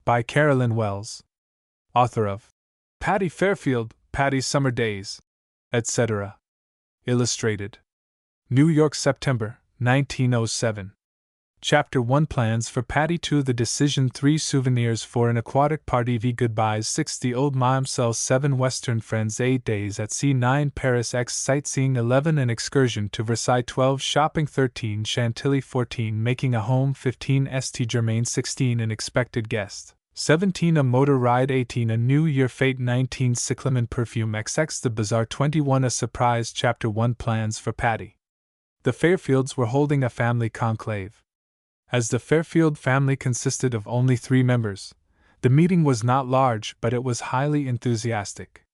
by Carolyn Wells, author of Patty Fairfield, Patty's Summer Days, etc. Illustrated. New York, September, 1907. Chapter 1 Plans for Patty 2 The Decision 3 Souvenirs for an Aquatic Party V Goodbyes 6 The Old Mamselle 7 Western Friends 8 Days at Sea 9 Paris X Sightseeing 11 An Excursion to Versailles 12 Shopping 13 Chantilly 14 Making a Home 15 St. Germain 16 An Expected Guest 17 A Motor Ride 18 A New Year Fate 19 Cyclamen Perfume XX The Bazaar 21 A Surprise Chapter 1 Plans for Patty. The Fairfields were holding a family conclave. As the Fairfield family consisted of only 3 members, the meeting was not large, but it was highly enthusiastic.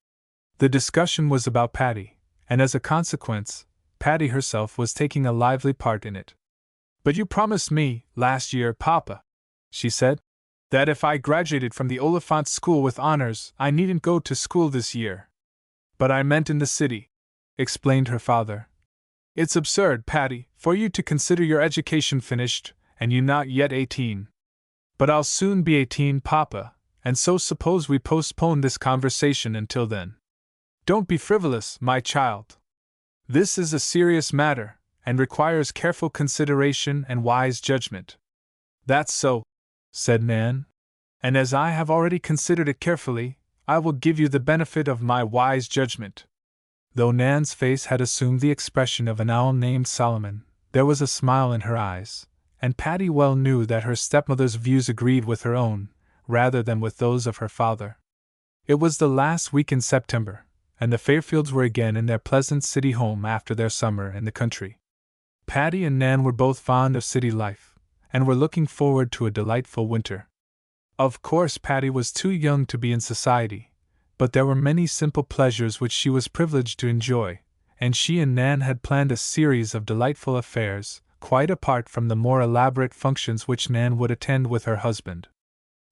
The discussion was about Patty, and as a consequence, Patty herself was taking a lively part in it. "But you promised me, last year, Papa," she said, "that if I graduated from the Oliphant School with honors, I needn't go to school this year." "But I meant in the city," explained her father. "It's absurd, Patty, for you to consider your education finished, and you not yet 18. "But I'll soon be 18, Papa, and so suppose we postpone this conversation until then." "Don't be frivolous, my child. This is a serious matter, and requires careful consideration and wise judgment." "That's so," said Nan, "and as I have already considered it carefully, I will give you the benefit of my wise judgment." Though Nan's face had assumed the expression of an owl named Solomon, there was a smile in her eyes, and Patty well knew that her stepmother's views agreed with her own, rather than with those of her father. It was the last week in September, and the Fairfields were again in their pleasant city home after their summer in the country. Patty and Nan were both fond of city life, and were looking forward to a delightful winter. Of course, Patty was too young to be in society, but there were many simple pleasures which she was privileged to enjoy, and she and Nan had planned a series of delightful affairs, quite apart from the more elaborate functions which Nan would attend with her husband.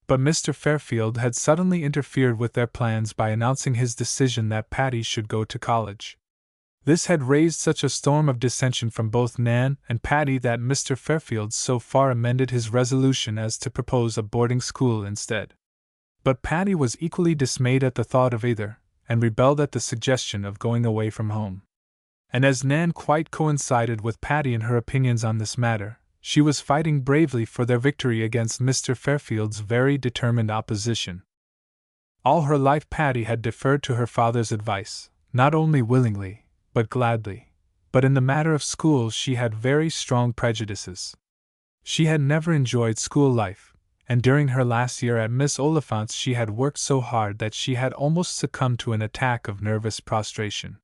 But Mr. Fairfield had suddenly interfered with their plans by announcing his decision that Patty should go to college. This had raised such a storm of dissension from both Nan and Patty that Mr. Fairfield so far amended his resolution as to propose a boarding school instead. But Patty was equally dismayed at the thought of either, and rebelled at the suggestion of going away from home. And as Nan quite coincided with Patty in her opinions on this matter, she was fighting bravely for their victory against Mr. Fairfield's very determined opposition. All her life Patty had deferred to her father's advice, not only willingly, but gladly, but in the matter of schools she had very strong prejudices. She had never enjoyed school life, and during her last year at Miss Oliphant's she had worked so hard that she had almost succumbed to an attack of nervous prostration.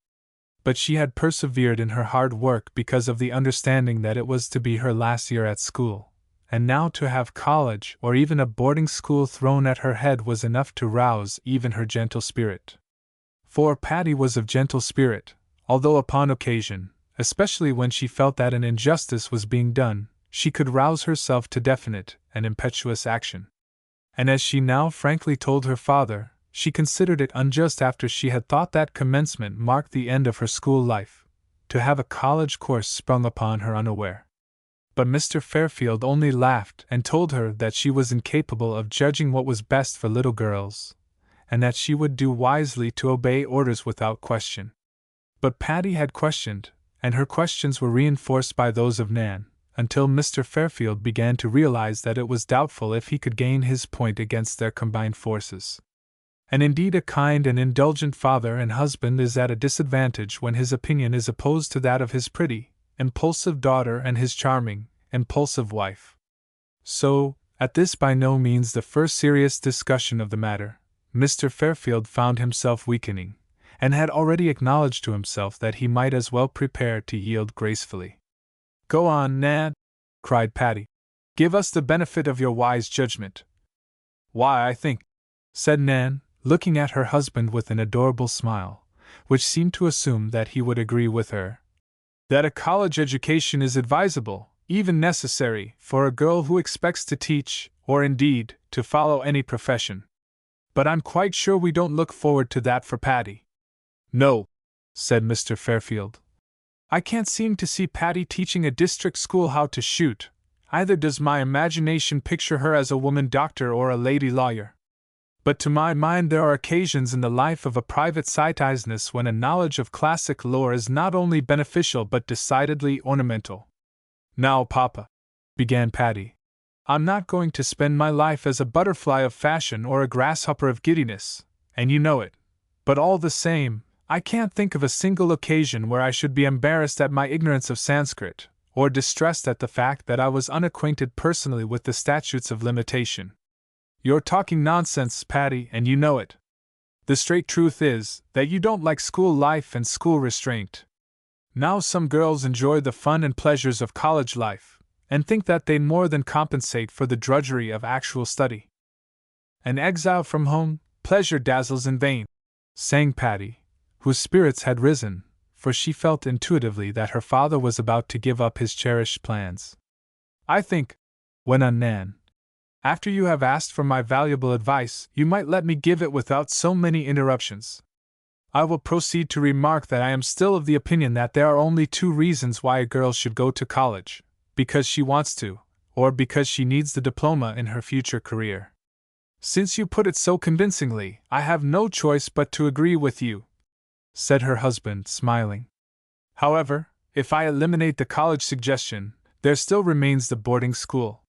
But she had persevered in her hard work because of the understanding that it was to be her last year at school, and now to have college or even a boarding school thrown at her head was enough to rouse even her gentle spirit. For Patty was of gentle spirit, although upon occasion, especially when she felt that an injustice was being done, she could rouse herself to definite and impetuous action. And as she now frankly told her father, she considered it unjust after she had thought that commencement marked the end of her school life, to have a college course sprung upon her unaware. But Mr. Fairfield only laughed and told her that she was incapable of judging what was best for little girls, and that she would do wisely to obey orders without question. But Patty had questioned, and her questions were reinforced by those of Nan, until Mr. Fairfield began to realize that it was doubtful if he could gain his point against their combined forces. And indeed a kind and indulgent father and husband is at a disadvantage when his opinion is opposed to that of his pretty, impulsive daughter and his charming, impulsive wife. So, at this by no means the first serious discussion of the matter, Mr. Fairfield found himself weakening, and had already acknowledged to himself that he might as well prepare to yield gracefully. "Go on, Nan," cried Patty. "Give us the benefit of your wise judgment." "Why, I think," said Nan, looking at her husband with an adorable smile, which seemed to assume that he would agree with her, "that a college education is advisable, even necessary, for a girl who expects to teach, or indeed, to follow any profession. But I'm quite sure we don't look forward to that for Patty." "No," said Mr. Fairfield. "I can't seem to see Patty teaching a district school how to shoot. Either does my imagination picture her as a woman doctor or a lady lawyer. But to my mind there are occasions in the life of a private sightedness when a knowledge of classic lore is not only beneficial but decidedly ornamental. Now, Papa, began Patty, I'm not going to spend my life as a butterfly of fashion or a grasshopper of giddiness, and you know it. But all the same, I can't think of a single occasion where I should be embarrassed at my ignorance of Sanskrit, or distressed at the fact that I was unacquainted personally with the statutes of limitation. You're talking nonsense, Patty, and you know it. The straight truth is that you don't like school life and school restraint. Now some girls enjoy the fun and pleasures of college life, and think that they more than compensate for the drudgery of actual study. An exile from home, pleasure dazzles in vain, sang Patty, whose spirits had risen, for she felt intuitively that her father was about to give up his cherished plans. I think, went on Nan, after you have asked for my valuable advice, you might let me give it without so many interruptions. I will proceed to remark that I am still of the opinion that there are only two reasons why a girl should go to college: because she wants to, or because she needs the diploma in her future career. Since you put it so convincingly, I have no choice but to agree with you, said her husband, smiling. However, if I eliminate the college suggestion, there still remains the boarding school.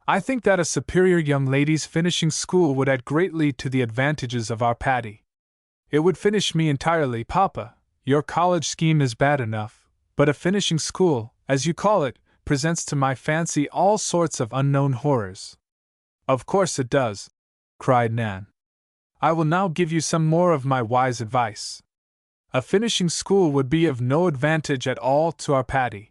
I think that a superior young lady's finishing school would add greatly to the advantages of our Patty. It would finish me entirely, Papa. Your college scheme is bad enough, but a finishing school, as you call it, presents to my fancy all sorts of unknown horrors. Of course it does, cried Nan. I will now give you some more of my wise advice. A finishing school would be of no advantage at all to our Patty.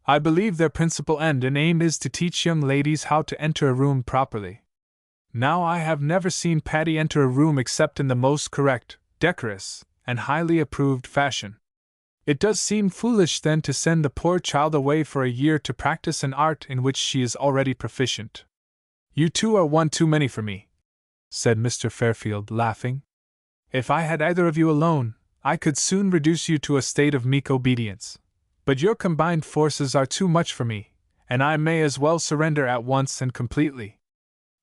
I believe their principal end and aim is to teach young ladies how to enter a room properly. Now I have never seen Patty enter a room except in the most correct, decorous, and highly approved fashion. It does seem foolish then to send the poor child away for a year to practice an art in which she is already proficient. You two are one too many for me, said Mr. Fairfield, laughing. If I had either of you alone, I could soon reduce you to a state of meek obedience. But your combined forces are too much for me, and I may as well surrender at once and completely.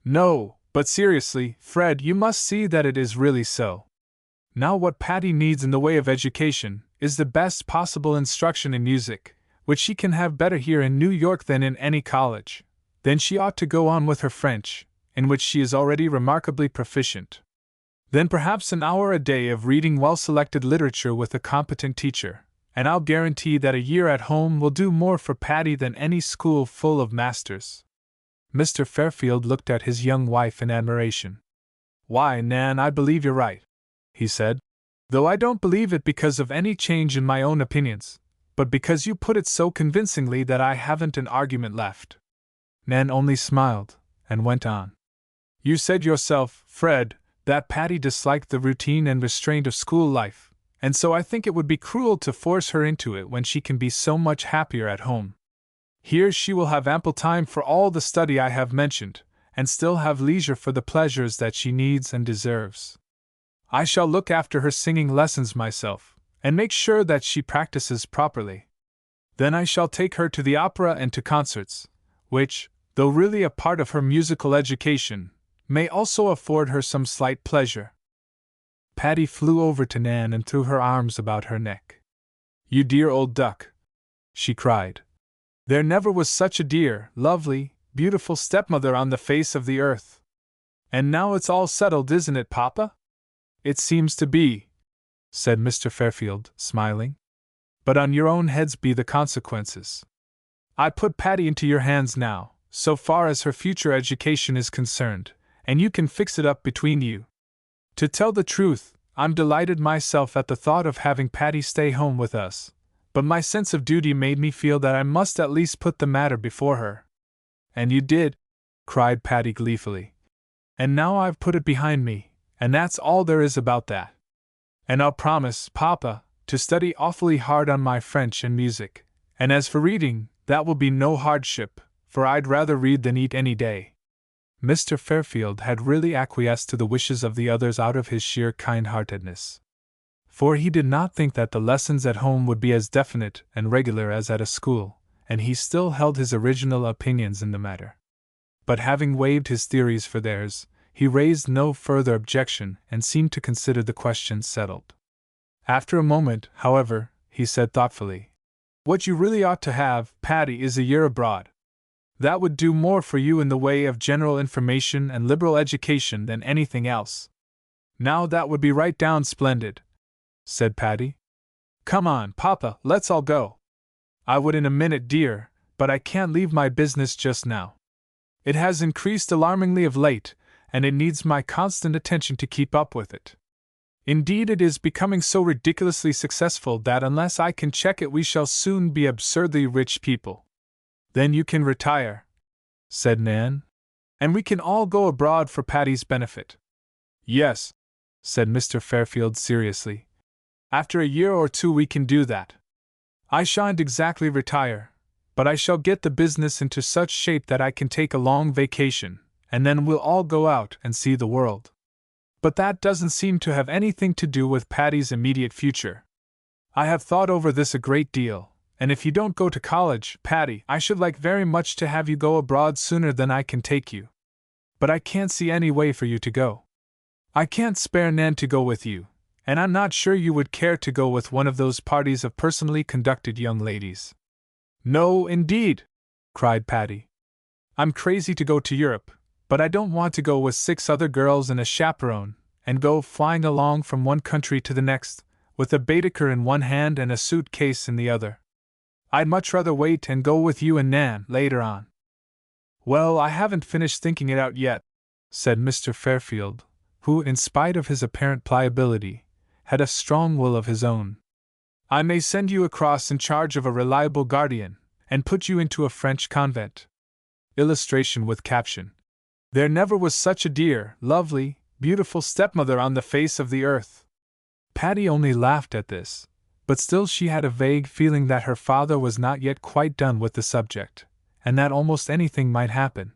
No, but seriously, Fred, you must see that it is really so. Now what Patty needs in the way of education is the best possible instruction in music, which she can have better here in New York than in any college. Then she ought to go on with her French, in which she is already remarkably proficient. Then perhaps an hour a day of reading well-selected literature with a competent teacher, and I'll guarantee that a year at home will do more for Patty than any school full of masters. Mr. Fairfield looked at his young wife in admiration. Why, Nan, I believe you're right, he said, though I don't believe it because of any change in my own opinions, but because you put it so convincingly that I haven't an argument left. Nan only smiled, and went on. You said yourself, Fred, that Patty disliked the routine and restraint of school life, and so I think it would be cruel to force her into it when she can be so much happier at home. Here she will have ample time for all the study I have mentioned, and still have leisure for the pleasures that she needs and deserves. I shall look after her singing lessons myself, and make sure that she practices properly. Then I shall take her to the opera and to concerts, which, though really a part of her musical education, may also afford her some slight pleasure. Patty flew over to Nan and threw her arms about her neck. You dear old duck, she cried. There never was such a dear, lovely, beautiful stepmother on the face of the earth. And now it's all settled, isn't it, Papa? It seems to be, said Mr. Fairfield, smiling. But on your own heads be the consequences. I put Patty into your hands now, so far as her future education is concerned, and you can fix it up between you. To tell the truth, I'm delighted myself at the thought of having Patty stay home with us, but my sense of duty made me feel that I must at least put the matter before her. And you did, cried Patty gleefully. And now I've put it behind me, and that's all there is about that. And I'll promise, Papa, to study awfully hard on my French and music, and as for reading, that will be no hardship, for I'd rather read than eat any day. Mr. Fairfield had really acquiesced to the wishes of the others out of his sheer kind-heartedness. For he did not think that the lessons at home would be as definite and regular as at a school, and he still held his original opinions in the matter. But having waived his theories for theirs, he raised no further objection and seemed to consider the question settled. After a moment, however, he said thoughtfully, "What you really ought to have, Patty, is a year abroad. That would do more for you in the way of general information and liberal education than anything else." "Now that would be right down splendid," said Patty. "Come on, Papa, let's all go." "I would in a minute, dear, but I can't leave my business just now. It has increased alarmingly of late, and it needs my constant attention to keep up with it. Indeed, it is becoming so ridiculously successful that unless I can check it, we shall soon be absurdly rich people." "Then you can retire," said Nan, "and we can all go abroad for Patty's benefit." "Yes," said Mr. Fairfield seriously. "After a year or two we can do that. I shan't exactly retire, but I shall get the business into such shape that I can take a long vacation, and then we'll all go out and see the world. But that doesn't seem to have anything to do with Patty's immediate future. I have thought over this a great deal, and if you don't go to college, Patty, I should like very much to have you go abroad sooner than I can take you. But I can't see any way for you to go. I can't spare Nan to go with you, and I'm not sure you would care to go with one of those parties of personally conducted young ladies." "No, indeed!" cried Patty. "I'm crazy to go to Europe, but I don't want to go with 6 other girls and a chaperone, and go flying along from one country to the next, with a Baedeker in one hand and a suitcase in the other. I'd much rather wait and go with you and Nan later on." "Well, I haven't finished thinking it out yet," said Mr. Fairfield, who, in spite of his apparent pliability, had a strong will of his own. "I may send you across in charge of a reliable guardian, and put you into a French convent." Illustration with caption. "There never was such a dear, lovely, beautiful stepmother on the face of the earth." Patty only laughed at this, but still she had a vague feeling that her father was not yet quite done with the subject, and that almost anything might happen.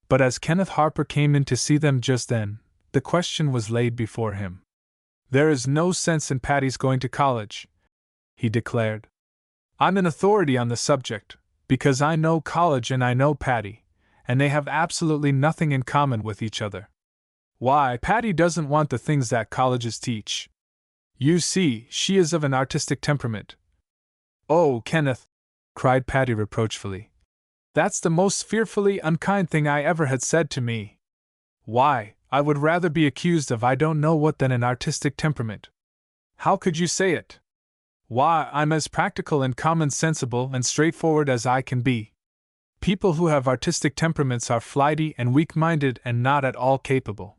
But as Kenneth Harper came in to see them just then, the question was laid before him. "There is no sense in Patty's going to college," he declared. "I'm an authority on the subject, because I know college and I know Patty, and they have absolutely nothing in common with each other. Why, Patty doesn't want the things that colleges teach. You see, she is of an artistic temperament." "Oh, Kenneth!" cried Patty reproachfully. "That's the most fearfully unkind thing I ever had said to me. Why, I would rather be accused of I don't know what than an artistic temperament. How could you say it? Why, I'm as practical and common-sensible and straightforward as I can be. People who have artistic temperaments are flighty and weak-minded and not at all capable."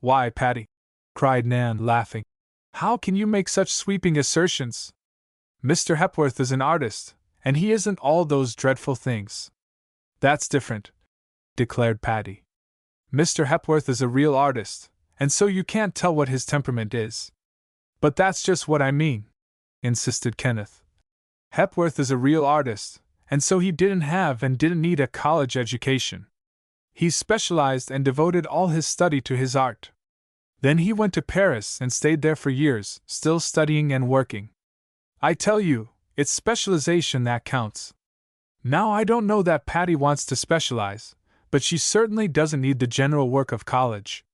"Why, Patty," cried Nan, laughing, "how can you make such sweeping assertions? Mr. Hepworth is an artist, and he isn't all those dreadful things." "That's different," declared Patty. "Mr. Hepworth is a real artist, and so you can't tell what his temperament is." "But that's just what I mean," insisted Kenneth. "Hepworth is a real artist, and so he didn't have and didn't need a college education. He specialized and devoted all his study to his art. Then he went to Paris and stayed there for years, still studying and working. I tell you, it's specialization that counts. Now, I don't know that Patty wants to specialize, but she certainly doesn't need the general work of college.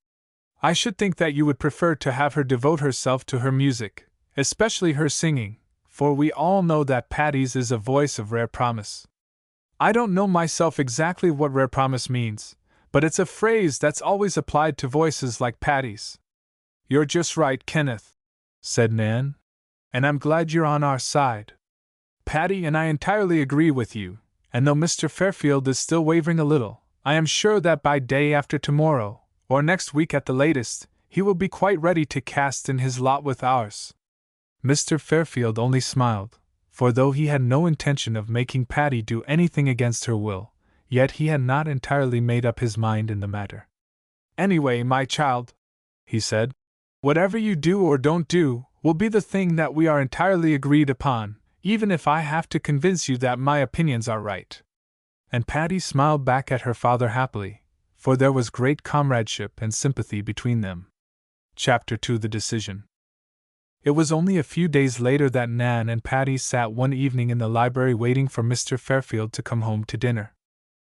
I should think that you would prefer to have her devote herself to her music, especially her singing, for we all know that Patty's is a voice of rare promise. I don't know myself exactly what rare promise means, but it's a phrase that's always applied to voices like Patty's." "You're just right, Kenneth," said Nan, "and I'm glad you're on our side. Patty and I entirely agree with you, and though Mr. Fairfield is still wavering a little, I am sure that by day after tomorrow, or next week at the latest, he will be quite ready to cast in his lot with ours." Mr. Fairfield only smiled, for though he had no intention of making Patty do anything against her will, yet he had not entirely made up his mind in the matter. "Anyway, my child," he said, "whatever you do or don't do will be the thing that we are entirely agreed upon, even if I have to convince you that my opinions are right." And Patty smiled back at her father happily, for there was great comradeship and sympathy between them. Chapter 2: The Decision. It was only a few days later that Nan and Patty sat one evening in the library waiting for Mr. Fairfield to come home to dinner.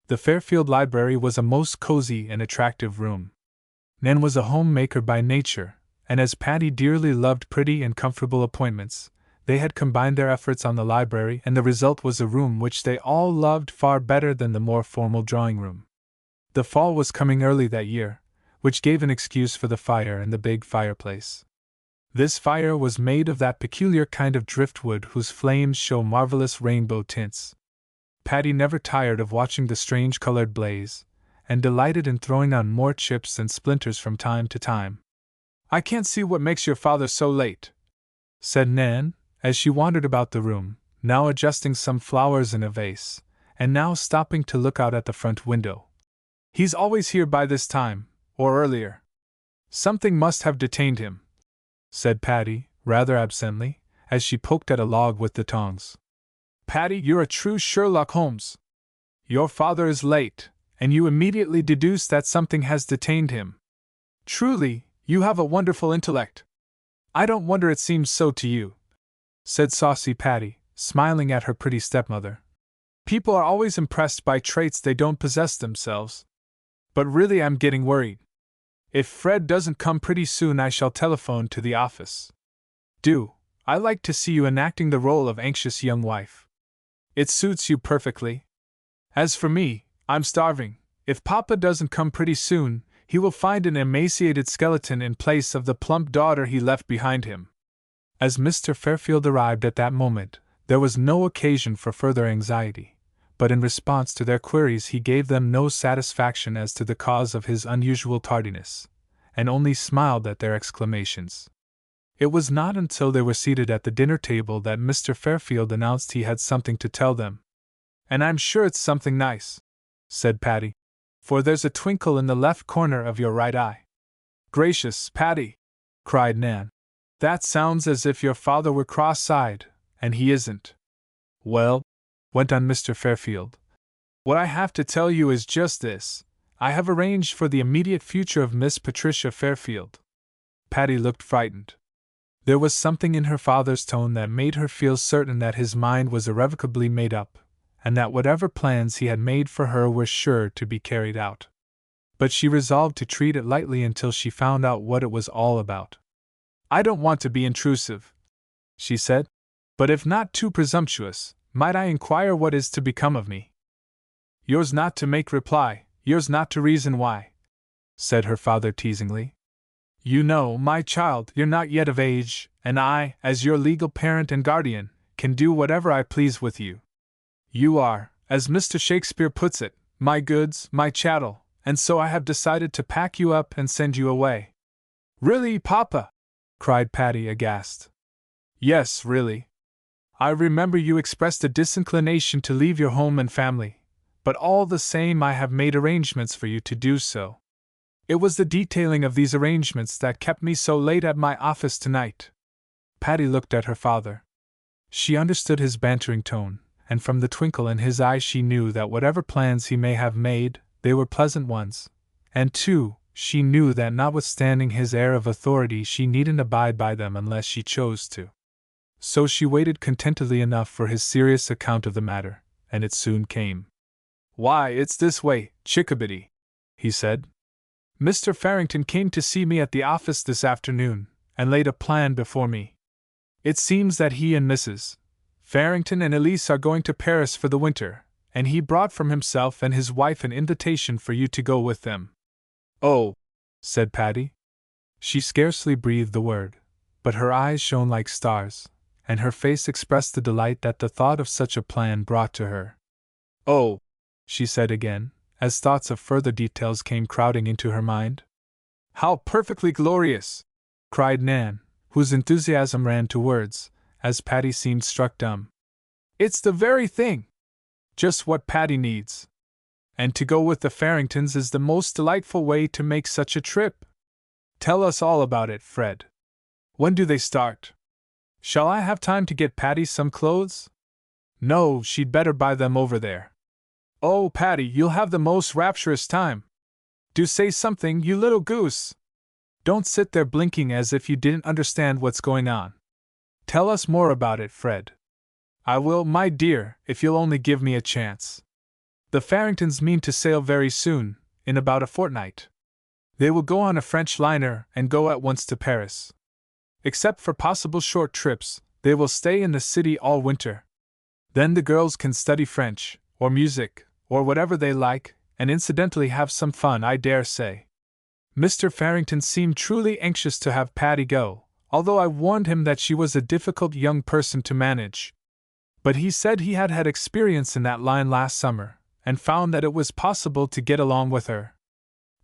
The Fairfield Library was a most cozy and attractive room. Nan was a homemaker by nature, and as Patty dearly loved pretty and comfortable appointments, they had combined their efforts on the library, and the result was a room which they all loved far better than the more formal drawing room. The fall was coming early that year, which gave an excuse for the fire and the big fireplace. This fire was made of that peculiar kind of driftwood whose flames show marvelous rainbow tints. Patty never tired of watching the strange-colored blaze, and delighted in throwing on more chips and splinters from time to time. "I can't see what makes your father so late," said Nan, as she wandered about the room, now adjusting some flowers in a vase, and now stopping to look out at the front window. "He's always here by this time, or earlier." "Something must have detained him," said Patty, rather absently, as she poked at a log with the tongs. "Patty, you're a true Sherlock Holmes. Your father is late, and you immediately deduce that something has detained him. Truly, you have a wonderful intellect. I don't wonder it seems so to you," said saucy Patty, smiling at her pretty stepmother. "People are always impressed by traits they don't possess themselves. But really I'm getting worried. If Fred doesn't come pretty soon I shall telephone to the office. Do, I like to see you enacting the role of anxious young wife. It suits you perfectly. As for me, I'm starving. If Papa doesn't come pretty soon, he will find an emaciated skeleton in place of the plump daughter he left behind him." As Mr. Fairfield arrived at that moment, there was no occasion for further anxiety, but in response to their queries he gave them no satisfaction as to the cause of his unusual tardiness, and only smiled at their exclamations. It was not until they were seated at the dinner table that Mr. Fairfield announced he had something to tell them. "And I'm sure it's something nice," said Patty, "for there's a twinkle in the left corner of your right eye." "Gracious, Patty!" cried Nan. "That sounds as if your father were cross-eyed, and he isn't." "Well," went on Mr. Fairfield, "what I have to tell you is just this. I have arranged for the immediate future of Miss Patricia Fairfield." Patty looked frightened. There was something in her father's tone that made her feel certain that his mind was irrevocably made up, and that whatever plans he had made for her were sure to be carried out. But she resolved to treat it lightly until she found out what it was all about. "I don't want to be intrusive," she said, "but if not too presumptuous, might I inquire what is to become of me?" "Yours not to make reply, yours not to reason why," said her father teasingly. "You know, my child, you're not yet of age, and I, as your legal parent and guardian, can do whatever I please with you. You are, as Mr. Shakespeare puts it, my goods, my chattel, and so I have decided to pack you up and send you away." "Really, Papa?" cried Patty, aghast. "Yes, really. I remember you expressed a disinclination to leave your home and family, but all the same I have made arrangements for you to do so. It was the detailing of these arrangements that kept me so late at my office tonight." Patty looked at her father. She understood his bantering tone, and from the twinkle in his eye she knew that whatever plans he may have made, they were pleasant ones, and too, she knew that notwithstanding his air of authority she needn't abide by them unless she chose to. So she waited contentedly enough for his serious account of the matter, and it soon came. "Why, it's this way, Chickabiddy," he said. "Mr. Farrington came to see me at the office this afternoon, and laid a plan before me. It seems that he and Mrs. Farrington and Elise are going to Paris for the winter, and he brought from himself and his wife an invitation for you to go with them." "Oh," said Patty. She scarcely breathed the word, but her eyes shone like stars, and her face expressed the delight that the thought of such a plan brought to her. "Oh," she said again, as thoughts of further details came crowding into her mind. "How perfectly glorious!" cried Nan, whose enthusiasm ran to words, as Patty seemed struck dumb. "It's the very thing! Just what Patty needs. And to go with the Farringtons is the most delightful way to make such a trip. Tell us all about it, Fred. When do they start? Shall I have time to get Patty some clothes?" "No, she'd better buy them over there." "Oh, Patty, you'll have the most rapturous time. Do say something, you little goose. Don't sit there blinking as if you didn't understand what's going on." Tell us more about it, Fred. I will, my dear, if you'll only give me a chance. The Farringtons mean to sail very soon, in about a fortnight. They will go on a French liner and go at once to Paris. Except for possible short trips, they will stay in the city all winter. Then the girls can study French, or music, or whatever they like, and incidentally have some fun, I dare say. Mr. Farrington seemed truly anxious to have Patty go, although I warned him that she was a difficult young person to manage. But he said he had had experience in that line last summer, and found that it was possible to get along with her.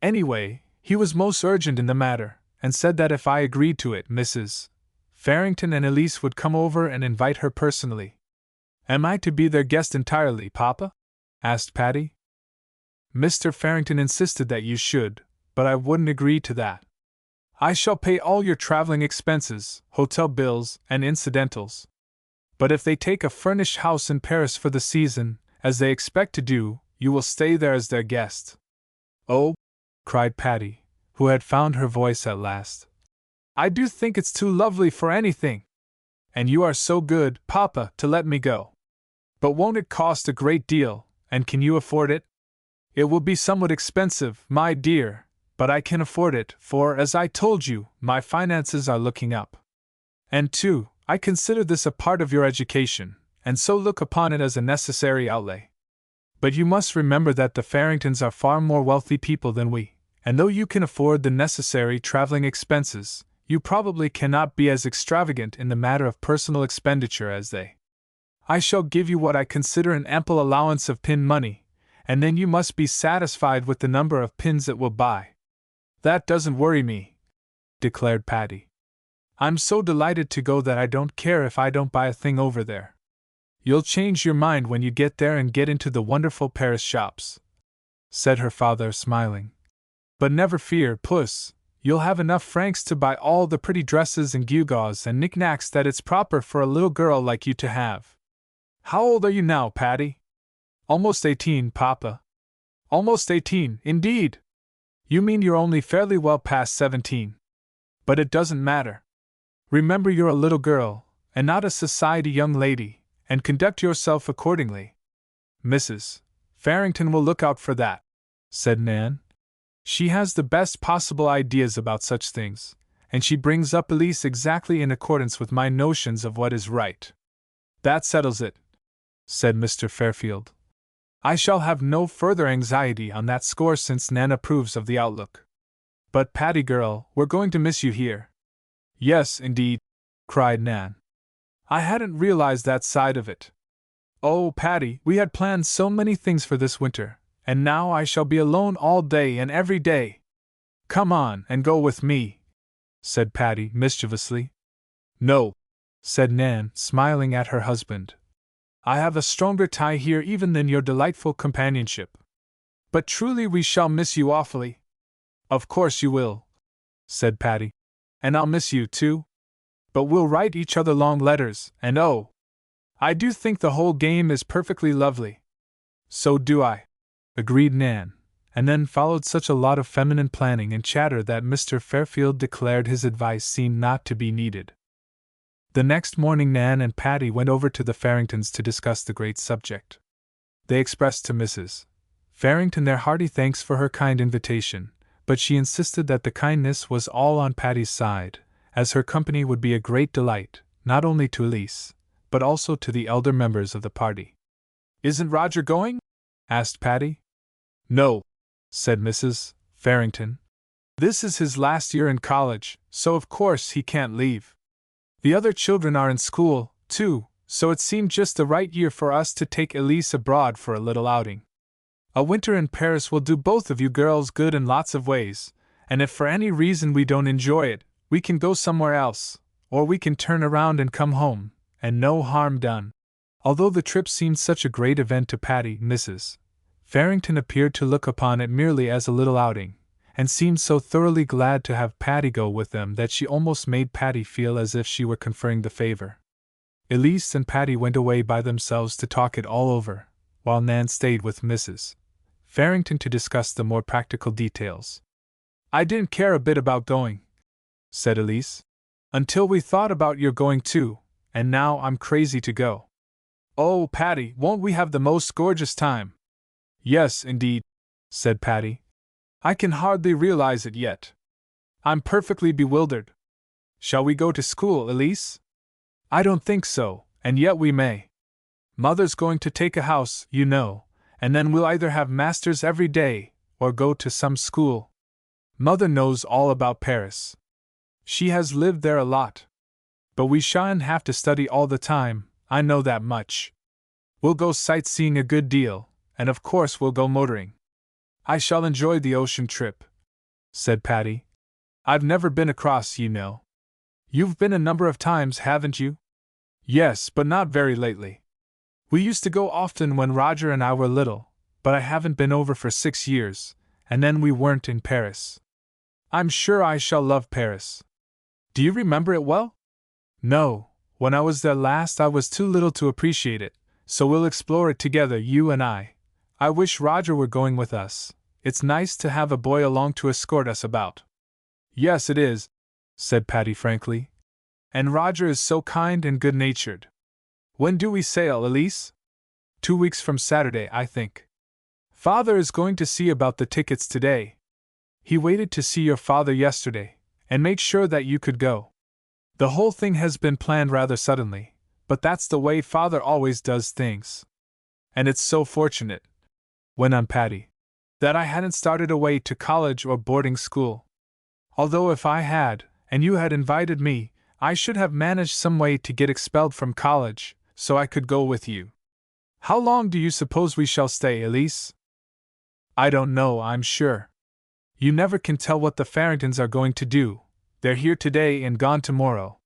Anyway, he was most urgent in the matter, and said that if I agreed to it, Mrs. Farrington and Elise would come over and invite her personally. Am I to be their guest entirely, Papa? Asked Patty. Mr. Farrington insisted that you should, but I wouldn't agree to that. I shall pay all your traveling expenses, hotel bills, and incidentals. But if they take a furnished house in Paris for the season, as they expect to do, you will stay there as their guest. Oh, cried Patty, who had found her voice at last. I do think it's too lovely for anything. And you are so good, Papa, to let me go. But won't it cost a great deal, and can you afford it? It will be somewhat expensive, my dear, but I can afford it, for, as I told you, my finances are looking up. And too, I consider this a part of your education, and so look upon it as a necessary outlay. But you must remember that the Farringtons are far more wealthy people than we, and though you can afford the necessary traveling expenses, you probably cannot be as extravagant in the matter of personal expenditure as they. I shall give you what I consider an ample allowance of pin money, and then you must be satisfied with the number of pins it will buy. That doesn't worry me, declared Patty. I'm so delighted to go that I don't care if I don't buy a thing over there. You'll change your mind when you get there and get into the wonderful Paris shops, said her father, smiling. But never fear, Puss, you'll have enough francs to buy all the pretty dresses and gewgaws and knickknacks that it's proper for a little girl like you to have. How old are you now, Patty? Almost 18, Papa. Almost 18, indeed. You mean you're only fairly well past 17. But it doesn't matter. Remember you're a little girl, and not a society young lady, and conduct yourself accordingly. Mrs. Farrington will look out for that, said Nan. She has the best possible ideas about such things, and she brings up Elise exactly in accordance with my notions of what is right. That settles it, said Mr. Fairfield. I shall have no further anxiety on that score since Nan approves of the outlook. But, Patty girl, we're going to miss you here. Yes, indeed, cried Nan. I hadn't realized that side of it. Oh, Patty, we had planned so many things for this winter, and now I shall be alone all day and every day. Come on and go with me, said Patty mischievously. No, said Nan, smiling at her husband. I have a stronger tie here even than your delightful companionship. But truly we shall miss you awfully. Of course you will, said Patty. And I'll miss you too. But we'll write each other long letters, and oh, I do think the whole game is perfectly lovely. So do I, agreed Nan, and then followed such a lot of feminine planning and chatter that Mr. Fairfield declared his advice seemed not to be needed. The next morning Nan and Patty went over to the Farringtons to discuss the great subject. They expressed to Mrs. Farrington their hearty thanks for her kind invitation, but she insisted that the kindness was all on Patty's side, as her company would be a great delight, not only to Elise, but also to the elder members of the party. Isn't Roger going? Asked Patty. No, said Mrs. Farrington. This is his last year in college, so of course he can't leave. The other children are in school, too, so it seemed just the right year for us to take Elise abroad for a little outing. A winter in Paris will do both of you girls good in lots of ways, and if for any reason we don't enjoy it, we can go somewhere else, or we can turn around and come home, and no harm done. Although the trip seemed such a great event to Patty, Mrs. Farrington appeared to look upon it merely as a little outing, and seemed so thoroughly glad to have Patty go with them that she almost made Patty feel as if she were conferring the favor. Elise and Patty went away by themselves to talk it all over, while Nan stayed with Mrs. Farrington to discuss the more practical details. I didn't care a bit about going, said Elise, until we thought about your going too, and now I'm crazy to go. Oh, Patty, won't we have the most gorgeous time? Yes, indeed, said Patty. I can hardly realize it yet. I'm perfectly bewildered. Shall we go to school, Elise? I don't think so, and yet we may. Mother's going to take a house, you know, and then we'll either have masters every day, or go to some school. Mother knows all about Paris. She has lived there a lot. But we shan't have to study all the time, I know that much. We'll go sightseeing a good deal, and of course we'll go motoring. I shall enjoy the ocean trip, said Patty. I've never been across, you know. You've been a number of times, haven't you? Yes, but not very lately. We used to go often when Roger and I were little, but I haven't been over for 6 years, and then we weren't in Paris. I'm sure I shall love Paris. Do you remember it well? No, when I was there last I was too little to appreciate it, so we'll explore it together, you and I. I wish Roger were going with us. It's nice to have a boy along to escort us about. Yes, it is, said Patty frankly. And Roger is so kind and good-natured. When do we sail, Elise? 2 weeks from Saturday, I think. Father is going to see about the tickets today. He waited to see your father yesterday, and make sure that you could go. The whole thing has been planned rather suddenly, but that's the way Father always does things. And it's so fortunate, went on Patty, that I hadn't started away to college or boarding school. Although if I had, and you had invited me, I should have managed some way to get expelled from college, so I could go with you. How long do you suppose we shall stay, Elise? I don't know, I'm sure. You never can tell what the Farringtons are going to do. They're here today and gone tomorrow.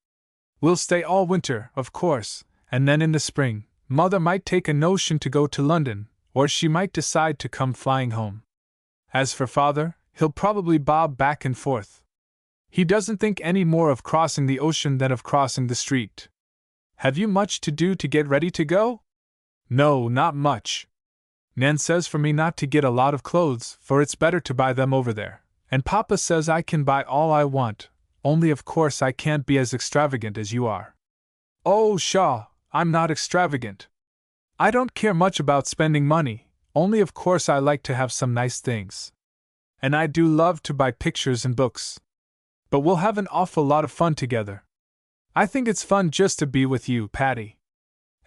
We'll stay all winter, of course, and then in the spring, Mother might take a notion to go to London, or she might decide to come flying home. As for Father, he'll probably bob back and forth. He doesn't think any more of crossing the ocean than of crossing the street. Have you much to do to get ready to go? No, not much. Nan says for me not to get a lot of clothes, for it's better to buy them over there, and Papa says I can buy all I want, only of course I can't be as extravagant as you are. Oh, pshaw, I'm not extravagant. I don't care much about spending money, only of course I like to have some nice things. And I do love to buy pictures and books. But we'll have an awful lot of fun together. I think it's fun just to be with you, Patty.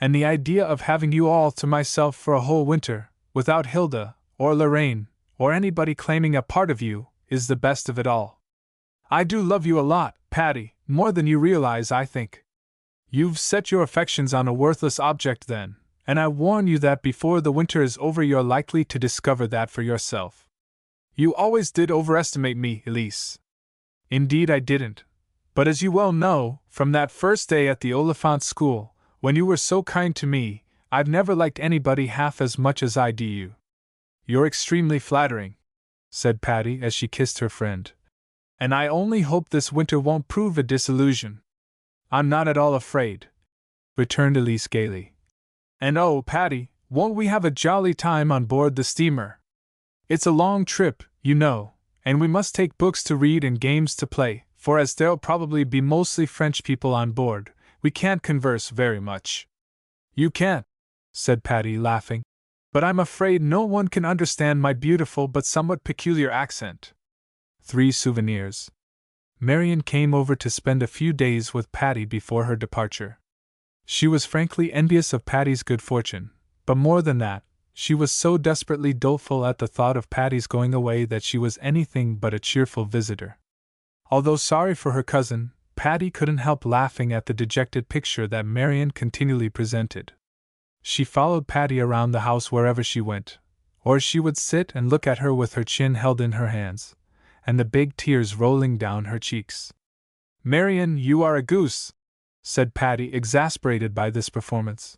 And the idea of having you all to myself for a whole winter, without Hilda, or Lorraine, or anybody claiming a part of you, is the best of it all. I do love you a lot, Patty, more than you realize, I think. You've set your affections on a worthless object then, and I warn you that before the winter is over you're likely to discover that for yourself. You always did overestimate me, Elise. Indeed I didn't. But as you well know, from that first day at the Oliphant School, when you were so kind to me, I've never liked anybody half as much as I do you. You're extremely flattering, said Patty as she kissed her friend. And I only hope this winter won't prove a disillusion. I'm not at all afraid, returned Elise gaily. And oh, Patty, won't we have a jolly time on board the steamer? It's a long trip, you know, and we must take books to read and games to play, for as there'll probably be mostly French people on board, we can't converse very much. You can't, said Patty, laughing, but I'm afraid no one can understand my beautiful but somewhat peculiar accent. 3 souvenirs. Marian came over to spend a few days with Patty before her departure. She was frankly envious of Patty's good fortune, but more than that, she was so desperately doleful at the thought of Patty's going away that she was anything but a cheerful visitor. Although sorry for her cousin, Patty couldn't help laughing at the dejected picture that Marian continually presented. She followed Patty around the house wherever she went, or she would sit and look at her with her chin held in her hands, and the big tears rolling down her cheeks. Marian, you are a goose, said Patty, exasperated by this performance.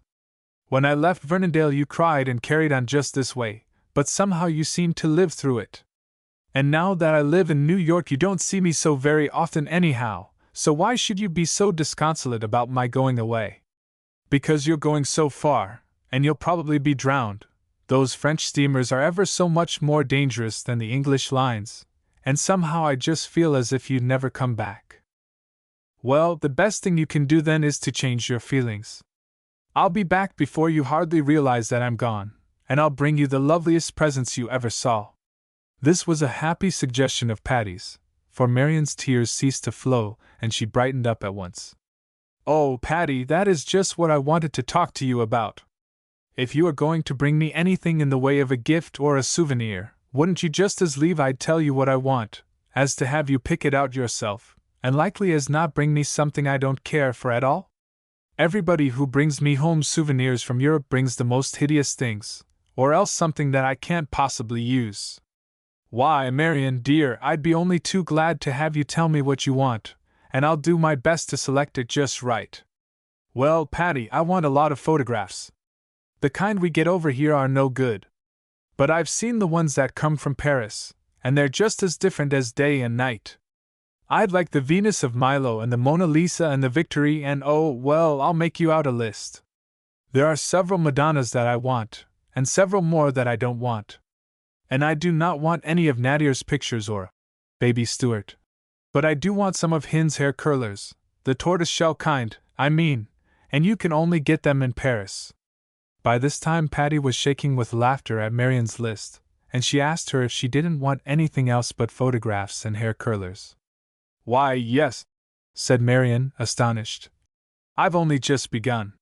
When I left Vernondale you cried and carried on just this way, but somehow you seemed to live through it. And now that I live in New York you don't see me so very often anyhow, so why should you be so disconsolate about my going away? Because you're going so far, and you'll probably be drowned. Those French steamers are ever so much more dangerous than the English lines, and somehow I just feel as if you'd never come back. Well, the best thing you can do then is to change your feelings. I'll be back before you hardly realize that I'm gone, and I'll bring you the loveliest presents you ever saw. This was a happy suggestion of Patty's, for Marion's tears ceased to flow, and she brightened up at once. Oh, Patty, that is just what I wanted to talk to you about. If you are going to bring me anything in the way of a gift or a souvenir, wouldn't you just as leave I'd tell you what I want, as to have you pick it out yourself, and likely as not bring me something I don't care for at all? Everybody who brings me home souvenirs from Europe brings the most hideous things, or else something that I can't possibly use. Why, Marion, dear, I'd be only too glad to have you tell me what you want, and I'll do my best to select it just right. Well, Patty, I want a lot of photographs. The kind we get over here are no good. But I've seen the ones that come from Paris, and they're just as different as day and night. I'd like the Venus of Milo and the Mona Lisa and the Victory and oh, well, I'll make you out a list. There are several Madonnas that I want, and several more that I don't want. And I do not want any of Nadier's pictures or Baby Stuart. But I do want some of Hin's hair curlers, the tortoiseshell kind, I mean, and you can only get them in Paris. By this time Patty was shaking with laughter at Marion's list, and she asked her if she didn't want anything else but photographs and hair curlers. Why, yes, said Marion, astonished. I've only just begun.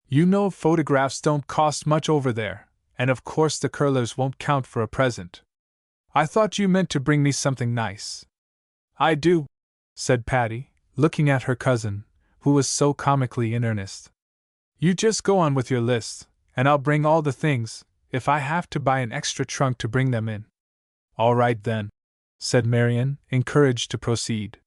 You know photographs don't cost much over there, and of course the curlers won't count for a present. I thought you meant to bring me something nice. I do, said Patty, looking at her cousin, who was so comically in earnest. You just go on with your list, and I'll bring all the things, if I have to buy an extra trunk to bring them in. All right then, said Marion, encouraged to proceed.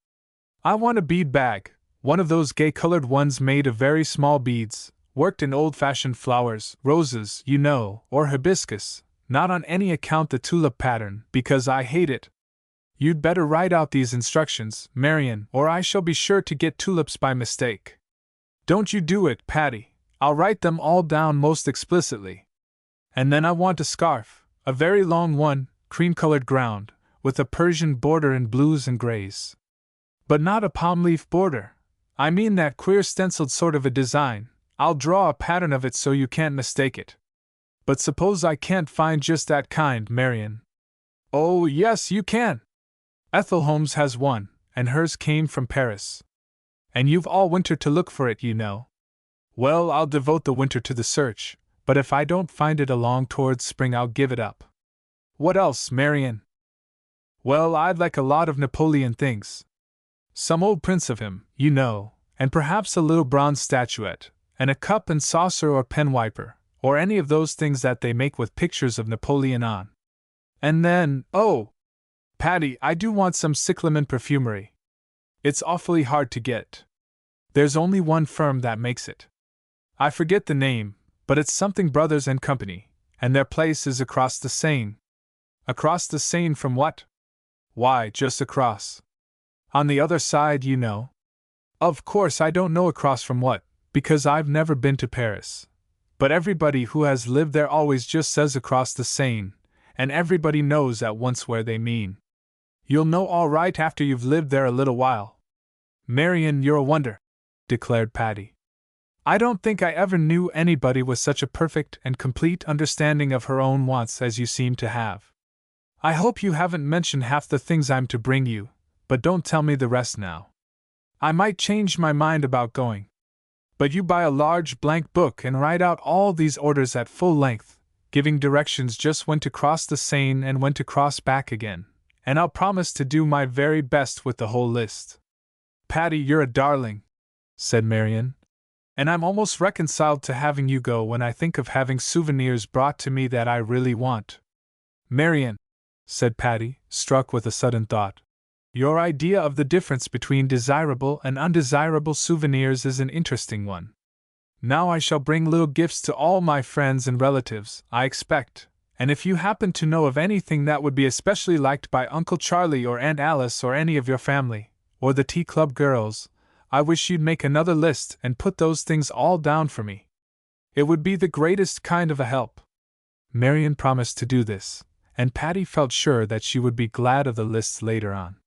I want a bead bag, one of those gay-colored ones made of very small beads, worked in old-fashioned flowers, roses, you know, or hibiscus, not on any account the tulip pattern, because I hate it. You'd better write out these instructions, Marion, or I shall be sure to get tulips by mistake. Don't you do it, Patty. I'll write them all down most explicitly. And then I want a scarf, a very long one, cream-colored ground, with a Persian border in blues and grays. But not a palm-leaf border. I mean that queer stenciled sort of a design. I'll draw a pattern of it so you can't mistake it. But suppose I can't find just that kind, Marion. Oh, yes, you can. Ethel Holmes has one, and hers came from Paris. And you've all winter to look for it, you know. Well, I'll devote the winter to the search, but if I don't find it along towards spring I'll give it up. What else, Marion? Well, I'd like a lot of Napoleon things. Some old prints of him, you know, and perhaps a little bronze statuette, and a cup and saucer or pen wiper, or any of those things that they make with pictures of Napoleon on. And then, oh! Patty, I do want some cyclamen perfumery. It's awfully hard to get. There's only one firm that makes it. I forget the name, but it's something Brothers and Company, and their place is across the Seine. Across the Seine from what? Why, just across. On the other side, you know. Of course I don't know across from what, because I've never been to Paris. But everybody who has lived there always just says across the Seine, and everybody knows at once where they mean. You'll know all right after you've lived there a little while. Marion, you're a wonder, declared Patty. I don't think I ever knew anybody with such a perfect and complete understanding of her own wants as you seem to have. I hope you haven't mentioned half the things I'm to bring you, but don't tell me the rest now. I might change my mind about going. But you buy a large blank book and write out all these orders at full length, giving directions just when to cross the Seine and when to cross back again, and I'll promise to do my very best with the whole list. Patty, you're a darling, said Marion. And I'm almost reconciled to having you go when I think of having souvenirs brought to me that I really want. Marion, said Patty, struck with a sudden thought, your idea of the difference between desirable and undesirable souvenirs is an interesting one. Now I shall bring little gifts to all my friends and relatives, I expect, and if you happen to know of anything that would be especially liked by Uncle Charlie or Aunt Alice or any of your family, or the Tea Club girls, I wish you'd make another list and put those things all down for me. It would be the greatest kind of a help. Marion promised to do this, and Patty felt sure that she would be glad of the lists later on.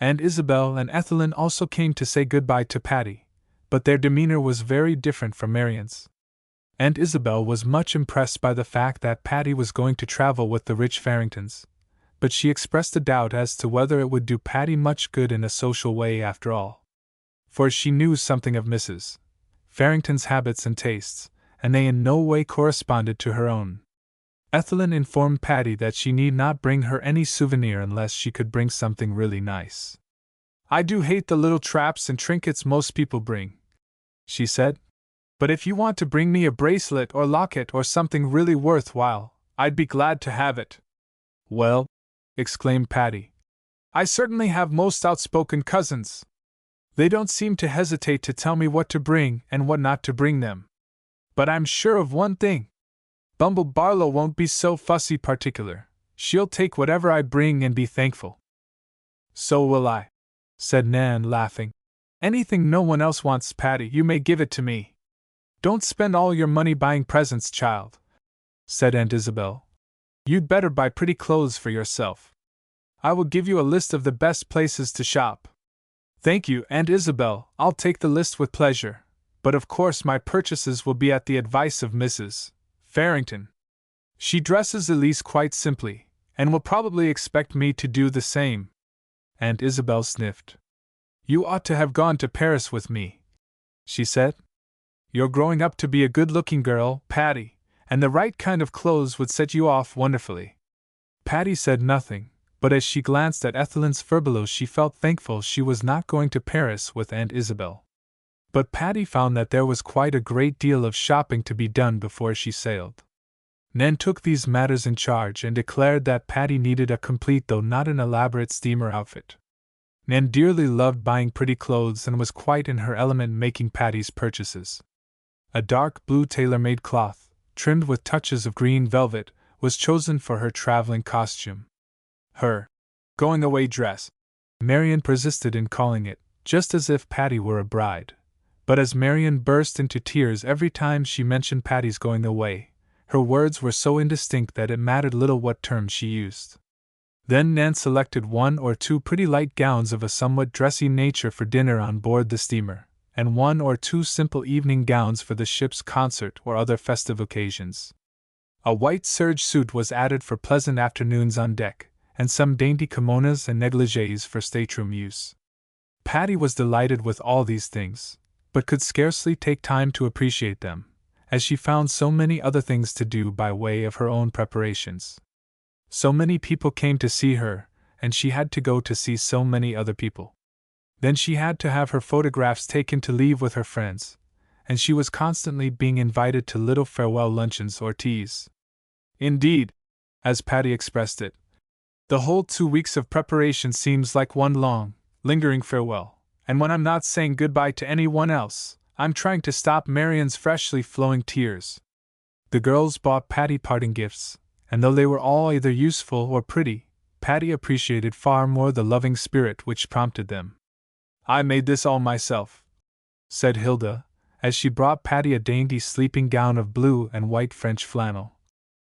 Aunt Isabel and Ethelyn also came to say goodbye to Patty, but their demeanor was very different from Marian's. Aunt Isabel was much impressed by the fact that Patty was going to travel with the rich Farringtons, but she expressed a doubt as to whether it would do Patty much good in a social way after all. For she knew something of Mrs. Farrington's habits and tastes, and they in no way corresponded to her own. Ethelyn informed Patty that she need not bring her any souvenir unless she could bring something really nice. "I do hate the little traps and trinkets most people bring," she said. "But if you want to bring me a bracelet or locket or something really worthwhile, I'd be glad to have it." "Well," exclaimed Patty, "I certainly have most outspoken cousins. They don't seem to hesitate to tell me what to bring and what not to bring them. But I'm sure of one thing. Bumble Barlow won't be so fussy particular. She'll take whatever I bring and be thankful." "So will I," said Nan, laughing. "Anything no one else wants, Patty, you may give it to me." "Don't spend all your money buying presents, child," said Aunt Isabel. "You'd better buy pretty clothes for yourself. I will give you a list of the best places to shop." "Thank you, Aunt Isabel, I'll take the list with pleasure, but of course my purchases will be at the advice of Mrs. Farrington. She dresses Elise quite simply, and will probably expect me to do the same." Aunt Isabel sniffed. "You ought to have gone to Paris with me," she said. "You're growing up to be a good-looking girl, Patty, and the right kind of clothes would set you off wonderfully." Patty said nothing, but as she glanced at Ethelyn's furbelows she felt thankful she was not going to Paris with Aunt Isabel. But Patty found that there was quite a great deal of shopping to be done before she sailed. Nan took these matters in charge and declared that Patty needed a complete though not an elaborate steamer outfit. Nan dearly loved buying pretty clothes and was quite in her element making Patty's purchases. A dark blue tailor-made cloth, trimmed with touches of green velvet, was chosen for her traveling costume. Her going-away dress, Marian persisted in calling it, just as if Patty were a bride. But as Marian burst into tears every time she mentioned Patty's going away, her words were so indistinct that it mattered little what term she used. Then Nan selected 1 or 2 pretty light gowns of a somewhat dressy nature for dinner on board the steamer, and 1 or 2 simple evening gowns for the ship's concert or other festive occasions. A white serge suit was added for pleasant afternoons on deck, and some dainty kimonos and negligées for stateroom use. Patty was delighted with all these things, but could scarcely take time to appreciate them, as she found so many other things to do by way of her own preparations. So many people came to see her, and she had to go to see so many other people. Then she had to have her photographs taken to leave with her friends, and she was constantly being invited to little farewell luncheons or teas. Indeed, as Patty expressed it, the whole 2 weeks of preparation seems like one long, lingering farewell, and when I'm not saying goodbye to anyone else, I'm trying to stop Marian's freshly flowing tears. The girls bought Patty parting gifts, and though they were all either useful or pretty, Patty appreciated far more the loving spirit which prompted them. "I made this all myself," said Hilda, as she brought Patty a dainty sleeping gown of blue and white French flannel.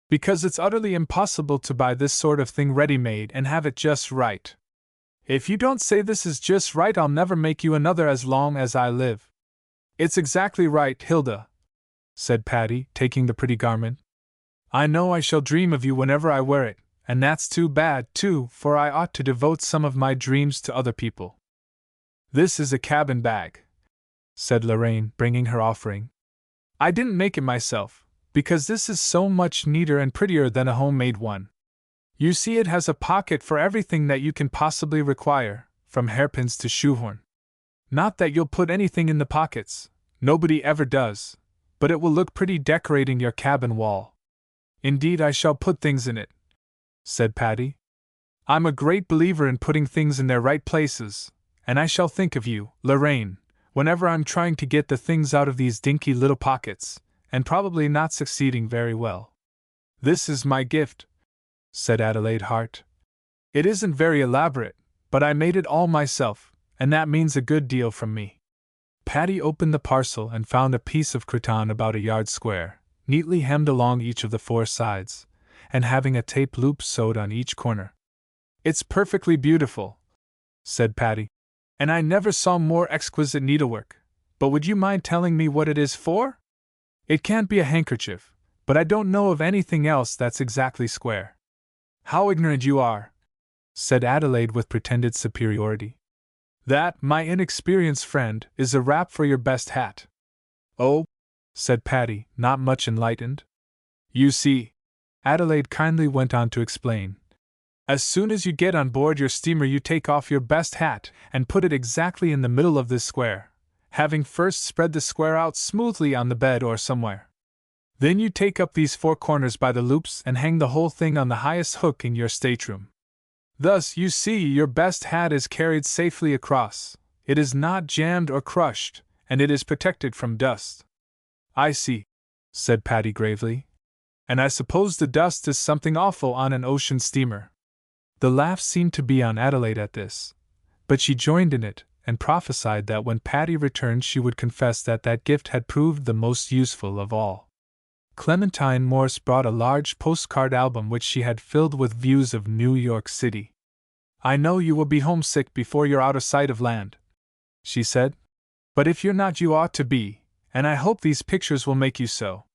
"Because it's utterly impossible to buy this sort of thing ready-made and have it just right. If you don't say this is just right, I'll never make you another as long as I live." "It's exactly right, Hilda," said Patty, taking the pretty garment. "I know I shall dream of you whenever I wear it, and that's too bad, too, for I ought to devote some of my dreams to other people." "This is a cabin bag," said Lorraine, bringing her offering. "I didn't make it myself, because this is so much neater and prettier than a homemade one. You see, it has a pocket for everything that you can possibly require, from hairpins to shoehorn. Not that you'll put anything in the pockets, nobody ever does, but it will look pretty decorating your cabin wall." "Indeed, I shall put things in it," said Patty. "I'm a great believer in putting things in their right places, and I shall think of you, Lorraine, whenever I'm trying to get the things out of these dinky little pockets, and probably not succeeding very well." "This is my gift," said Adelaide Hart. "It isn't very elaborate, but I made it all myself, and that means a good deal from me." Patty opened the parcel and found a piece of cretonne about a yard square, neatly hemmed along each of the 4 sides, and having a tape loop sewed on each corner. "It's perfectly beautiful," said Patty. And I never saw more exquisite needlework. But would you mind telling me what it is for? It can't be a handkerchief, but I don't know of anything else that's exactly square. How ignorant you are, said Adelaide with pretended superiority. That, my inexperienced friend, is a wrap for your best hat. Oh, said Patty, not much enlightened. You see, Adelaide kindly went on to explain. As soon as you get on board your steamer, you take off your best hat and put it exactly in the middle of this square, having first spread the square out smoothly on the bed or somewhere. Then you take up these four corners by the loops and hang the whole thing on the highest hook in your stateroom. Thus, you see, your best hat is carried safely across, it is not jammed or crushed, and it is protected from dust. I see, said Patty gravely. And I suppose the dust is something awful on an ocean steamer. The laugh seemed to be on Adelaide at this, but she joined in it, and prophesied that when Patty returned she would confess that that gift had proved the most useful of all. Clementine Morse brought a large postcard album which she had filled with views of New York City. I know you will be homesick before you're out of sight of land, she said. But if you're not, you ought to be, and I hope these pictures will make you so.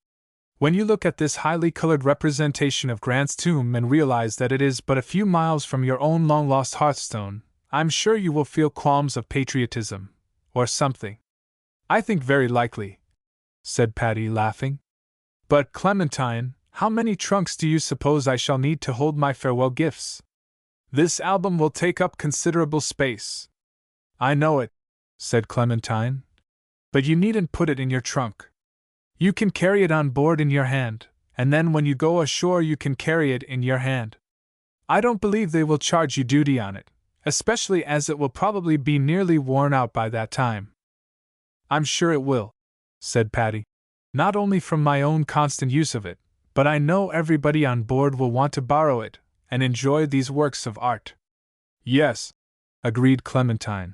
When you look at this highly colored representation of Grant's tomb and realize that it is but a few miles from your own long-lost Hearthstone, I'm sure you will feel qualms of patriotism, or something. I think very likely, said Patty, laughing. But, Clementine, how many trunks do you suppose I shall need to hold my farewell gifts? This album will take up considerable space. I know it, said Clementine. But you needn't put it in your trunk. You can carry it on board in your hand, and then when you go ashore you can carry it in your hand. I don't believe they will charge you duty on it, especially as it will probably be nearly worn out by that time. I'm sure it will, said Patty. Not only from my own constant use of it, but I know everybody on board will want to borrow it and enjoy these works of art. Yes, agreed Clementine.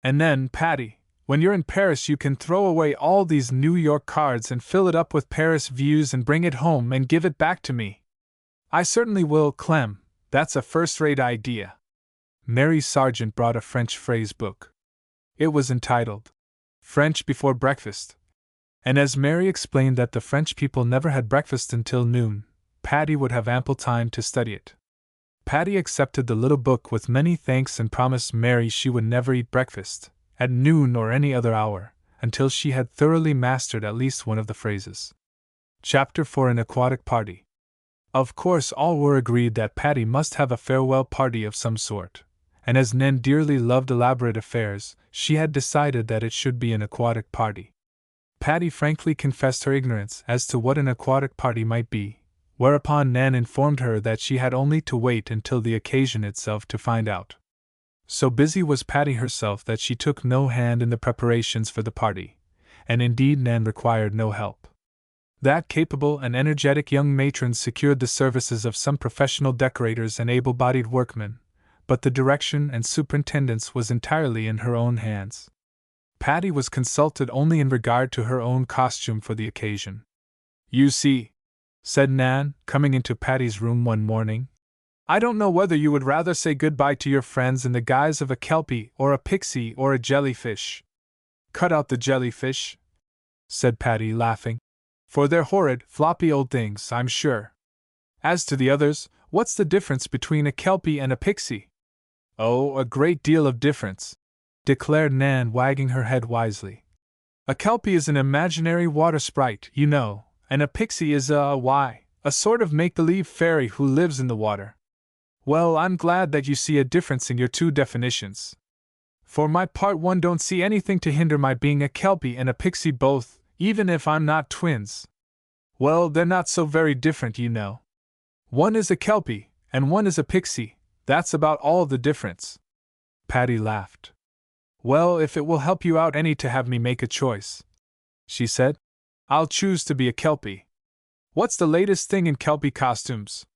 And then, Patty, when you're in Paris you can throw away all these New York cards and fill it up with Paris views and bring it home and give it back to me. I certainly will, Clem, that's a first-rate idea. Mary Sargent brought a French phrase book. It was entitled, French Before Breakfast. And as Mary explained that the French people never had breakfast until noon, Patty would have ample time to study it. Patty accepted the little book with many thanks and promised Mary she would never eat breakfast, at noon or any other hour, until she had thoroughly mastered at least one of the phrases. Chapter for an Aquatic Party. Of course all were agreed that Patty must have a farewell party of some sort, and as Nan dearly loved elaborate affairs, she had decided that it should be an aquatic party. Patty frankly confessed her ignorance as to what an aquatic party might be, whereupon Nan informed her that she had only to wait until the occasion itself to find out. So busy was Patty herself that she took no hand in the preparations for the party, and indeed Nan required no help. That capable and energetic young matron secured the services of some professional decorators and able-bodied workmen, but the direction and superintendence was entirely in her own hands. Patty was consulted only in regard to her own costume for the occasion. You see, said Nan, coming into Patty's room one morning, I don't know whether you would rather say goodbye to your friends in the guise of a kelpie or a pixie or a jellyfish. Cut out the jellyfish, said Patty, laughing, for they're horrid, floppy old things, I'm sure. As to the others, what's the difference between a kelpie and a pixie? Oh, a great deal of difference, declared Nan, wagging her head wisely. A kelpie is an imaginary water sprite, you know, and a pixie is a sort of make-believe fairy who lives in the water. Well, I'm glad that you see a difference in your two definitions. For my part, one don't see anything to hinder my being a kelpie and a pixie both, even if I'm not twins. Well, they're not so very different, you know. One is a kelpie, and one is a pixie, that's about all the difference. Patty laughed. Well, if it will help you out any to have me make a choice, she said, I'll choose to be a kelpie. What's the latest thing in kelpie costumes?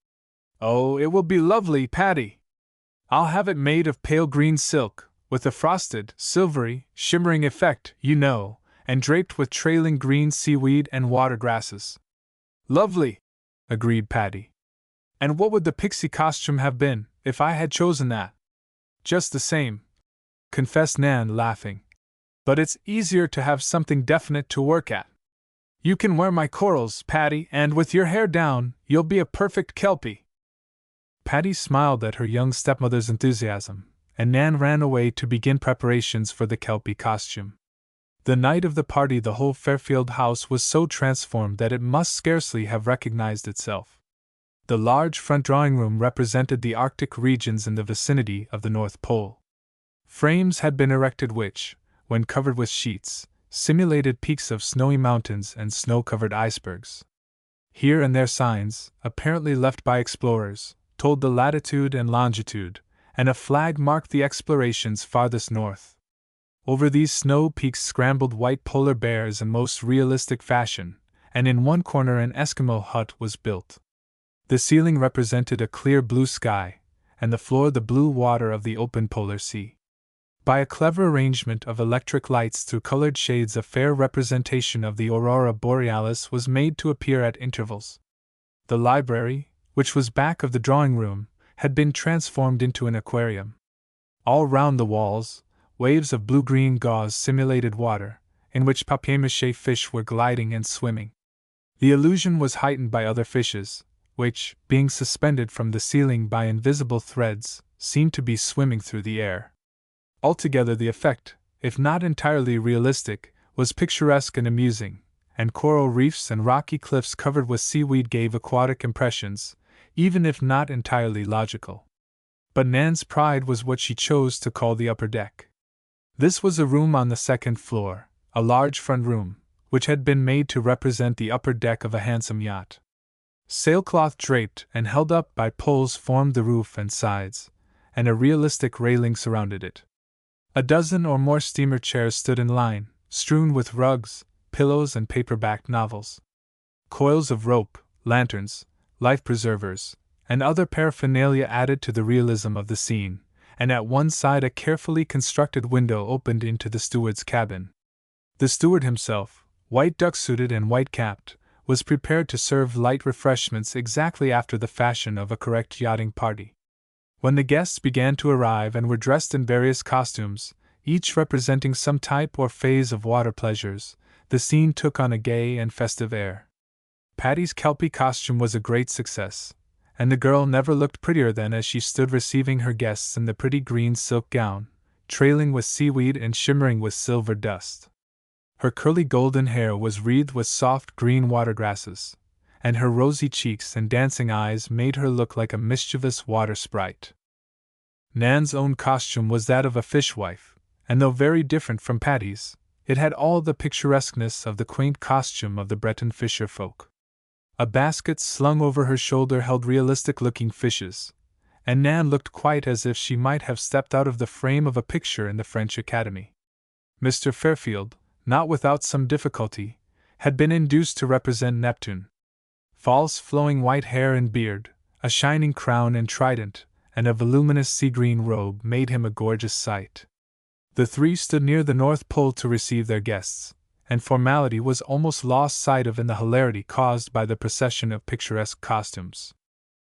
Oh, it will be lovely, Patty. I'll have it made of pale green silk, with a frosted, silvery, shimmering effect, you know, and draped with trailing green seaweed and water grasses. Lovely, agreed Patty. And what would the pixie costume have been, if I had chosen that? Just the same, confessed Nan, laughing. But it's easier to have something definite to work at. You can wear my corals, Patty, and with your hair down, you'll be a perfect Kelpie. Patty smiled at her young stepmother's enthusiasm, and Nan ran away to begin preparations for the Kelpie costume. The night of the party, the whole Fairfield house was so transformed that it must scarcely have recognized itself. The large front drawing-room represented the Arctic regions in the vicinity of the North Pole. Frames had been erected which, when covered with sheets, simulated peaks of snowy mountains and snow-covered icebergs. Here and there signs, apparently left by explorers, told the latitude and longitude, and a flag marked the explorations farthest north. Over these snow peaks scrambled white polar bears in most realistic fashion, and in one corner an Eskimo hut was built. The ceiling represented a clear blue sky, and the floor the blue water of the open polar sea. By a clever arrangement of electric lights through colored shades, a fair representation of the aurora borealis was made to appear at intervals. The library, which was back of the drawing-room, had been transformed into an aquarium. All round the walls, waves of blue-green gauze simulated water, in which papier-mâché fish were gliding and swimming. The illusion was heightened by other fishes, which, being suspended from the ceiling by invisible threads, seemed to be swimming through the air. Altogether the effect, if not entirely realistic, was picturesque and amusing, and coral reefs and rocky cliffs covered with seaweed gave aquatic impressions, even if not entirely logical. But Nan's pride was what she chose to call the upper deck. This was a room on the second floor, a large front room, which had been made to represent the upper deck of a handsome yacht. Sailcloth draped and held up by poles formed the roof and sides, and a realistic railing surrounded it. A dozen or more steamer chairs stood in line, strewn with rugs, pillows, and paperback novels. Coils of rope, lanterns, life preservers, and other paraphernalia added to the realism of the scene, and at one side a carefully constructed window opened into the steward's cabin. The steward himself, white duck-suited and white-capped, was prepared to serve light refreshments exactly after the fashion of a correct yachting party. When the guests began to arrive and were dressed in various costumes, each representing some type or phase of water pleasures, the scene took on a gay and festive air. Patty's Kelpie costume was a great success, and the girl never looked prettier than as she stood receiving her guests in the pretty green silk gown, trailing with seaweed and shimmering with silver dust. Her curly golden hair was wreathed with soft green watergrasses, and her rosy cheeks and dancing eyes made her look like a mischievous water sprite. Nan's own costume was that of a fishwife, and though very different from Patty's, it had all the picturesqueness of the quaint costume of the Breton fisher folk. A basket slung over her shoulder held realistic-looking fishes, and Nan looked quite as if she might have stepped out of the frame of a picture in the French Academy. Mr. Fairfield, not without some difficulty, had been induced to represent Neptune. False flowing white hair and beard, a shining crown and trident, and a voluminous sea-green robe made him a gorgeous sight. The three stood near the North Pole to receive their guests, and formality was almost lost sight of in the hilarity caused by the procession of picturesque costumes.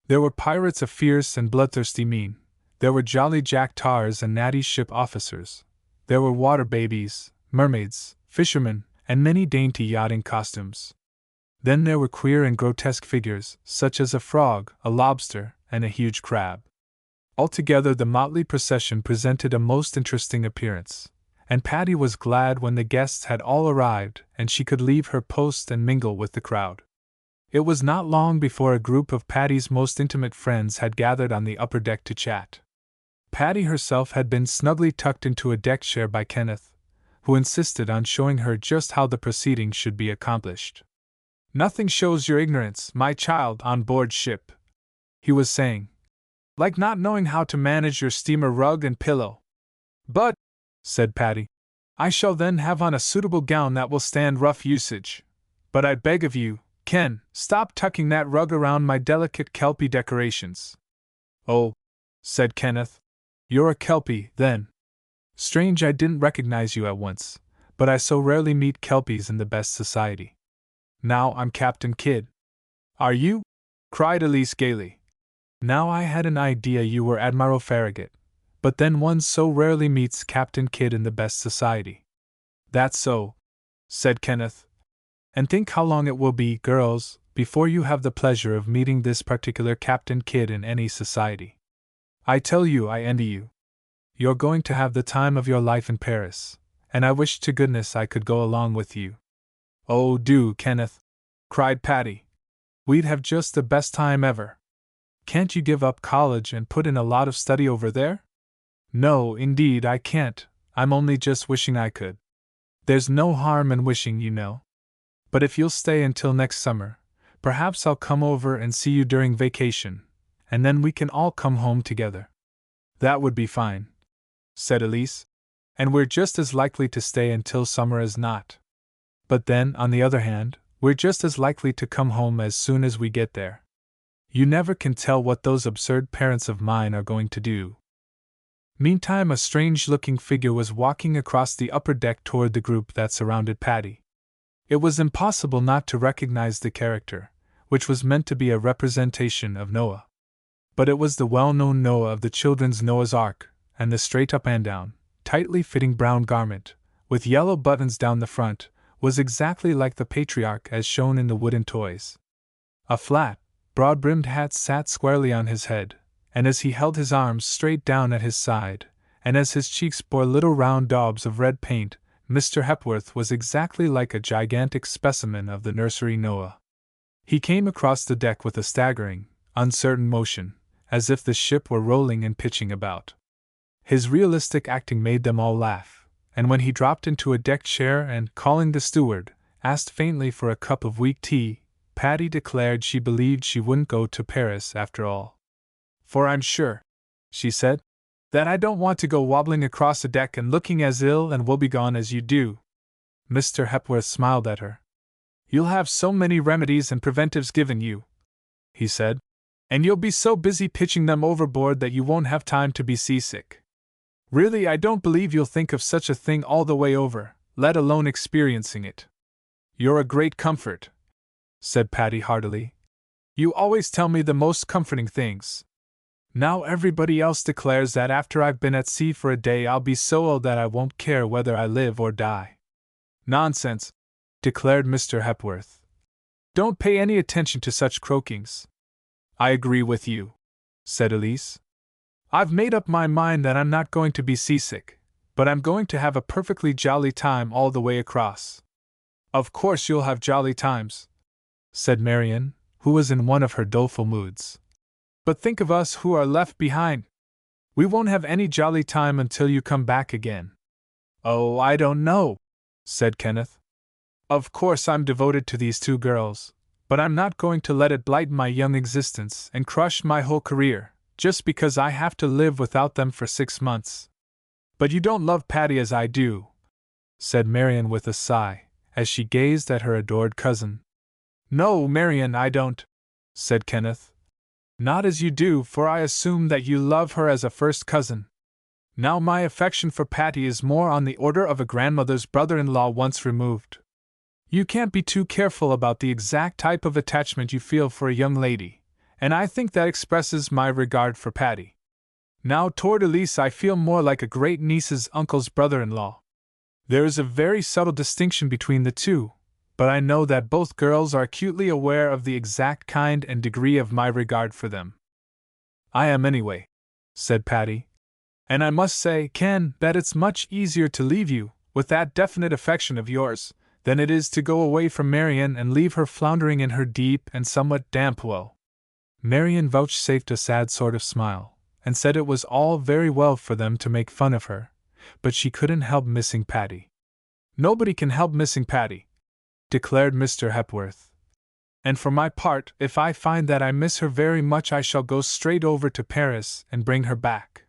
There were pirates of fierce and bloodthirsty mien, there were jolly Jack tars and natty ship officers, there were water babies, mermaids, fishermen, and many dainty yachting costumes. Then there were queer and grotesque figures, such as a frog, a lobster, and a huge crab. Altogether the motley procession presented a most interesting appearance, and Patty was glad when the guests had all arrived and she could leave her post and mingle with the crowd. It was not long before a group of Patty's most intimate friends had gathered on the upper deck to chat. Patty herself had been snugly tucked into a deck chair by Kenneth, who insisted on showing her just how the proceedings should be accomplished. "Nothing shows your ignorance, my child, on board ship," he was saying, "like not knowing how to manage your steamer rug and pillow." "But," said Patty, "I shall then have on a suitable gown that will stand rough usage. But I beg of you, Ken, stop tucking that rug around my delicate Kelpie decorations." "Oh," said Kenneth, "you're a Kelpie, then. Strange I didn't recognize you at once, but I so rarely meet Kelpies in the best society. Now I'm Captain Kidd." "Are you?" cried Elise gaily. "Now I had an idea you were Admiral Farragut, But then one so rarely meets Captain Kidd in the best society. That's so, said Kenneth. And think how long it will be, girls, before you have the pleasure of meeting this particular Captain Kidd in any society. I tell you, I envy you. You're going to have the time of your life in Paris, and I wish to goodness I could go along with you. Oh, do, Kenneth, cried Patty. We'd have just the best time ever. Can't you give up college and put in a lot of study over there? No, indeed, I can't. I'm only just wishing I could. There's no harm in wishing, you know. But if you'll stay until next summer, perhaps I'll come over and see you during vacation, and then we can all come home together. That would be fine, said Elise. And we're just as likely to stay until summer as not. But then, on the other hand, we're just as likely to come home as soon as we get there. You never can tell what those absurd parents of mine are going to do. Meantime, a strange-looking figure was walking across the upper deck toward the group that surrounded Patty. It was impossible not to recognize the character, which was meant to be a representation of Noah. But it was the well-known Noah of the children's Noah's Ark, and the straight-up and down, tightly fitting brown garment, with yellow buttons down the front, was exactly like the patriarch as shown in the wooden toys. A flat, broad-brimmed hat sat squarely on his head, and as he held his arms straight down at his side, and as his cheeks bore little round daubs of red paint, Mr. Hepworth was exactly like a gigantic specimen of the nursery Noah. He came across the deck with a staggering, uncertain motion, as if the ship were rolling and pitching about. His realistic acting made them all laugh, and when he dropped into a deck chair and, calling the steward, asked faintly for a cup of weak tea, Patty declared she believed she wouldn't go to Paris after all. For I'm sure, she said, that I don't want to go wobbling across a deck and looking as ill and woebegone as you do. Mr. Hepworth smiled at her. You'll have so many remedies and preventives given you, he said, and you'll be so busy pitching them overboard that you won't have time to be seasick. Really, I don't believe you'll think of such a thing all the way over, let alone experiencing it. You're a great comfort, said Patty heartily. You always tell me the most comforting things. Now everybody else declares that after I've been at sea for a day I'll be so ill that I won't care whether I live or die. Nonsense, declared Mr. Hepworth. Don't pay any attention to such croakings. I agree with you, said Elise. I've made up my mind that I'm not going to be seasick, but I'm going to have a perfectly jolly time all the way across. Of course you'll have jolly times, said Marian, who was in one of her doleful moods. But think of us who are left behind. We won't have any jolly time until you come back again. Oh, I don't know, said Kenneth. Of course I'm devoted to these two girls, but I'm not going to let it blight my young existence and crush my whole career, just because I have to live without them for 6 months. But you don't love Patty as I do, said Marian with a sigh, as she gazed at her adored cousin. No, Marian, I don't, said Kenneth. Not as you do, for I assume that you love her as a first cousin. Now my affection for Patty is more on the order of a grandmother's brother-in-law once removed. You can't be too careful about the exact type of attachment you feel for a young lady, and I think that expresses my regard for Patty. Now toward Elise I feel more like a great niece's uncle's brother-in-law. There is a very subtle distinction between the two, but I know that both girls are acutely aware of the exact kind and degree of my regard for them. I am anyway, said Patty. And I must say, Ken, that it's much easier to leave you, with that definite affection of yours, than it is to go away from Marian and leave her floundering in her deep and somewhat damp well. Marian vouchsafed a sad sort of smile, and said it was all very well for them to make fun of her, but she couldn't help missing Patty. Nobody can help missing Patty, declared Mr. Hepworth. And for my part, if I find that I miss her very much, I shall go straight over to Paris and bring her back.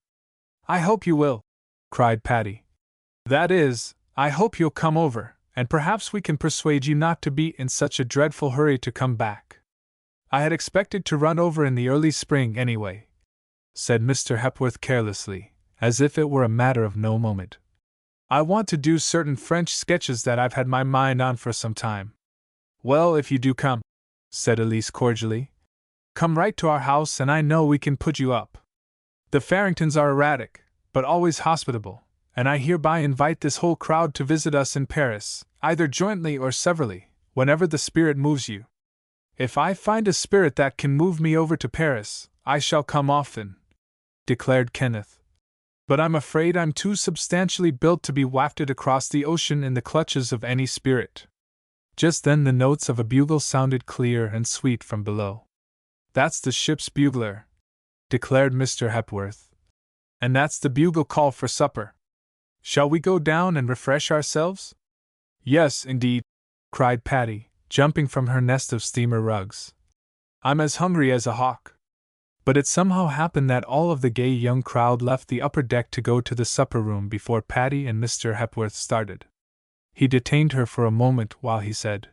I hope you will, cried Patty. That is, I hope you'll come over, and perhaps we can persuade you not to be in such a dreadful hurry to come back. I had expected to run over in the early spring anyway, said Mr. Hepworth carelessly, as if it were a matter of no moment. I want to do certain French sketches that I've had my mind on for some time. Well, if you do come, said Elise cordially, come right to our house and I know we can put you up. The Farringtons are erratic, but always hospitable, and I hereby invite this whole crowd to visit us in Paris, either jointly or severally, whenever the spirit moves you. If I find a spirit that can move me over to Paris, I shall come often," declared Kenneth. "But I'm afraid I'm too substantially built to be wafted across the ocean in the clutches of any spirit." Just then the notes of a bugle sounded clear and sweet from below. "That's the ship's bugler," declared Mr. Hepworth. "And that's the bugle call for supper. Shall we go down and refresh ourselves?" "Yes, indeed," cried Patty, jumping from her nest of steamer rugs. "I'm as hungry as a hawk." But it somehow happened that all of the gay young crowd left the upper deck to go to the supper room before Patty and Mr. Hepworth started. He detained her for a moment while he said,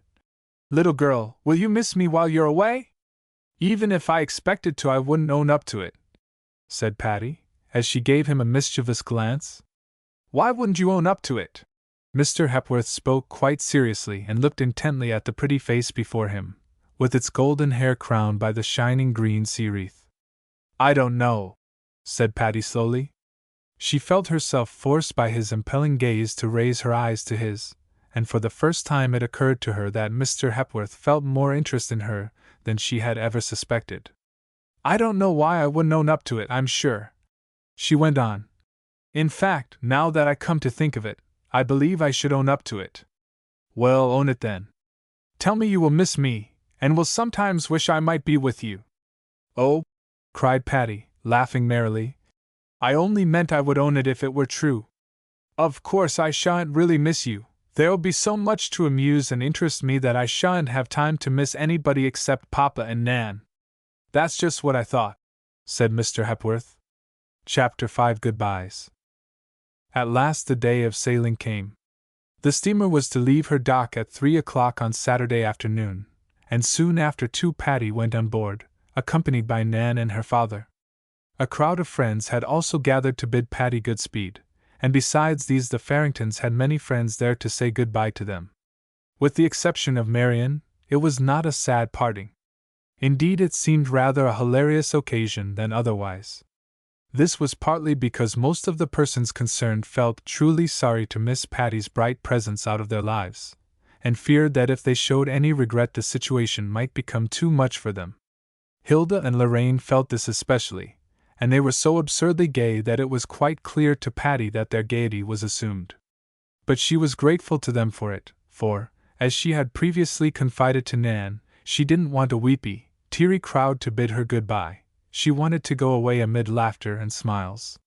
"Little girl, will you miss me while you're away?" "Even if I expected to, I wouldn't own up to it," said Patty, as she gave him a mischievous glance. "Why wouldn't you own up to it?" Mr. Hepworth spoke quite seriously and looked intently at the pretty face before him, with its golden hair crowned by the shining green sea wreath. "I don't know," said Patty slowly. She felt herself forced by his impelling gaze to raise her eyes to his, and for the first time it occurred to her that Mr. Hepworth felt more interest in her than she had ever suspected. "I don't know why I wouldn't own up to it, I'm sure," she went on. "In fact, now that I come to think of it, I believe I should own up to it." "Well, own it then. Tell me you will miss me, and will sometimes wish I might be with you." "Oh," cried Patty, laughing merrily, "I only meant I would own it if it were true. Of course I shan't really miss you. There'll be so much to amuse and interest me that I shan't have time to miss anybody except Papa and Nan." "That's just what I thought," said Mr. Hepworth. Chapter 5 Goodbyes. At last the day of sailing came. The steamer was to leave her dock at 3 o'clock on Saturday afternoon, and soon after Patty went on board, accompanied by Nan and her father. A crowd of friends had also gathered to bid Patty Godspeed, and besides these the Farringtons had many friends there to say goodbye to them. With the exception of Marian, it was not a sad parting. Indeed, it seemed rather a hilarious occasion than otherwise. This was partly because most of the persons concerned felt truly sorry to miss Patty's bright presence out of their lives, and feared that if they showed any regret the situation might become too much for them. Hilda and Lorraine felt this especially, and they were so absurdly gay that it was quite clear to Patty that their gaiety was assumed. But she was grateful to them for it, for, as she had previously confided to Nan, she didn't want a weepy, teary crowd to bid her goodbye. She wanted to go away amid laughter and smiles.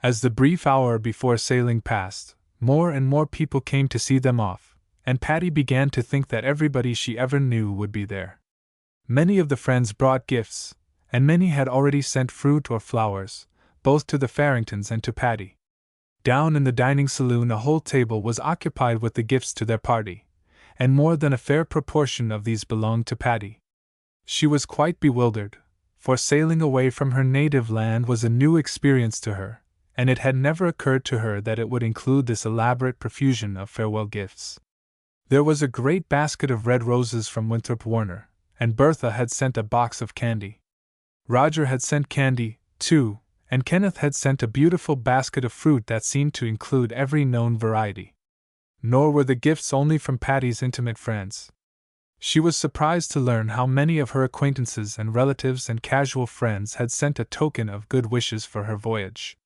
As the brief hour before sailing passed, more and more people came to see them off, and Patty began to think that everybody she ever knew would be there. Many of the friends brought gifts, and many had already sent fruit or flowers, both to the Farringtons and to Patty. Down in the dining saloon a whole table was occupied with the gifts to their party, and more than a fair proportion of these belonged to Patty. She was quite bewildered, for sailing away from her native land was a new experience to her, and it had never occurred to her that it would include this elaborate profusion of farewell gifts. There was a great basket of red roses from Winthrop Warner, and Bertha had sent a box of candy. Roger had sent candy, too, and Kenneth had sent a beautiful basket of fruit that seemed to include every known variety. Nor were the gifts only from Patty's intimate friends. She was surprised to learn how many of her acquaintances and relatives and casual friends had sent a token of good wishes for her voyage.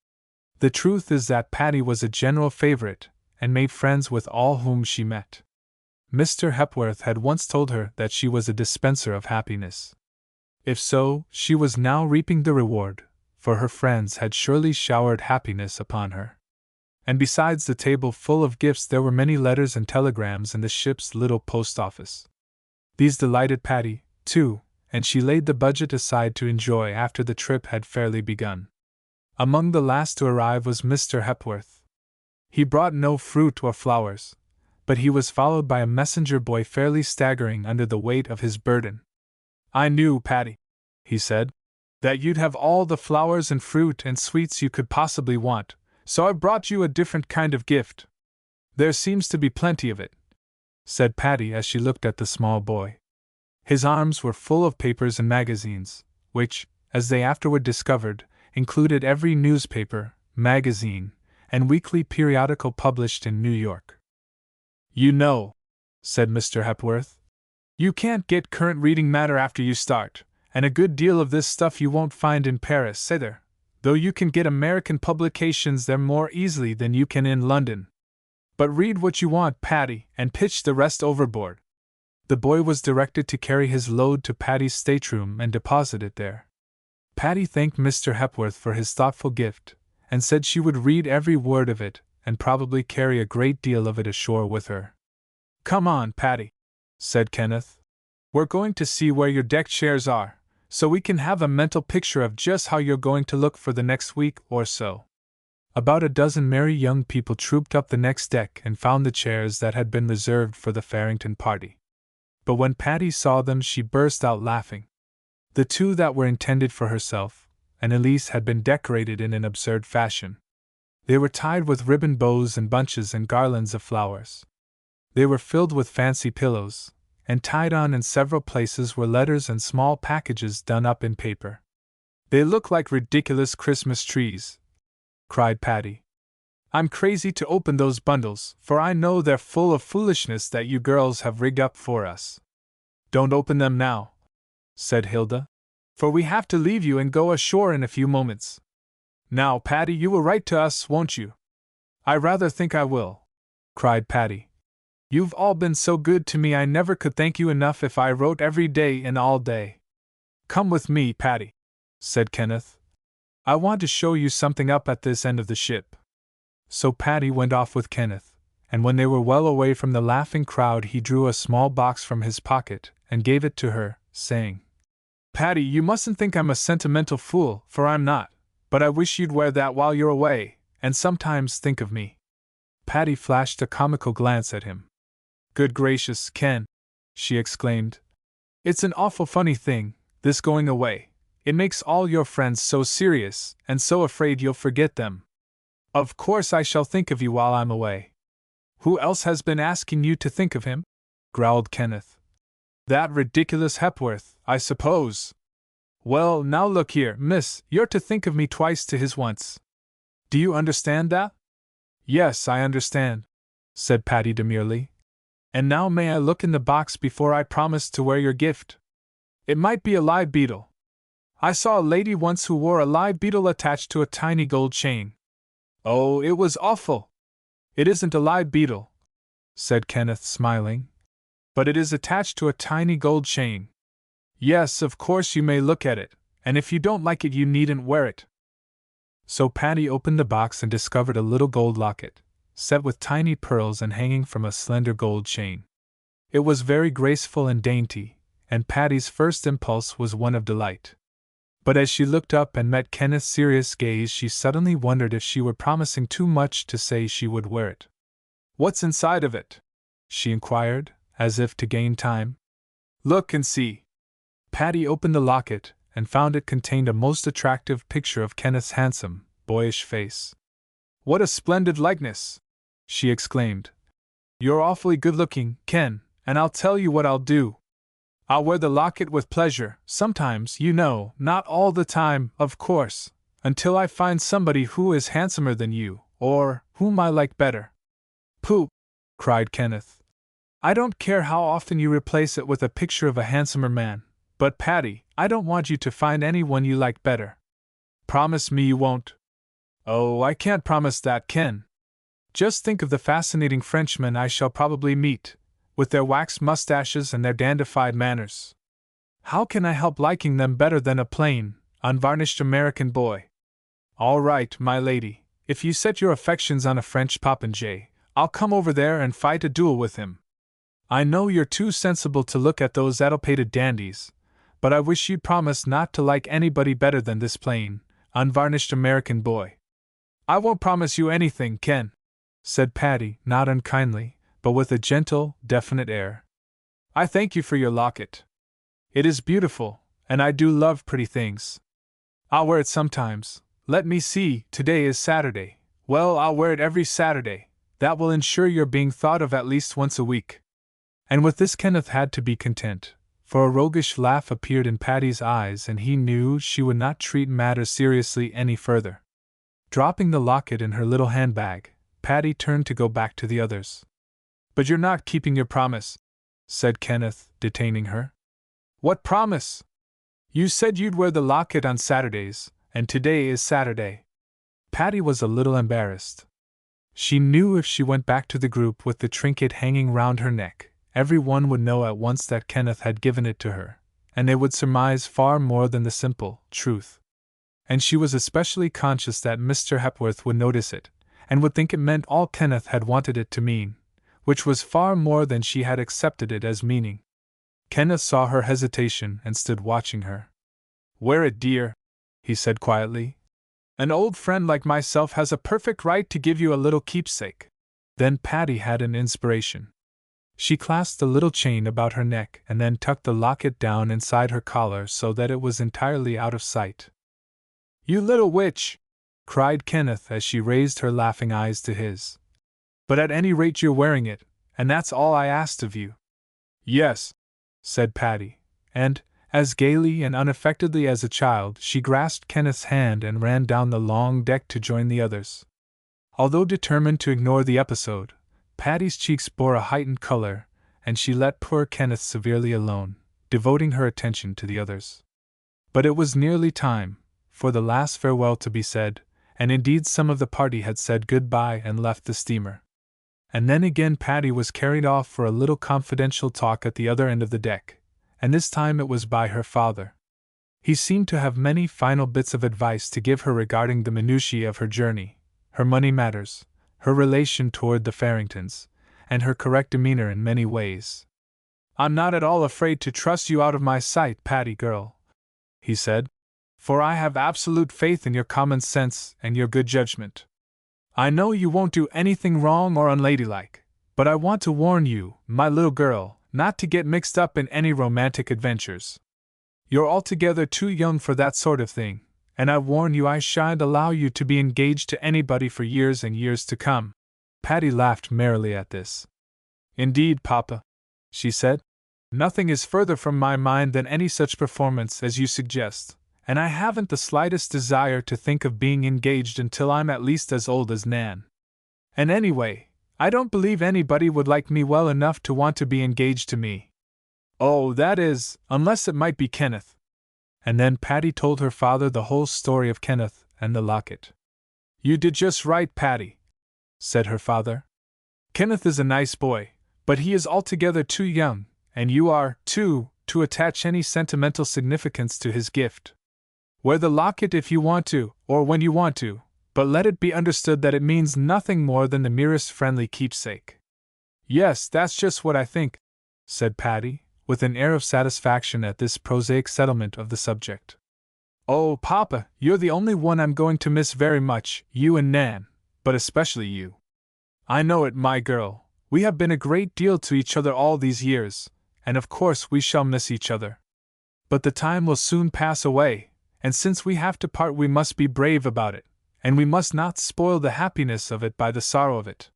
The truth is that Patty was a general favorite, and made friends with all whom she met. Mr. Hepworth had once told her that she was a dispenser of happiness. If so, she was now reaping the reward, for her friends had surely showered happiness upon her. And besides the table full of gifts there were many letters and telegrams in the ship's little post office. These delighted Patty, too, and she laid the budget aside to enjoy after the trip had fairly begun. Among the last to arrive was Mr. Hepworth. He brought no fruit or flowers, but he was followed by a messenger boy fairly staggering under the weight of his burden. "I knew, Patty," he said, "that you'd have all the flowers and fruit and sweets you could possibly want, so I brought you a different kind of gift." "There seems to be plenty of it," said Patty as she looked at the small boy. His arms were full of papers and magazines, which, as they afterward discovered, included every newspaper, magazine, and weekly periodical published in New York. You know, said Mr. Hepworth, you can't get current reading matter after you start, and a good deal of this stuff you won't find in Paris either, though you can get American publications there more easily than you can in London. But read what you want, Patty, and pitch the rest overboard. The boy was directed to carry his load to Patty's stateroom and deposit it there. Patty thanked Mr. Hepworth for his thoughtful gift, and said she would read every word of it, and probably carry a great deal of it ashore with her. Come on, Patty, said Kenneth. We're going to see where your deck chairs are, so we can have a mental picture of just how you're going to look for the next week or so. About a dozen merry young people trooped up the next deck and found the chairs that had been reserved for the Farrington party. But when Patty saw them, she burst out laughing. The two that were intended for herself and Elise had been decorated in an absurd fashion. They were tied with ribbon bows and bunches and garlands of flowers. They were filled with fancy pillows, and tied on in several places were letters and small packages done up in paper. They look like ridiculous Christmas trees, cried Patty. I'm crazy to open those bundles, for I know they're full of foolishness that you girls have rigged up for us. Don't open them now, said Hilda, for we have to leave you and go ashore in a few moments. Now, Patty, you will write to us, won't you? I rather think I will, cried Patty. You've all been so good to me I never could thank you enough if I wrote every day and all day. Come with me, Patty, said Kenneth. I want to show you something up at this end of the ship. So Patty went off with Kenneth, and when they were well away from the laughing crowd he drew a small box from his pocket and gave it to her, saying, Patty, you mustn't think I'm a sentimental fool, for I'm not, but I wish you'd wear that while you're away, and sometimes think of me. Patty flashed a comical glance at him. Good gracious, Ken, she exclaimed. It's an awful funny thing, this going away. It makes all your friends so serious, and so afraid you'll forget them. Of course I shall think of you while I'm away. Who else has been asking you to think of him? Growled Kenneth. That ridiculous Hepworth, I suppose. Well, now look here, miss, you're to think of me twice to his once. Do you understand that? Yes, I understand, said Patty demurely. And now may I look in the box before I promise to wear your gift? It might be a live beetle. I saw a lady once who wore a live beetle attached to a tiny gold chain. Oh, it was awful. It isn't a live beetle, said Kenneth, smiling. But it is attached to a tiny gold chain. Yes, of course you may look at it, and if you don't like it you needn't wear it. So Patty opened the box and discovered a little gold locket, set with tiny pearls and hanging from a slender gold chain. It was very graceful and dainty, and Patty's first impulse was one of delight. But as she looked up and met Kenneth's serious gaze, she suddenly wondered if she were promising too much to say she would wear it. What's inside of it? She inquired, as if to gain time. Look and see. Patty opened the locket, and found it contained a most attractive picture of Kenneth's handsome, boyish face. What a splendid likeness! She exclaimed. You're awfully good-looking, Ken, and I'll tell you what I'll do. I'll wear the locket with pleasure, sometimes, you know, not all the time, of course, until I find somebody who is handsomer than you, or whom I like better. Pooh! Cried Kenneth. I don't care how often you replace it with a picture of a handsomer man, but Patty, I don't want you to find anyone you like better. Promise me you won't. Oh, I can't promise that, Ken. Just think of the fascinating Frenchmen I shall probably meet, with their waxed mustaches and their dandified manners. How can I help liking them better than a plain, unvarnished American boy? All right, my lady, if you set your affections on a French popinjay, I'll come over there and fight a duel with him. I know you're too sensible to look at those addlepated dandies, but I wish you'd promise not to like anybody better than this plain, unvarnished American boy. I won't promise you anything, Ken, said Patty, not unkindly, but with a gentle, definite air. I thank you for your locket. It is beautiful, and I do love pretty things. I'll wear it sometimes. Let me see, today is Saturday. Well, I'll wear it every Saturday. That will ensure your being thought of at least once a week. And with this Kenneth had to be content, for a roguish laugh appeared in Patty's eyes and he knew she would not treat matters seriously any further. Dropping the locket in her little handbag, Patty turned to go back to the others. "But you're not keeping your promise," said Kenneth, detaining her. "What promise? You said you'd wear the locket on Saturdays, and today is Saturday." Patty was a little embarrassed. She knew if she went back to the group with the trinket hanging round her neck, everyone would know at once that Kenneth had given it to her, and they would surmise far more than the simple truth. And she was especially conscious that Mr. Hepworth would notice it, and would think it meant all Kenneth had wanted it to mean, which was far more than she had accepted it as meaning. Kenneth saw her hesitation and stood watching her. "Wear it, dear," he said quietly. "An old friend like myself has a perfect right to give you a little keepsake." Then Patty had an inspiration. She clasped the little chain about her neck and then tucked the locket down inside her collar so that it was entirely out of sight. "You little witch!" cried Kenneth as she raised her laughing eyes to his. "But at any rate you're wearing it, and that's all I asked of you." "Yes," said Patty, and, as gaily and unaffectedly as a child, she grasped Kenneth's hand and ran down the long deck to join the others. Although determined to ignore the episode, Patty's cheeks bore a heightened color, and she let poor Kenneth severely alone, devoting her attention to the others. But it was nearly time for the last farewell to be said, and indeed some of the party had said good-bye and left the steamer. And then again Patty was carried off for a little confidential talk at the other end of the deck, and this time it was by her father. He seemed to have many final bits of advice to give her regarding the minutiae of her journey, her money matters, her relation toward the Farringtons, and her correct demeanor in many ways. "I'm not at all afraid to trust you out of my sight, Patty girl," he said, "for I have absolute faith in your common sense and your good judgment. I know you won't do anything wrong or unladylike, but I want to warn you, my little girl, not to get mixed up in any romantic adventures. You're altogether too young for that sort of thing, and I warn you I shan't allow you to be engaged to anybody for years and years to come." Patty laughed merrily at this. "Indeed, Papa," she said, "nothing is further from my mind than any such performance as you suggest, and I haven't the slightest desire to think of being engaged until I'm at least as old as Nan. And anyway, I don't believe anybody would like me well enough to want to be engaged to me. Oh, that is, unless it might be Kenneth." And then Patty told her father the whole story of Kenneth and the locket. "You did just right, Patty," said her father. "Kenneth is a nice boy, but he is altogether too young, and you are, too, to attach any sentimental significance to his gift. Wear the locket if you want to, or when you want to, but let it be understood that it means nothing more than the merest friendly keepsake." "Yes, that's just what I think," said Patty, with an air of satisfaction at this prosaic settlement of the subject. "Oh, Papa, you're the only one I'm going to miss very much, you and Nan, but especially you. I know it, my girl. We have been a great deal to each other all these years, and of course we shall miss each other. But the time will soon pass away, and since we have to part we must be brave about it, and we must not spoil the happiness of it by the sorrow of it."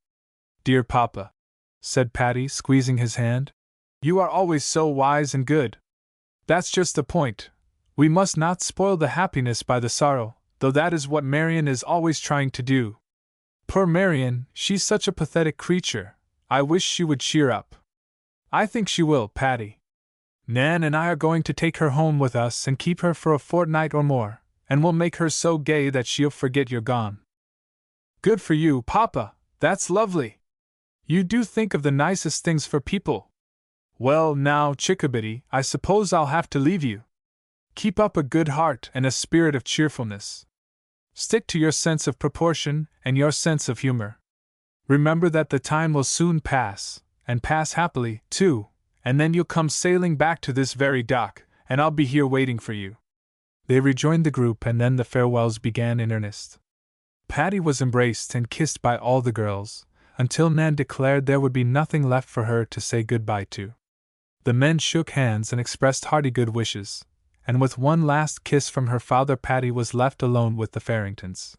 "Dear Papa," said Patty, squeezing his hand, "you are always so wise and good. That's just the point. We must not spoil the happiness by the sorrow, though that is what Marian is always trying to do. Poor Marian, she's such a pathetic creature. I wish she would cheer up." "I think she will, Patty. Nan and I are going to take her home with us and keep her for a fortnight or more, and we'll make her so gay that she'll forget you're gone." "Good for you, Papa, that's lovely. You do think of the nicest things for people. Well, now, Chickabiddy, I suppose I'll have to leave you. Keep up a good heart and a spirit of cheerfulness. Stick to your sense of proportion and your sense of humor. Remember that the time will soon pass, and pass happily, too, and then you'll come sailing back to this very dock, and I'll be here waiting for you." They rejoined the group, and then the farewells began in earnest. Patty was embraced and kissed by all the girls, until Nan declared there would be nothing left for her to say goodbye to. The men shook hands and expressed hearty good wishes, and with one last kiss from her father Patty was left alone with the Farringtons.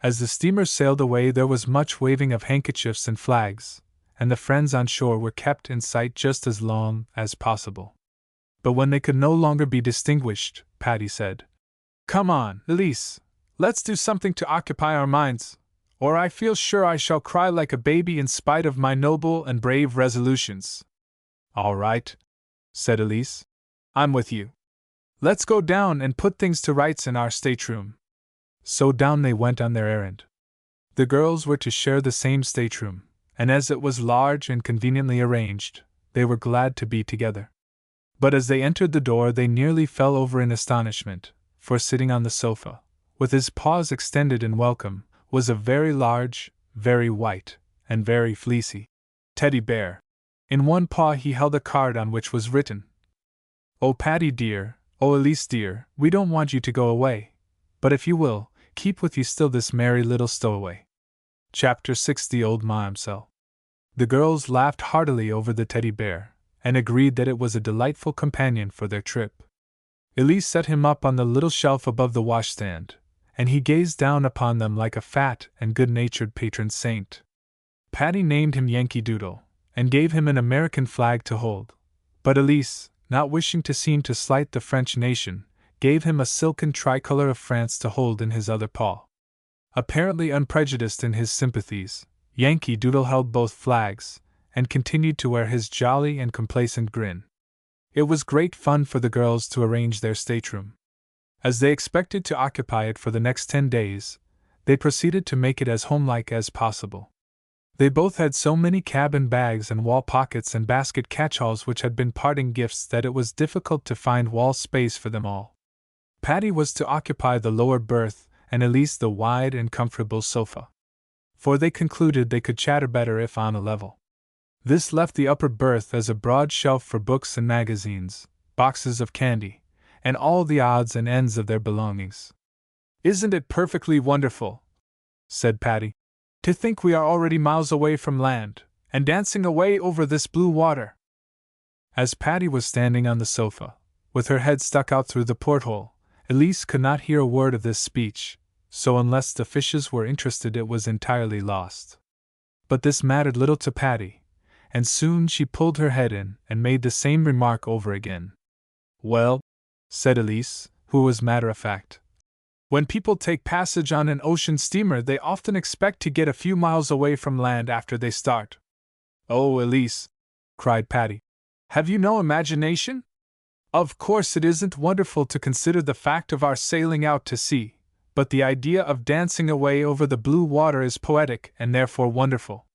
As the steamer sailed away there was much waving of handkerchiefs and flags, and the friends on shore were kept in sight just as long as possible. But when they could no longer be distinguished, Patty said, "Come on, Elise, Let's do something to occupy our minds, or I feel sure I shall cry like a baby in spite of my noble and brave resolutions." "All right," said Elise. "I'm with you. Let's go down and put things to rights in our stateroom." So down they went on their errand. The girls were to share the same stateroom, and as it was large and conveniently arranged, they were glad to be together. But as they entered the door, they nearly fell over in astonishment, for sitting on the sofa, with his paws extended in welcome, was a very large, very white, and very fleecy teddy bear. In one paw he held a card on which was written, "Oh Patty dear, oh Elise dear, we don't want you to go away, but if you will, keep with you still this merry little stowaway." Chapter 6: The Old Mamselle. The girls laughed heartily over the teddy bear, and agreed that it was a delightful companion for their trip. Elise set him up on the little shelf above the washstand, and he gazed down upon them like a fat and good-natured patron saint. Patty named him Yankee Doodle, and gave him an American flag to hold, but Elise, not wishing to seem to slight the French nation, gave him a silken tricolor of France to hold in his other paw. Apparently unprejudiced in his sympathies, Yankee Doodle held both flags, and continued to wear his jolly and complacent grin. It was great fun for the girls to arrange their stateroom. As they expected to occupy it for the next 10 days, they proceeded to make it as homelike as possible. They both had so many cabin bags and wall pockets and basket catch-alls which had been parting gifts that it was difficult to find wall space for them all. Patty was to occupy the lower berth, and Elise the wide and comfortable sofa, for they concluded they could chatter better if on a level. This left the upper berth as a broad shelf for books and magazines, boxes of candy, and all the odds and ends of their belongings. "Isn't it perfectly wonderful," said Patty, "to think we are already miles away from land, and dancing away over this blue water?" As Patty was standing on the sofa, with her head stuck out through the porthole, Elise could not hear a word of this speech, so unless the fishes were interested it was entirely lost. But this mattered little to Patty, and soon she pulled her head in and made the same remark over again. "Well," said Elise, who was matter-of-fact, "when people take passage on an ocean steamer they often expect to get a few miles away from land after they start." "Oh, Elise," cried Patty, "have you no imagination? Of course it isn't wonderful to consider the fact of our sailing out to sea, but the idea of dancing away over the blue water is poetic and therefore wonderful.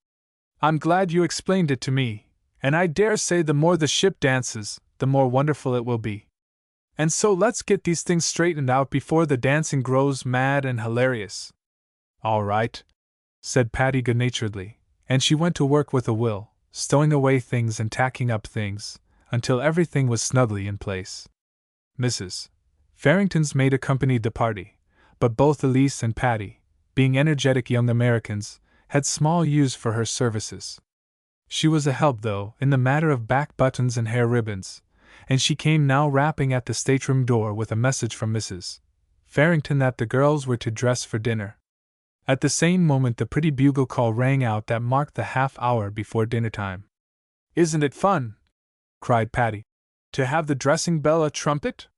I'm glad you explained it to me, and I dare say the more the ship dances, the more wonderful it will be. And so let's get these things straightened out before the dancing grows mad and hilarious." "All right," said Patty good-naturedly, and she went to work with a will, stowing away things and tacking up things, until everything was snugly in place. Mrs. Farrington's maid accompanied the party, but both Elise and Patty, being energetic young Americans, had small use for her services. She was a help, though, in the matter of back buttons and hair ribbons, and she came now rapping at the stateroom door with a message from Mrs. Farrington that the girls were to dress for dinner. At the same moment the pretty bugle call rang out that marked the half-hour before dinner time. "Isn't it fun," cried Patty, "to have the dressing bell a trumpet?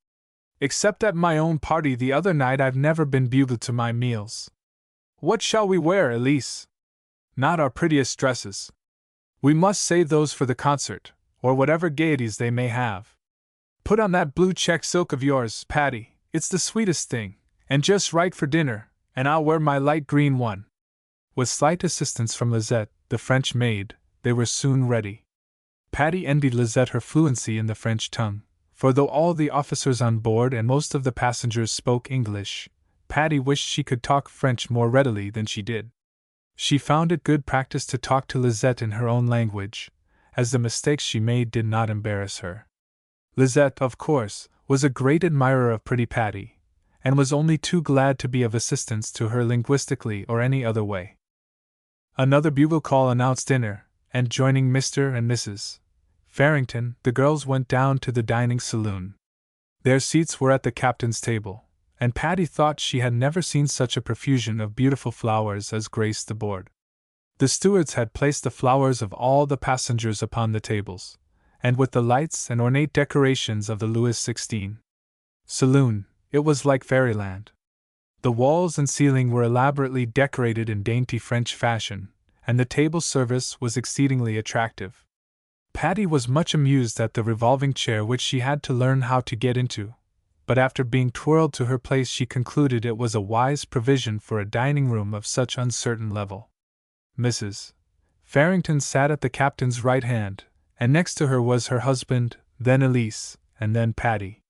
Except at my own party the other night I've never been bugled to my meals. What shall we wear, Elise?" "Not our prettiest dresses. We must save those for the concert, or whatever gaieties they may have. Put on that blue check silk of yours, Patty, it's the sweetest thing, and just right for dinner, and I'll wear my light green one." With slight assistance from Lisette, the French maid, they were soon ready. Patty envied Lisette her fluency in the French tongue, for though all the officers on board and most of the passengers spoke English, Patty wished she could talk French more readily than she did. She found it good practice to talk to Lisette in her own language, as the mistakes she made did not embarrass her. Lisette, of course, was a great admirer of pretty Patty, and was only too glad to be of assistance to her linguistically or any other way. Another bugle call announced dinner, and joining Mr. and Mrs. Farrington, the girls went down to the dining saloon. Their seats were at the captain's table, and Patty thought she had never seen such a profusion of beautiful flowers as graced the board. The stewards had placed the flowers of all the passengers upon the tables, and with the lights and ornate decorations of the Louis XVI saloon, it was like fairyland. The walls and ceiling were elaborately decorated in dainty French fashion, and the table service was exceedingly attractive. Patty was much amused at the revolving chair which she had to learn how to get into, but after being twirled to her place she concluded it was a wise provision for a dining room of such uncertain level. Mrs. Farrington sat at the captain's right hand, and next to her was her husband, then Elise, and then Patty.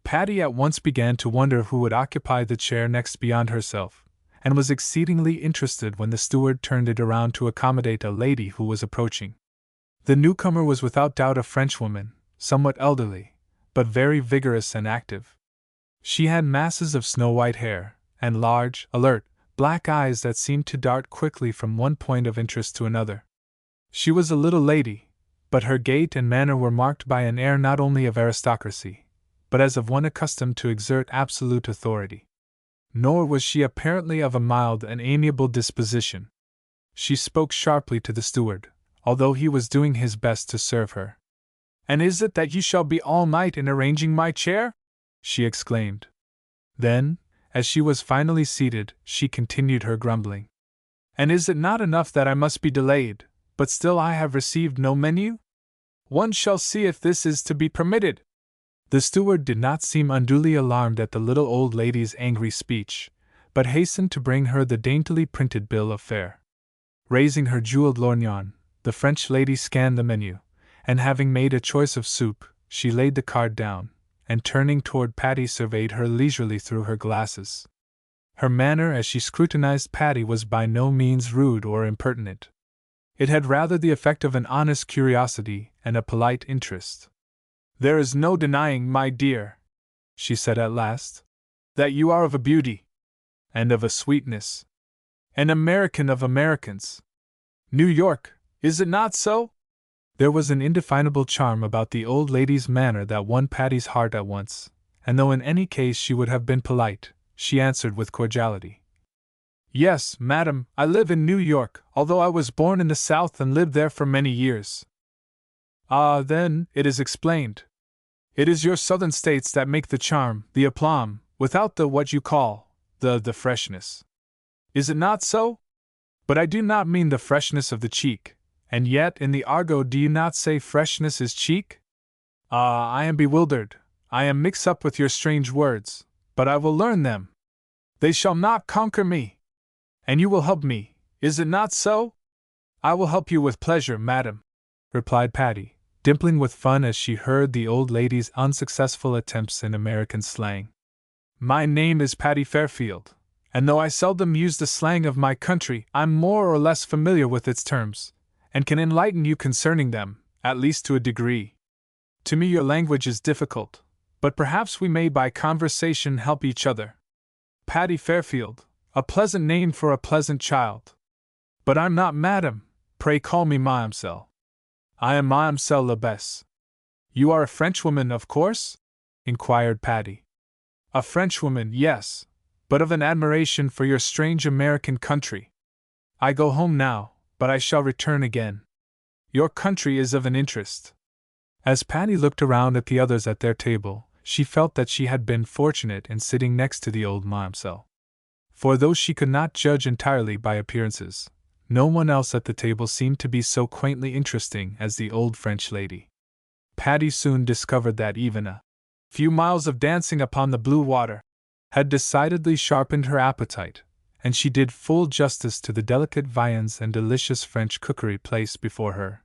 Patty at once began to wonder who would occupy the chair next beyond herself, and was exceedingly interested when the steward turned it around to accommodate a lady who was approaching. The newcomer was without doubt a Frenchwoman, somewhat elderly, but very vigorous and active. She had masses of snow-white hair, and large, alert, black eyes that seemed to dart quickly from one point of interest to another. She was a little lady, but her gait and manner were marked by an air not only of aristocracy, but as of one accustomed to exert absolute authority. Nor was she apparently of a mild and amiable disposition. She spoke sharply to the steward, although he was doing his best to serve her. "And is it that you shall be all night in arranging my chair?" she exclaimed. Then, as she was finally seated, she continued her grumbling. "And is it not enough that I must be delayed, but still I have received no menu? One shall see if this is to be permitted." The steward did not seem unduly alarmed at the little old lady's angry speech, but hastened to bring her the daintily printed bill of fare. Raising her jeweled lorgnon, the French lady scanned the menu, and having made a choice of soup, she laid the card down, and turning toward Patty surveyed her leisurely through her glasses. Her manner as she scrutinized Patty was by no means rude or impertinent. It had rather the effect of an honest curiosity and a polite interest. "There is no denying, my dear," she said at last, "that you are of a beauty, and of a sweetness. An American of Americans. New York, is it not so?" There was an indefinable charm about the old lady's manner that won Patty's heart at once, and though in any case she would have been polite, she answered with cordiality. "Yes, madam, I live in New York, although I was born in the South and lived there for many years." "Ah, then, it is explained. It is your Southern states that make the charm, the aplomb, without the what you call, the freshness. Is it not so? But I do not mean the freshness of the cheek. And yet, in the argot, do you not say freshness is cheek? Ah, I am bewildered. I am mixed up with your strange words, but I will learn them. They shall not conquer me. And you will help me, is it not so?" "I will help you with pleasure, madam," replied Patty, dimpling with fun as she heard the old lady's unsuccessful attempts in American slang. "My name is Patty Fairfield, and though I seldom use the slang of my country, I'm more or less familiar with its terms, and can enlighten you concerning them, at least to a degree. To me your language is difficult, but perhaps we may by conversation help each other. Patty Fairfield, a pleasant name for a pleasant child. But I'm not madam, pray call me Mademoiselle. I am Mademoiselle Lebesse." "You are a Frenchwoman, of course?" inquired Patty. "A Frenchwoman, yes, but of an admiration for your strange American country. I go home now, but I shall return again. Your country is of an interest." As Patty looked around at the others at their table, she felt that she had been fortunate in sitting next to the old Mademoiselle. For though she could not judge entirely by appearances, no one else at the table seemed to be so quaintly interesting as the old French lady. Patty soon discovered that even a few miles of dancing upon the blue water had decidedly sharpened her appetite, and she did full justice to the delicate viands and delicious French cookery placed before her.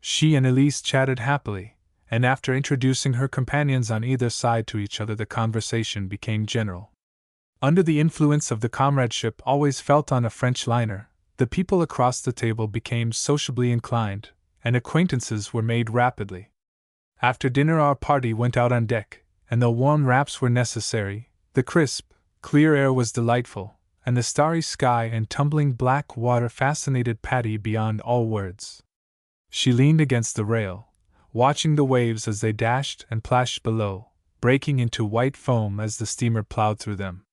She and Elise chatted happily, and after introducing her companions on either side to each other the conversation became general. Under the influence of the comradeship always felt on a French liner, the people across the table became sociably inclined, and acquaintances were made rapidly. After dinner our party went out on deck, and though warm wraps were necessary, the crisp, clear air was delightful, and the starry sky and tumbling black water fascinated Patty beyond all words. She leaned against the rail, watching the waves as they dashed and plashed below, breaking into white foam as the steamer plowed through them.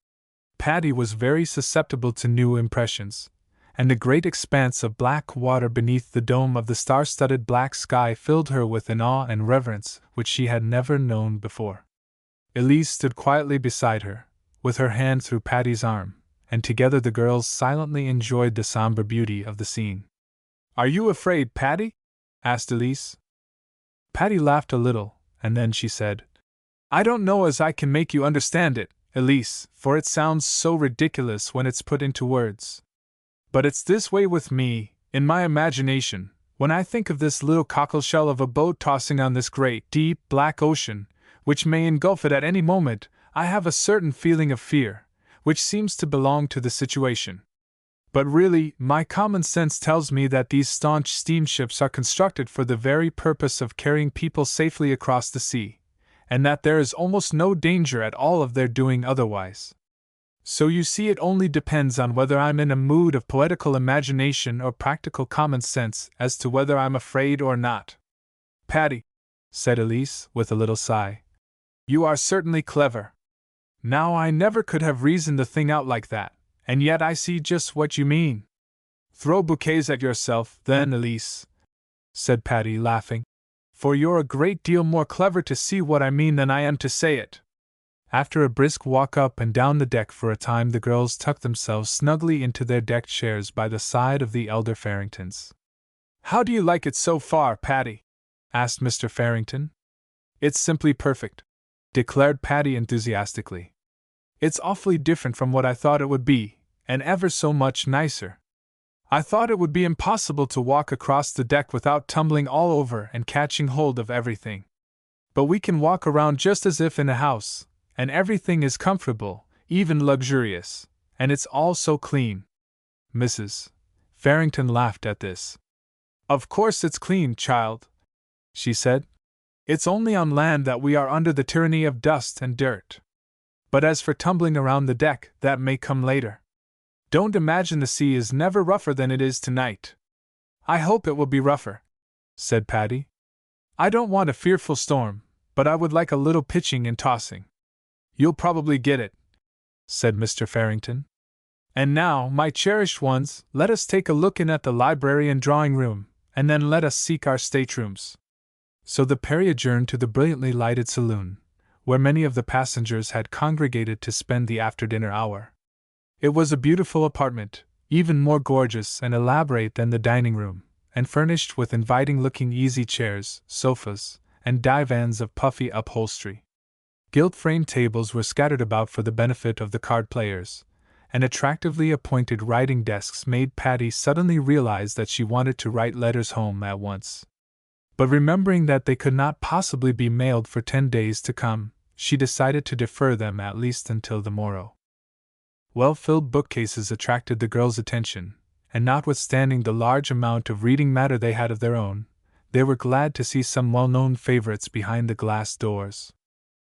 Patty was very susceptible to new impressions, and the great expanse of black water beneath the dome of the star-studded black sky filled her with an awe and reverence which she had never known before. Elise stood quietly beside her, with her hand through Patty's arm, and together the girls silently enjoyed the somber beauty of the scene. "Are you afraid, Patty?" asked Elise. Patty laughed a little, and then she said, "I don't know as I can make you understand it, Elise, for it sounds so ridiculous when it's put into words. But it's this way with me, in my imagination, when I think of this little cockleshell of a boat tossing on this great, deep, black ocean, which may engulf it at any moment, I have a certain feeling of fear, which seems to belong to the situation. But really, my common sense tells me that these staunch steamships are constructed for the very purpose of carrying people safely across the sea, and that there is almost no danger at all of their doing otherwise. So you see, it only depends on whether I'm in a mood of poetical imagination or practical common sense as to whether I'm afraid or not." "Patty," said Elise, with a little sigh, "you are certainly clever. Now, I never could have reasoned the thing out like that, and yet I see just what you mean." "Throw bouquets at yourself, then, Elise," said Patty, laughing, "for you're a great deal more clever to see what I mean than I am to say it." After a brisk walk up and down the deck for a time, the girls tucked themselves snugly into their deck chairs by the side of the elder Farringtons. "How do you like it so far, Patty?" asked Mr. Farrington. "It's simply perfect," declared Patty enthusiastically. "It's awfully different from what I thought it would be, and ever so much nicer. I thought it would be impossible to walk across the deck without tumbling all over and catching hold of everything. But we can walk around just as if in a house, and everything is comfortable, even luxurious, and it's all so clean." Mrs. Farrington laughed at this. "Of course it's clean, child," she said. "It's only on land that we are under the tyranny of dust and dirt. But as for tumbling around the deck, that may come later. Don't imagine the sea is never rougher than it is tonight." "I hope it will be rougher," said Patty. "I don't want a fearful storm, but I would like a little pitching and tossing." "You'll probably get it," said Mr. Farrington. "And now, my cherished ones, let us take a look in at the library and drawing room, and then let us seek our staterooms." So the pair adjourned to the brilliantly lighted saloon, where many of the passengers had congregated to spend the after-dinner hour. It was a beautiful apartment, even more gorgeous and elaborate than the dining room, and furnished with inviting-looking easy chairs, sofas, and divans of puffy upholstery. Gilt-framed tables were scattered about for the benefit of the card players, and attractively appointed writing desks made Patty suddenly realize that she wanted to write letters home at once. But remembering that they could not possibly be mailed for 10 days to come, she decided to defer them at least until the morrow. Well-filled bookcases attracted the girls' attention, and notwithstanding the large amount of reading matter they had of their own, they were glad to see some well-known favorites behind the glass doors.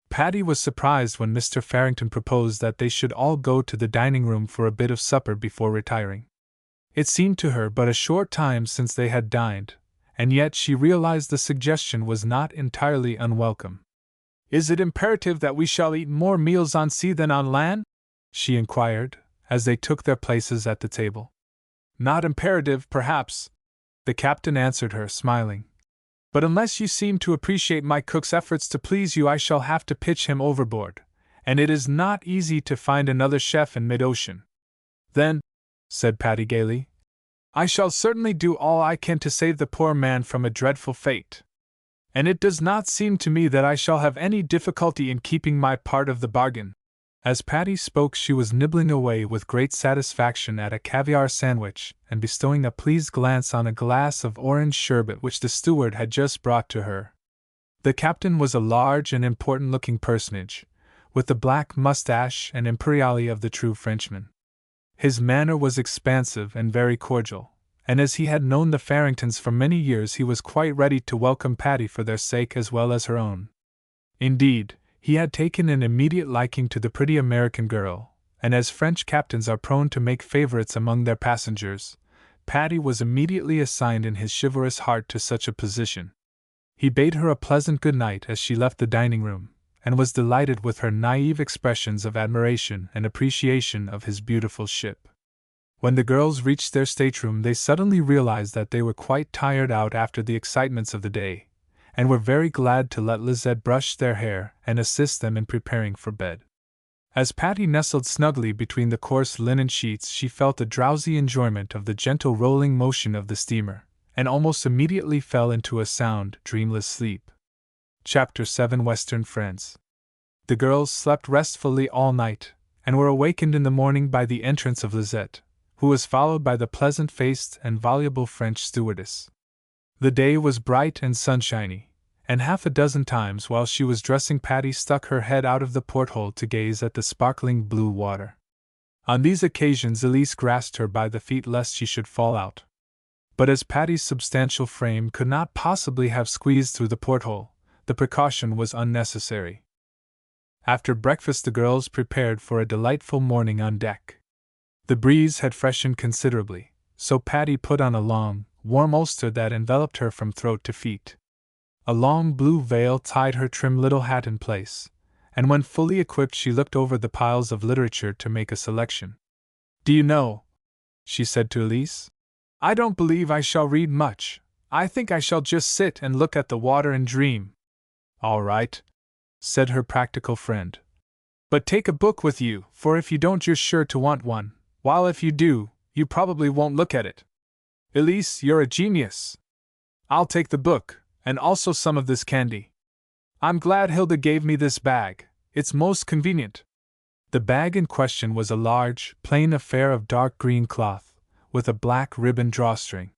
Patty was surprised when Mr. Farrington proposed that they should all go to the dining room for a bit of supper before retiring. It seemed to her but a short time since they had dined, and yet she realized the suggestion was not entirely unwelcome. "Is it imperative that we shall eat more meals on sea than on land?" she inquired, as they took their places at the table. "Not imperative, perhaps," the captain answered her, smiling. "But unless you seem to appreciate my cook's efforts to please you, I shall have to pitch him overboard, and it is not easy to find another chef in mid-ocean." "Then," said Patty gaily, "I shall certainly do all I can to save the poor man from a dreadful fate. And it does not seem to me that I shall have any difficulty in keeping my part of the bargain." As Patty spoke, she was nibbling away with great satisfaction at a caviar sandwich and bestowing a pleased glance on a glass of orange sherbet which the steward had just brought to her. The captain was a large and important-looking personage, with the black mustache and imperiale of the true Frenchman. His manner was expansive and very cordial, and as he had known the Farringtons for many years, he was quite ready to welcome Patty for their sake as well as her own. Indeed, he had taken an immediate liking to the pretty American girl, and as French captains are prone to make favorites among their passengers, Patty was immediately assigned in his chivalrous heart to such a position. He bade her a pleasant good night as she left the dining room, and was delighted with her naive expressions of admiration and appreciation of his beautiful ship. When the girls reached their stateroom, they suddenly realized that they were quite tired out after the excitements of the day, and were very glad to let Lizette brush their hair and assist them in preparing for bed. As Patty nestled snugly between the coarse linen sheets, she felt a drowsy enjoyment of the gentle rolling motion of the steamer, and almost immediately fell into a sound, dreamless sleep. Chapter 7 Western Friends. The girls slept restfully all night, and were awakened in the morning by the entrance of Lisette, who was followed by the pleasant-faced and voluble French stewardess. The day was bright and sunshiny, and half a dozen times while she was dressing Patty stuck her head out of the porthole to gaze at the sparkling blue water. On these occasions Elise grasped her by the feet lest she should fall out. But as Patty's substantial frame could not possibly have squeezed through the porthole, the precaution was unnecessary. After breakfast the girls prepared for a delightful morning on deck. The breeze had freshened considerably, so Patty put on a long, warm ulster that enveloped her from throat to feet. A long blue veil tied her trim little hat in place, and when fully equipped she looked over the piles of literature to make a selection. "Do you know," she said to Elise, "I don't believe I shall read much. I think I shall just sit and look at the water and dream." "All right," said her practical friend. "But take a book with you, for if you don't you're sure to want one, while if you do, you probably won't look at it. Elise, you're a genius. I'll take the book, and also some of this candy. I'm glad Hilda gave me this bag, it's most convenient." The bag in question was a large, plain affair of dark green cloth, with a black ribbon drawstring.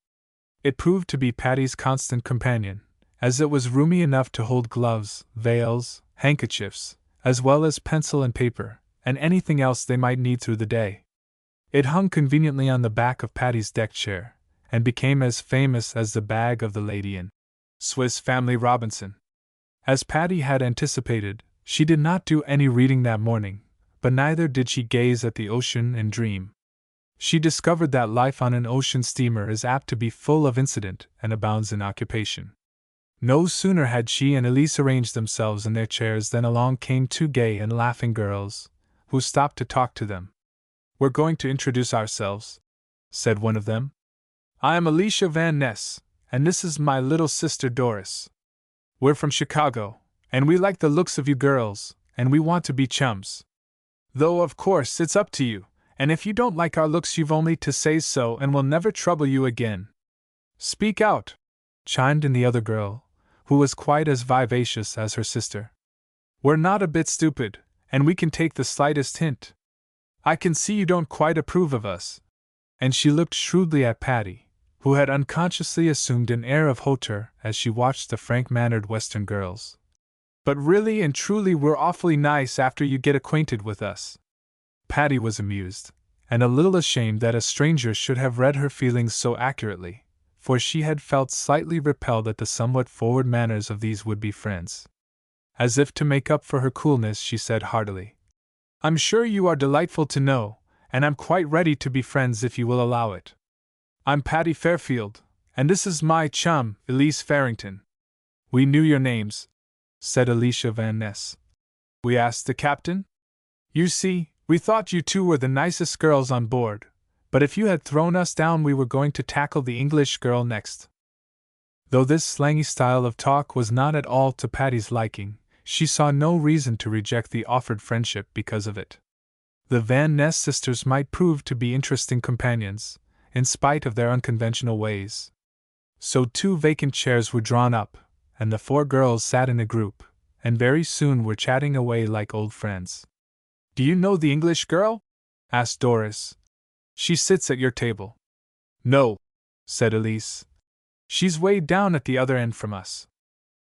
It proved to be Patty's constant companion, as it was roomy enough to hold gloves, veils, handkerchiefs, as well as pencil and paper, and anything else they might need through the day. It hung conveniently on the back of Patty's deck chair, and became as famous as the bag of the lady in Swiss Family Robinson. As Patty had anticipated, she did not do any reading that morning, but neither did she gaze at the ocean and dream. She discovered that life on an ocean steamer is apt to be full of incident and abounds in occupation. No sooner had she and Elise arranged themselves in their chairs than along came two gay and laughing girls, who stopped to talk to them. "We're going to introduce ourselves," said one of them. "I am Alicia Van Ness, and this is my little sister Doris. We're from Chicago, and we like the looks of you girls, and we want to be chums. Though, of course, it's up to you, and if you don't like our looks you've only to say so and we'll never trouble you again." "Speak out," chimed in the other girl, who was quite as vivacious as her sister. "We're not a bit stupid, and we can take the slightest hint. I can see you don't quite approve of us." And she looked shrewdly at Patty, who had unconsciously assumed an air of hauteur as she watched the frank-mannered Western girls. "But really and truly we're awfully nice after you get acquainted with us." Patty was amused, and a little ashamed that a stranger should have read her feelings so accurately, for she had felt slightly repelled at the somewhat forward manners of these would-be friends. As if to make up for her coolness, she said heartily, "I'm sure you are delightful to know, and I'm quite ready to be friends if you will allow it. I'm Patty Fairfield, and this is my chum, Elise Farrington." "We knew your names," said Alicia Van Ness. "We asked the captain. You see, we thought you two were the nicest girls on board, but if you had thrown us down we were going to tackle the English girl next." Though this slangy style of talk was not at all to Patty's liking, she saw no reason to reject the offered friendship because of it. The Van Ness sisters might prove to be interesting companions, in spite of their unconventional ways. So two vacant chairs were drawn up, and the four girls sat in a group, and very soon were chatting away like old friends. "Do you know the English girl?" asked Doris. "She sits at your table." "No," said Elise. "She's way down at the other end from us.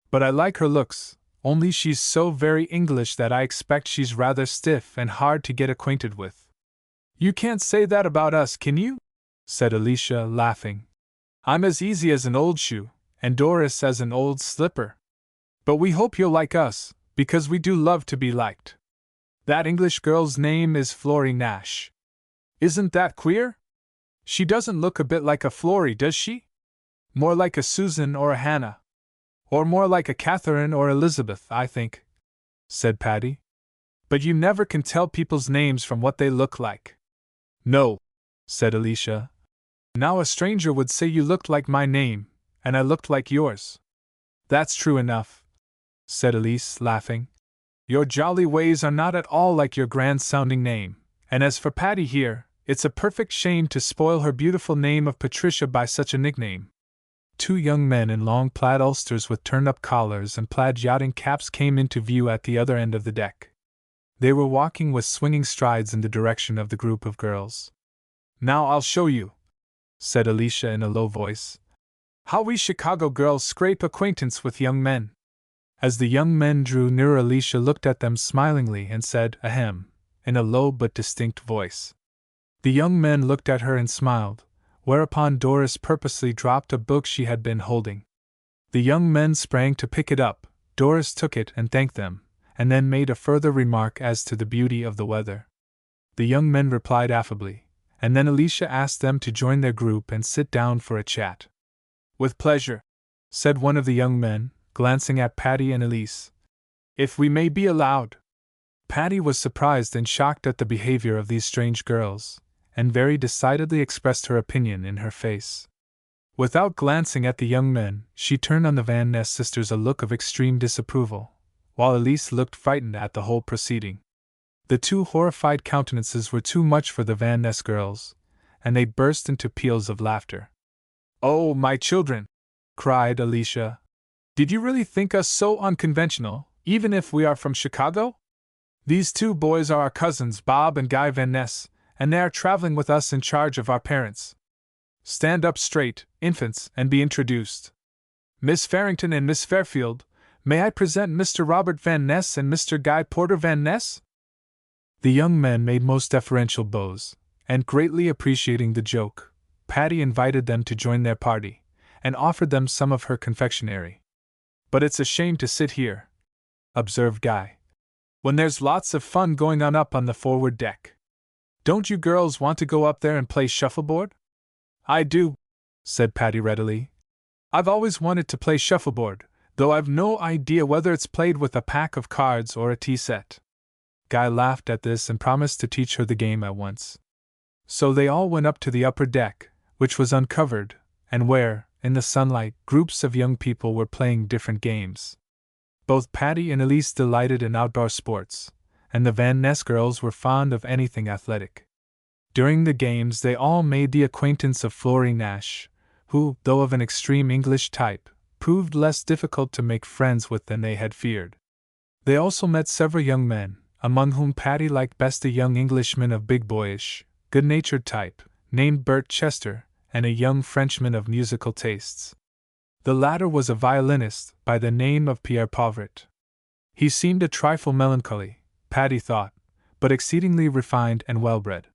But I like her looks, only she's so very English that I expect she's rather stiff and hard to get acquainted with." "You can't say that about us, can you?" said Alicia, laughing. "I'm as easy as an old shoe, and Doris as an old slipper. But we hope you'll like us, because we do love to be liked. That English girl's name is Florrie Nash. Isn't that queer? She doesn't look a bit like a Florrie, does she? More like a Susan or a Hannah. Or more like a Catherine or Elizabeth, I think," said Patty. "But you never can tell people's names from what they look like." "No," said Alicia. "Now a stranger would say you looked like my name, and I looked like yours." "That's true enough," said Elise, laughing. Your jolly ways are not at all like your grand-sounding name, and as for Patty here, it's a perfect shame to spoil her beautiful name of Patricia by such a nickname." Two young men in long plaid ulsters with turned-up collars and plaid yachting caps came into view at the other end of the deck. They were walking with swinging strides in the direction of the group of girls. "Now I'll show you," said Alicia in a low voice, "how we Chicago girls scrape acquaintance with young men." As the young men drew nearer, Alicia looked at them smilingly and said, "Ahem," in a low but distinct voice. The young men looked at her and smiled, whereupon Doris purposely dropped a book she had been holding. The young men sprang to pick it up, Doris took it and thanked them, and then made a further remark as to the beauty of the weather. The young men replied affably, and then Alicia asked them to join their group and sit down for a chat. "With pleasure," said one of the young men, glancing at Patty and Elise. "If we may be allowed." Patty was surprised and shocked at the behavior of these strange girls, and very decidedly expressed her opinion in her face. Without glancing at the young men, she turned on the Van Ness sisters a look of extreme disapproval, while Elise looked frightened at the whole proceeding. The two horrified countenances were too much for the Van Ness girls, and they burst into peals of laughter. "Oh, my children!" cried Alicia. "Did you really think us so unconventional, even if we are from Chicago? These two boys are our cousins Bob and Guy Van Ness, and they are traveling with us in charge of our parents. Stand up straight, infants, and be introduced. Miss Farrington and Miss Fairfield, may I present Mr. Robert Van Ness and Mr. Guy Porter Van Ness?" The young men made most deferential bows, and greatly appreciating the joke, Patty invited them to join their party, and offered them some of her confectionery. "But it's a shame to sit here," observed Guy, "when there's lots of fun going on up on the forward deck. Don't you girls want to go up there and play shuffleboard?" "I do," said Patty readily. "I've always wanted to play shuffleboard, though I've no idea whether it's played with a pack of cards or a tea set." Guy laughed at this and promised to teach her the game at once. So they all went up to the upper deck, which was uncovered, and where, in the sunlight, groups of young people were playing different games. Both Patty and Elise delighted in outdoor sports, and the Van Ness girls were fond of anything athletic. During the games they all made the acquaintance of Florrie Nash, who, though of an extreme English type, proved less difficult to make friends with than they had feared. They also met several young men, among whom Patty liked best a young Englishman of big boyish, good-natured type, named Bert Chester, and a young Frenchman of musical tastes. The latter was a violinist by the name of Pierre Pauvret. He seemed a trifle melancholy, Patty thought, but exceedingly refined and well-bred.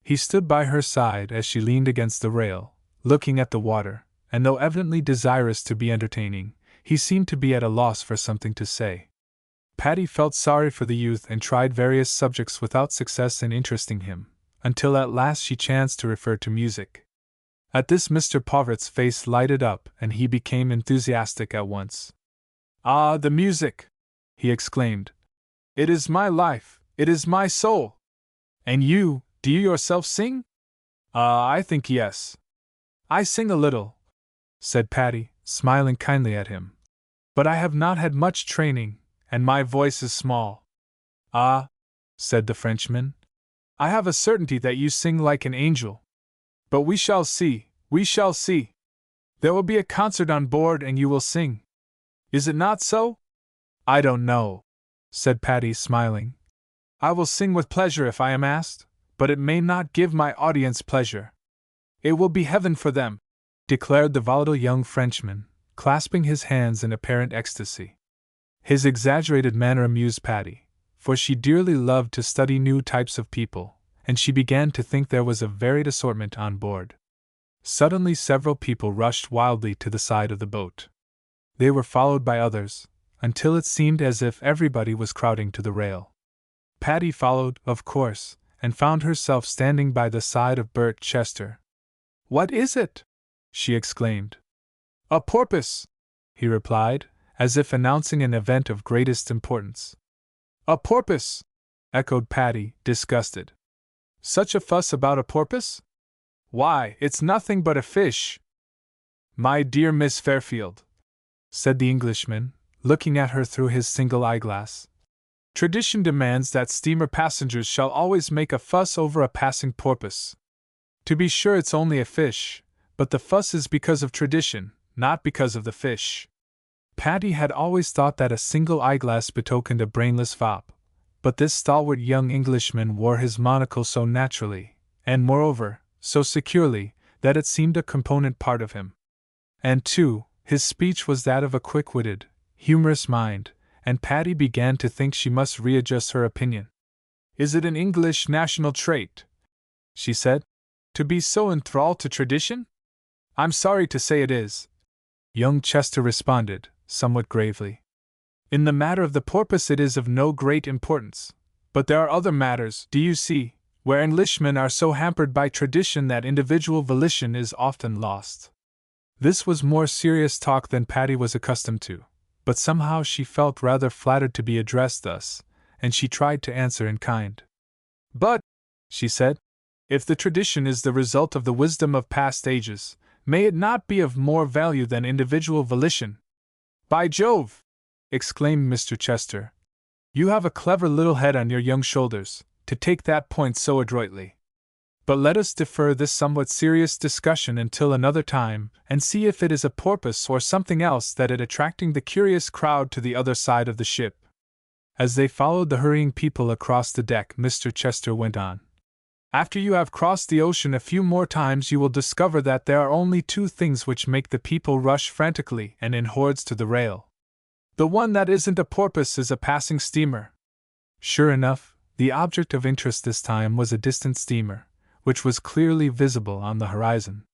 He stood by her side as she leaned against the rail, looking at the water, and though evidently desirous to be entertaining, he seemed to be at a loss for something to say. Patty felt sorry for the youth and tried various subjects without success in interesting him, until at last she chanced to refer to music. At this Mr. Pauvret's face lighted up and he became enthusiastic at once. "Ah, the music!" he exclaimed. "It is my life, it is my soul! And you, do you yourself sing?" I think yes." "I sing a little," said Patty, smiling kindly at him. "But I have not had much training, and my voice is small." "Ah," said the Frenchman, "I have a certainty that you sing like an angel. But we shall see, we shall see. There will be a concert on board and you will sing. Is it not so?" "I don't know," said Patty, smiling. "I will sing with pleasure if I am asked, but it may not give my audience pleasure." "It will be heaven for them," declared the volatile young Frenchman, clasping his hands in apparent ecstasy. His exaggerated manner amused Patty, for she dearly loved to study new types of people, and she began to think there was a varied assortment on board. Suddenly several people rushed wildly to the side of the boat. They were followed by others, until it seemed as if everybody was crowding to the rail. Patty followed, of course, and found herself standing by the side of Bert Chester. "What is it?" she exclaimed. "A porpoise," he replied, as if announcing an event of greatest importance. "A porpoise!" echoed Patty, disgusted. "Such a fuss about a porpoise? Why, it's nothing but a fish." "My dear Miss Fairfield," said the Englishman, looking at her through his single eyeglass, Tradition demands that steamer passengers shall always make a fuss over a passing porpoise. To be sure, it's only a fish, but the fuss is because of tradition, not because of the fish. Patty had always thought that a single eyeglass betokened a brainless fop, but this stalwart young Englishman wore his monocle so naturally, and moreover, so securely, that it seemed a component part of him. And too, his speech was that of a quick-witted, humorous mind, and Patty began to think she must readjust her opinion. "Is it an English national trait," she said, "to be so enthralled to tradition?" "I'm sorry to say it is," young Chester responded, somewhat gravely. "In the matter of the porpoise it is of no great importance, but there are other matters, do you see, where Englishmen are so hampered by tradition that individual volition is often lost." This was more serious talk than Patty was accustomed to, but somehow she felt rather flattered to be addressed thus, and she tried to answer in kind. "But," she said, "if the tradition is the result of the wisdom of past ages, may it not be of more value than individual volition?" "By Jove!" exclaimed Mr. Chester. "You have a clever little head on your young shoulders, to take that point so adroitly. But let us defer this somewhat serious discussion until another time, and see if it is a porpoise or something else that is attracting the curious crowd to the other side of the ship." As they followed the hurrying people across the deck, Mr. Chester went on. "After you have crossed the ocean a few more times, you will discover that there are only two things which make the people rush frantically and in hordes to the rail. The one that isn't a porpoise is a passing steamer." Sure enough, the object of interest this time was a distant steamer, which was clearly visible on the horizon.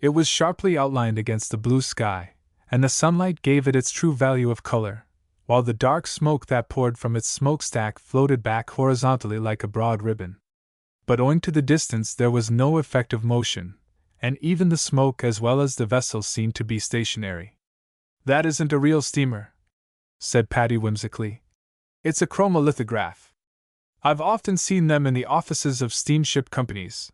It was sharply outlined against the blue sky, and the sunlight gave it its true value of color, while the dark smoke that poured from its smokestack floated back horizontally like a broad ribbon. But owing to the distance there was no effect of motion, and even the smoke as well as the vessel seemed to be stationary. "That isn't a real steamer," said Patty whimsically. "It's a chromolithograph. I've often seen them in the offices of steamship companies.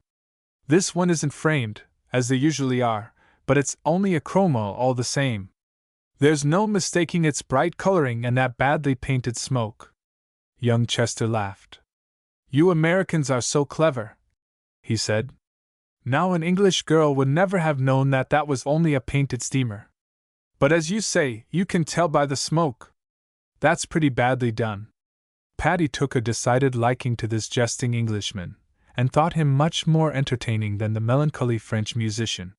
This one isn't framed, as they usually are, but it's only a chromo all the same. There's no mistaking its bright coloring and that badly painted smoke." Young Chester laughed. "You Americans are so clever," he said. "Now an English girl would never have known that that was only a painted steamer. But as you say, you can tell by the smoke. That's pretty badly done." Patty took a decided liking to this jesting Englishman, and thought him much more entertaining than the melancholy French musician.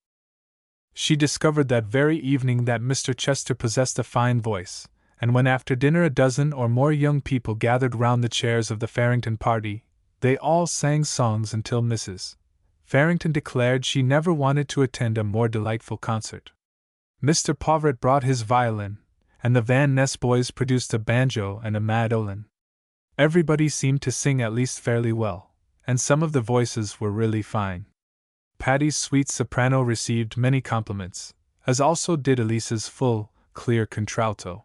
She discovered that very evening that Mr. Chester possessed a fine voice, and when after dinner a dozen or more young people gathered round the chairs of the Farrington party, they all sang songs until Mrs. Farrington declared she never wanted to attend a more delightful concert. Mr. Povert brought his violin, and the Van Ness boys produced a banjo and a mandolin. Everybody seemed to sing at least fairly well, and some of the voices were really fine. Patty's sweet soprano received many compliments, as also did Elise's full, clear contralto.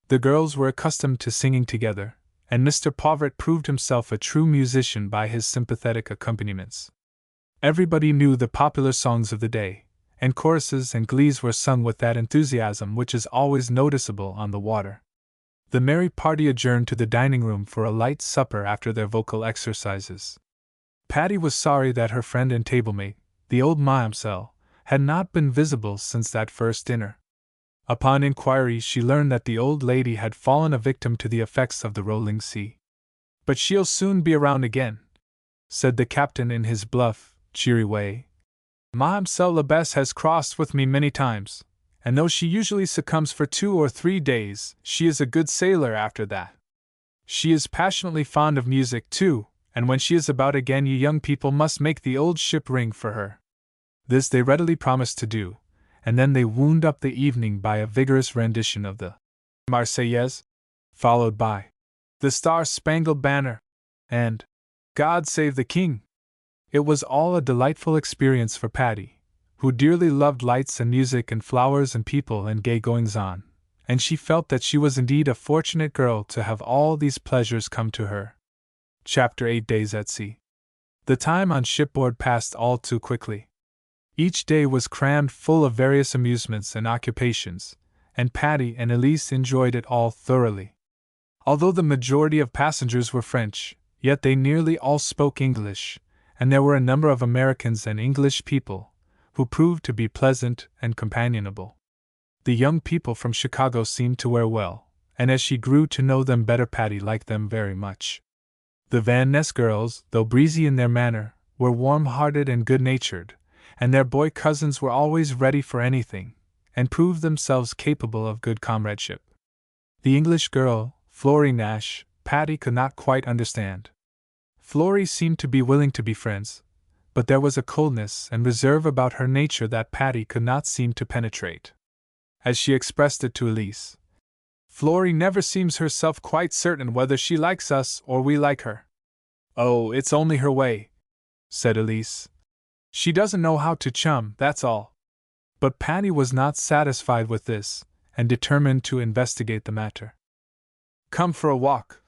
The girls were accustomed to singing together, and Mr. Povert proved himself a true musician by his sympathetic accompaniments. Everybody knew the popular songs of the day, and choruses and glees were sung with that enthusiasm which is always noticeable on the water. The merry party adjourned to the dining room for a light supper after their vocal exercises. Patty was sorry that her friend and table-mate, the old mamselle, had not been visible since that first dinner. Upon inquiry she learned that the old lady had fallen a victim to the effects of the rolling sea. "But she'll soon be around again," said the captain in his bluff, cheery way. "Mamselle Labesse has crossed with me many times, and though she usually succumbs for 2 or 3 days, she is a good sailor after that. She is passionately fond of music, too, and when she is about again you young people must make the old ship ring for her." This they readily promised to do, and then they wound up the evening by a vigorous rendition of the Marseillaise, followed by the Star-Spangled Banner, and God Save the King. It was all a delightful experience for Patty, who dearly loved lights and music and flowers and people and gay goings-on, and she felt that she was indeed a fortunate girl to have all these pleasures come to her. Chapter 8 Days at Sea. The time on shipboard passed all too quickly. Each day was crammed full of various amusements and occupations, and Patty and Elise enjoyed it all thoroughly. Although the majority of passengers were French, yet they nearly all spoke English, and there were a number of Americans and English people, who proved to be pleasant and companionable. The young people from Chicago seemed to wear well, and as she grew to know them better, Patty liked them very much. The Van Ness girls, though breezy in their manner, were warm-hearted and good-natured, and their boy cousins were always ready for anything, and proved themselves capable of good comradeship. The English girl, Florrie Nash, Patty could not quite understand. Florrie seemed to be willing to be friends, but there was a coldness and reserve about her nature that Patty could not seem to penetrate. As she expressed it to Elise, "Florrie never seems herself quite certain whether she likes us or we like her." "Oh, it's only her way," said Elise. "She doesn't know how to chum, that's all." But Patty was not satisfied with this, and determined to investigate the matter. "Come for a walk,"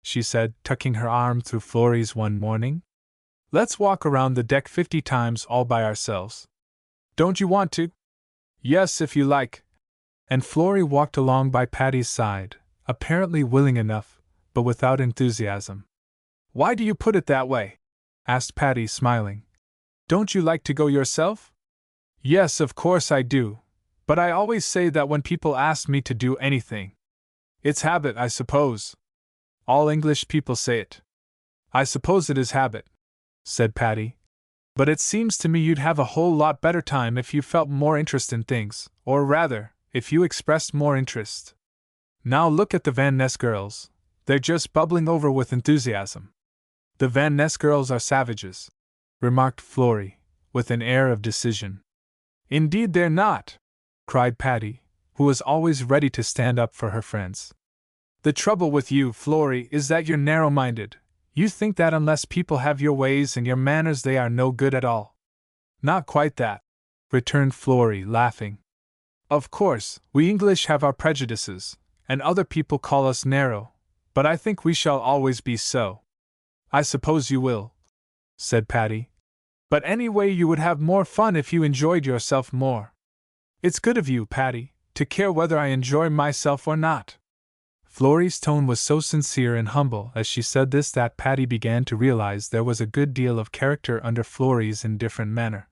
she said, tucking her arm through Florrie's one morning. "Let's walk around the deck 50 times all by ourselves. Don't you want to?" "Yes, if you like." And Florrie walked along by Patty's side, apparently willing enough, but without enthusiasm. "Why do you put it that way?" asked Patty, smiling. "Don't you like to go yourself?" "Yes, of course I do, but I always say that when people ask me to do anything. It's habit, I suppose. All English people say it." "I suppose it is habit," said Patty. "But it seems to me you'd have a whole lot better time if you felt more interest in things, or rather, if you expressed more interest. Now look at the Van Ness girls, they're just bubbling over with enthusiasm." "The Van Ness girls are savages," remarked Florrie, with an air of decision. "Indeed they're not," cried Patty, who was always ready to stand up for her friends. "The trouble with you, Florrie, is that you're narrow-minded. You think that unless people have your ways and your manners they are no good at all." "Not quite that," returned Florrie, laughing. "Of course, we English have our prejudices, and other people call us narrow, but I think we shall always be so." "I suppose you will," said Patty. "But anyway you would have more fun if you enjoyed yourself more." "It's good of you, Patty, to care whether I enjoy myself or not." Florrie's tone was so sincere and humble as she said this that Patty began to realize there was a good deal of character under Florrie's indifferent manner.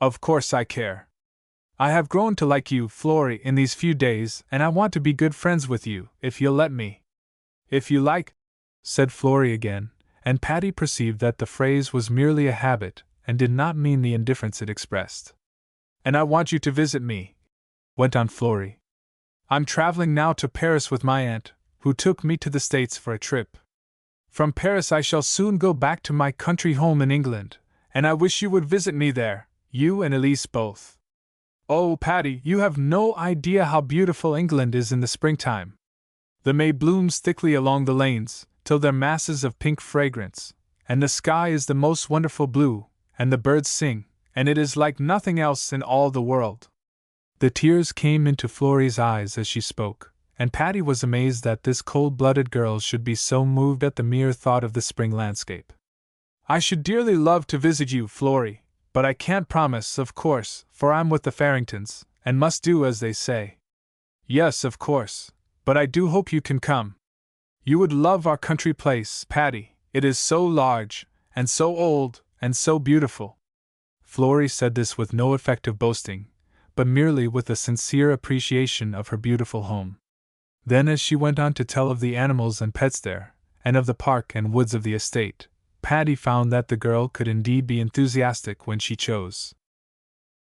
"Of course I care. I have grown to like you, Florrie, in these few days, and I want to be good friends with you, if you'll let me." "If you like," said Florrie again, and Patty perceived that the phrase was merely a habit, and did not mean the indifference it expressed. "And I want you to visit me," went on Florrie. "I'm traveling now to Paris with my aunt, who took me to the States for a trip. From Paris I shall soon go back to my country home in England, and I wish you would visit me there, you and Elise both. Oh, Patty, you have no idea how beautiful England is in the springtime. The May blooms thickly along the lanes, till they're masses of pink fragrance, and the sky is the most wonderful blue, and the birds sing, and it is like nothing else in all the world." The tears came into Florrie's eyes as she spoke, and Patty was amazed that this cold-blooded girl should be so moved at the mere thought of the spring landscape. "I should dearly love to visit you, Florrie, but I can't promise, of course, for I'm with the Farringtons, and must do as they say." "Yes, of course, but I do hope you can come. You would love our country place, Patty, it is so large, and so old, and so beautiful." Florrie said this with no effect of boasting, but merely with a sincere appreciation of her beautiful home. Then as she went on to tell of the animals and pets there, and of the park and woods of the estate, Patty found that the girl could indeed be enthusiastic when she chose.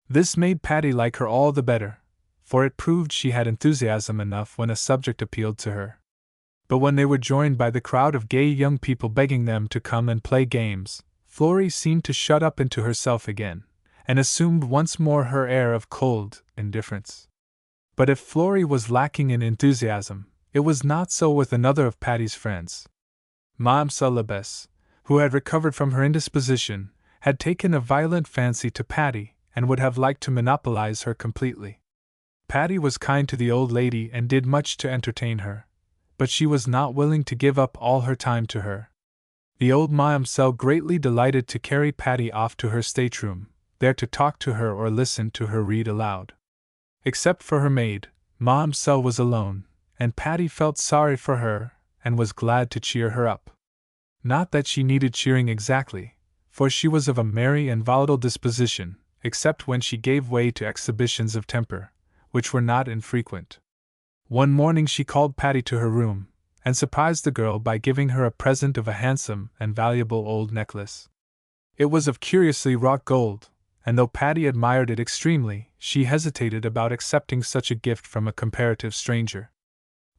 This made Patty like her all the better, for it proved she had enthusiasm enough when a subject appealed to her. But when they were joined by the crowd of gay young people begging them to come and play games, Florrie seemed to shut up into herself again, and assumed once more her air of cold indifference. But if Florrie was lacking in enthusiasm, it was not so with another of Patty's friends. Mamselle Labesse, who had recovered from her indisposition, had taken a violent fancy to Patty, and would have liked to monopolize her completely. Patty was kind to the old lady and did much to entertain her, but she was not willing to give up all her time to her. The old mamselle greatly delighted to carry Patty off to her stateroom, there to talk to her or listen to her read aloud. Except for her maid, mamselle was alone, and Patty felt sorry for her, and was glad to cheer her up. Not that she needed cheering exactly, for she was of a merry and volatile disposition, except when she gave way to exhibitions of temper, which were not infrequent. One morning she called Patty to her room, and surprised the girl by giving her a present of a handsome and valuable old necklace. It was of curiously wrought gold, and though Patty admired it extremely, she hesitated about accepting such a gift from a comparative stranger.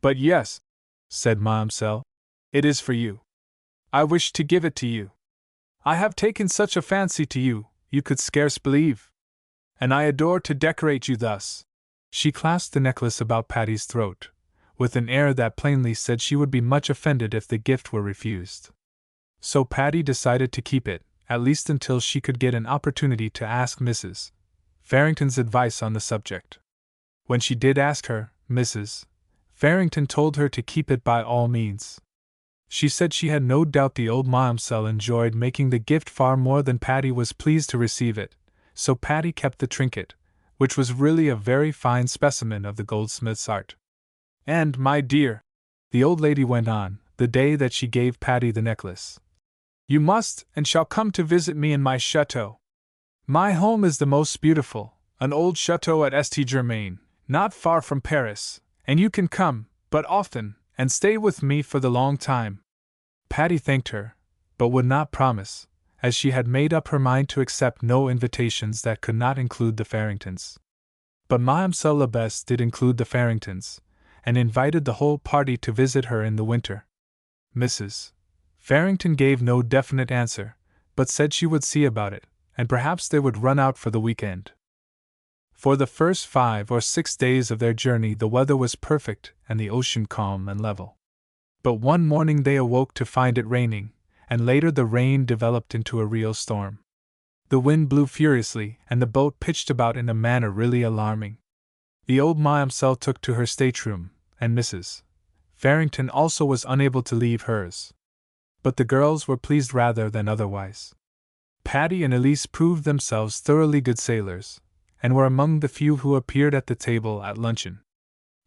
"But yes," said Mademoiselle, "it is for you. I wished to give it to you. I have taken such a fancy to you, you could scarce believe. And I adore to decorate you thus." She clasped the necklace about Patty's throat, with an air that plainly said she would be much offended if the gift were refused. So Patty decided to keep it, at least until she could get an opportunity to ask Mrs. Farrington's advice on the subject. When she did ask her, Mrs. Farrington told her to keep it by all means. She said she had no doubt the old Mademoiselle enjoyed making the gift far more than Patty was pleased to receive it, so Patty kept the trinket, which was really a very fine specimen of the goldsmith's art. "And, my dear," the old lady went on, the day that she gave Patty the necklace, "you must and shall come to visit me in my chateau. My home is the most beautiful, an old chateau at St. Germain, not far from Paris, and you can come, but often, and stay with me for the long time." Patty thanked her, but would not promise, as she had made up her mind to accept no invitations that could not include the Farringtons. But Mademoiselle Labesse did include the Farringtons, and invited the whole party to visit her in the winter. Mrs. Farrington gave no definite answer, but said she would see about it, and perhaps they would run out for the weekend. For the first 5 or 6 days of their journey the weather was perfect and the ocean calm and level. But one morning they awoke to find it raining, and later the rain developed into a real storm. The wind blew furiously, and the boat pitched about in a manner really alarming. The old Mademoiselle took to her stateroom, and Mrs. Farrington also was unable to leave hers. But the girls were pleased rather than otherwise. Patty and Elise proved themselves thoroughly good sailors, and were among the few who appeared at the table at luncheon.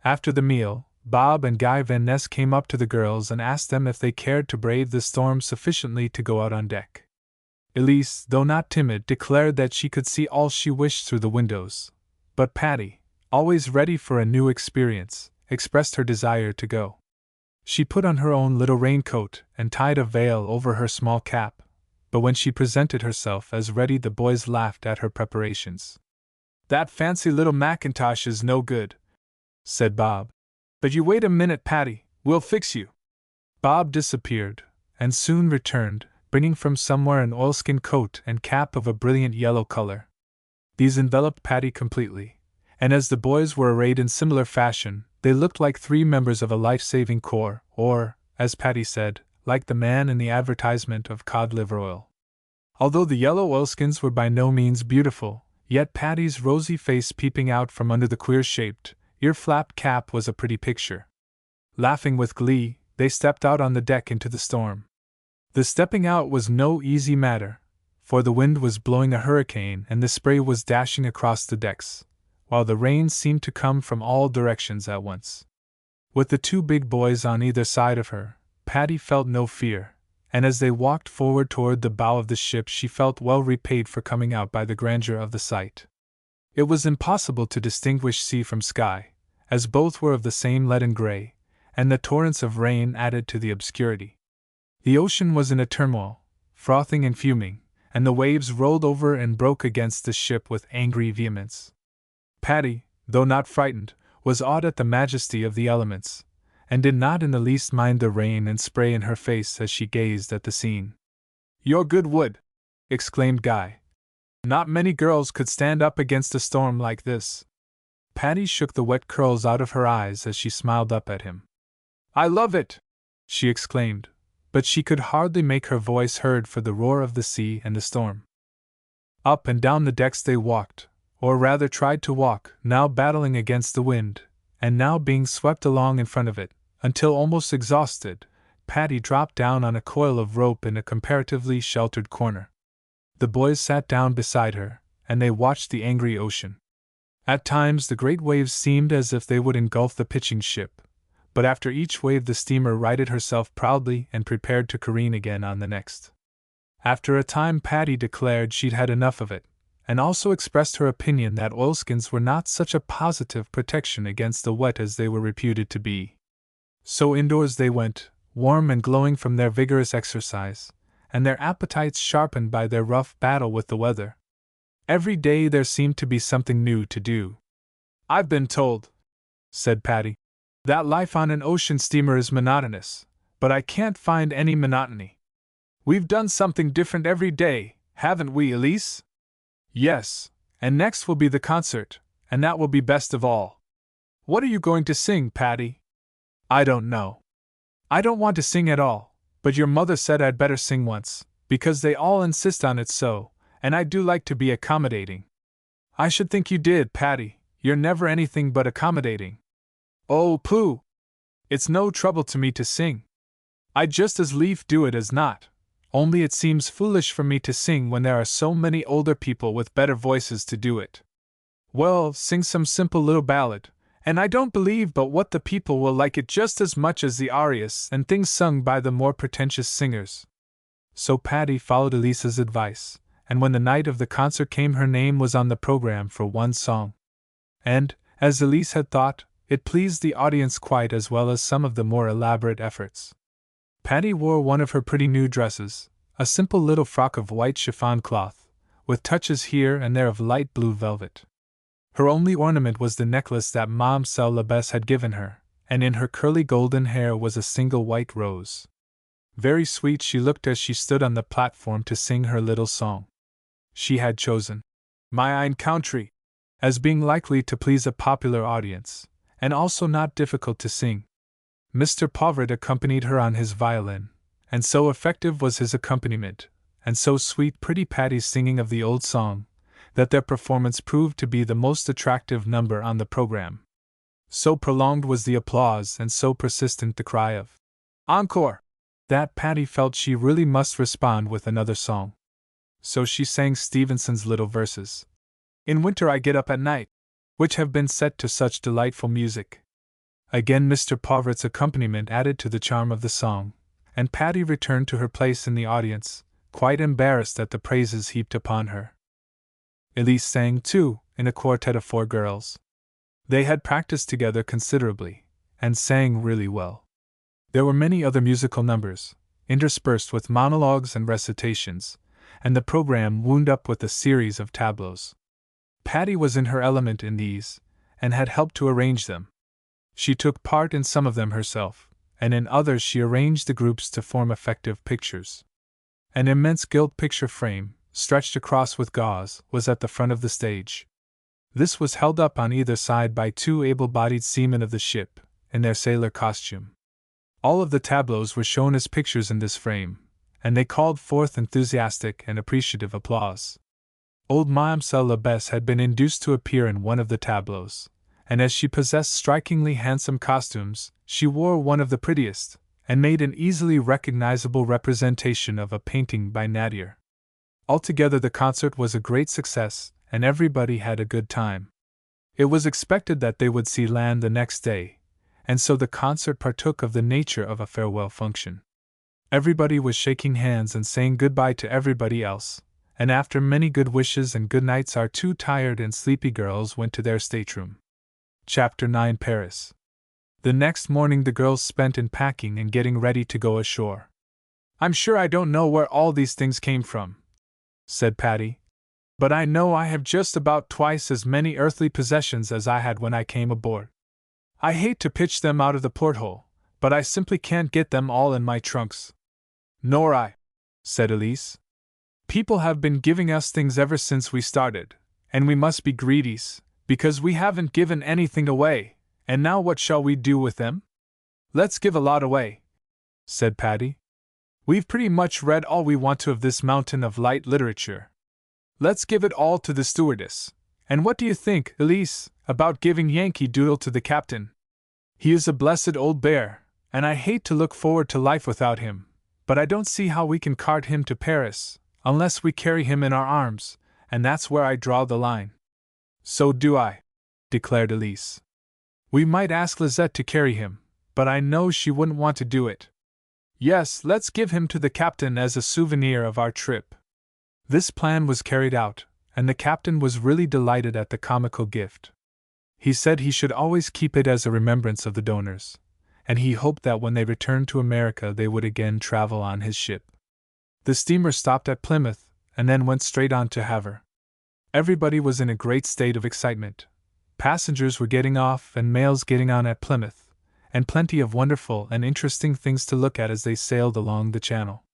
After the meal, Bob and Guy Van Ness came up to the girls and asked them if they cared to brave the storm sufficiently to go out on deck. Elise, though not timid, declared that she could see all she wished through the windows, but Patty, always ready for a new experience, expressed her desire to go. She put on her own little raincoat and tied a veil over her small cap, but when she presented herself as ready the boys laughed at her preparations. "That fancy little mackintosh is no good," said Bob. "But you wait a minute, Patty, we'll fix you." Bob disappeared, and soon returned, bringing from somewhere an oilskin coat and cap of a brilliant yellow color. These enveloped Patty completely, and as the boys were arrayed in similar fashion, they looked like 3 members of a life-saving corps, or, as Patty said, like the man in the advertisement of cod liver oil. Although the yellow oilskins were by no means beautiful, yet Patty's rosy face peeping out from under the queer-shaped, ear-flapped cap was a pretty picture. Laughing with glee, they stepped out on the deck into the storm. The stepping out was no easy matter, for the wind was blowing a hurricane and the spray was dashing across the decks, while the rain seemed to come from all directions at once. With the 2 big boys on either side of her, Patty felt no fear, and as they walked forward toward the bow of the ship she felt well repaid for coming out by the grandeur of the sight. It was impossible to distinguish sea from sky, as both were of the same leaden gray, and the torrents of rain added to the obscurity. The ocean was in a turmoil, frothing and fuming, and the waves rolled over and broke against the ship with angry vehemence. Patty, though not frightened, was awed at the majesty of the elements, and did not in the least mind the rain and spray in her face as she gazed at the scene. "You're good wood!" exclaimed Guy. "Not many girls could stand up against a storm like this." Patty shook the wet curls out of her eyes as she smiled up at him. "I love it!" she exclaimed, but she could hardly make her voice heard for the roar of the sea and the storm. Up and down the decks they walked, or rather tried to walk, now battling against the wind, and now being swept along in front of it, until almost exhausted, Patty dropped down on a coil of rope in a comparatively sheltered corner. The boys sat down beside her, and they watched the angry ocean. At times the great waves seemed as if they would engulf the pitching ship, but after each wave the steamer righted herself proudly and prepared to careen again on the next. After a time Patty declared she'd had enough of it, and also expressed her opinion that oilskins were not such a positive protection against the wet as they were reputed to be. So indoors they went, warm and glowing from their vigorous exercise, and their appetites sharpened by their rough battle with the weather. Every day there seemed to be something new to do. "I've been told," said Patty, "that life on an ocean steamer is monotonous, but I can't find any monotony. We've done something different every day, haven't we, Elise?" "Yes, and next will be the concert, and that will be best of all." "What are you going to sing, Patty?" "I don't know. I don't want to sing at all, but your mother said I'd better sing once, because they all insist on it so, and I do like to be accommodating." "I should think you did, Patty. You're never anything but accommodating." "Oh, pooh! It's no trouble to me to sing. I'd just as lief do it as not, only it seems foolish for me to sing when there are so many older people with better voices to do it." "Well, sing some simple little ballad, and I don't believe but what the people will like it just as much as the arias and things sung by the more pretentious singers." So Patty followed Elisa's advice, and when the night of the concert came her name was on the program for one song. And, as Elise had thought, it pleased the audience quite as well as some of the more elaborate efforts. Patty wore one of her pretty new dresses, a simple little frock of white chiffon cloth, with touches here and there of light blue velvet. Her only ornament was the necklace that Mamselle Labesse had given her, and in her curly golden hair was a single white rose. Very sweet she looked as she stood on the platform to sing her little song. She had chosen "My Own Country" as being likely to please a popular audience, and also not difficult to sing. Mr. Povert accompanied her on his violin, and so effective was his accompaniment, and so sweet pretty Patty's singing of the old song, that their performance proved to be the most attractive number on the program. So prolonged was the applause and so persistent the cry of "Encore!" that Patty felt she really must respond with another song. So she sang Stevenson's little verses, "In winter I get up at night," which have been set to such delightful music. Again Mr. Povert's accompaniment added to the charm of the song, and Patty returned to her place in the audience, quite embarrassed at the praises heaped upon her. Elise sang, too, in a quartet of 4 girls. They had practiced together considerably, and sang really well. There were many other musical numbers, interspersed with monologues and recitations, and the program wound up with a series of tableaux. Patty was in her element in these, and had helped to arrange them. She took part in some of them herself, and in others she arranged the groups to form effective pictures. An immense gilt picture frame, stretched across with gauze, was at the front of the stage. This was held up on either side by 2 able-bodied seamen of the ship, in their sailor costume. All of the tableaux were shown as pictures in this frame, and they called forth enthusiastic and appreciative applause. Old Mamselle Labesse had been induced to appear in one of the tableaux, and as she possessed strikingly handsome costumes, she wore one of the prettiest, and made an easily recognizable representation of a painting by Nadir. Altogether the concert was a great success, and everybody had a good time. It was expected that they would see land the next day, and so the concert partook of the nature of a farewell function. Everybody was shaking hands and saying goodbye to everybody else, and after many good wishes and good nights our 2 tired and sleepy girls went to their stateroom. Chapter 9 Paris. The next morning the girls spent in packing and getting ready to go ashore. "I'm sure I don't know where all these things came from," said Patty, "but I know I have just about twice as many earthly possessions as I had when I came aboard. I hate to pitch them out of the porthole, but I simply can't get them all in my trunks." "Nor I," said Elise. "People have been giving us things ever since we started, and we must be greedies, because we haven't given anything away, and now what shall we do with them?" "Let's give a lot away," said Patty. "We've pretty much read all we want to of this mountain of light literature. Let's give it all to the stewardess. And what do you think, Elise, about giving Yankee Doodle to the captain? He is a blessed old bear, and I hate to look forward to life without him, but I don't see how we can cart him to Paris, unless we carry him in our arms, and that's where I draw the line." "So do I," declared Elise. "We might ask Lizette to carry him, but I know she wouldn't want to do it. Yes, let's give him to the captain as a souvenir of our trip. This plan was carried out, and the captain was really delighted at the comical gift. He said he should always keep it as a remembrance of the donors, and he hoped that when they returned to America they would again travel on his ship. The steamer stopped at Plymouth, and then went straight on to Havre. Everybody was in a great state of excitement. Passengers were getting off and mails getting on at Plymouth, and plenty of wonderful and interesting things to look at as they sailed along the channel.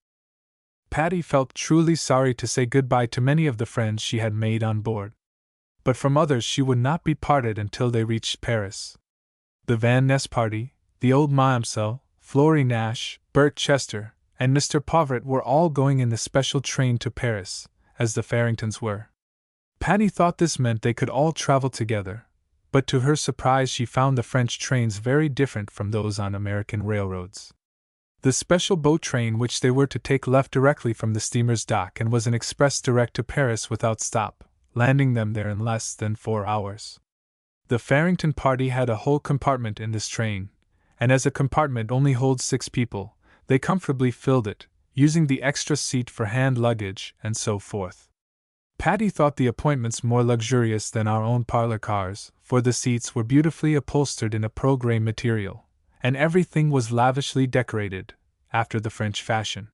Patty felt truly sorry to say goodbye to many of the friends she had made on board. But from others she would not be parted until they reached Paris. The Van Ness party, the old Mamselle, Florrie Nash, Bert Chester, and Mr. Povert were all going in the special train to Paris, as the Farringtons were. Patty thought this meant they could all travel together, but to her surprise she found the French trains very different from those on American railroads. The special boat train which they were to take left directly from the steamer's dock and was an express direct to Paris without stop, landing them there in less than 4 hours. The Farrington party had a whole compartment in this train, and as a compartment only holds 6 people, they comfortably filled it, using the extra seat for hand luggage and so forth. Patty thought the appointments more luxurious than our own parlor cars, for the seats were beautifully upholstered in a pearl gray material, and everything was lavishly decorated, after the French fashion.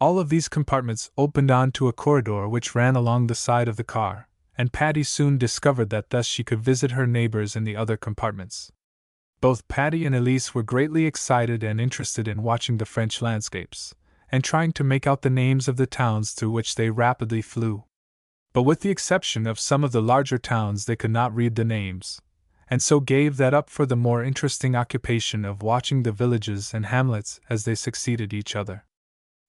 All of these compartments opened onto a corridor which ran along the side of the car, and Patty soon discovered that thus she could visit her neighbors in the other compartments. Both Patty and Elise were greatly excited and interested in watching the French landscapes, and trying to make out the names of the towns through which they rapidly flew. But with the exception of some of the larger towns they could not read the names, and so gave that up for the more interesting occupation of watching the villages and hamlets as they succeeded each other.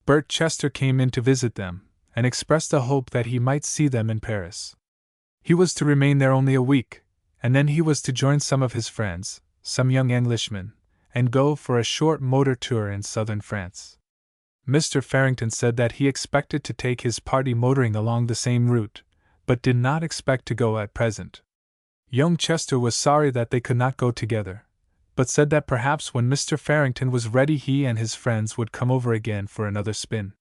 Bert Chester came in to visit them, and expressed a hope that he might see them in Paris. He was to remain there only a week, and then he was to join some of his friends, some young Englishmen, and go for a short motor tour in southern France. Mr. Farrington said that he expected to take his party motoring along the same route, but did not expect to go at present. Young Chester was sorry that they could not go together, but said that perhaps when Mr. Farrington was ready he and his friends would come over again for another spin.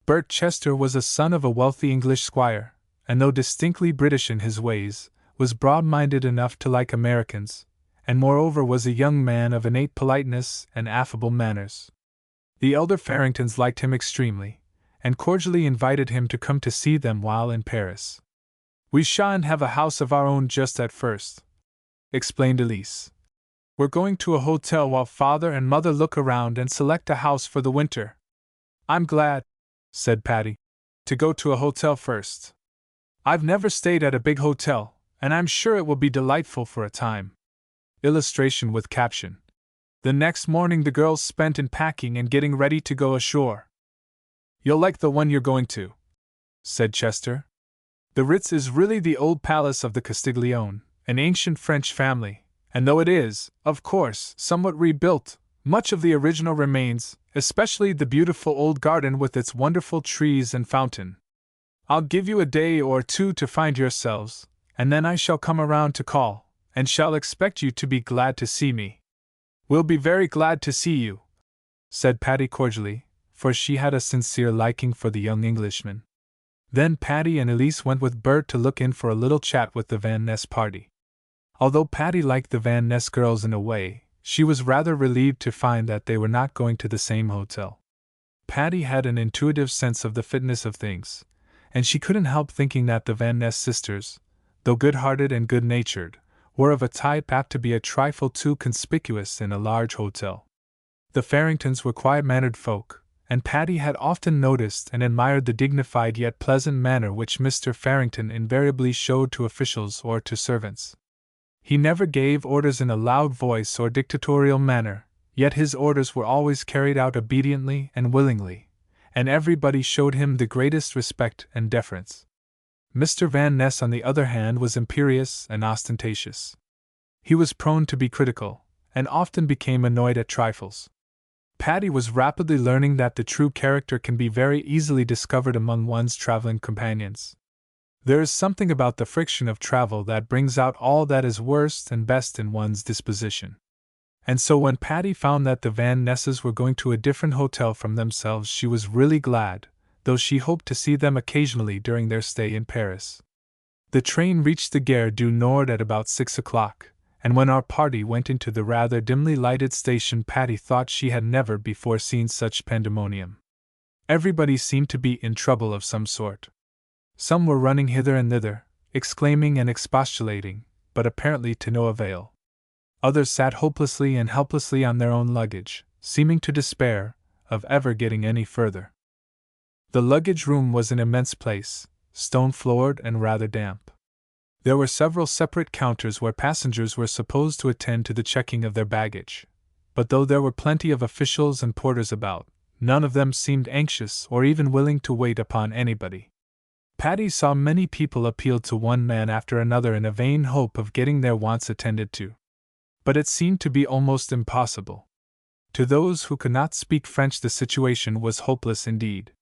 Bert Chester was a son of a wealthy English squire, and though distinctly British in his ways, was broad-minded enough to like Americans, and moreover was a young man of innate politeness and affable manners. The elder Farringtons liked him extremely, and cordially invited him to come to see them while in Paris. "We shan't have a house of our own just at first," explained Elise. "We're going to a hotel while Father and Mother look around and select a house for the winter." "I'm glad," said Patty, "to go to a hotel first. I've never stayed at a big hotel, and I'm sure it will be delightful for a time." Illustration with caption. The next morning the girls spent in packing and getting ready to go ashore. "You'll like the one you're going to," said Chester. "The Ritz is really the old palace of the Castiglione, an ancient French family, and though it is, of course, somewhat rebuilt, much of the original remains, especially the beautiful old garden with its wonderful trees and fountain. I'll give you a day or 2 to find yourselves, and then I shall come around to call, and shall expect you to be glad to see me." "We'll be very glad to see you," said Patty cordially, for she had a sincere liking for the young Englishman. Then Patty and Elise went with Bert to look in for a little chat with the Van Ness party. Although Patty liked the Van Ness girls in a way, she was rather relieved to find that they were not going to the same hotel. Patty had an intuitive sense of the fitness of things, and she couldn't help thinking that the Van Ness sisters, though good-hearted and good-natured, were of a type apt to be a trifle too conspicuous in a large hotel. The Farringtons were quiet-mannered folk, and Patty had often noticed and admired the dignified yet pleasant manner which Mr. Farrington invariably showed to officials or to servants. He never gave orders in a loud voice or dictatorial manner, yet his orders were always carried out obediently and willingly, and everybody showed him the greatest respect and deference. Mr. Van Ness, on the other hand, was imperious and ostentatious. He was prone to be critical, and often became annoyed at trifles. Patty was rapidly learning that the true character can be very easily discovered among one's traveling companions. There is something about the friction of travel that brings out all that is worst and best in one's disposition. And so when Patty found that the Van Nesses were going to a different hotel from themselves, she was really glad, though she hoped to see them occasionally during their stay in Paris. The train reached the Gare du Nord at about 6 o'clock, and when our party went into the rather dimly lighted station, Patty thought she had never before seen such pandemonium. Everybody seemed to be in trouble of some sort. Some were running hither and thither, exclaiming and expostulating, but apparently to no avail. Others sat hopelessly and helplessly on their own luggage, seeming to despair of ever getting any further. The luggage room was an immense place, stone-floored and rather damp. There were several separate counters where passengers were supposed to attend to the checking of their baggage, but though there were plenty of officials and porters about, none of them seemed anxious or even willing to wait upon anybody. Patty saw many people appeal to one man after another in a vain hope of getting their wants attended to. But it seemed to be almost impossible. To those who could not speak French, the situation was hopeless indeed.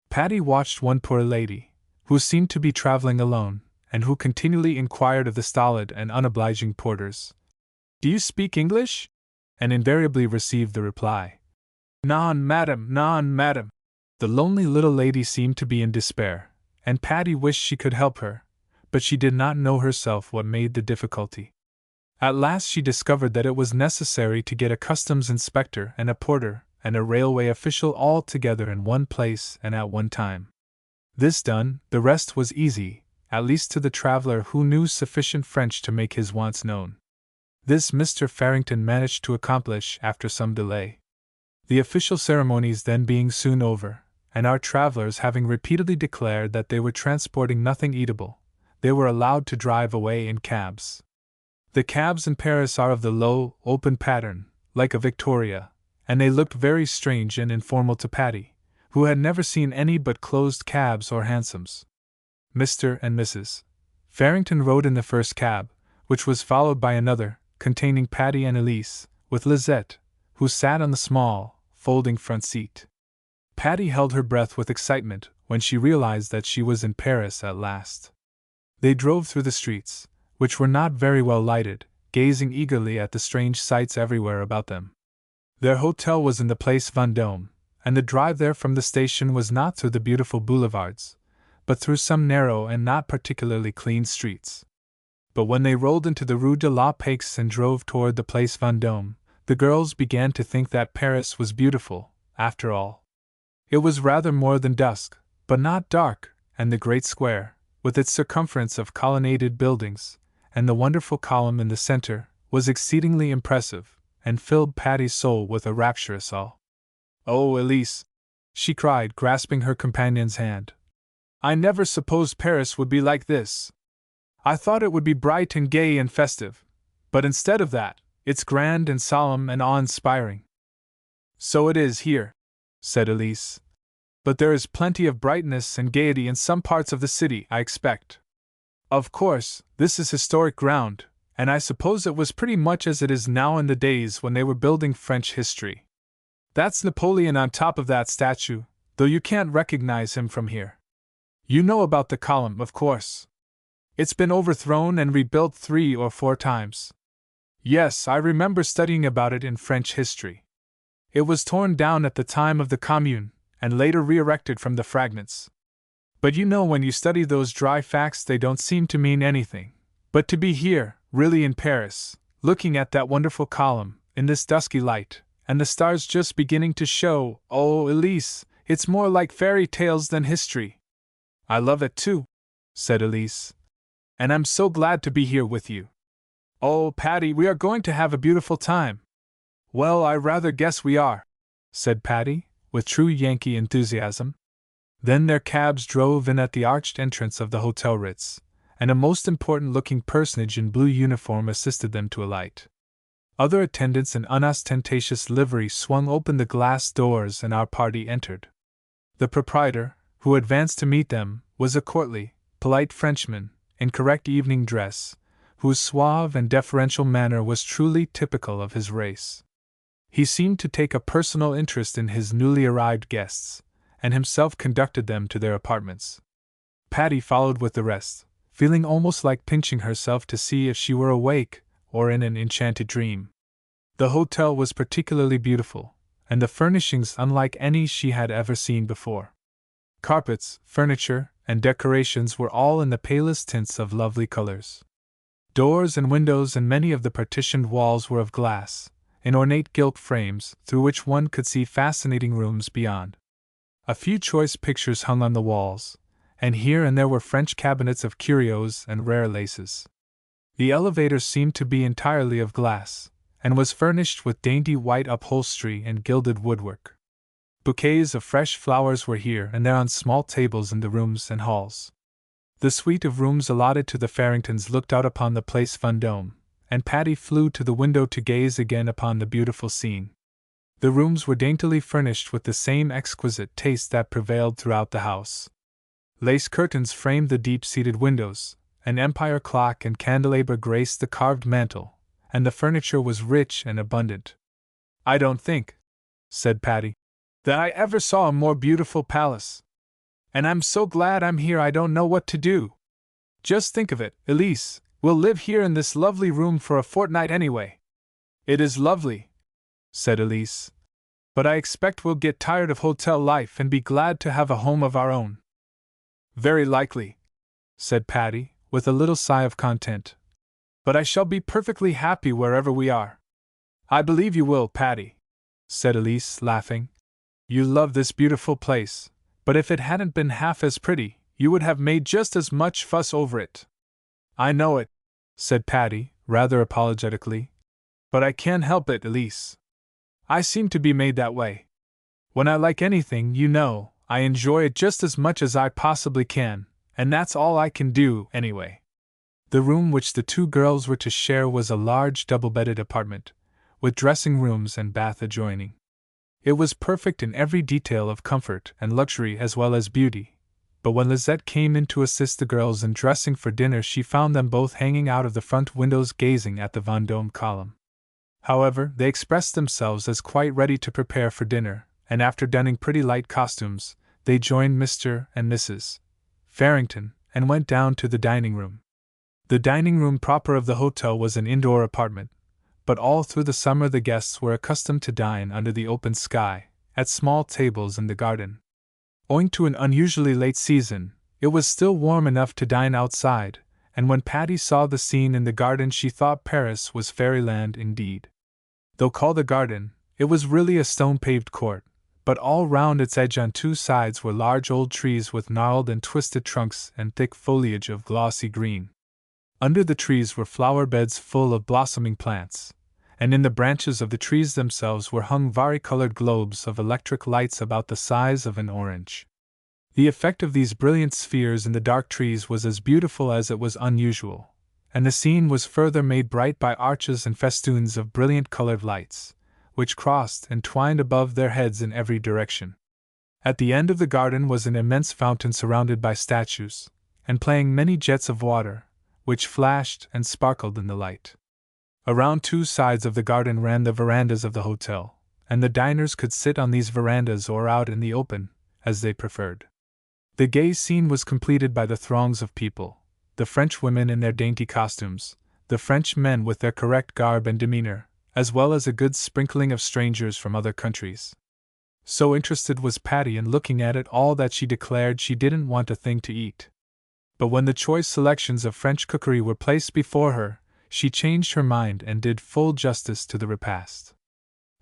Patty watched one poor lady, who seemed to be traveling alone, and who continually inquired of the stolid and unobliging porters, "Do you speak English?" and invariably received the reply, "Non, madam, non, madam." The lonely little lady seemed to be in despair, and Patty wished she could help her, but she did not know herself what made the difficulty. At last she discovered that it was necessary to get a customs inspector and a porter and a railway official all together in one place and at one time. This done, the rest was easy, at least to the traveler who knew sufficient French to make his wants known. This Mr. Farrington managed to accomplish after some delay. The official ceremonies then being soon over, and our travelers having repeatedly declared that they were transporting nothing eatable, they were allowed to drive away in cabs. The cabs in Paris are of the low, open pattern, like a Victoria, and they looked very strange and informal to Patty, who had never seen any but closed cabs or hansoms. Mr. and Mrs. Farrington rode in the first cab, which was followed by another, containing Patty and Elise, with Lisette, who sat on the small, folding front seat. Patty held her breath with excitement when she realized that she was in Paris at last. They drove through the streets, which were not very well lighted, gazing eagerly at the strange sights everywhere about them. Their hotel was in the Place Vendôme, and the drive there from the station was not through the beautiful boulevards, but through some narrow and not particularly clean streets. But when they rolled into the Rue de la Paix and drove toward the Place Vendôme, the girls began to think that Paris was beautiful, after all. It was rather more than dusk, but not dark, and the great square, with its circumference of colonnaded buildings, and the wonderful column in the center, was exceedingly impressive, and filled Patty's soul with a rapturous awe. "Oh, Elise," she cried, grasping her companion's hand, "I never supposed Paris would be like this. I thought it would be bright and gay and festive, but instead of that, it's grand and solemn and awe-inspiring." "So it is here," said Elise. "But there is plenty of brightness and gaiety in some parts of the city, I expect. Of course, this is historic ground, and I suppose it was pretty much as it is now in the days when they were building French history. That's Napoleon on top of that statue, though you can't recognize him from here. You know about the column, of course. It's been overthrown and rebuilt 3 or 4 times. Yes, I remember studying about it in French history. It was torn down at the time of the Commune, and later re-erected from the fragments. But you know, when you study those dry facts, they don't seem to mean anything. But to be here, really in Paris, looking at that wonderful column, in this dusky light, and the stars just beginning to show, oh, Elise, it's more like fairy tales than history." "I love it too," said Elise. "And I'm so glad to be here with you. Oh, Patty, we are going to have a beautiful time." "Well, I rather guess we are," said Patty, with true Yankee enthusiasm. Then their cabs drove in at the arched entrance of the Hotel Ritz, and a most important-looking personage in blue uniform assisted them to alight. Other attendants in unostentatious livery swung open the glass doors, and our party entered. The proprietor, who advanced to meet them, was a courtly, polite Frenchman, in correct evening dress, whose suave and deferential manner was truly typical of his race. He seemed to take a personal interest in his newly arrived guests, and himself conducted them to their apartments. Patty followed with the rest, feeling almost like pinching herself to see if she were awake or in an enchanted dream. The hotel was particularly beautiful, and the furnishings unlike any she had ever seen before. Carpets, furniture, and decorations were all in the palest tints of lovely colors. Doors and windows and many of the partitioned walls were of glass, in ornate gilt frames through which one could see fascinating rooms beyond. A few choice pictures hung on the walls, and here and there were French cabinets of curios and rare laces. The elevator seemed to be entirely of glass, and was furnished with dainty white upholstery and gilded woodwork. Bouquets of fresh flowers were here and there on small tables in the rooms and halls. The suite of rooms allotted to the Farringtons looked out upon the Place Vendôme, and Patty flew to the window to gaze again upon the beautiful scene. The rooms were daintily furnished with the same exquisite taste that prevailed throughout the house. Lace curtains framed the deep-seated windows, an empire clock and candelabra graced the carved mantel, and the furniture was rich and abundant. "I don't think," said Patty, "that I ever saw a more beautiful palace. And I'm so glad I'm here I don't know what to do. Just think of it, Elise, we'll live here in this lovely room for a fortnight anyway." "It is lovely," said Elise, "but I expect we'll get tired of hotel life and be glad to have a home of our own." "Very likely," said Patty, with a little sigh of content. "But I shall be perfectly happy wherever we are." "I believe you will, Patty," said Elise, laughing. "You love this beautiful place, but if it hadn't been half as pretty, you would have made just as much fuss over it." "I know it," said Patty, rather apologetically. "But I can't help it, Elise. I seem to be made that way. When I like anything, you know, I enjoy it just as much as I possibly can, and that's all I can do, anyway." The room which the two girls were to share was a large double-bedded apartment, with dressing rooms and bath adjoining. It was perfect in every detail of comfort and luxury as well as beauty, but when Lisette came in to assist the girls in dressing for dinner she found them both hanging out of the front windows gazing at the Vendôme column. However, they expressed themselves as quite ready to prepare for dinner, and after donning pretty light costumes, they joined Mr. and Mrs. Farrington and went down to the dining room. The dining room proper of the hotel was an indoor apartment, but all through the summer the guests were accustomed to dine under the open sky, at small tables in the garden. Owing to an unusually late season, it was still warm enough to dine outside, and when Patty saw the scene in the garden she thought Paris was fairyland indeed. Though called a garden, it was really a stone-paved court, but all round its edge on two sides were large old trees with gnarled and twisted trunks and thick foliage of glossy green. Under the trees were flower beds full of blossoming plants, and in the branches of the trees themselves were hung vari-colored globes of electric lights about the size of an orange. The effect of these brilliant spheres in the dark trees was as beautiful as it was unusual, and the scene was further made bright by arches and festoons of brilliant-colored lights, which crossed and twined above their heads in every direction. At the end of the garden was an immense fountain surrounded by statues, and playing many jets of water, which flashed and sparkled in the light. Around two sides of the garden ran the verandas of the hotel, and the diners could sit on these verandas or out in the open, as they preferred. The gay scene was completed by the throngs of people, the French women in their dainty costumes, the French men with their correct garb and demeanor, as well as a good sprinkling of strangers from other countries. So interested was Patty in looking at it all that she declared she didn't want a thing to eat. But when the choice selections of French cookery were placed before her, she changed her mind and did full justice to the repast.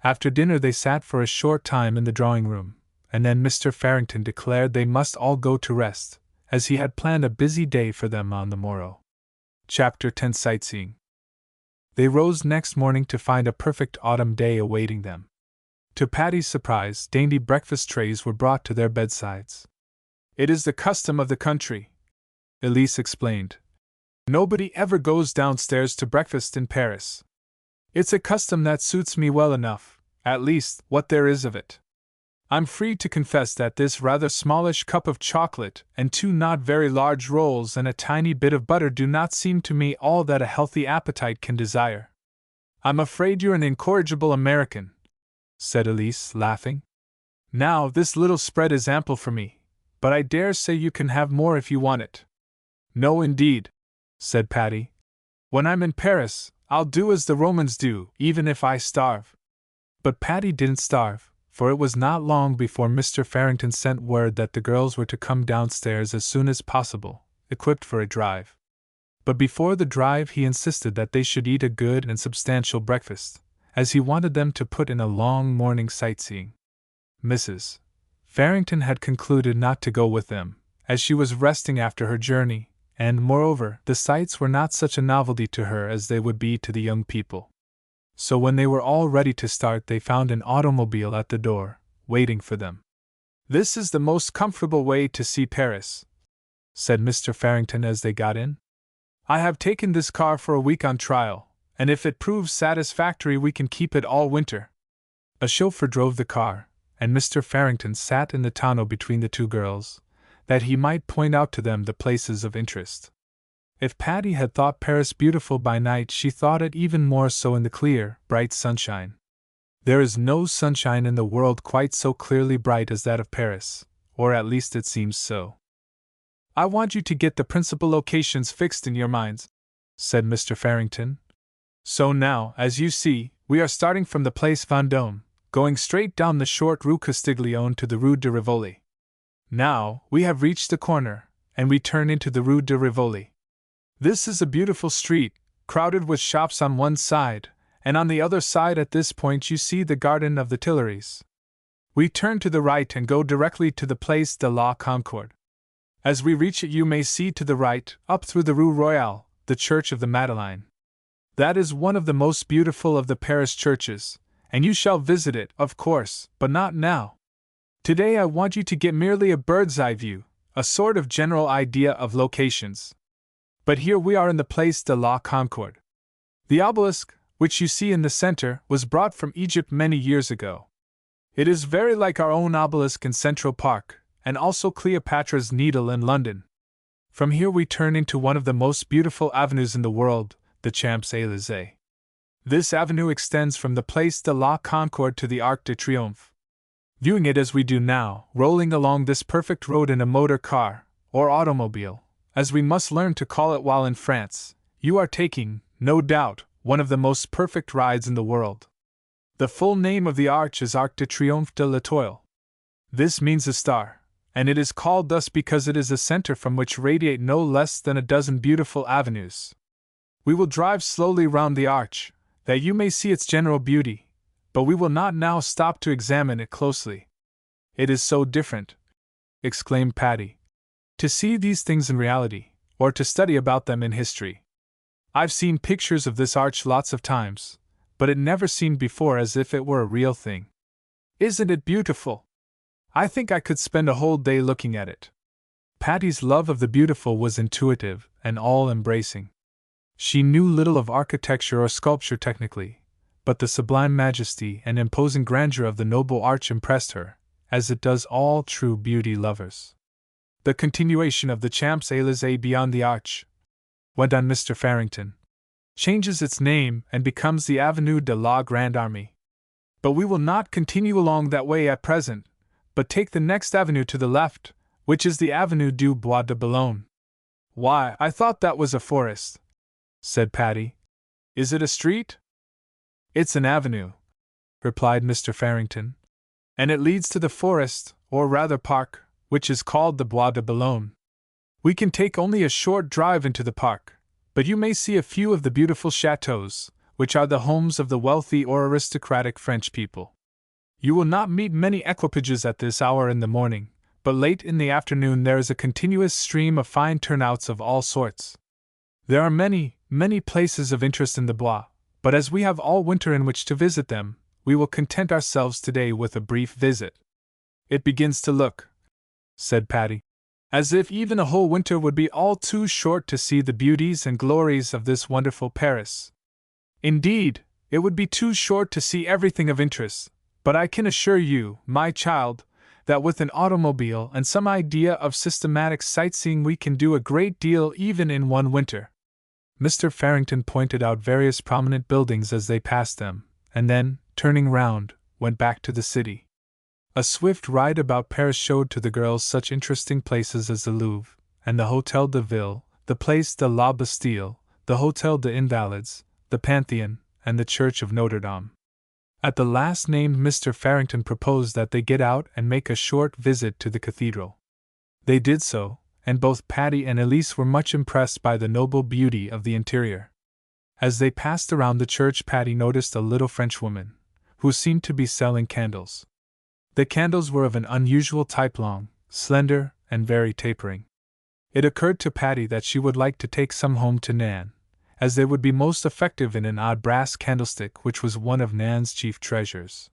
After dinner they sat for a short time in the drawing-room, and then Mr. Farrington declared they must all go to rest, as he had planned a busy day for them on the morrow. Chapter 10 Sightseeing. They rose next morning to find a perfect autumn day awaiting them. To Patty's surprise, dainty breakfast trays were brought to their bedsides. "It is the custom of the country," Elise explained. "Nobody ever goes downstairs to breakfast in Paris. It's a custom that suits me well enough, at least, what there is of it. I'm free to confess that this rather smallish cup of chocolate and two not very large rolls and a tiny bit of butter do not seem to me all that a healthy appetite can desire." "I'm afraid you're an incorrigible American," said Elise, laughing. "Now, this little spread is ample for me, but I dare say you can have more if you want it." "No, indeed," said Patty. "When I'm in Paris, I'll do as the Romans do, even if I starve. But Patty didn't starve, for it was not long before Mr. Farrington sent word that the girls were to come downstairs as soon as possible, equipped for a drive. But before the drive he insisted that they should eat a good and substantial breakfast, as he wanted them to put in a long morning sightseeing. Mrs. Farrington had concluded not to go with them, as she was resting after her journey, and, moreover, the sights were not such a novelty to her as they would be to the young people. So when they were all ready to start they found an automobile at the door, waiting for them. "This is the most comfortable way to see Paris," said Mr. Farrington as they got in. "I have taken this car for a week on trial, and if it proves satisfactory we can keep it all winter." A chauffeur drove the car, and Mr. Farrington sat in the tonneau between the two girls, that he might point out to them the places of interest. If Patty had thought Paris beautiful by night, she thought it even more so in the clear, bright sunshine. There is no sunshine in the world quite so clearly bright as that of Paris, or at least it seems so. "I want you to get the principal locations fixed in your minds," said Mr. Farrington. "So now, as you see, we are starting from the Place Vendôme, going straight down the short Rue Castiglione to the Rue de Rivoli. Now, we have reached the corner, and we turn into the Rue de Rivoli. This is a beautiful street, crowded with shops on one side, and on the other side at this point you see the Garden of the Tuileries. We turn to the right and go directly to the Place de la Concorde. As we reach it you may see to the right, up through the Rue Royale, the Church of the Madeleine. That is one of the most beautiful of the Paris churches, and you shall visit it, of course, but not now. Today I want you to get merely a bird's-eye view, a sort of general idea of locations. But here we are in the Place de la Concorde. The obelisk, which you see in the center, was brought from Egypt many years ago. It is very like our own obelisk in Central Park, and also Cleopatra's Needle in London. From here we turn into one of the most beautiful avenues in the world, the Champs-Élysées. This avenue extends from the Place de la Concorde to the Arc de Triomphe. Viewing it as we do now, rolling along this perfect road in a motor car, or automobile, as we must learn to call it while in France, you are taking, no doubt, one of the most perfect rides in the world. The full name of the arch is Arc de Triomphe de l'Étoile. This means a star, and it is called thus because it is a center from which radiate no less than a dozen beautiful avenues. We will drive slowly round the arch, that you may see its general beauty, but we will not now stop to examine it closely. It is so different, exclaimed Patty, to see these things in reality, or to study about them in history. I've seen pictures of this arch lots of times, but it never seemed before as if it were a real thing. Isn't it beautiful? I think I could spend a whole day looking at it. Patty's love of the beautiful was intuitive and all-embracing. She knew little of architecture or sculpture technically, but the sublime majesty and imposing grandeur of the noble arch impressed her, as it does all true beauty lovers. "The continuation of the Champs-Élysées beyond the arch," went on Mr. Farrington, "changes its name and becomes the Avenue de la Grande Armée. But we will not continue along that way at present, but take the next avenue to the left, which is the Avenue du Bois de Boulogne." "Why, I thought that was a forest," said Patty. "Is it a street?" "It's an avenue," replied Mr. Farrington, "and it leads to the forest, or rather park, which is called the Bois de Boulogne. We can take only a short drive into the park, but you may see a few of the beautiful chateaux, which are the homes of the wealthy or aristocratic French people. You will not meet many equipages at this hour in the morning, but late in the afternoon there is a continuous stream of fine turnouts of all sorts. There are many, many places of interest in the Bois, but as we have all winter in which to visit them, we will content ourselves today with a brief visit." "It begins to look," said Patty, "as if even a whole winter would be all too short to see the beauties and glories of this wonderful Paris. Indeed, it would be too short to see everything of interest, but I can assure you, my child, that with an automobile and some idea of systematic sightseeing we can do a great deal even in one winter." Mr. Farrington pointed out various prominent buildings as they passed them, and then, turning round, went back to the city. A swift ride about Paris showed to the girls such interesting places as the Louvre, and the Hôtel de Ville, the Place de la Bastille, the Hôtel des Invalides, the Pantheon, and the Church of Notre Dame. At the last named, Mr. Farrington proposed that they get out and make a short visit to the cathedral. They did so, and both Patty and Elise were much impressed by the noble beauty of the interior. As they passed around the church, Patty noticed a little Frenchwoman, who seemed to be selling candles. The candles were of an unusual type, long, slender, and very tapering. It occurred to Patty that she would like to take some home to Nan, as they would be most effective in an odd brass candlestick which was one of Nan's chief treasures.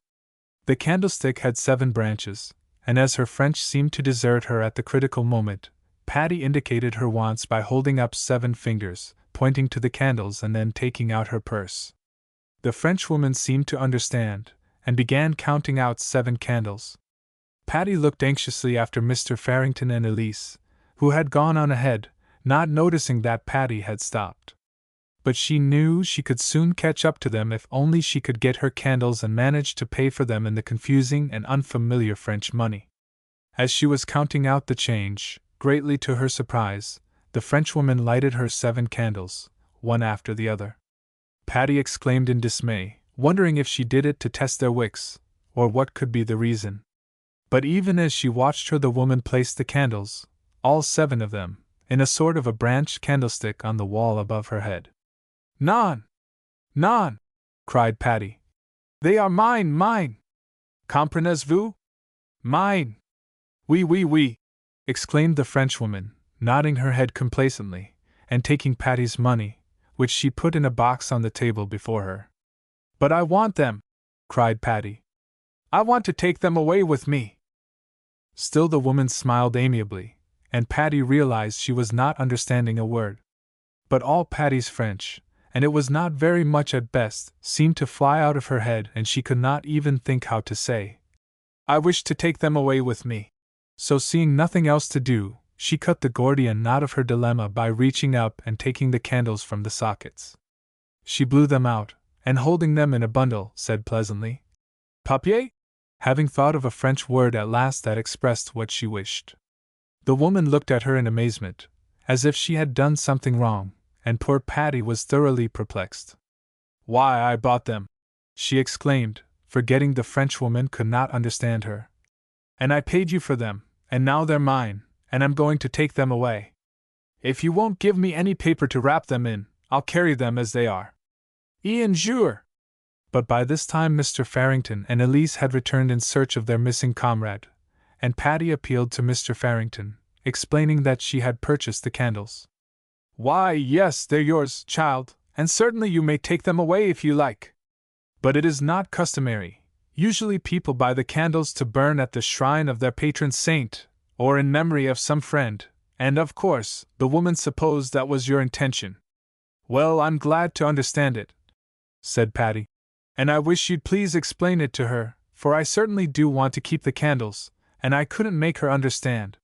The candlestick had 7 branches, and as her French seemed to desert her at the critical moment, Patty indicated her wants by holding up 7 fingers, pointing to the candles and then taking out her purse. The Frenchwoman seemed to understand, and began counting out 7 candles. Patty looked anxiously after Mr. Farrington and Elise, who had gone on ahead, not noticing that Patty had stopped. But she knew she could soon catch up to them if only she could get her candles and manage to pay for them in the confusing and unfamiliar French money. As she was counting out the change, greatly to her surprise, the Frenchwoman lighted her 7 candles, one after the other. Patty exclaimed in dismay, wondering if she did it to test their wicks, or what could be the reason. But even as she watched her, the woman placed the candles, all 7 of them, in a sort of a branched candlestick on the wall above her head. "Non! Non!" cried Patty. "They are mine, mine! Comprenez-vous? Mine!" "Oui, oui, oui!" exclaimed the Frenchwoman, nodding her head complacently, and taking Patty's money, which she put in a box on the table before her. "But I want them!" cried Patty. "I want to take them away with me!" Still the woman smiled amiably, and Patty realized she was not understanding a word. But all Patty's French, and it was not very much at best, seemed to fly out of her head, and she could not even think how to say, "I wish to take them away with me." So, seeing nothing else to do, she cut the Gordian knot of her dilemma by reaching up and taking the candles from the sockets. She blew them out, and holding them in a bundle, said pleasantly, "Papier?" having thought of a French word at last that expressed what she wished. The woman looked at her in amazement, as if she had done something wrong, and poor Patty was thoroughly perplexed. "Why, I bought them!" she exclaimed, forgetting the Frenchwoman could not understand her. "And I paid you for them, and now they're mine, and I'm going to take them away. If you won't give me any paper to wrap them in, I'll carry them as they are. Ian jure!" But by this time Mr. Farrington and Elise had returned in search of their missing comrade, and Patty appealed to Mr. Farrington, explaining that she had purchased the candles. "Why, yes, they're yours, child, and certainly you may take them away if you like. But it is not customary. Usually people buy the candles to burn at the shrine of their patron saint, or in memory of some friend, and of course, the woman supposed that was your intention." "Well, I'm glad to understand it," said Patty. "And I wish you'd please explain it to her, for I certainly do want to keep the candles, and I couldn't make her understand."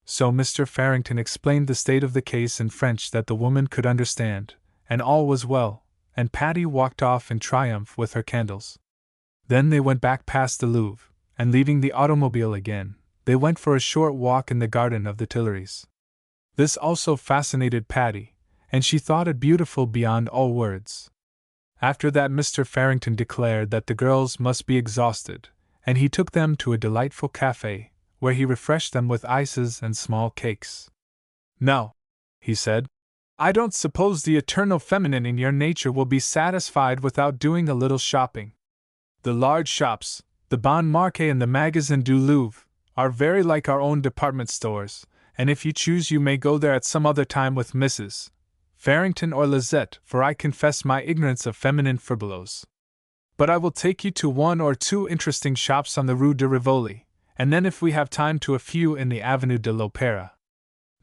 So Mr. Farrington explained the state of the case in French that the woman could understand, and all was well, and Patty walked off in triumph with her candles. Then they went back past the Louvre, and leaving the automobile again, they went for a short walk in the garden of the Tuileries. This also fascinated Patty, and she thought it beautiful beyond all words. After that Mr. Farrington declared that the girls must be exhausted, and he took them to a delightful café, where he refreshed them with ices and small cakes. "Now," he said, "I don't suppose the eternal feminine in your nature will be satisfied without doing a little shopping. The large shops, the Bon Marché and the Magasin du Louvre, are very like our own department stores, and if you choose you may go there at some other time with Mrs. Farrington or Lizette, for I confess my ignorance of feminine furbelows. But I will take you to 1 or 2 interesting shops on the Rue de Rivoli, and then if we have time to a few in the Avenue de l'Opéra."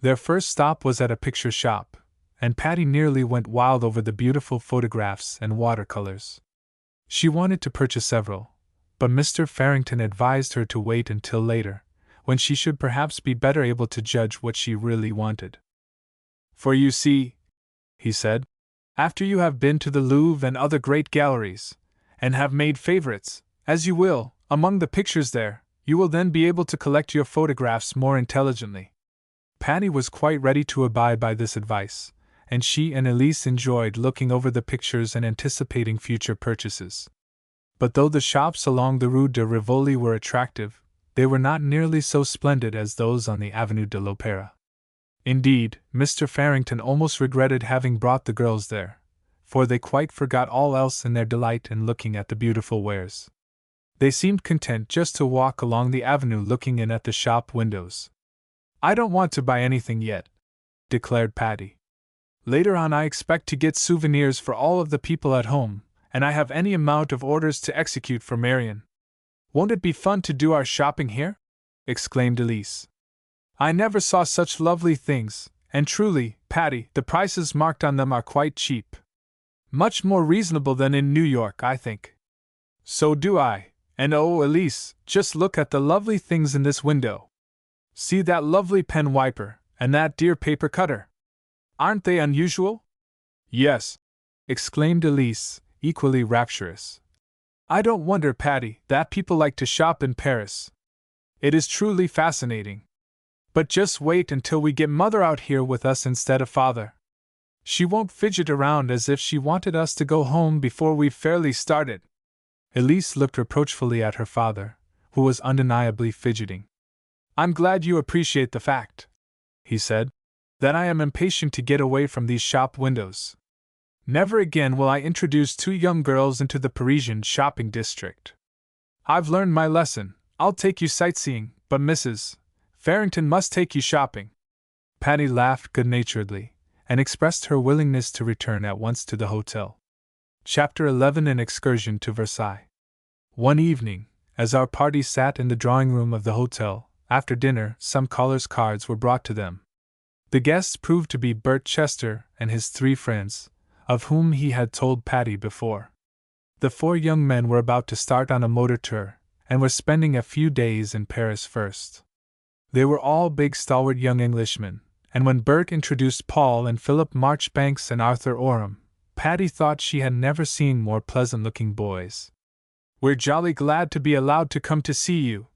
Their first stop was at a picture shop, and Patty nearly went wild over the beautiful photographs and watercolors. She wanted to purchase several, but Mr. Farrington advised her to wait until later, when she should perhaps be better able to judge what she really wanted. "For you see," he said, "after you have been to the Louvre and other great galleries, and have made favorites, as you will, among the pictures there, you will then be able to collect your photographs more intelligently." Patty was quite ready to abide by this advice, and she and Elise enjoyed looking over the pictures and anticipating future purchases. But though the shops along the Rue de Rivoli were attractive, they were not nearly so splendid as those on the Avenue de l'Opera. Indeed, Mr. Farrington almost regretted having brought the girls there, for they quite forgot all else in their delight in looking at the beautiful wares. They seemed content just to walk along the avenue looking in at the shop windows. "I don't want to buy anything yet," declared Patty. "Later on I expect to get souvenirs for all of the people at home, and I have any amount of orders to execute for Marion." "Won't it be fun to do our shopping here?" exclaimed Elise. "I never saw such lovely things, and truly, Patty, the prices marked on them are quite cheap. Much more reasonable than in New York, I think." "So do I, and oh, Elise, just look at the lovely things in this window. See that lovely pen wiper, and that dear paper cutter. Aren't they unusual?" "Yes," exclaimed Elise, equally rapturous. "I don't wonder, Patty, that people like to shop in Paris. It is truly fascinating. But just wait until we get Mother out here with us instead of Father. She won't fidget around as if she wanted us to go home before we've fairly started." Elise looked reproachfully at her father, who was undeniably fidgeting. "I'm glad you appreciate the fact," he said, "that I am impatient to get away from these shop windows. Never again will I introduce two young girls into the Parisian shopping district. I've learned my lesson. I'll take you sightseeing, but Mrs. Farrington must take you shopping." Patty laughed good-naturedly, and expressed her willingness to return at once to the hotel. Chapter 11: An Excursion to Versailles. One evening, as our party sat in the drawing-room of the hotel, after dinner some callers' cards were brought to them. The guests proved to be Bert Chester and his 3 friends, of whom he had told Patty before. The 4 young men were about to start on a motor tour, and were spending a few days in Paris first. They were all big, stalwart young Englishmen, and when Bert introduced Paul and Philip Marchbanks and Arthur Orme, Patty thought she had never seen more pleasant-looking boys. "We're jolly glad to be allowed to come to see you,"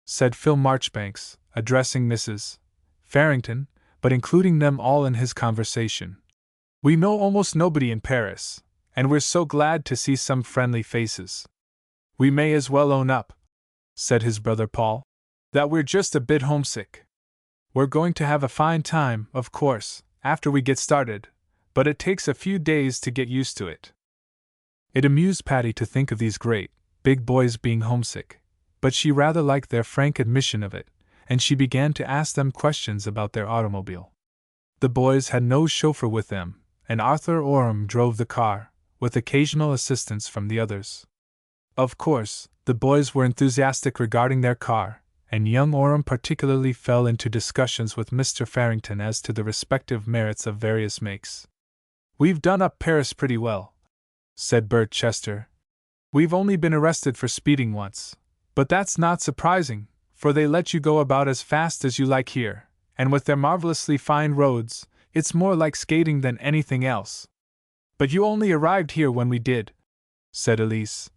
said Phil Marchbanks, addressing Mrs. Farrington, but including them all in his conversation. "We know almost nobody in Paris, and we're so glad to see some friendly faces. We may as well own up," said his brother Paul, "that we're just a bit homesick. We're going to have a fine time, of course, after we get started, but it takes a few days to get used to it." It amused Patty to think of these great, big boys being homesick, but she rather liked their frank admission of it, and she began to ask them questions about their automobile. The boys had no chauffeur with them, and Arthur Orme drove the car, with occasional assistance from the others. Of course, the boys were enthusiastic regarding their car, and young Orme particularly fell into discussions with Mr. Farrington as to the respective merits of various makes. "We've done up Paris pretty well," said Bert Chester. "We've only been arrested for speeding once, but that's not surprising, for they let you go about as fast as you like here, and with their marvelously fine roads, it's more like skating than anything else." "But you only arrived here when we did," said Elise.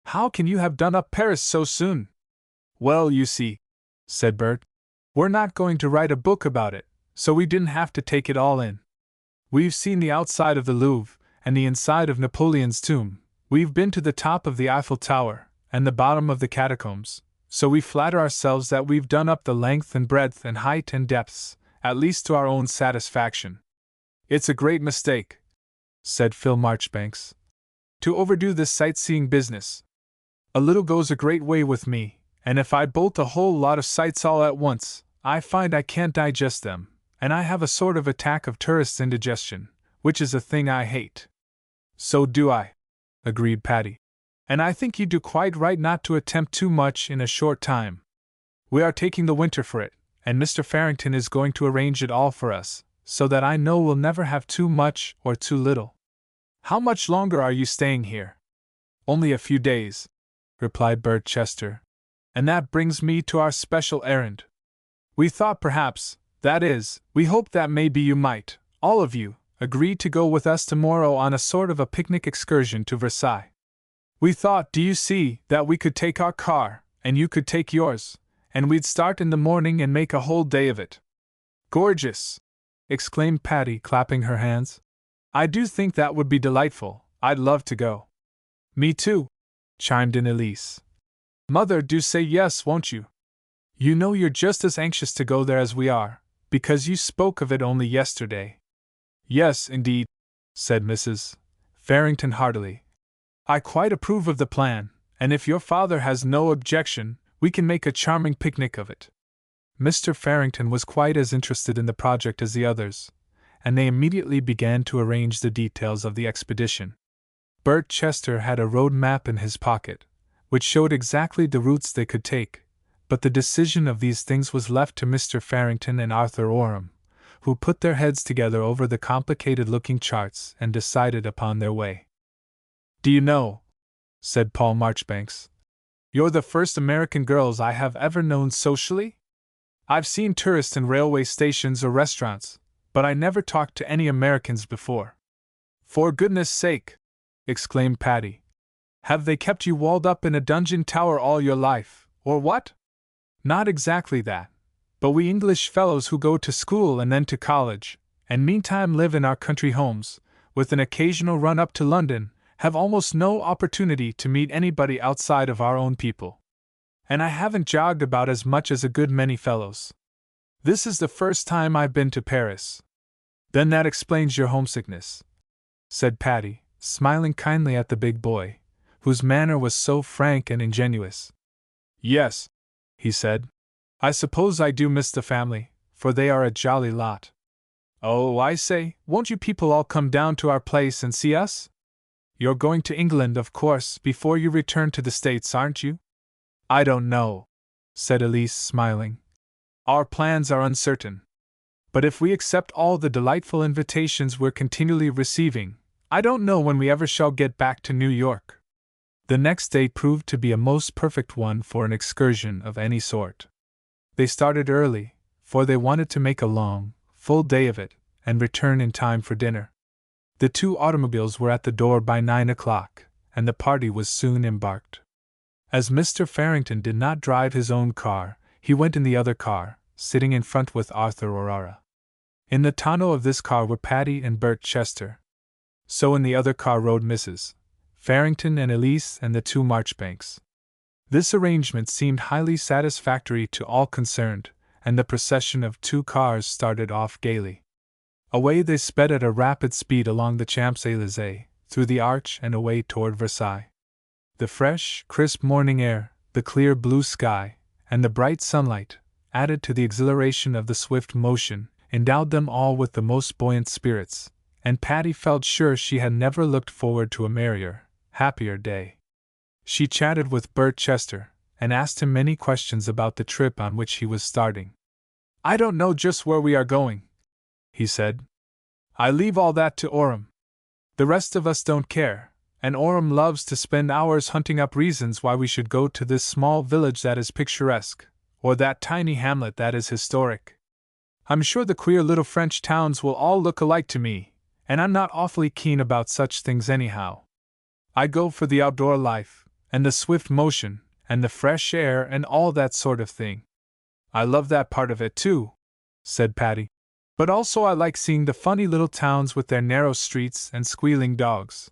"How can you have done up Paris so soon?" "Well, you see," said Bert, "we're not going to write a book about it, so we didn't have to take it all in. We've seen the outside of the Louvre, and the inside of Napoleon's tomb, we've been to the top of the Eiffel Tower, and the bottom of the catacombs, so we flatter ourselves that we've done up the length and breadth and height and depths, at least to our own satisfaction." "It's a great mistake," said Phil Marchbanks, "to overdo this sightseeing business. A little goes a great way with me, and if I bolt a whole lot of sights all at once, I find I can't digest them, and I have a sort of attack of tourist's indigestion, which is a thing I hate." "So do I," agreed Patty. "And I think you do quite right not to attempt too much in a short time. We are taking the winter for it, and Mr. Farrington is going to arrange it all for us, so that I know we'll never have too much or too little." "How much longer are you staying here?" "Only a few days," replied Bert Chester. "And that brings me to our special errand. We thought perhaps, that is, we hoped that maybe you might, all of you, agree to go with us tomorrow on a sort of a picnic excursion to Versailles. We thought, do you see, that we could take our car, and you could take yours, and we'd start in the morning and make a whole day of it." "Gorgeous!" exclaimed Patty, clapping her hands. I do think that would be delightful. I'd love to go. Me too, chimed in Elise. Mother, do say yes, won't you? You know you're just as anxious to go there as we are, because you spoke of it only yesterday. Yes, indeed, said Mrs. Farrington heartily. I quite approve of the plan, and if your father has no objection, we can make a charming picnic of it. Mr. Farrington was quite as interested in the project as the others, and they immediately began to arrange the details of the expedition. Bert Chester had a road map in his pocket, which showed exactly the routes they could take, but the decision of these things was left to Mr. Farrington and Arthur Orham, who put their heads together over the complicated-looking charts and decided upon their way. Do you know, said Paul Marchbanks, you're the first American girls I have ever known socially? I've seen tourists in railway stations or restaurants, but I never talked to any Americans before. For goodness sake, exclaimed Patty. Have they kept you walled up in a dungeon tower all your life, or what? Not exactly that, but we English fellows who go to school and then to college, and meantime live in our country homes, with an occasional run up to London, have almost no opportunity to meet anybody outside of our own people. And I haven't jogged about as much as a good many fellows. This is the first time I've been to Paris. Then that explains your homesickness, said Patty, smiling kindly at the big boy, whose manner was so frank and ingenuous. Yes, he said. I suppose I do miss the family, for they are a jolly lot. Oh, I say, won't you people all come down to our place and see us? You're going to England, of course, before you return to the States, aren't you? I don't know, said Elise, smiling. Our plans are uncertain. But if we accept all the delightful invitations we're continually receiving, I don't know when we ever shall get back to New York. The next day proved to be a most perfect one for an excursion of any sort. They started early, for they wanted to make a long, full day of it, and return in time for dinner. The 2 automobiles were at the door by 9 o'clock, and the party was soon embarked. As Mr. Farrington did not drive his own car, he went in the other car, sitting in front with Arthur Orara. In the tonneau of this car were Patty and Bert Chester. So in the other car rode Mrs. Farrington and Elise and the 2 Marchbanks. This arrangement seemed highly satisfactory to all concerned, and the procession of 2 cars started off gaily. Away they sped at a rapid speed along the Champs-Élysées, through the Arch and away toward Versailles. The fresh, crisp morning air, the clear blue sky, and the bright sunlight, added to the exhilaration of the swift motion, endowed them all with the most buoyant spirits, and Patty felt sure she had never looked forward to a merrier, happier day. She chatted with Bert Chester, and asked him many questions about the trip on which he was starting. I don't know just where we are going, he said. I leave all that to Orham. The rest of us don't care, and Orham loves to spend hours hunting up reasons why we should go to this small village that is picturesque, or that tiny hamlet that is historic. I'm sure the queer little French towns will all look alike to me, and I'm not awfully keen about such things anyhow. I go for the outdoor life, and the swift motion, and the fresh air, and all that sort of thing. I love that part of it too, said Patty. But also I like seeing the funny little towns with their narrow streets and squealing dogs.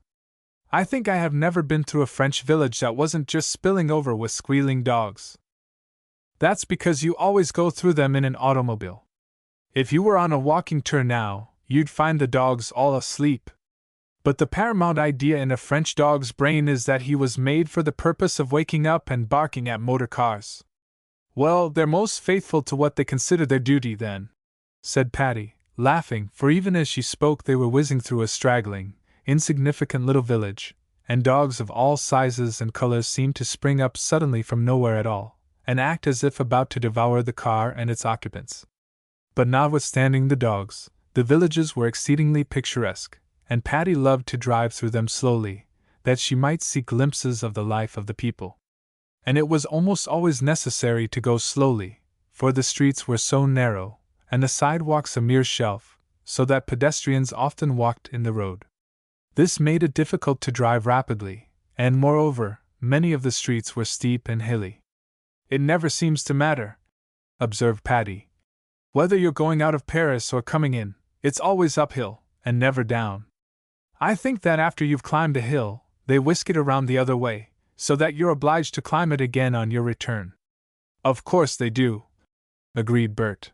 I think I have never been through a French village that wasn't just spilling over with squealing dogs. That's because you always go through them in an automobile. If you were on a walking tour now, you'd find the dogs all asleep. But the paramount idea in a French dog's brain is that he was made for the purpose of waking up and barking at motor cars. Well, they're most faithful to what they consider their duty then, said Patty, laughing, for even as she spoke they were whizzing through a straggling, insignificant little village, and dogs of all sizes and colors seemed to spring up suddenly from nowhere at all, and act as if about to devour the car and its occupants. But notwithstanding the dogs, the villages were exceedingly picturesque, and Patty loved to drive through them slowly, that she might see glimpses of the life of the people. And it was almost always necessary to go slowly, for the streets were so narrow, and the sidewalks a mere shelf, so that pedestrians often walked in the road. This made it difficult to drive rapidly, and moreover, many of the streets were steep and hilly. It never seems to matter, observed Patty, whether you're going out of Paris or coming in, It's always uphill, and never down. I think that after you've climbed a hill, they whisk it around the other way, so that you're obliged to climb it again on your return. Of course they do, agreed Bert.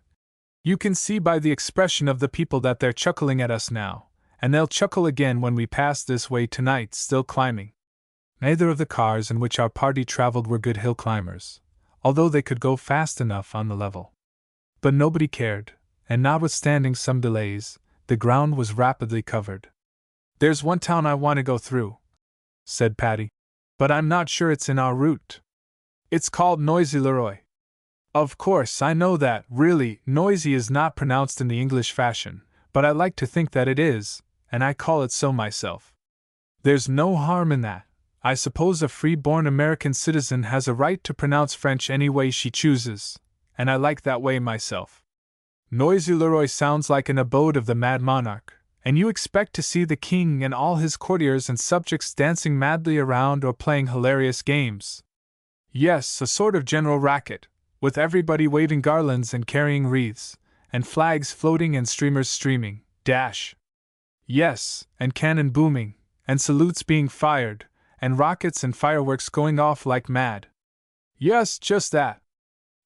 You can see by the expression of the people that they're chuckling at us now, and they'll chuckle again when we pass this way tonight still climbing. Neither of the cars in which our party traveled were good hill climbers, although they could go fast enough on the level. But nobody cared, and notwithstanding some delays, the ground was rapidly covered. There's one town I want to go through, said Patty, but I'm not sure it's in our route. It's called Noisy-le-Roi. Of course, I know that, really, noisy is not pronounced in the English fashion, but I like to think that it is, and I call it so myself. There's no harm in that. I suppose a free-born American citizen has a right to pronounce French any way she chooses, and I like that way myself. Noisy-le-Roi sounds like an abode of the mad monarch, and you expect to see the king and all his courtiers and subjects dancing madly around or playing hilarious games. Yes, a sort of general racket, with everybody waving garlands and carrying wreaths, and flags floating and streamers streaming, dash. Yes, and cannon booming, and salutes being fired, and rockets and fireworks going off like mad. Yes, just that.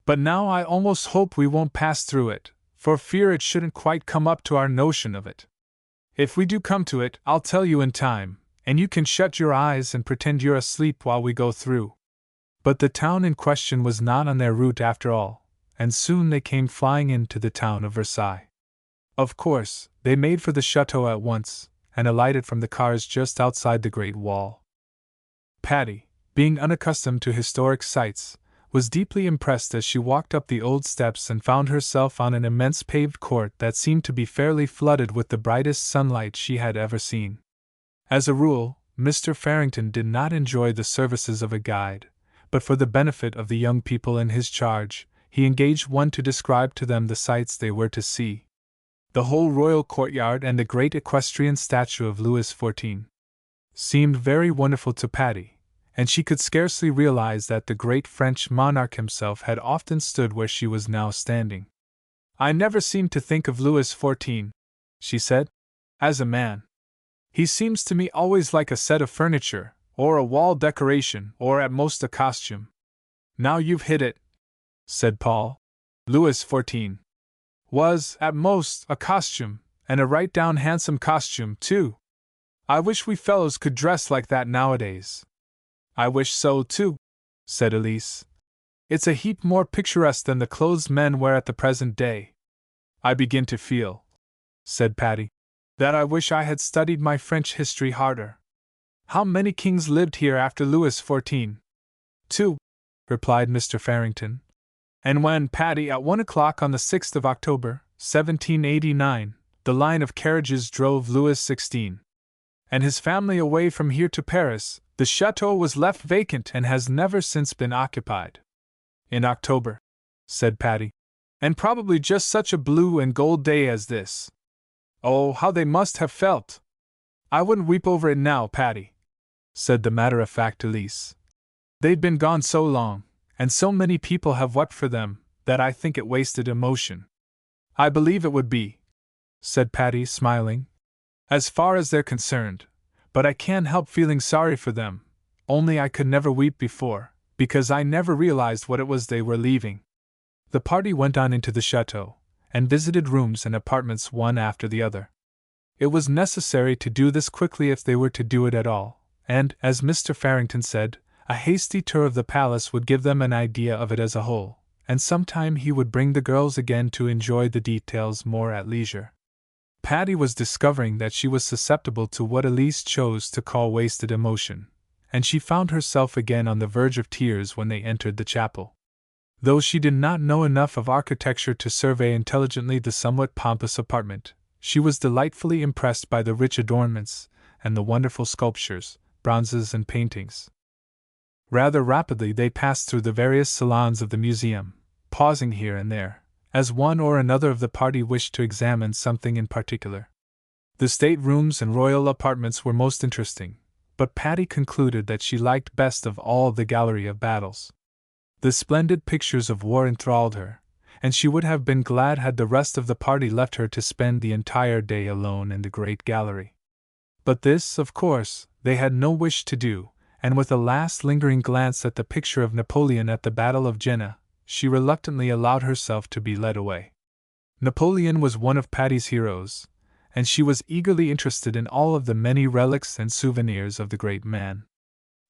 But now I almost hope we won't pass through it, for fear it shouldn't quite come up to our notion of it. If we do come to it, I'll tell you in time, and you can shut your eyes and pretend you're asleep while we go through. But the town in question was not on their route after all, and soon they came flying into the town of Versailles. Of course, they made for the chateau at once, and alighted from the cars just outside the Great Wall. Patty, being unaccustomed to historic sights, was deeply impressed as she walked up the old steps and found herself on an immense paved court that seemed to be fairly flooded with the brightest sunlight she had ever seen. As a rule, Mr. Farrington did not enjoy the services of a guide, but for the benefit of the young people in his charge, he engaged one to describe to them the sights they were to see. The whole royal courtyard and the great equestrian statue of Louis XIV seemed very wonderful to Patty, and she could scarcely realize that the great French monarch himself had often stood where she was now standing. I never seem to think of Louis XIV, she said, as a man. He seems to me always like a set of furniture, or a wall decoration, or at most a costume. Now you've hit it, said Paul. Louis XIV was, at most, a costume, and a right down handsome costume, too. I wish we fellows could dress like that nowadays. I wish so, too, said Elise. It's a heap more picturesque than the clothes men wear at the present day. I begin to feel, said Patty, that I wish I had studied my French history harder. How many kings lived here after Louis XIV? 2, replied Mr. Farrington. And when, Patty, at 1 o'clock on the 6th of October, 1789, the line of carriages drove Louis XVI and his family away from here to Paris, the chateau was left vacant and has never since been occupied. In October, said Patty, and probably just such a blue and gold day as this. Oh, how they must have felt! I wouldn't weep over it now, Patty, said the matter-of-fact Elise. They'd been gone so long, and so many people have wept for them, that I think it wasted emotion. I believe it would be, said Patty, smiling, as far as they're concerned, but I can't help feeling sorry for them, only I could never weep before, because I never realized what it was they were leaving. The party went on into the chateau, and visited rooms and apartments one after the other. It was necessary to do this quickly if they were to do it at all, and, as Mr. Farrington said, a hasty tour of the palace would give them an idea of it as a whole, and sometime he would bring the girls again to enjoy the details more at leisure. Patty was discovering that she was susceptible to what Elise chose to call wasted emotion, and she found herself again on the verge of tears when they entered the chapel. Though she did not know enough of architecture to survey intelligently the somewhat pompous apartment, she was delightfully impressed by the rich adornments and the wonderful sculptures, bronzes and paintings. Rather rapidly they passed through the various salons of the museum, pausing here and there, as one or another of the party wished to examine something in particular. The state-rooms and royal apartments were most interesting, but Patty concluded that she liked best of all the gallery of battles. The splendid pictures of war enthralled her, and she would have been glad had the rest of the party left her to spend the entire day alone in the great gallery. But this, of course, they had no wish to do, and with a last lingering glance at the picture of Napoleon at the Battle of Jena, she reluctantly allowed herself to be led away. Napoleon was one of Patty's heroes, and she was eagerly interested in all of the many relics and souvenirs of the great man.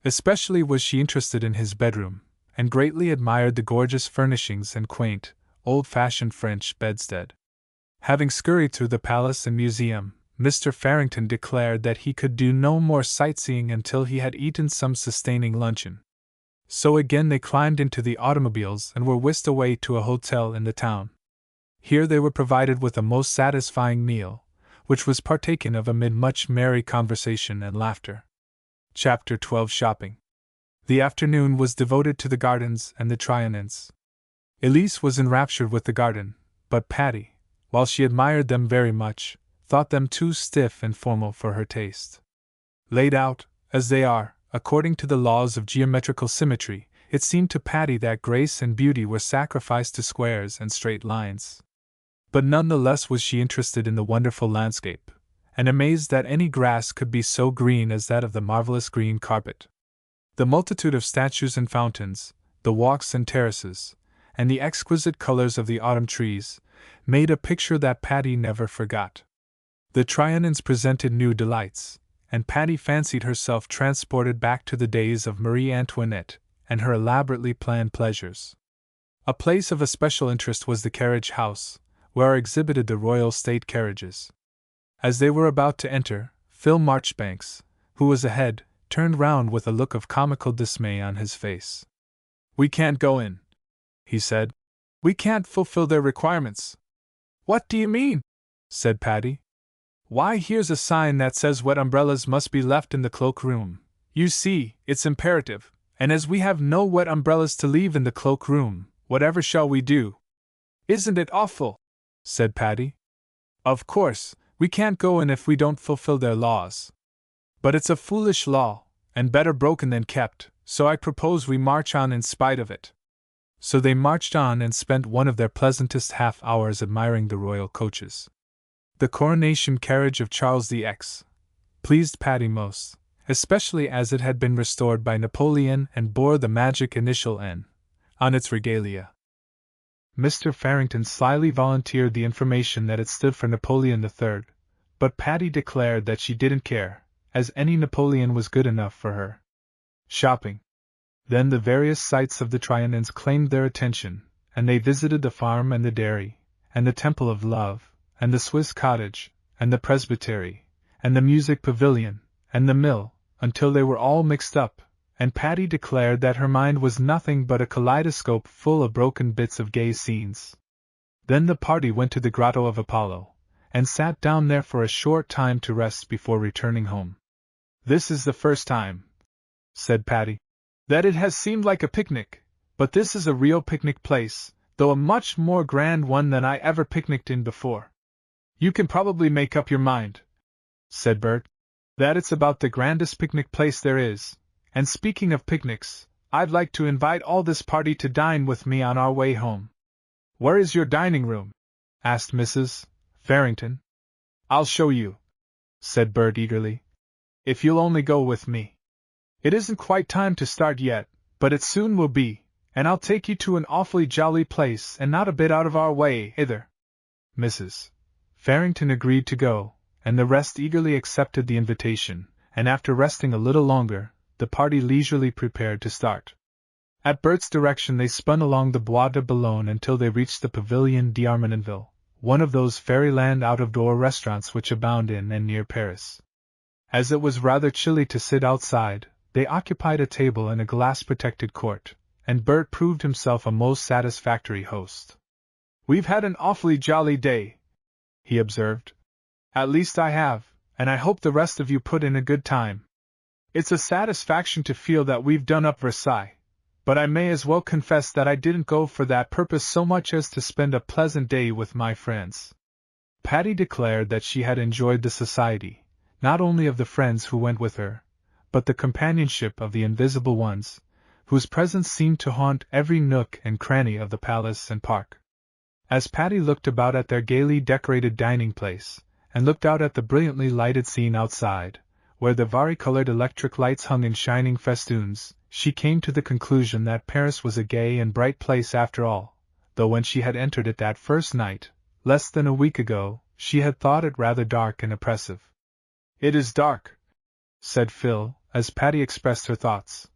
Especially was she interested in his bedroom, and greatly admired the gorgeous furnishings and quaint, old-fashioned French bedstead. Having scurried through the palace and museum, Mr. Farrington declared that he could do no more sightseeing until he had eaten some sustaining luncheon. So again they climbed into the automobiles and were whisked away to a hotel in the town. Here they were provided with a most satisfying meal, which was partaken of amid much merry conversation and laughter. Chapter 12 Shopping. The afternoon was devoted to the gardens and the Trianons. Elise was enraptured with the garden, but Patty, while she admired them very much, thought them too stiff and formal for her taste. Laid out, as they are, according to the laws of geometrical symmetry, it seemed to Patty that grace and beauty were sacrificed to squares and straight lines. But none the less was she interested in the wonderful landscape, and amazed that any grass could be so green as that of the marvelous green carpet. The multitude of statues and fountains, the walks and terraces, and the exquisite colors of the autumn trees, made a picture that Patty never forgot. The Trianons presented new delights, and Patty fancied herself transported back to the days of Marie Antoinette and her elaborately planned pleasures. A place of especial interest was the carriage house, where are exhibited the royal state carriages. As they were about to enter, Phil Marchbanks, who was ahead, turned round with a look of comical dismay on his face. "We can't go in," he said. "We can't fulfill their requirements." "What do you mean?" said Patty. "Why, here's a sign that says wet umbrellas must be left in the cloak-room. You see, it's imperative, and as we have no wet umbrellas to leave in the cloak-room, whatever shall we do?" "Isn't it awful?" said Patty. "Of course, we can't go in if we don't fulfill their laws. But it's a foolish law, and better broken than kept, so I propose we march on in spite of it." So they marched on and spent one of their pleasantest half-hours admiring the royal coaches. The coronation carriage of Charles the X pleased Patty most, especially as it had been restored by Napoleon and bore the magic initial N on its regalia. Mr. Farrington slyly volunteered the information that it stood for Napoleon III, but Patty declared that she didn't care, as any Napoleon was good enough for her. Shopping. Then the various sights of the Trianons claimed their attention, and they visited the farm and the dairy, and the Temple of Love, and the Swiss cottage, and the presbytery, and the music pavilion, and the mill, until they were all mixed up, and Patty declared that her mind was nothing but a kaleidoscope full of broken bits of gay scenes. Then the party went to the Grotto of Apollo, and sat down there for a short time to rest before returning home. "This is the first time," said Patty, "that it has seemed like a picnic, but this is a real picnic place, though a much more grand one than I ever picnicked in before." "You can probably make up your mind," said Bert, "that it's about the grandest picnic place there is, and speaking of picnics, I'd like to invite all this party to dine with me on our way home." "Where is your dining room?" asked Mrs. Farrington. "I'll show you," said Bert eagerly, "if you'll only go with me. It isn't quite time to start yet, but it soon will be, and I'll take you to an awfully jolly place and not a bit out of our way, either." Mrs. Farrington agreed to go, and the rest eagerly accepted the invitation, and after resting a little longer, the party leisurely prepared to start. At Bert's direction they spun along the Bois de Boulogne until they reached the Pavilion d'Armenonville, one of those fairyland out-of-door restaurants which abound in and near Paris. As it was rather chilly to sit outside, they occupied a table in a glass-protected court, and Bert proved himself a most satisfactory host. "We've had an awfully jolly day," he observed. "At least I have, and I hope the rest of you put in a good time. It's a satisfaction to feel that we've done up Versailles, but I may as well confess that I didn't go for that purpose so much as to spend a pleasant day with my friends." Patty declared that she had enjoyed the society, not only of the friends who went with her, but the companionship of the invisible ones, whose presence seemed to haunt every nook and cranny of the palace and park. As Patty looked about at their gaily decorated dining place, and looked out at the brilliantly lighted scene outside, where the vari-colored electric lights hung in shining festoons, she came to the conclusion that Paris was a gay and bright place after all, though when she had entered it that first night, less than a week ago, she had thought it rather dark and oppressive. "It is dark," said Phil, as Patty expressed her thoughts.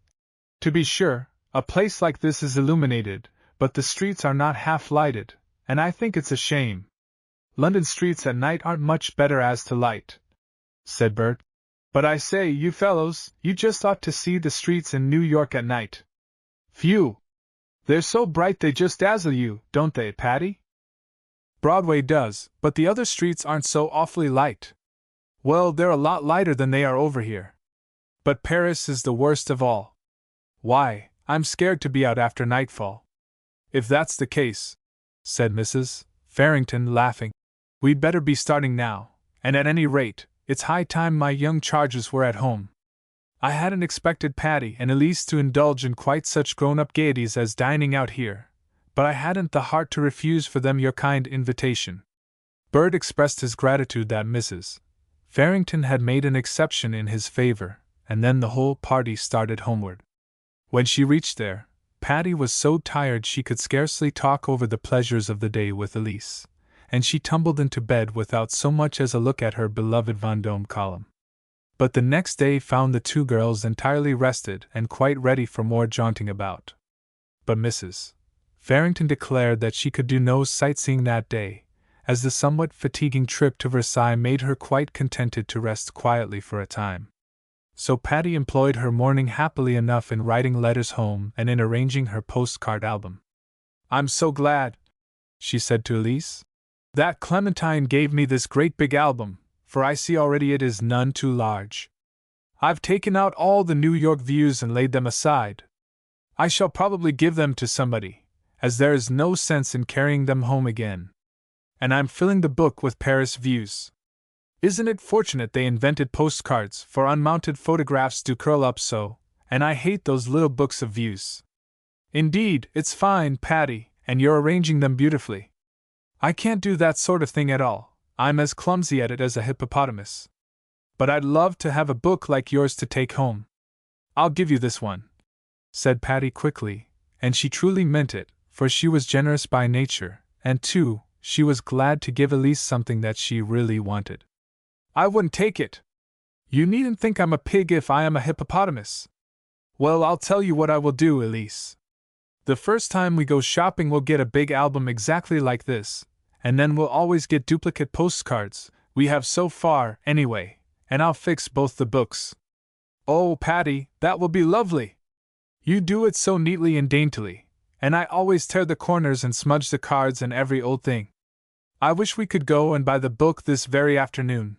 "To be sure, a place like this is illuminated, but the streets are not half lighted, and I think it's a shame. London streets at night aren't much better as to light," said Bert. "But I say, you fellows, you just ought to see the streets in New York at night. Phew! They're so bright they just dazzle you, don't they, Patty?" "Broadway does, but the other streets aren't so awfully light." "Well, they're a lot lighter than they are over here. But Paris is the worst of all. Why, I'm scared to be out after nightfall." "If that's the case," said Mrs. Farrington, laughing, "we'd better be starting now, and at any rate, it's high time my young charges were at home. I hadn't expected Patty and Elise to indulge in quite such grown-up gaieties as dining out here, but I hadn't the heart to refuse for them your kind invitation." Bert expressed his gratitude that Mrs. Farrington had made an exception in his favor, and then the whole party started homeward. When she reached there, Patty was so tired she could scarcely talk over the pleasures of the day with Elise, and she tumbled into bed without so much as a look at her beloved Vendôme column. But the next day found the two girls entirely rested and quite ready for more jaunting about. But Mrs. Farrington declared that she could do no sightseeing that day, as the somewhat fatiguing trip to Versailles made her quite contented to rest quietly for a time. So Patty employed her morning happily enough in writing letters home and in arranging her postcard album. "I'm so glad," she said to Elise, "that Clementine gave me this great big album, for I see already it is none too large. I've taken out all the New York views and laid them aside. I shall probably give them to somebody, as there is no sense in carrying them home again. And I'm filling the book with Paris views. Isn't it fortunate they invented postcards, for unmounted photographs do curl up so, and I hate those little books of views. Indeed, it's fine, Patty, and you're arranging them beautifully. I can't do that sort of thing at all. I'm as clumsy at it as a hippopotamus. But I'd love to have a book like yours to take home. I'll give you this one," said Patty quickly, and she truly meant it, for she was generous by nature, and too, she was glad to give Elise something that she really wanted. "I wouldn't take it. You needn't think I'm a pig if I am a hippopotamus. Well, I'll tell you what I will do, Elise. The first time we go shopping we'll get a big album exactly like this, and then we'll always get duplicate postcards, we have so far, anyway, and I'll fix both the books." "Oh, Patty, that will be lovely! You do it so neatly and daintily, and I always tear the corners and smudge the cards and every old thing. I wish we could go and buy the book this very afternoon.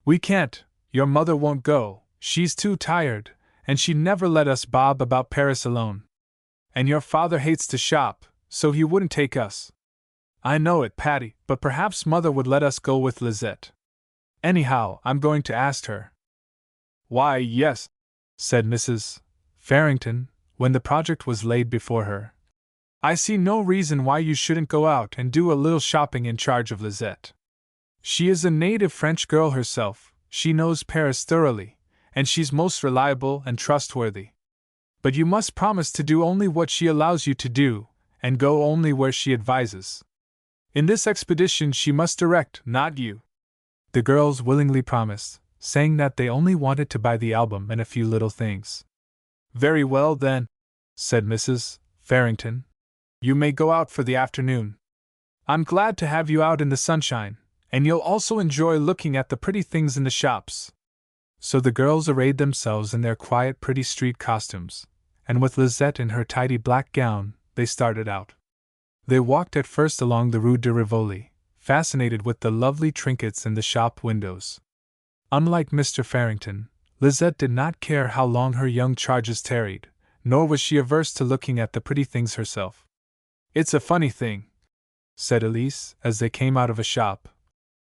We can't, your mother won't go, she's too tired, and she'd never let us bob about Paris alone. And your father hates to shop, so he wouldn't take us." "I know it, Patty, but perhaps Mother would let us go with Lisette. Anyhow, I'm going to ask her." "Why, yes," said Mrs. Farrington, when the project was laid before her. "I see no reason why you shouldn't go out and do a little shopping in charge of Lisette. She is a native French girl herself, she knows Paris thoroughly, and she's most reliable and trustworthy. But you must promise to do only what she allows you to do, and go only where she advises. In this expedition she must direct, not you." The girls willingly promised, saying that they only wanted to buy the album and a few little things. "Very well, then," said Mrs. Farrington. "You may go out for the afternoon. I'm glad to have you out in the sunshine, and you'll also enjoy looking at the pretty things in the shops." So the girls arrayed themselves in their quiet, pretty street costumes, and with Lisette in her tidy black gown, they started out. They walked at first along the Rue de Rivoli, fascinated with the lovely trinkets in the shop windows. Unlike Mr. Farrington, Lisette did not care how long her young charges tarried, nor was she averse to looking at the pretty things herself. "It's a funny thing," said Elise, as they came out of a shop,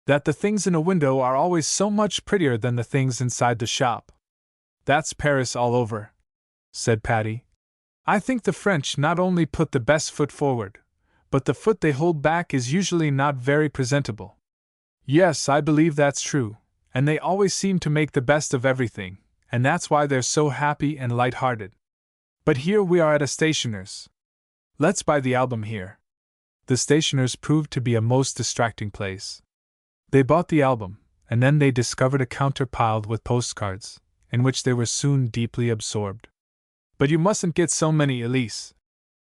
"that the things in a window are always so much prettier than the things inside the shop." "That's Paris all over," said Patty. "I think the French not only put the best foot forward, but the foot they hold back is usually not very presentable. Yes, I believe that's true, and they always seem to make the best of everything, and that's why they're so happy and light-hearted. But here we are at a stationer's. Let's buy the album here. The stationer's proved to be a most distracting place. They bought the album, and then they discovered a counter piled with postcards, in which they were soon deeply absorbed. But you mustn't get so many, Elise,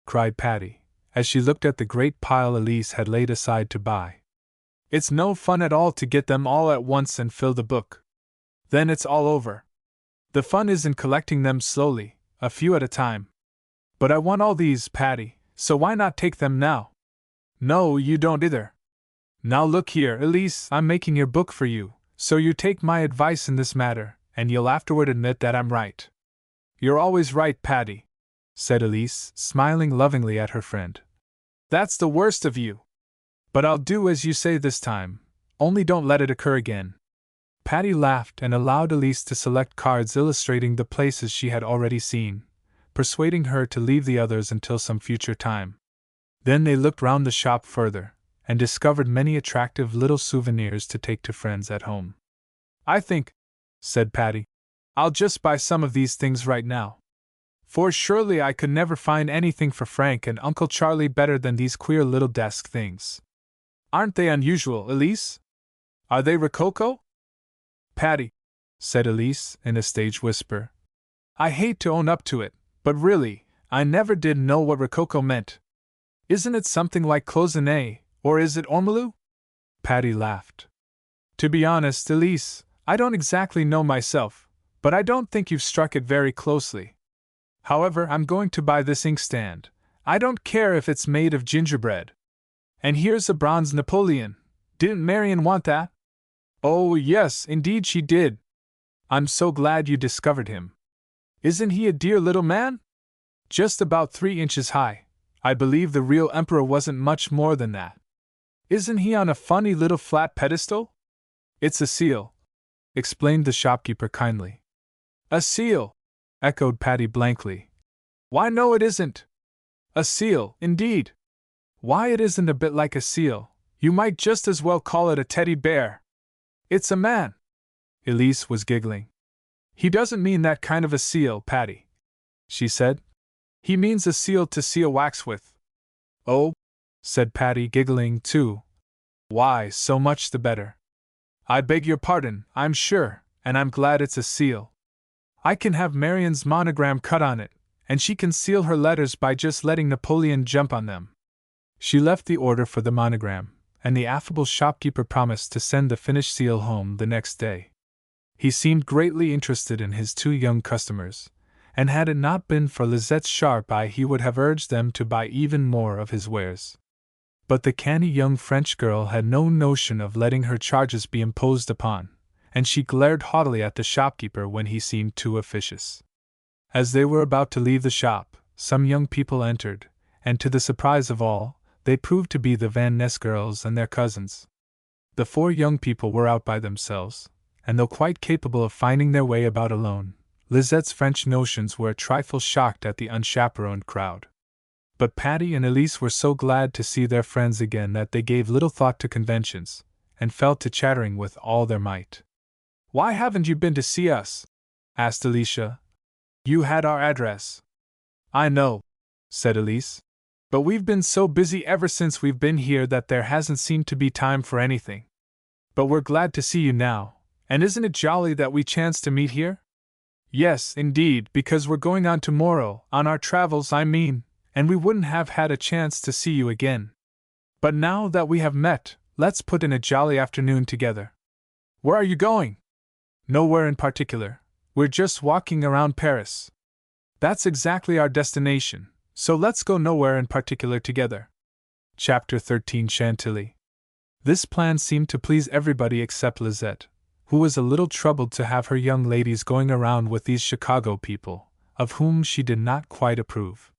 cried Patty, as she looked at the great pile Elise had laid aside to buy. It's no fun at all to get them all at once and fill the book. Then it's all over. The fun is in collecting them slowly, a few at a time. But I want all these, Patty, so why not take them now? No, you don't either. Now look here, Elise, I'm making your book for you, so you take my advice in this matter, and you'll afterward admit that I'm right. You're always right, Patty, said Elise, smiling lovingly at her friend. That's the worst of you. But I'll do as you say this time, only don't let it occur again. Patty laughed and allowed Elise to select cards illustrating the places she had already seen, persuading her to leave the others until some future time. Then they looked round the shop further, and discovered many attractive little souvenirs to take to friends at home. I think, said Patty, I'll just buy some of these things right now. For surely I could never find anything for Frank and Uncle Charlie better than these queer little desk things. Aren't they unusual, Elise? Are they rococo? Patty, said Elise in a stage whisper, I hate to own up to it, but really, I never did know what rococo meant. Isn't it something like cloisonné, or is it ormolu? Patty laughed. To be honest, Elise, I don't exactly know myself, but I don't think you've struck it very closely. However, I'm going to buy this inkstand. I don't care if it's made of gingerbread. And here's a bronze Napoleon. Didn't Marion want that? Oh, yes, indeed she did. I'm so glad you discovered him. Isn't he a dear little man? Just about 3 inches high. I believe the real emperor wasn't much more than that. Isn't he on a funny little flat pedestal? It's a seal, explained the shopkeeper kindly. A seal, echoed Patty blankly. Why, no, it isn't. A seal, indeed. Why, it isn't a bit like a seal. You might just as well call it a teddy bear. It's a man. Elise was giggling. He doesn't mean that kind of a seal, Patty, she said. He means a seal to seal wax with. Oh, said Patty, giggling too. Why, so much the better. I beg your pardon, I'm sure, and I'm glad it's a seal. I can have Marion's monogram cut on it, and she can seal her letters by just letting Napoleon jump on them. She left the order for the monogram, and the affable shopkeeper promised to send the finished seal home the next day. He seemed greatly interested in his 2 young customers, and had it not been for Lizette's sharp eye he would have urged them to buy even more of his wares. But the canny young French girl had no notion of letting her charges be imposed upon, and she glared haughtily at the shopkeeper when he seemed too officious. As they were about to leave the shop, some young people entered, and to the surprise of all, they proved to be the Van Ness girls and their cousins. The 4 young people were out by themselves, and though quite capable of finding their way about alone, Lizette's French notions were a trifle shocked at the unchaperoned crowd. But Patty and Elise were so glad to see their friends again that they gave little thought to conventions, and fell to chattering with all their might. Why haven't you been to see us? Asked Alicia. You had our address. I know, said Elise. But we've been so busy ever since we've been here that there hasn't seemed to be time for anything. But we're glad to see you now, and isn't it jolly that we chanced to meet here? Yes, indeed, because we're going on tomorrow, on our travels I mean, and we wouldn't have had a chance to see you again. But now that we have met, let's put in a jolly afternoon together. Where are you going? Nowhere in particular. We're just walking around Paris. That's exactly our destination, so let's go nowhere in particular together. Chapter 13 Chantilly. This plan seemed to please everybody except Lisette, who was a little troubled to have her young ladies going around with these Chicago people, of whom she did not quite approve.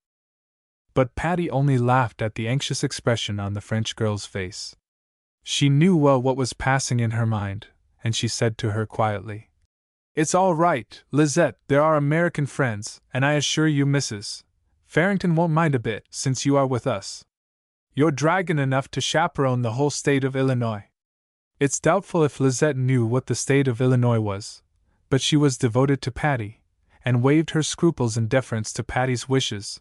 But Patty only laughed at the anxious expression on the French girl's face. She knew well what was passing in her mind, and she said to her quietly, It's all right, Lisette, there are American friends, and I assure you Mrs. Farrington won't mind a bit, since you are with us. You're dragon enough to chaperone the whole state of Illinois. It's doubtful if Lizette knew what the state of Illinois was, but she was devoted to Patty, and waived her scruples in deference to Patty's wishes,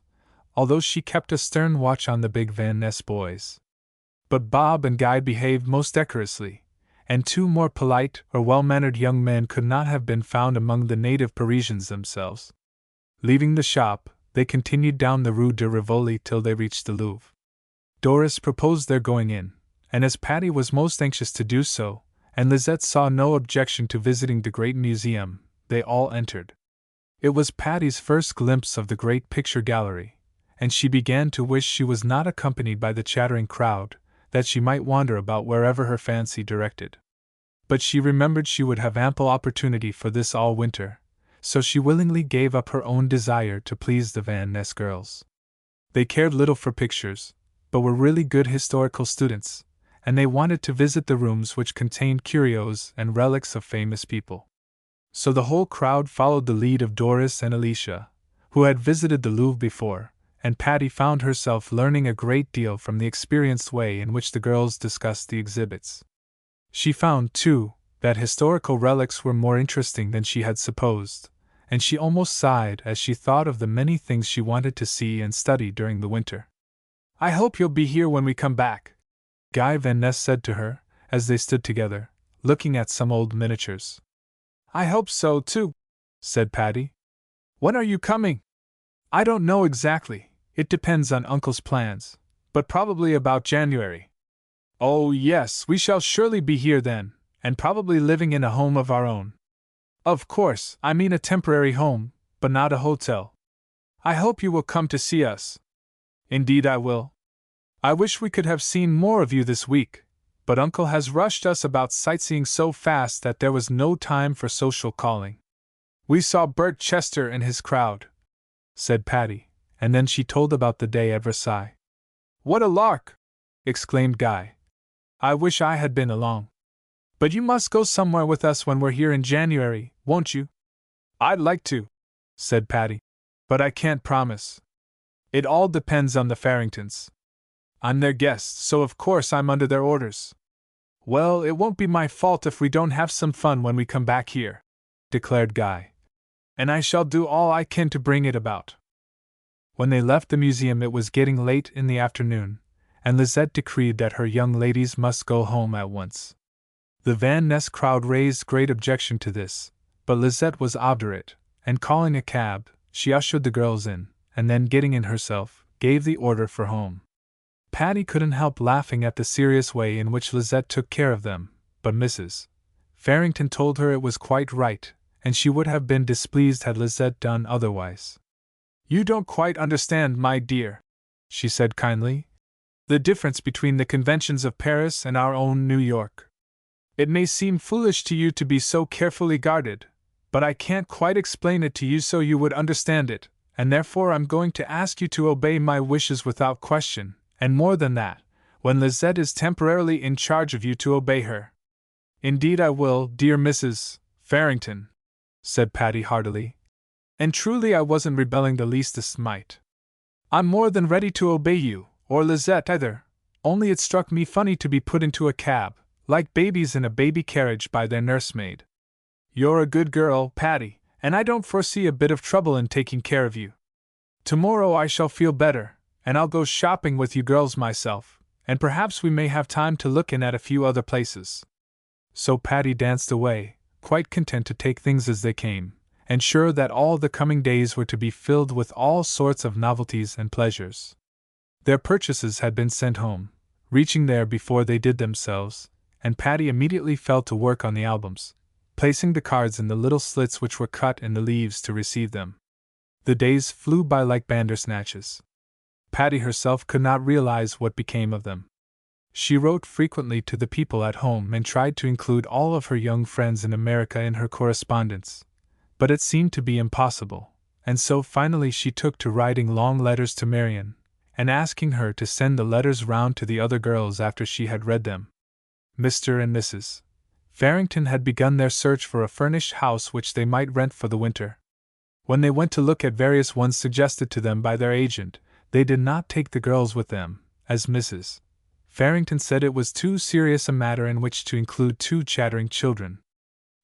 although she kept a stern watch on the big Van Ness boys. But Bob and Guy behaved most decorously, and two more polite or well-mannered young men could not have been found among the native Parisians themselves. Leaving the shop, they continued down the Rue de Rivoli till they reached the Louvre. Doris proposed their going in, and as Patty was most anxious to do so, and Lizette saw no objection to visiting the great museum, they all entered. It was Patty's first glimpse of the great picture gallery, and she began to wish she was not accompanied by the chattering crowd, that she might wander about wherever her fancy directed. But she remembered she would have ample opportunity for this all winter, so she willingly gave up her own desire to please the Van Ness girls. They cared little for pictures, but were really good historical students, and they wanted to visit the rooms which contained curios and relics of famous people. So the whole crowd followed the lead of Doris and Alicia, who had visited the Louvre before, and Patty found herself learning a great deal from the experienced way in which the girls discussed the exhibits. She found, too, that historical relics were more interesting than she had supposed, and she almost sighed as she thought of the many things she wanted to see and study during the winter. "I hope you'll be here when we come back," Guy Van Ness said to her, as they stood together, looking at some old miniatures. "I hope so, too," said Patty. "When are you coming?" "I don't know exactly. It depends on Uncle's plans, but probably about January." "Oh, yes, we shall surely be here then, and probably living in a home of our own." "Of course, I mean a temporary home, but not a hotel. I hope you will come to see us." "Indeed I will. I wish we could have seen more of you this week, but Uncle has rushed us about sightseeing so fast that there was no time for social calling." "We saw Bert Chester and his crowd," said Patty, and then she told about the day at Versailles. "What a lark!" exclaimed Guy. "I wish I had been along. But you must go somewhere with us when we're here in January, won't you?" "I'd like to," said Patty, "but I can't promise. It all depends on the Farringtons. I'm their guest, so of course I'm under their orders." "Well, it won't be my fault if we don't have some fun when we come back here," declared Guy. "And I shall do all I can to bring it about." When they left the museum it was getting late in the afternoon, and Lizette decreed that her young ladies must go home at once. The Van Ness crowd raised great objection to this, but Lizette was obdurate, and calling a cab, she ushered the girls in, and then getting in herself, gave the order for home. Patty couldn't help laughing at the serious way in which Lizette took care of them, but Mrs. Farrington told her it was quite right, and she would have been displeased had Lizette done otherwise. "You don't quite understand, my dear," she said kindly, "the difference between the conventions of Paris and our own New York. It may seem foolish to you to be so carefully guarded, but I can't quite explain it to you so you would understand it, and therefore I'm going to ask you to obey my wishes without question, and more than that, when Lizette is temporarily in charge of you to obey her." "Indeed I will, dear Mrs. Farrington," said Patty heartily. "And truly I wasn't rebelling the leastest mite. I'm more than ready to obey you, or Lizette either, only it struck me funny to be put into a cab, like babies in a baby carriage by their nursemaid. You're a good girl, Patty, and I don't foresee a bit of trouble in taking care of you. Tomorrow I shall feel better, and I'll go shopping with you girls myself, and perhaps we may have time to look in at a few other places." So Patty danced away, quite content to take things as they came, and sure that all the coming days were to be filled with all sorts of novelties and pleasures. Their purchases had been sent home, reaching there before they did themselves, and Patty immediately fell to work on the albums, placing the cards in the little slits which were cut in the leaves to receive them. The days flew by like bandersnatches. Patty herself could not realize what became of them. She wrote frequently to the people at home and tried to include all of her young friends in America in her correspondence, but it seemed to be impossible, and so finally she took to writing long letters to Marian, and asking her to send the letters round to the other girls after she had read them. Mr. and Mrs. Farrington had begun their search for a furnished house which they might rent for the winter. When they went to look at various ones suggested to them by their agent, they did not take the girls with them, as Mrs. Farrington said it was too serious a matter in which to include 2 chattering children.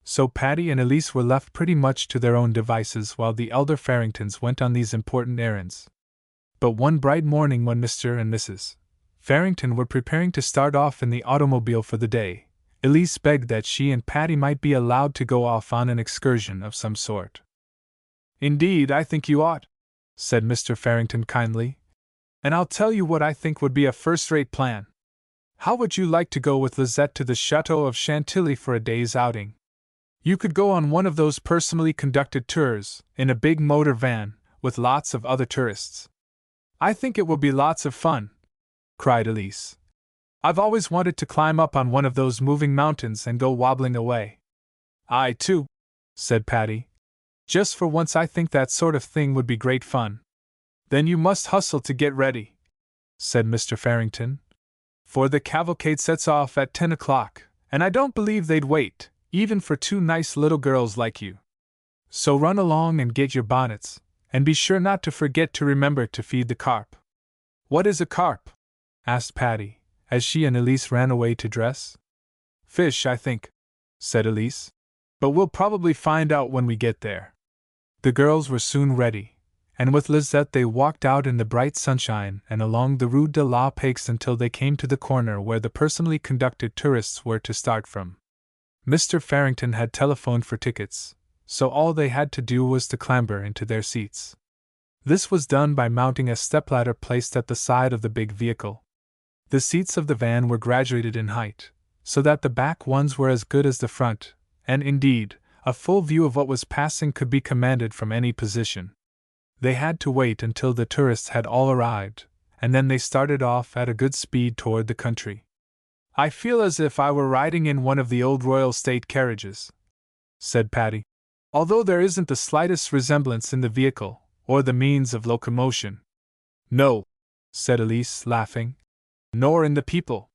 So Patty and Elise were left pretty much to their own devices while the elder Farringtons went on these important errands. But one bright morning when Mr. and Mrs. Farrington were preparing to start off in the automobile for the day, Elise begged that she and Patty might be allowed to go off on an excursion of some sort. "Indeed, I think you ought," said Mr. Farrington kindly. "And I'll tell you what I think would be a first-rate plan. How would you like to go with Lizette to the Chateau of Chantilly for a day's outing? You could go on one of those personally conducted tours, in a big motor van, with lots of other tourists. I think it will be lots of fun," cried Elise. "I've always wanted to climb up on one of those moving mountains and go wobbling away." "I too," said Patty. "Just for once I think that sort of thing would be great fun." "Then you must hustle to get ready," said Mr. Farrington. "For the cavalcade sets off at 10 o'clock, and I don't believe they'd wait, even for 2 nice little girls like you. So run along and get your bonnets, and be sure not to forget to remember to feed the carp." "What is a carp?" asked Patty, as she and Elise ran away to dress. "Fish, I think," said Elise. "But we'll probably find out when we get there." The girls were soon ready, and with Lizette they walked out in the bright sunshine and along the Rue de la Paix until they came to the corner where the personally conducted tourists were to start from. Mr. Farrington had telephoned for tickets, so all they had to do was to clamber into their seats. This was done by mounting a stepladder placed at the side of the big vehicle. The seats of the van were graduated in height, so that the back ones were as good as the front, and indeed, a full view of what was passing could be commanded from any position. They had to wait until the tourists had all arrived, and then they started off at a good speed toward the country. "I feel as if I were riding in one of the old royal state carriages," said Patty, "although there isn't the slightest resemblance in the vehicle, or the means of locomotion." "No," said Elise, laughing, "nor in the people.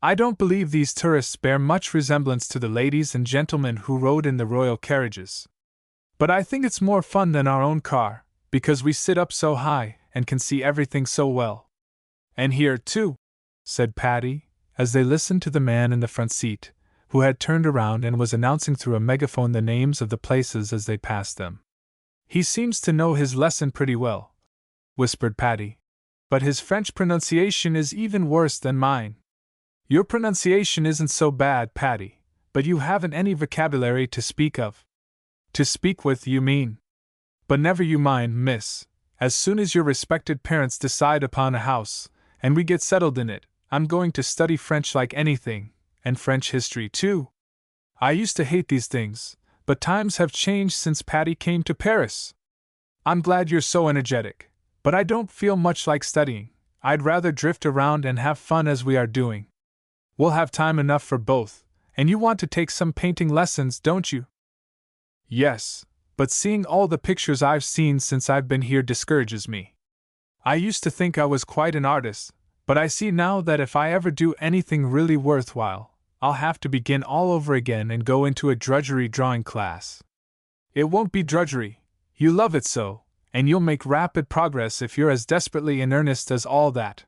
I don't believe these tourists bear much resemblance to the ladies and gentlemen who rode in the royal carriages. But I think it's more fun than our own car, because we sit up so high and can see everything so well." "And hear, too," said Patty, as they listened to the man in the front seat, who had turned around and was announcing through a megaphone the names of the places as they passed them. "He seems to know his lesson pretty well," whispered Patty. "But his French pronunciation is even worse than mine." "Your pronunciation isn't so bad, Patty, but you haven't any vocabulary to speak of." "To speak with, you mean? But never you mind, miss. As soon as your respected parents decide upon a house, and we get settled in it, I'm going to study French like anything, and French history too. I used to hate these things, but times have changed since Patty came to Paris. I'm glad you're so energetic, but I don't feel much like studying. I'd rather drift around and have fun as we are doing. We'll have time enough for both, and you want to take some painting lessons, don't you?" "Yes, but seeing all the pictures I've seen since I've been here discourages me. I used to think I was quite an artist, but I see now that if I ever do anything really worthwhile, I'll have to begin all over again and go into a drudgery drawing class." "It won't be drudgery. You love it so, and you'll make rapid progress if you're as desperately in earnest as all that.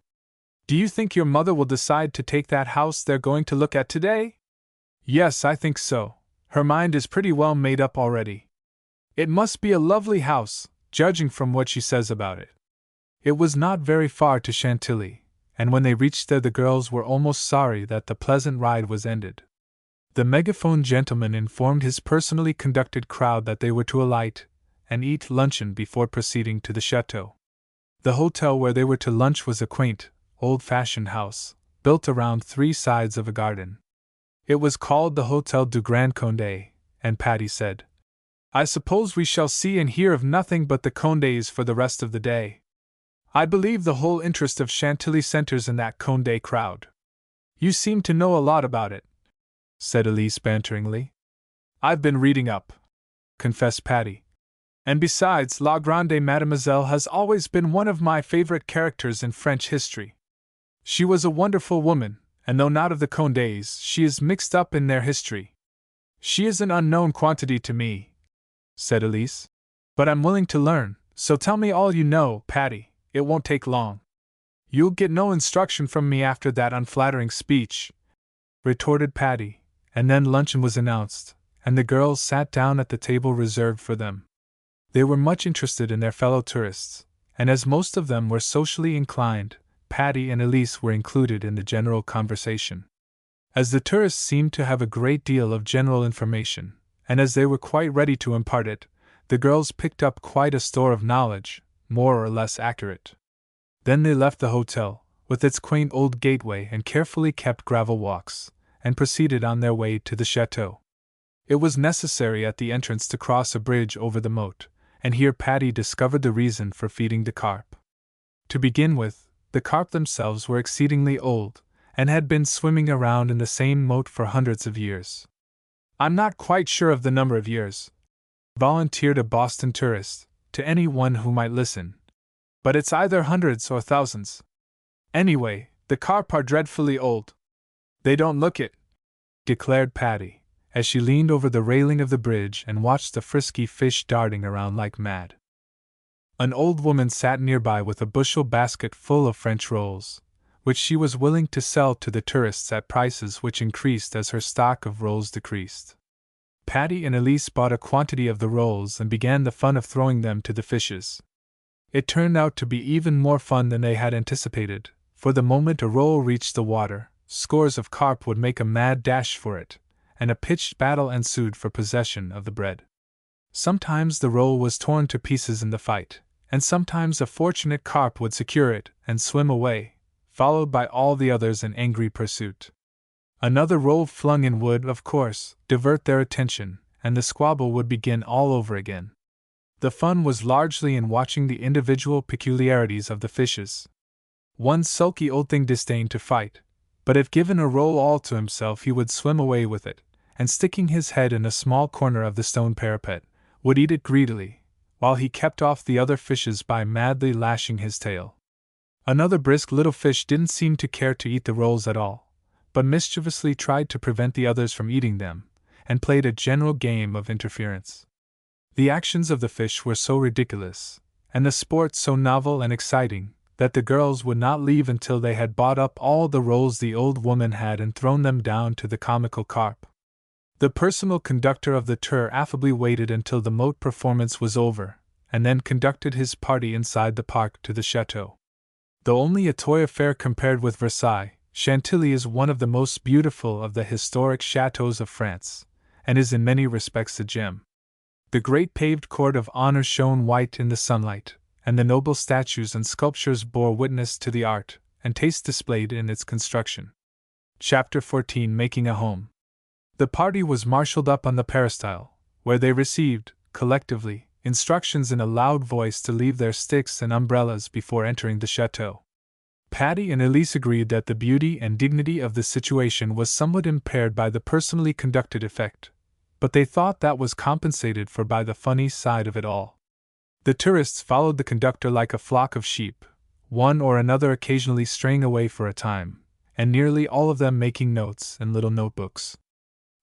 Do you think your mother will decide to take that house they're going to look at today?" "Yes, I think so. Her mind is pretty well made up already. It must be a lovely house, judging from what she says about it." It was not very far to Chantilly, and when they reached there the girls were almost sorry that the pleasant ride was ended. The megaphone gentleman informed his personally conducted crowd that they were to alight and eat luncheon before proceeding to the chateau. The hotel where they were to lunch was a quaint, old-fashioned house, built around 3 sides of a garden. It was called the Hotel du Grand Condé, and Patty said, "I suppose we shall see and hear of nothing but the Condés for the rest of the day. I believe the whole interest of Chantilly centers in that Condé crowd." "You seem to know a lot about it," said Elise banteringly. "I've been reading up," confessed Patty. "And besides, La Grande Mademoiselle has always been one of my favorite characters in French history. She was a wonderful woman, and though not of the Condés, she is mixed up in their history." "She is an unknown quantity to me," said Elise. "But I'm willing to learn, so tell me all you know, Patty. It won't take long." "You'll get no instruction from me after that unflattering speech," retorted Patty, and then luncheon was announced, and the girls sat down at the table reserved for them. They were much interested in their fellow tourists, and as most of them were socially inclined, Patty and Elise were included in the general conversation. As the tourists seemed to have a great deal of general information, and as they were quite ready to impart it, the girls picked up quite a store of knowledge, more or less accurate. Then they left the hotel, with its quaint old gateway and carefully kept gravel walks, and proceeded on their way to the chateau. It was necessary at the entrance to cross a bridge over the moat, and here Patty discovered the reason for feeding the carp. To begin with, the carp themselves were exceedingly old, and had been swimming around in the same moat for hundreds of years. "I'm not quite sure of the number of years," volunteered a Boston tourist, to anyone who might listen, "but it's either hundreds or thousands. Anyway, the carp are dreadfully old. They don't look it," declared Patty, as she leaned over the railing of the bridge and watched the frisky fish darting around like mad. An old woman sat nearby with a bushel basket full of French rolls, which she was willing to sell to the tourists at prices which increased as her stock of rolls decreased. Patty and Elise bought a quantity of the rolls and began the fun of throwing them to the fishes. It turned out to be even more fun than they had anticipated, for the moment a roll reached the water, scores of carp would make a mad dash for it, and a pitched battle ensued for possession of the bread. Sometimes the roll was torn to pieces in the fight, and sometimes a fortunate carp would secure it and swim away, followed by all the others in angry pursuit. Another roll flung in would, of course, divert their attention, and the squabble would begin all over again. The fun was largely in watching the individual peculiarities of the fishes. One sulky old thing disdained to fight, but if given a roll all to himself he would swim away with it, and sticking his head in a small corner of the stone parapet, would eat it greedily, while he kept off the other fishes by madly lashing his tail. Another brisk little fish didn't seem to care to eat the rolls at all, but mischievously tried to prevent the others from eating them, and played a general game of interference. The actions of the fish were so ridiculous, and the sport so novel and exciting, that the girls would not leave until they had bought up all the rolls the old woman had and thrown them down to the comical carp. The personal conductor of the tour affably waited until the moat performance was over, and then conducted his party inside the park to the chateau. Though only a toy affair compared with Versailles, Chantilly is one of the most beautiful of the historic chateaux of France, and is in many respects a gem. The great paved court of honor shone white in the sunlight, and the noble statues and sculptures bore witness to the art and taste displayed in its construction. Chapter 14: Making a Home. The party was marshaled up on the peristyle, where they received, collectively, instructions in a loud voice to leave their sticks and umbrellas before entering the chateau. Patty and Elise agreed that the beauty and dignity of the situation was somewhat impaired by the personally conducted effect, but they thought that was compensated for by the funny side of it all. The tourists followed the conductor like a flock of sheep, one or another occasionally straying away for a time, and nearly all of them making notes in little notebooks.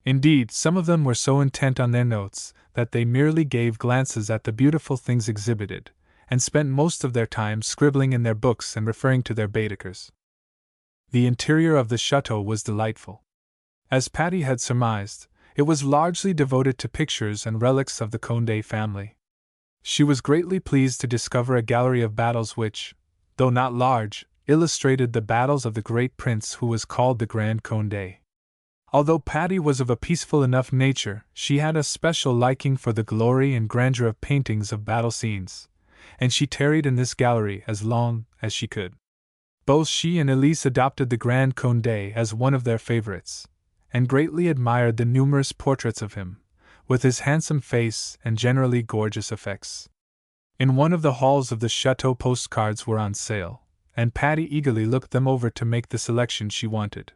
Indeed, some of them were so intent on their notes that they merely gave glances at the beautiful things exhibited, and spent most of their time scribbling in their books and referring to their Baedekers. The interior of the chateau was delightful. As Patty had surmised, it was largely devoted to pictures and relics of the Condé family. She was greatly pleased to discover a gallery of battles which, though not large, illustrated the battles of the great prince who was called the Grand Condé. Although Patty was of a peaceful enough nature, she had a special liking for the glory and grandeur of paintings of battle scenes, and she tarried in this gallery as long as she could. Both she and Elise adopted the Grand Condé as one of their favorites, and greatly admired the numerous portraits of him, with his handsome face and generally gorgeous effects. In one of the halls of the chateau postcards were on sale, and Patty eagerly looked them over to make the selection she wanted.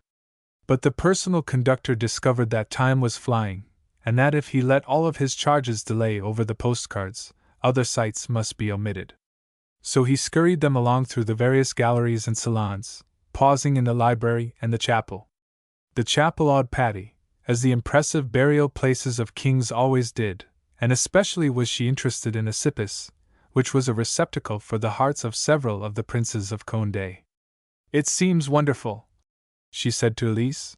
But the personal conductor discovered that time was flying, and that if he let all of his charges delay over the postcards, other sights must be omitted. So he scurried them along through the various galleries and salons, pausing in the library and the chapel. The chapel awed Patty, as the impressive burial places of kings always did, and especially was she interested in a cypress, which was a receptacle for the hearts of several of the princes of Condé. It seems wonderful, she said to Elise,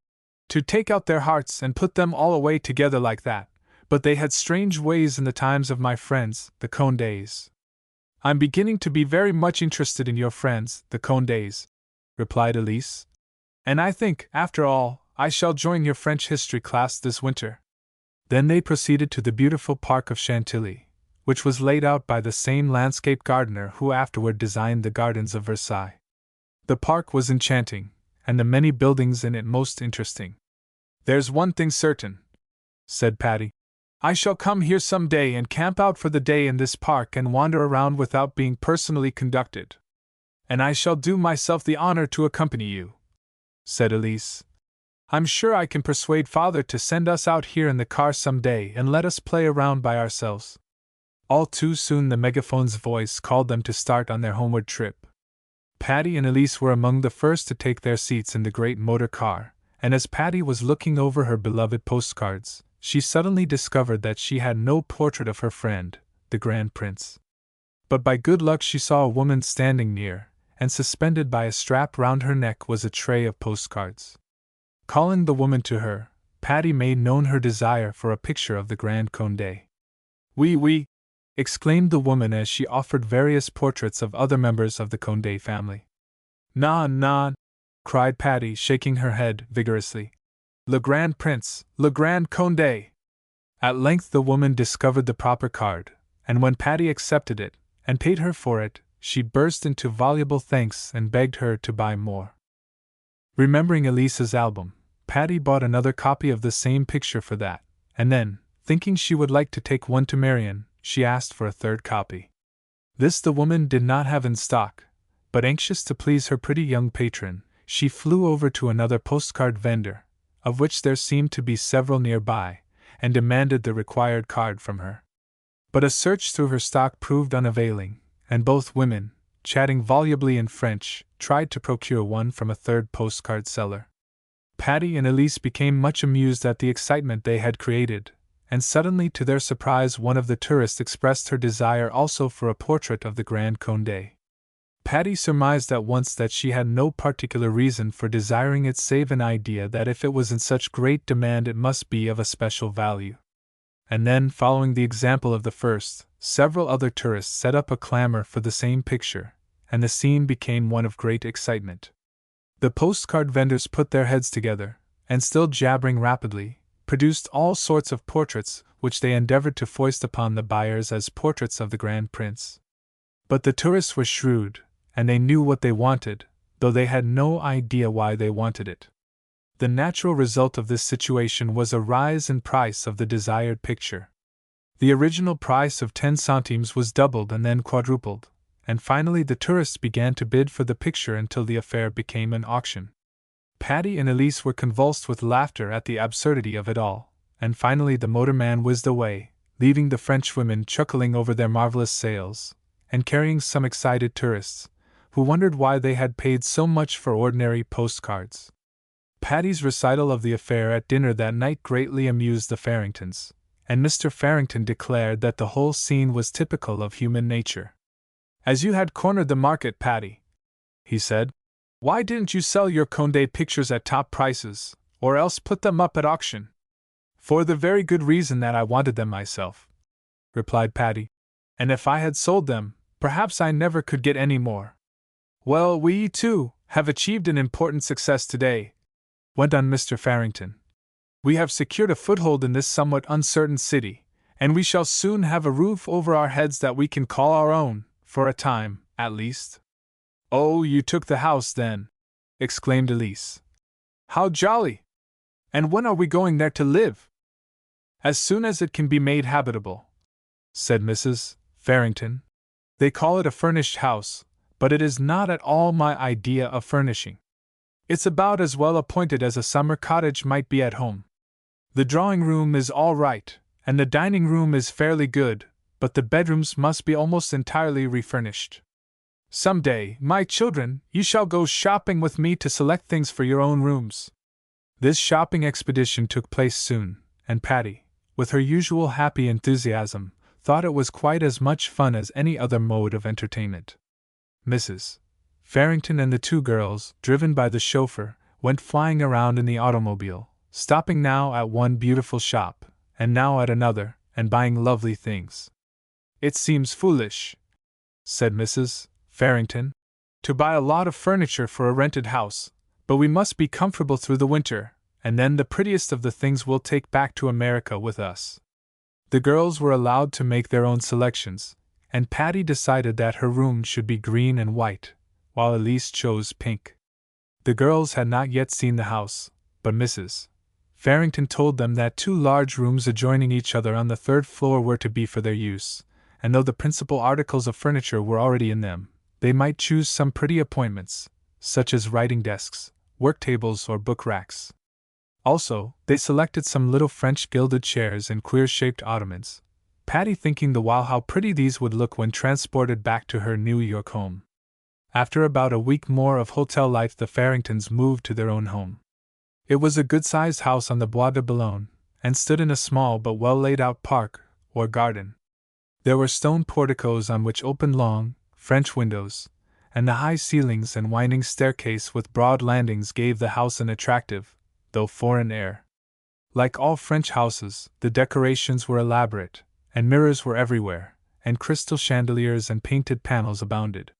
to take out their hearts and put them all away together like that, but they had strange ways in the times of my friends, the Condés. I'm beginning to be very much interested in your friends, the Condés, replied Elise. And I think, after all, I shall join your French history class this winter. Then they proceeded to the beautiful park of Chantilly, which was laid out by the same landscape gardener who afterward designed the gardens of Versailles. The park was enchanting, and the many buildings in it most interesting. There's one thing certain, said Patty. I shall come here some day and camp out for the day in this park and wander around without being personally conducted. And I shall do myself the honor to accompany you, said Elise. I'm sure I can persuade Father to send us out here in the car some day and let us play around by ourselves. All too soon the megaphone's voice called them to start on their homeward trip. Patty and Elise were among the first to take their seats in the great motor car, and as Patty was looking over her beloved postcards, she suddenly discovered that she had no portrait of her friend, the Grand Prince. But by good luck she saw a woman standing near, and suspended by a strap round her neck was a tray of postcards. Calling the woman to her, Patty made known her desire for a picture of the Grand Condé. Oui, exclaimed the woman as she offered various portraits of other members of the Condé family. Non, cried Patty, shaking her head vigorously. Le Grand Prince, Le Grand Condé! At length the woman discovered the proper card, and when Patty accepted it, and paid her for it, she burst into voluble thanks and begged her to buy more. Remembering Elise's album, Patty bought another copy of the same picture for that, and then, thinking she would like to take one to Marion, she asked for a third copy. This the woman did not have in stock, but anxious to please her pretty young patron, she flew over to another postcard vendor, of which there seemed to be several nearby, and demanded the required card from her. But a search through her stock proved unavailing, and both women, chatting volubly in French, tried to procure one from a third postcard seller. Patty and Elise became much amused at the excitement they had created, and suddenly to their surprise one of the tourists expressed her desire also for a portrait of the Grand Condé. Patty surmised at once that she had no particular reason for desiring it save an idea that if it was in such great demand it must be of a special value. And then, following the example of the first, several other tourists set up a clamor for the same picture, and the scene became one of great excitement. The postcard vendors put their heads together, and still jabbering rapidly, produced all sorts of portraits which they endeavored to foist upon the buyers as portraits of the Grand Prince. But the tourists were shrewd, and they knew what they wanted, though they had no idea why they wanted it. The natural result of this situation was a rise in price of the desired picture. The original price of 10 centimes was doubled and then quadrupled, and finally the tourists began to bid for the picture until the affair became an auction. Patty and Elise were convulsed with laughter at the absurdity of it all, and finally the motorman whizzed away, leaving the Frenchwomen chuckling over their marvelous sales, and carrying some excited tourists, who wondered why they had paid so much for ordinary postcards. Patty's recital of the affair at dinner that night greatly amused the Farringtons, and Mr. Farrington declared that the whole scene was typical of human nature. As you had cornered the market, Patty, he said, why didn't you sell your Condé pictures at top prices, or else put them up at auction? For the very good reason that I wanted them myself, replied Patty, and if I had sold them, perhaps I never could get any more. Well, we, too, have achieved an important success today, went on Mr. Farrington. We have secured a foothold in this somewhat uncertain city, and we shall soon have a roof over our heads that we can call our own, for a time, at least. Oh, you took the house, then, exclaimed Elise. How jolly! And when are we going there to live? As soon as it can be made habitable, said Mrs. Farrington. They call it a furnished house, but it is not at all my idea of furnishing. It's about as well appointed as a summer cottage might be at home. The drawing-room is all right, and the dining-room is fairly good, but the bedrooms must be almost entirely refurnished. Some day, my children, you shall go shopping with me to select things for your own rooms. This shopping expedition took place soon, and Patty, with her usual happy enthusiasm, thought it was quite as much fun as any other mode of entertainment. Mrs. Farrington and the two girls, driven by the chauffeur, went flying around in the automobile, stopping now at one beautiful shop, and now at another, and buying lovely things. "It seems foolish," said Mrs. Farrington, "to buy a lot of furniture for a rented house, but we must be comfortable through the winter, and then the prettiest of the things we'll take back to America with us." The girls were allowed to make their own selections, and Patty decided that her room should be green and white, while Elise chose pink. The girls had not yet seen the house, but Mrs. Farrington told them that two large rooms adjoining each other on the third floor were to be for their use, and though the principal articles of furniture were already in them, they might choose some pretty appointments, such as writing desks, work tables, or book racks. Also, they selected some little French gilded chairs and queer-shaped ottomans, Patty thinking the while how pretty these would look when transported back to her New York home. After about a week more of hotel life, the Farringtons moved to their own home. It was a good-sized house on the Bois de Boulogne, and stood in a small but well-laid-out park, or garden. There were stone porticos on which opened long, French windows, and the high ceilings and winding staircase with broad landings gave the house an attractive, though foreign air. Like all French houses, the decorations were elaborate, and mirrors were everywhere, and crystal chandeliers and painted panels abounded.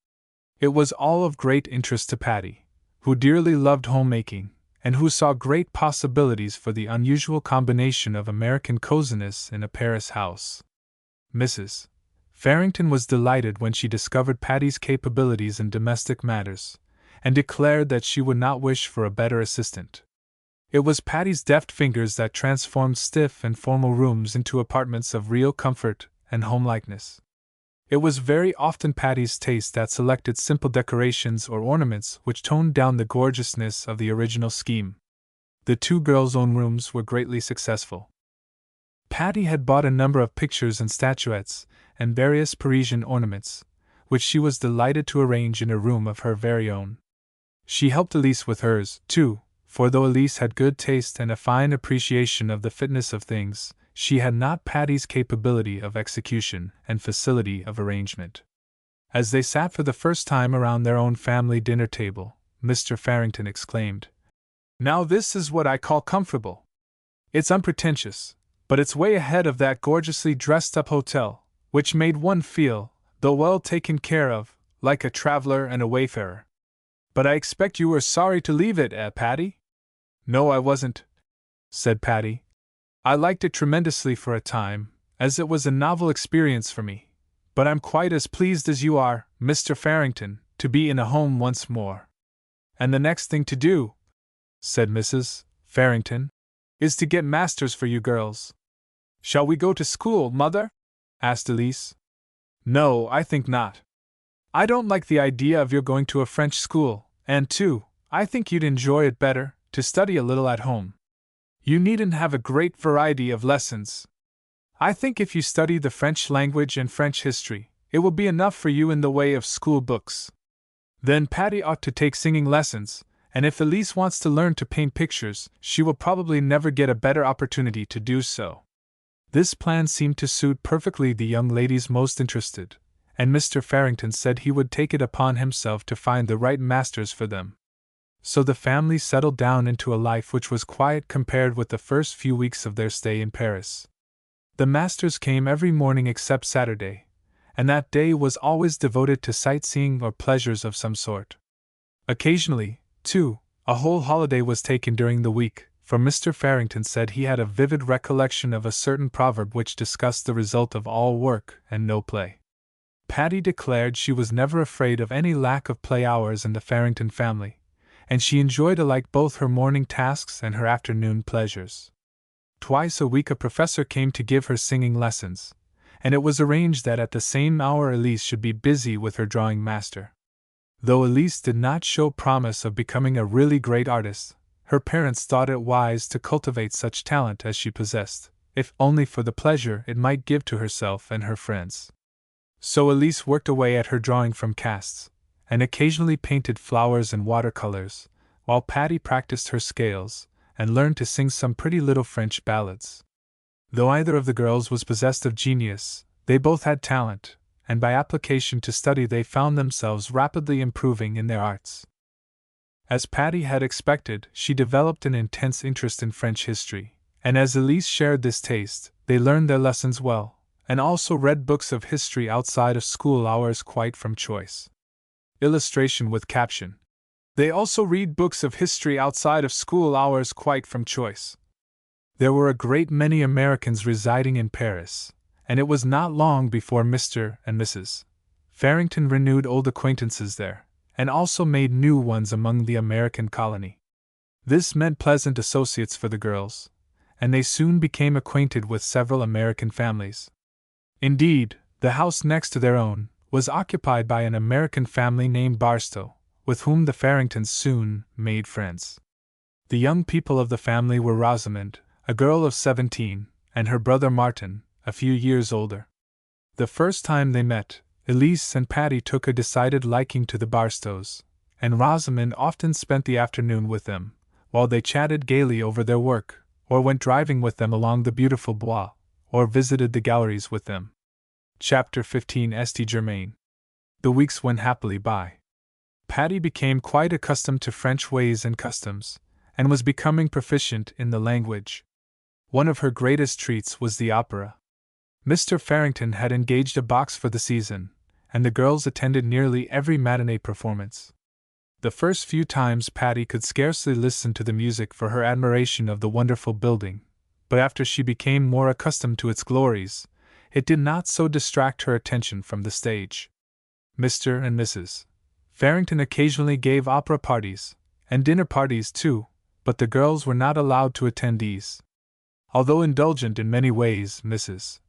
It was all of great interest to Patty, who dearly loved homemaking, and who saw great possibilities for the unusual combination of American coziness in a Paris house. Mrs. Farrington was delighted when she discovered Patty's capabilities in domestic matters, and declared that she would not wish for a better assistant. It was Patty's deft fingers that transformed stiff and formal rooms into apartments of real comfort and homelikeness. It was very often Patty's taste that selected simple decorations or ornaments which toned down the gorgeousness of the original scheme. The two girls' own rooms were greatly successful. Patty had bought a number of pictures and statuettes, and various Parisian ornaments, which she was delighted to arrange in a room of her very own. She helped Elise with hers, too, for though Elise had good taste and a fine appreciation of the fitness of things, she had not Patty's capability of execution and facility of arrangement. As they sat for the first time around their own family dinner table, Mr. Farrington exclaimed, "Now this is what I call comfortable. It's unpretentious, but it's way ahead of that gorgeously dressed-up hotel, which made one feel, though well taken care of, like a traveler and a wayfarer. But I expect you were sorry to leave it, Patty?" "No, I wasn't," said Patty. "I liked it tremendously for a time, as it was a novel experience for me, but I'm quite as pleased as you are, Mr. Farrington, to be in a home once more." "And the next thing to do," said Mrs. Farrington, "is to get masters for you girls." "Shall we go to school, Mother?" asked Elise. "No, I think not. I don't like the idea of your going to a French school, and too, I think you'd enjoy it better to study a little at home. You needn't have a great variety of lessons. I think if you study the French language and French history, it will be enough for you in the way of school books. Then Patty ought to take singing lessons, and if Elise wants to learn to paint pictures, she will probably never get a better opportunity to do so." This plan seemed to suit perfectly the young ladies most interested, and Mr. Farrington said he would take it upon himself to find the right masters for them. So the family settled down into a life which was quiet compared with the first few weeks of their stay in Paris. The masters came every morning except Saturday, and that day was always devoted to sightseeing or pleasures of some sort. Occasionally, too, a whole holiday was taken during the week, for Mr. Farrington said he had a vivid recollection of a certain proverb which discussed the result of all work and no play. Patty declared she was never afraid of any lack of play hours in the Farrington family, and she enjoyed alike both her morning tasks and her afternoon pleasures. Twice a week a professor came to give her singing lessons, and it was arranged that at the same hour Elise should be busy with her drawing master. Though Elise did not show promise of becoming a really great artist, her parents thought it wise to cultivate such talent as she possessed, if only for the pleasure it might give to herself and her friends. So Elise worked away at her drawing from casts, and occasionally painted flowers and watercolors, while Patty practiced her scales, and learned to sing some pretty little French ballads. Though either of the girls was possessed of genius, they both had talent, and by application to study they found themselves rapidly improving in their arts. As Patty had expected, she developed an intense interest in French history, and as Elise shared this taste, they learned their lessons well, and also read books of history outside of school hours quite from choice. Illustration with caption. They also read books of history outside of school hours quite from choice. There were a great many Americans residing in Paris, and it was not long before Mr. and Mrs. Farrington renewed old acquaintances there, and also made new ones among the American colony. This meant pleasant associates for the girls, and they soon became acquainted with several American families. Indeed, the house next to their own was occupied by an American family named Barstow, with whom the Farringtons soon made friends. The young people of the family were Rosamond, a girl of 17, and her brother Martin, a few years older. The first time they met, Elise and Patty took a decided liking to the Barstows, and Rosamond often spent the afternoon with them, while they chatted gaily over their work, or went driving with them along the beautiful Bois, or visited the galleries with them. Chapter 15. St. Germain. The weeks went happily by. Patty became quite accustomed to French ways and customs, and was becoming proficient in the language. One of her greatest treats was the opera. Mr. Farrington had engaged a box for the season, and the girls attended nearly every matinee performance. The first few times Patty could scarcely listen to the music for her admiration of the wonderful building, but after she became more accustomed to its glories, it did not so distract her attention from the stage. Mr. and Mrs. Farrington occasionally gave opera parties, and dinner parties too, but the girls were not allowed to attend these. Although indulgent in many ways, Mrs.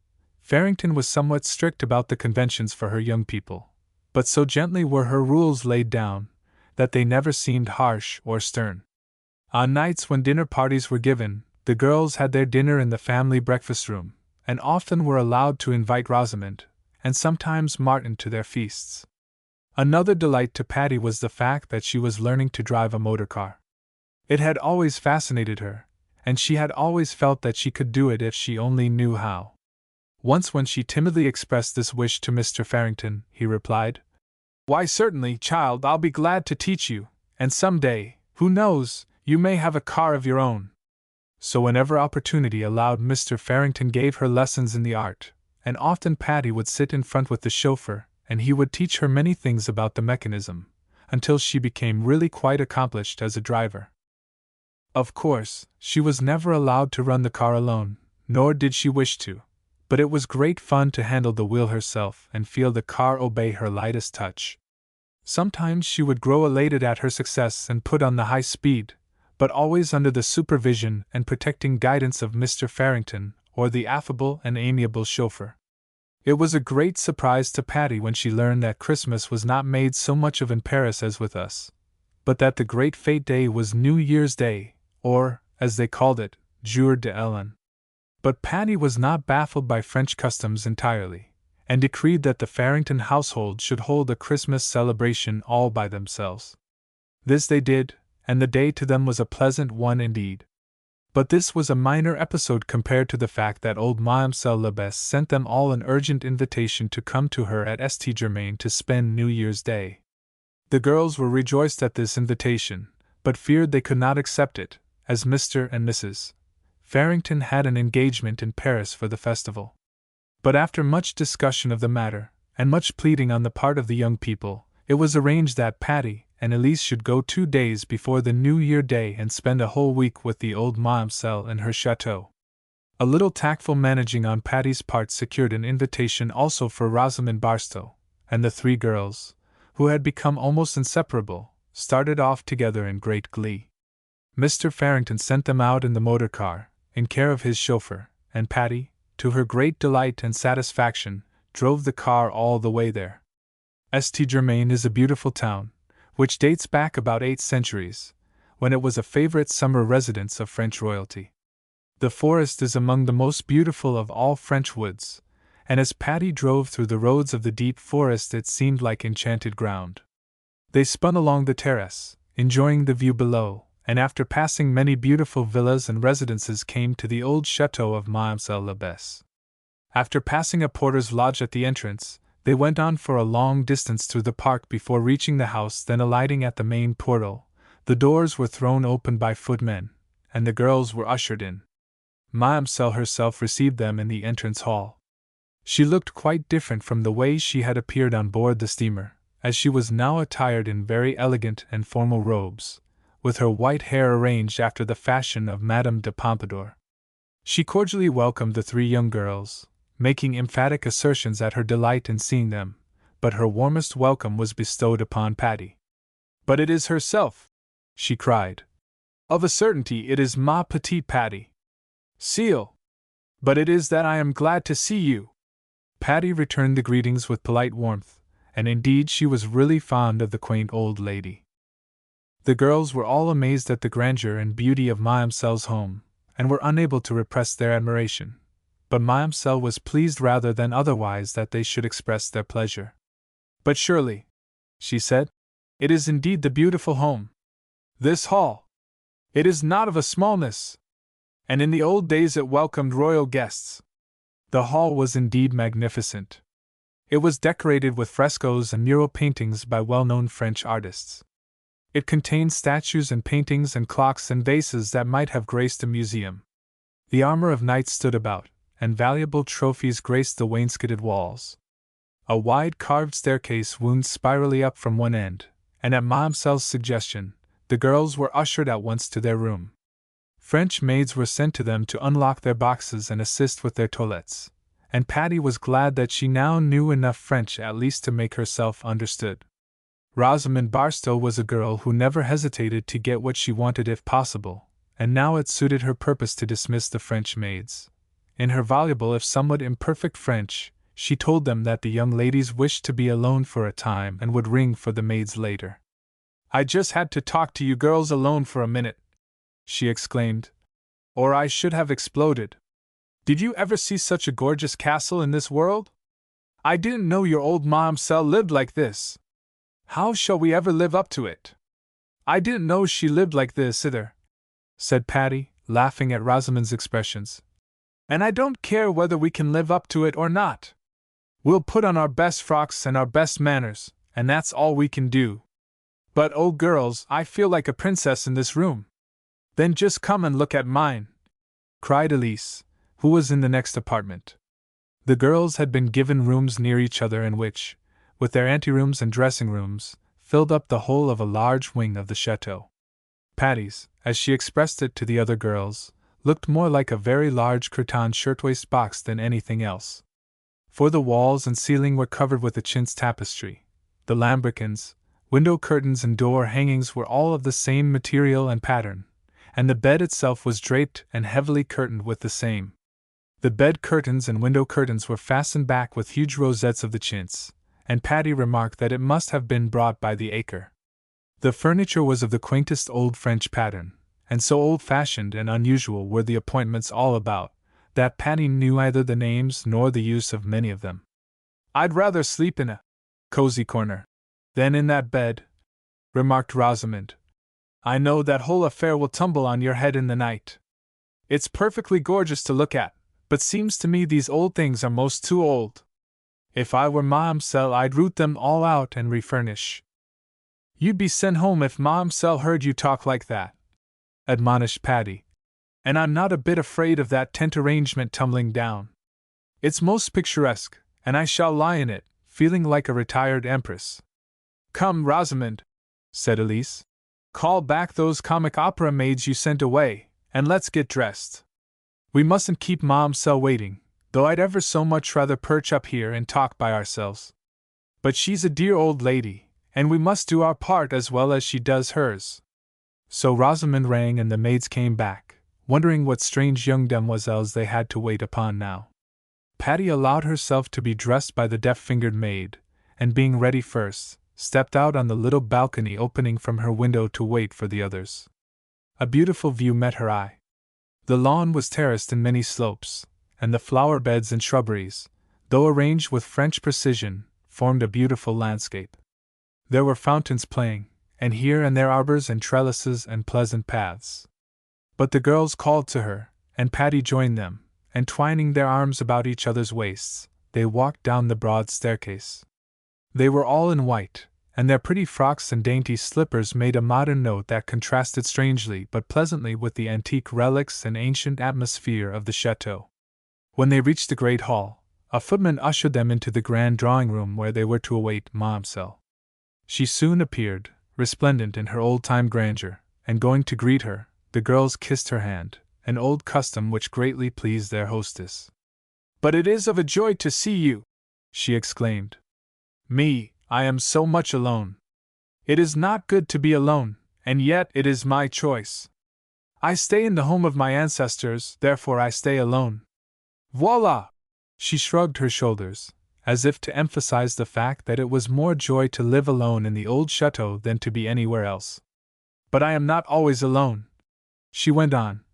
Farrington was somewhat strict about the conventions for her young people, but so gently were her rules laid down that they never seemed harsh or stern. On nights when dinner parties were given, the girls had their dinner in the family breakfast room, and often were allowed to invite Rosamond, and sometimes Martin, to their feasts. Another delight to Patty was the fact that she was learning to drive a motor car. It had always fascinated her, and she had always felt that she could do it if she only knew how. Once when she timidly expressed this wish to Mr. Farrington, he replied, "Why certainly, child, I'll be glad to teach you, and some day, who knows, you may have a car of your own." So whenever opportunity allowed, Mr. Farrington gave her lessons in the art, and often Patty would sit in front with the chauffeur, and he would teach her many things about the mechanism, until she became really quite accomplished as a driver. Of course, she was never allowed to run the car alone, nor did she wish to, but it was great fun to handle the wheel herself and feel the car obey her lightest touch. Sometimes she would grow elated at her success and put on the high speed, but always under the supervision and protecting guidance of Mr. Farrington, or the affable and amiable chauffeur. It was a great surprise to Patty when she learned that Christmas was not made so much of in Paris as with us, but that the great fête day was New Year's Day, or, as they called it, Jour de l'An. But Patty was not baffled by French customs entirely, and decreed that the Farrington household should hold a Christmas celebration all by themselves. This they did, and the day to them was a pleasant one indeed. But this was a minor episode compared to the fact that old Mademoiselle Lebes sent them all an urgent invitation to come to her at St. Germain to spend New Year's Day. The girls were rejoiced at this invitation, but feared they could not accept it, as Mr. and Mrs. Farrington had an engagement in Paris for the festival. But after much discussion of the matter, and much pleading on the part of the young people, it was arranged that Patty and Elise should go 2 days before the New Year Day and spend a whole week with the old Mademoiselle in her chateau. A little tactful managing on Patty's part secured an invitation also for Rosamond Barstow, and the 3 girls, who had become almost inseparable, started off together in great glee. Mr. Farrington sent them out in the motor car, in care of his chauffeur, and Patty, to her great delight and satisfaction, drove the car all the way there. St. Germain is a beautiful town, which dates back about 8 centuries, when it was a favorite summer residence of French royalty. The forest is among the most beautiful of all French woods, and as Patty drove through the roads of the deep forest it seemed like enchanted ground. They spun along the terrace, enjoying the view below, and after passing many beautiful villas and residences came to the old chateau of Mademoiselle Lebes. After passing a porter's lodge at the entrance, They went on for a long distance through the park before reaching the house, then alighting at the main portal. The doors were thrown open by footmen, and the girls were ushered in. Mademoiselle herself received them in the entrance hall. She looked quite different from the way she had appeared on board the steamer, as she was now attired in very elegant and formal robes, with her white hair arranged after the fashion of Madame de Pompadour. She cordially welcomed the three young girls, making emphatic assertions at her delight in seeing them, but her warmest welcome was bestowed upon Patty. "But it is herself!" she cried. "Of a certainty it is ma petite Patty. Seal! But it is that I am glad to see you." Patty returned the greetings with polite warmth, and indeed she was really fond of the quaint old lady. The girls were all amazed at the grandeur and beauty of Mademoiselle's home, and were unable to repress their admiration, but Mademoiselle was pleased rather than otherwise that they should express their pleasure. "But surely," she said, "it is indeed the beautiful home. This hall! It is not of a smallness. And in the old days it welcomed royal guests." The hall was indeed magnificent. It was decorated with frescoes and mural paintings by well-known French artists. It contained statues and paintings and clocks and vases that might have graced a museum. The armor of knights stood about, and valuable trophies graced the wainscoted walls. A wide carved staircase wound spirally up from one end, and at Mademoiselle's suggestion, the girls were ushered at once to their room. French maids were sent to them to unlock their boxes and assist with their toilettes, and Patty was glad that she now knew enough French at least to make herself understood. Rosamond Barstow was a girl who never hesitated to get what she wanted if possible, and now it suited her purpose to dismiss the French maids. In her voluble if somewhat imperfect French, she told them that the young ladies wished to be alone for a time and would ring for the maids later. "I just had to talk to you girls alone for a minute," she exclaimed, "or I should have exploded. Did you ever see such a gorgeous castle in this world? I didn't know your old Mademoiselle lived like this. How shall we ever live up to it?" "I didn't know she lived like this either," said Patty, laughing at Rosamond's expressions. "And I don't care whether we can live up to it or not. We'll put on our best frocks and our best manners, and that's all we can do. But oh girls, I feel like a princess in this room." "Then just come and look at mine," cried Elise, who was in the next apartment. The girls had been given rooms near each other in which, with their anterooms and dressing rooms, filled up the whole of a large wing of the chateau. Patty's, as she expressed it to the other girls, looked more like a very large cretonne shirtwaist box than anything else. For the walls and ceiling were covered with a chintz tapestry. The lambrequins, window curtains and door hangings were all of the same material and pattern, and the bed itself was draped and heavily curtained with the same. The bed curtains and window curtains were fastened back with huge rosettes of the chintz, and Patty remarked that it must have been brought by the acre. The furniture was of the quaintest old French pattern, and so old-fashioned and unusual were the appointments all about, that Patty knew neither the names nor the use of many of them. "I'd rather sleep in a cozy corner than in that bed," remarked Rosamond. "I know that whole affair will tumble on your head in the night. It's perfectly gorgeous to look at, but seems to me these old things are most too old. If I were Mademoiselle, I'd root them all out and refurnish." "You'd be sent home if Mademoiselle heard you talk like that," admonished Patty. "And I'm not a bit afraid of that tent arrangement tumbling down. It's most picturesque, and I shall lie in it, feeling like a retired empress." "Come, Rosamond," said Elise. "Call back those comic opera maids you sent away, and let's get dressed. We mustn't keep Mademoiselle waiting, though I'd ever so much rather perch up here and talk by ourselves. But she's a dear old lady, and we must do our part as well as she does hers." So Rosamond rang and the maids came back, wondering what strange young demoiselles they had to wait upon now. Patty allowed herself to be dressed by the deft-fingered maid, and being ready first, stepped out on the little balcony opening from her window to wait for the others. A beautiful view met her eye. The lawn was terraced in many slopes, and the flower beds and shrubberies, though arranged with French precision, formed a beautiful landscape. There were fountains playing, and here and there arbors and trellises and pleasant paths. But the girls called to her, and Patty joined them, and twining their arms about each other's waists, they walked down the broad staircase. They were all in white, and their pretty frocks and dainty slippers made a modern note that contrasted strangely but pleasantly with the antique relics and ancient atmosphere of the chateau. When they reached the great hall, a footman ushered them into the grand drawing-room where they were to await Mamselle. She soon appeared, resplendent in her old-time grandeur, and going to greet her, the girls kissed her hand, an old custom which greatly pleased their hostess. "But it is of a joy to see you!" she exclaimed. "Me, I am so much alone. It is not good to be alone, and yet it is my choice. I stay in the home of my ancestors, therefore I stay alone. Voila!" She shrugged her shoulders, as if to emphasize the fact that it was more joy to live alone in the old chateau than to be anywhere else. "But I am not always alone," she went on.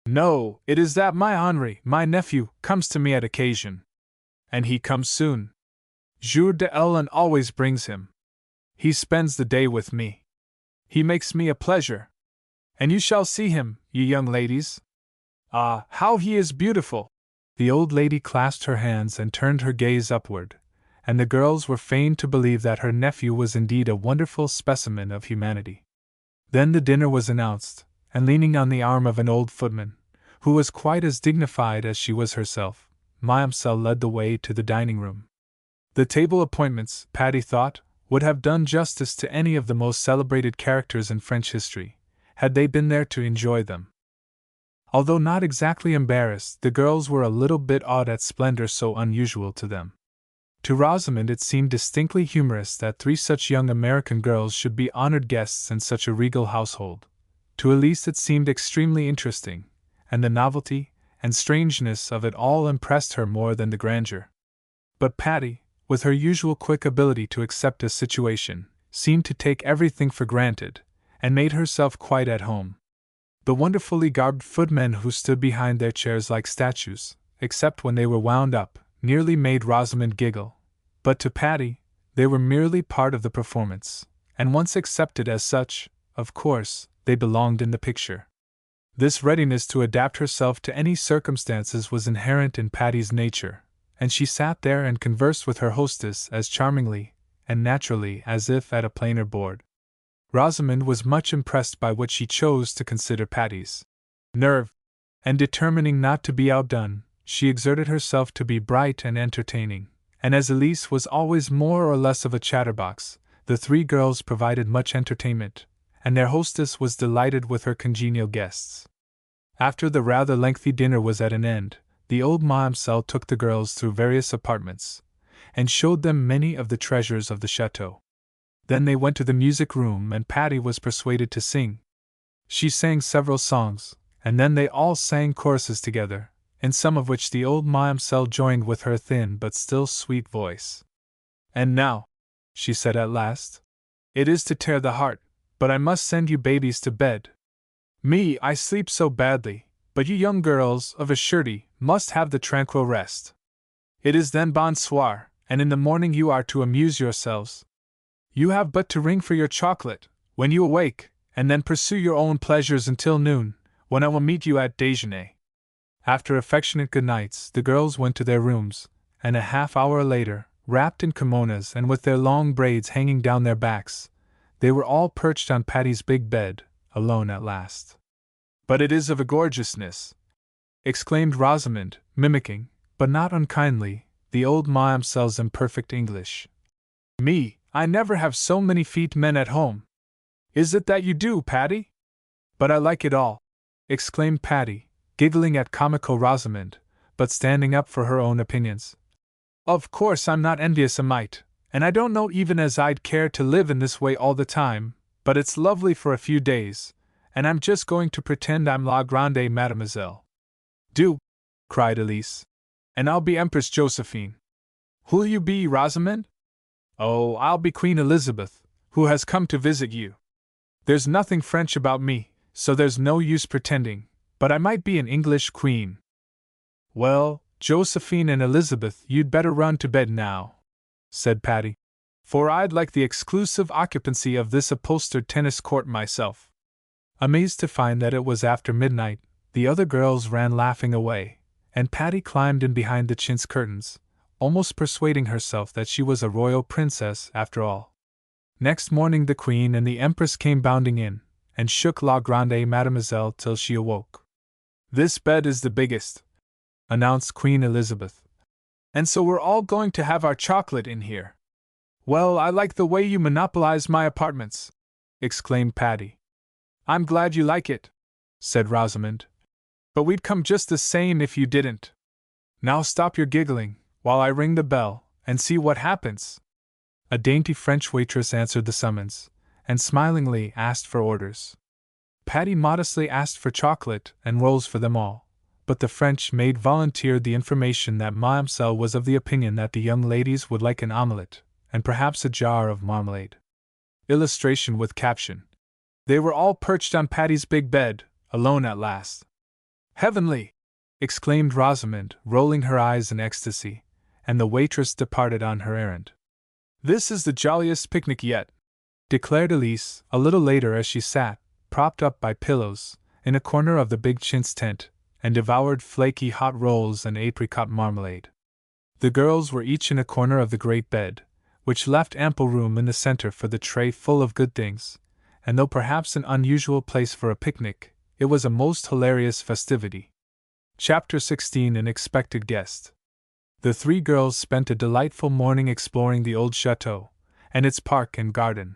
"No, it is that my Henri, my nephew, comes to me at occasion. And he comes soon. Jour de Ellen always brings him. He spends the day with me. He makes me a pleasure. And you shall see him, you young ladies. Ah, how he is beautiful!" The old lady clasped her hands and turned her gaze upward, and the girls were fain to believe that her nephew was indeed a wonderful specimen of humanity. Then the dinner was announced, and leaning on the arm of an old footman, who was quite as dignified as she was herself, Mamselle led the way to the dining-room. The table appointments, Patty thought, would have done justice to any of the most celebrated characters in French history, had they been there to enjoy them. Although not exactly embarrassed, the girls were a little bit awed at splendor so unusual to them. To Rosamond it seemed distinctly humorous that 3 such young American girls should be honored guests in such a regal household. To Elise it seemed extremely interesting, and the novelty and strangeness of it all impressed her more than the grandeur. But Patty, with her usual quick ability to accept a situation, seemed to take everything for granted, and made herself quite at home. The wonderfully garbed footmen who stood behind their chairs like statues, except when they were wound up, nearly made Rosamond giggle, but to Patty, they were merely part of the performance, and once accepted as such, of course, they belonged in the picture. This readiness to adapt herself to any circumstances was inherent in Patty's nature, and she sat there and conversed with her hostess as charmingly and naturally as if at a plainer board. Rosamond was much impressed by what she chose to consider Patty's nerve, and determining not to be outdone, she exerted herself to be bright and entertaining, and as Elise was always more or less of a chatterbox, the 3 girls provided much entertainment, and their hostess was delighted with her congenial guests. After the rather lengthy dinner was at an end, the old Mamselle took the girls through various apartments, and showed them many of the treasures of the chateau. Then they went to the music room and Patty was persuaded to sing. She sang several songs, and then they all sang choruses together, in some of which the old Mamselle joined with her thin but still sweet voice. "And now," she said at last, "it is to tear the heart, but I must send you babies to bed. Me, I sleep so badly, but you young girls, of a surety, must have the tranquil rest. It is then bonsoir, and in the morning you are to amuse yourselves. You have but to ring for your chocolate, when you awake, and then pursue your own pleasures until noon, when I will meet you at déjeuner." After affectionate good nights, the girls went to their rooms, and a half-hour later, wrapped in kimonos and with their long braids hanging down their backs, they were all perched on Patty's big bed, alone at last. "But it is of a gorgeousness!" exclaimed Rosamond, mimicking, but not unkindly, the old Mamselle's imperfect English. "Me, I never have so many feet men at home. Is it that you do, Patty?" "But I like it all," exclaimed Patty, giggling at comical Rosamond, but standing up for her own opinions. "Of course I'm not envious a mite, and I don't know even as I'd care to live in this way all the time, but it's lovely for a few days, and I'm just going to pretend I'm La Grande Mademoiselle." "Do!" cried Elise. "And I'll be Empress Josephine." "Who'll you be, Rosamond?" "Oh, I'll be Queen Elizabeth, who has come to visit you. There's nothing French about me, so there's no use pretending, but I might be an English queen." "Well, Josephine and Elizabeth, you'd better run to bed now," said Patty, "for I'd like the exclusive occupancy of this upholstered tennis court myself." Amazed to find that it was after midnight, the other girls ran laughing away, and Patty climbed in behind the chintz curtains, almost persuading herself that she was a royal princess after all. Next morning the Queen and the Empress came bounding in, and shook La Grande Mademoiselle till she awoke. "This bed is the biggest," announced Queen Elizabeth. "And so we're all going to have our chocolate in here." "Well, I like the way you monopolize my apartments," exclaimed Patty. "I'm glad you like it," said Rosamond. "But we'd come just the same if you didn't. Now stop your giggling, while I ring the bell, and see what happens." A dainty French waitress answered the summons, and smilingly asked for orders. Patty modestly asked for chocolate and rolls for them all, but the French maid volunteered the information that Mademoiselle was of the opinion that the young ladies would like an omelette, and perhaps a jar of marmalade. Illustration with caption. They were all perched on Patty's big bed, alone at last. "Heavenly!" exclaimed Rosamond, rolling her eyes in ecstasy, and the waitress departed on her errand. "This is the jolliest picnic yet," declared Elise, a little later, as she sat, propped up by pillows, in a corner of the big chintz tent, and devoured flaky hot rolls and apricot marmalade. The girls were each in a corner of the great bed, which left ample room in the center for the tray full of good things, and though perhaps an unusual place for a picnic, it was a most hilarious festivity. Chapter 16. An Expected Guest. The three girls spent a delightful morning exploring the old chateau, and its park and garden.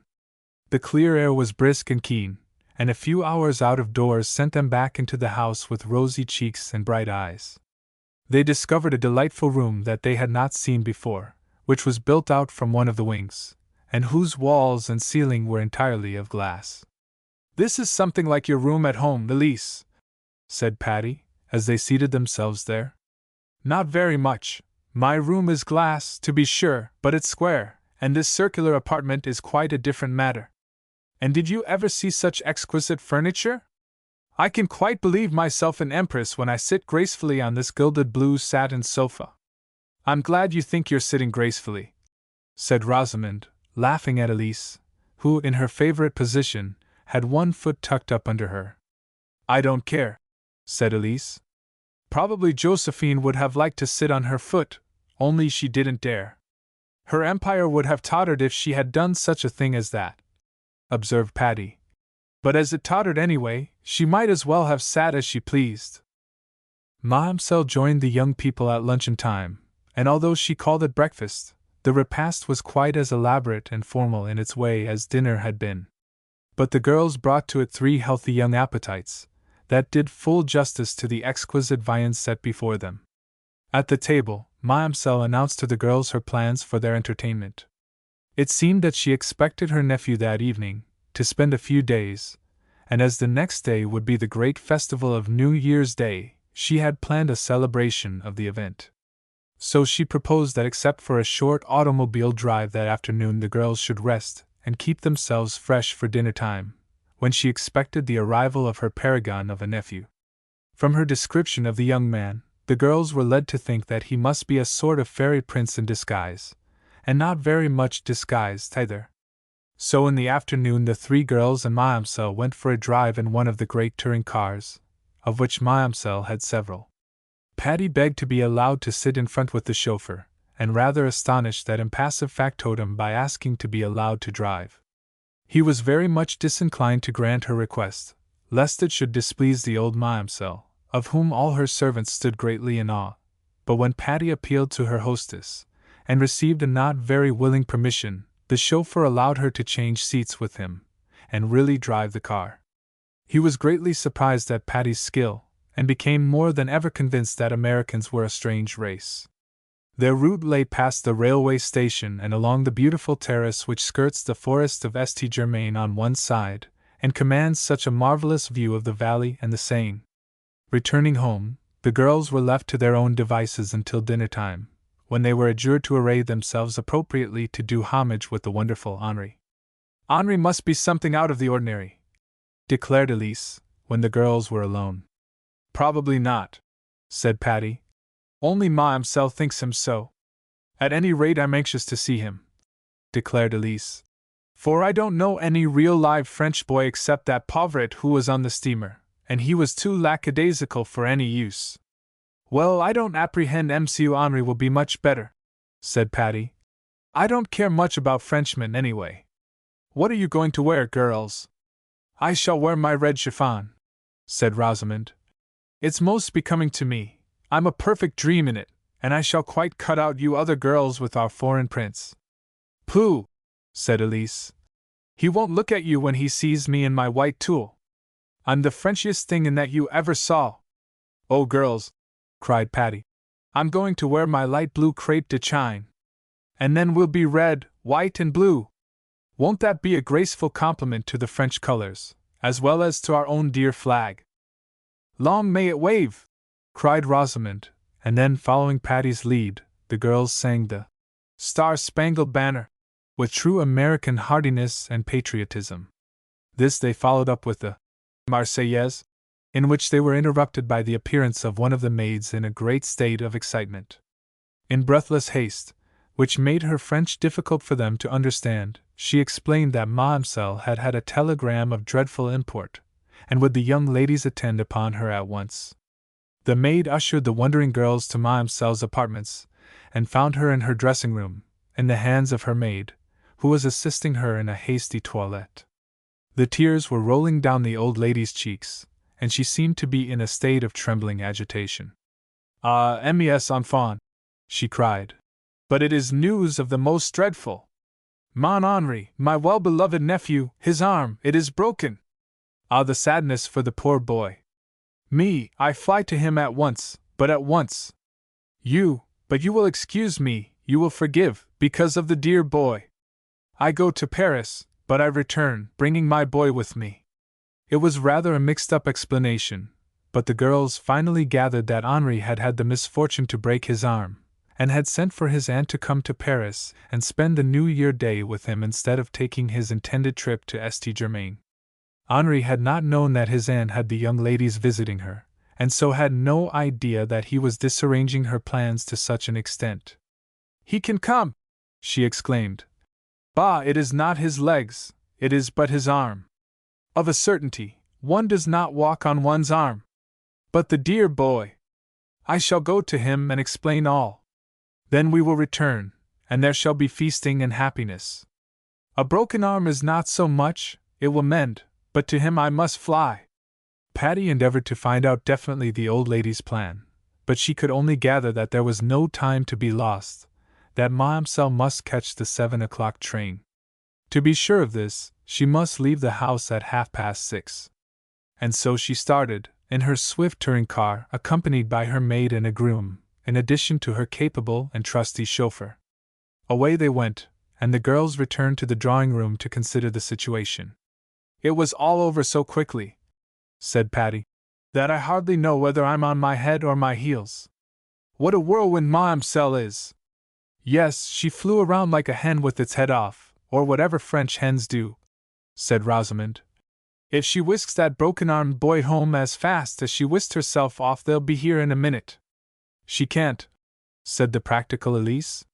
The clear air was brisk and keen, and a few hours out of doors sent them back into the house with rosy cheeks and bright eyes. They discovered a delightful room that they had not seen before, which was built out from one of the wings, and whose walls and ceiling were entirely of glass. "This is something like your room at home, Elise," said Patty, as they seated themselves there. "Not very much. My room is glass, to be sure, but it's square, and this circular apartment is quite a different matter. And did you ever see such exquisite furniture? I can quite believe myself an empress when I sit gracefully on this gilded blue satin sofa." "I'm glad you think you're sitting gracefully," said Rosamond, laughing at Elise, who, in her favorite position, had one foot tucked up under her. "I don't care," said Elise. "Probably Josephine would have liked to sit on her foot, only she didn't dare." "Her empire would have tottered if she had done such a thing as that," observed Patty. "But as it tottered anyway, she might as well have sat as she pleased." Mademoiselle joined the young people at luncheon time, and although she called it breakfast, the repast was quite as elaborate and formal in its way as dinner had been. But the girls brought to it 3 healthy young appetites, that did full justice to the exquisite viands set before them. At the table, Mademoiselle announced to the girls her plans for their entertainment. It seemed that she expected her nephew that evening to spend a few days, and as the next day would be the great festival of New Year's Day, she had planned a celebration of the event. So she proposed that except for a short automobile drive that afternoon the girls should rest and keep themselves fresh for dinner time, when she expected the arrival of her paragon of a nephew. From her description of the young man, the girls were led to think that he must be a sort of fairy prince in disguise, and not very much disguised either. So in the afternoon the 3 girls and Mademoiselle went for a drive in one of the great touring cars, of which Mademoiselle had several. Patty begged to be allowed to sit in front with the chauffeur, and rather astonished that impassive factotum by asking to be allowed to drive. He was very much disinclined to grant her request, lest it should displease the old Mademoiselle, of whom all her servants stood greatly in awe. But when Patty appealed to her hostess, and received a not very willing permission, the chauffeur allowed her to change seats with him, and really drive the car. He was greatly surprised at Patty's skill, and became more than ever convinced that Americans were a strange race. Their route lay past the railway station and along the beautiful terrace which skirts the forest of St. Germain on one side, and commands such a marvelous view of the valley and the Seine. Returning home, the girls were left to their own devices until dinner time, when they were adjured to array themselves appropriately to do homage with the wonderful Henri. "Henri must be something out of the ordinary," declared Elise, when the girls were alone. "Probably not," said Patty. "Only Mademoiselle thinks him so. At any rate, I'm anxious to see him," declared Elise. "For I don't know any real live French boy except that Pauvrette who was on the steamer, and he was too lackadaisical for any use. Well, I don't apprehend Monsieur Henri will be much better," said Patty. I don't care much about Frenchmen anyway. What are you going to wear, girls? I shall wear my red chiffon, said Rosamond. It's most becoming to me. I'm a perfect dream in it, and I shall quite cut out you other girls with our foreign prince. Pooh, said Elise. He won't look at you when he sees me in my white tulle. I'm the Frenchiest thing in that you ever saw. Oh, girls, cried Patty, I'm going to wear my light blue crepe de chine. And then we'll be red, white, and blue. Won't that be a graceful compliment to the French colors, as well as to our own dear flag? Long may it wave! Cried Rosamond, and then, following Patty's lead, the girls sang the Star-Spangled Banner, with true American heartiness and patriotism. This they followed up with the Marseillaise, in which they were interrupted by the appearance of one of the maids in a great state of excitement. In breathless haste, which made her French difficult for them to understand, she explained that Mademoiselle had had a telegram of dreadful import, and would the young ladies attend upon her at once. The maid ushered the wondering girls to Mademoiselle's apartments, and found her in her dressing-room, in the hands of her maid, who was assisting her in a hasty toilette. The tears were rolling down the old lady's cheeks, and she seemed to be in a state of trembling agitation. Ah, mes enfants, she cried. But it is news of the most dreadful. Mon Henri, my well-beloved nephew, his arm, it is broken. Ah, the sadness for the poor boy. Me, I fly to him at once, but at once. But you will excuse me, you will forgive, because of the dear boy. I go to Paris, but I return, bringing my boy with me. It was rather a mixed-up explanation, but the girls finally gathered that Henri had had the misfortune to break his arm, and had sent for his aunt to come to Paris and spend the New Year day with him instead of taking his intended trip to St. Germain. Henri had not known that his aunt had the young ladies visiting her, and so had no idea that he was disarranging her plans to such an extent. He can come! She exclaimed. Bah, it is not his legs, it is but his arm. Of a certainty, one does not walk on one's arm. But the dear boy! I shall go to him and explain all. Then we will return, and there shall be feasting and happiness. A broken arm is not so much, it will mend, but to him I must fly. Patty endeavored to find out definitely the old lady's plan, but she could only gather that there was no time to be lost, that Mademoiselle must catch the 7 o'clock train. To be sure of this, she must leave the house at 6:30. And so she started, in her swift touring car, accompanied by her maid and a groom, in addition to her capable and trusty chauffeur. Away they went, and the girls returned to the drawing-room to consider the situation. It was all over so quickly, said Patty, that I hardly know whether I'm on my head or my heels. What a whirlwind Mademoiselle is! Yes, she flew around like a hen with its head off, or whatever French hens do, said Rosamond. If she whisks that broken-armed boy home as fast as she whisked herself off, they'll be here in a minute. She can't, said the practical Elise.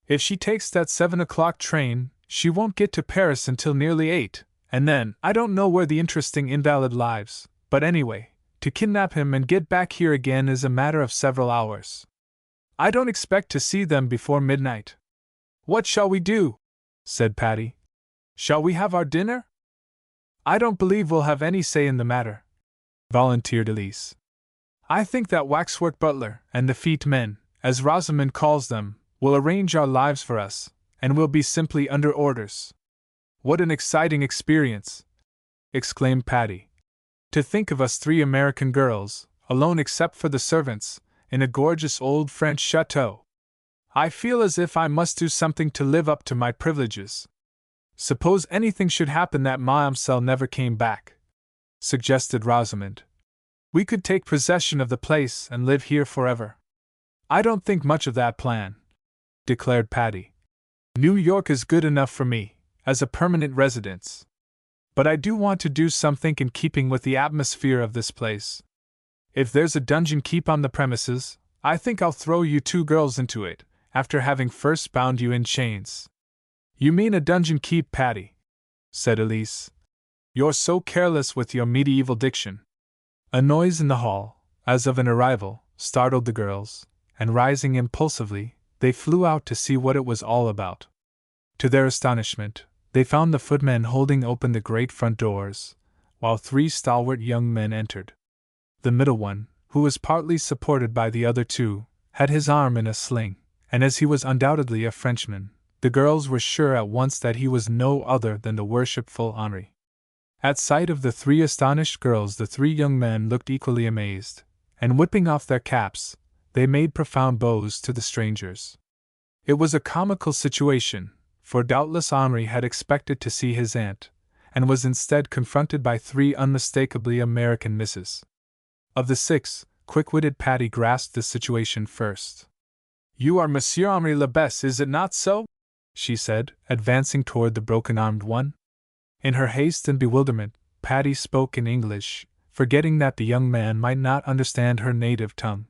If she takes that 7 o'clock train, she won't get to Paris until nearly 8, and then, I don't know where the interesting invalid lives, but anyway, to kidnap him and get back here again is a matter of several hours. I don't expect to see them before midnight. What shall we do? Said Patty. Shall we have our dinner? I don't believe we'll have any say in the matter, volunteered Elise. I think that waxwork butler and the feet men, as Rosamond calls them, will arrange our lives for us, and we'll be simply under orders. What an exciting experience! Exclaimed Patty. To think of us 3 American girls, alone except for the servants, in a gorgeous old French chateau. I feel as if I must do something to live up to my privileges. Suppose anything should happen that Mademoiselle never came back, suggested Rosamond. We could take possession of the place and live here forever. I don't think much of that plan, declared Patty. New York is good enough for me, as a permanent residence. But I do want to do something in keeping with the atmosphere of this place. If there's a dungeon keep on the premises, I think I'll throw you 2 girls into it, after having first bound you in chains. You mean a dungeon keep, Patty, said Elise. You're so careless with your medieval diction. A noise in the hall, as of an arrival, startled the girls, and rising impulsively, They flew out to see what it was all about. To their astonishment, they found the footmen holding open the great front doors, while 3 stalwart young men entered. The middle one, who was partly supported by the other 2, had his arm in a sling, and as he was undoubtedly a Frenchman, the girls were sure at once that he was no other than the worshipful Henri. At sight of the 3 astonished girls, the 3 young men looked equally amazed, and whipping off their caps, they made profound bows to the strangers. It was a comical situation, for doubtless Henri had expected to see his aunt, and was instead confronted by 3 unmistakably American misses. Of the 6, quick-witted Patty grasped the situation first. "You are Monsieur Henri Lebes, is it not so?" she said, advancing toward the broken-armed one. In her haste and bewilderment, Patty spoke in English, forgetting that the young man might not understand her native tongue.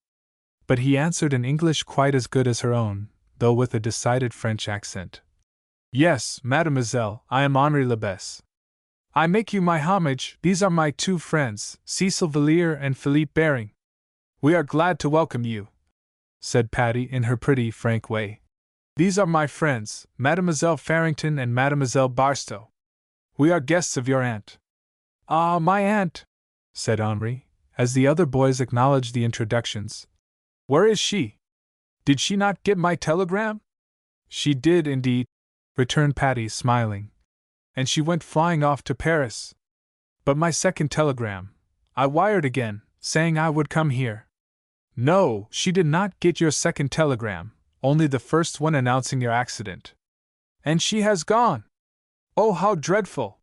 But he answered in English quite as good as her own, though with a decided French accent. "Yes, mademoiselle, I am Henri Lebes. I make you my homage. These are my 2 friends, Cecil Villiers and Philippe Baring. We are glad to welcome you," said Patty in her pretty, frank way. "These are my friends, Mademoiselle Farrington and Mademoiselle Barstow. We are guests of your aunt." "Ah, my aunt," said Henri, as the other boys acknowledged the introductions. "Where is she? Did she not get my telegram?" "She did, indeed," returned Patty, smiling. "And she went flying off to Paris. But my second telegram, I wired again, saying I would come here." "No, she did not get your second telegram, only the first one announcing your accident." "And she has gone! Oh, how dreadful!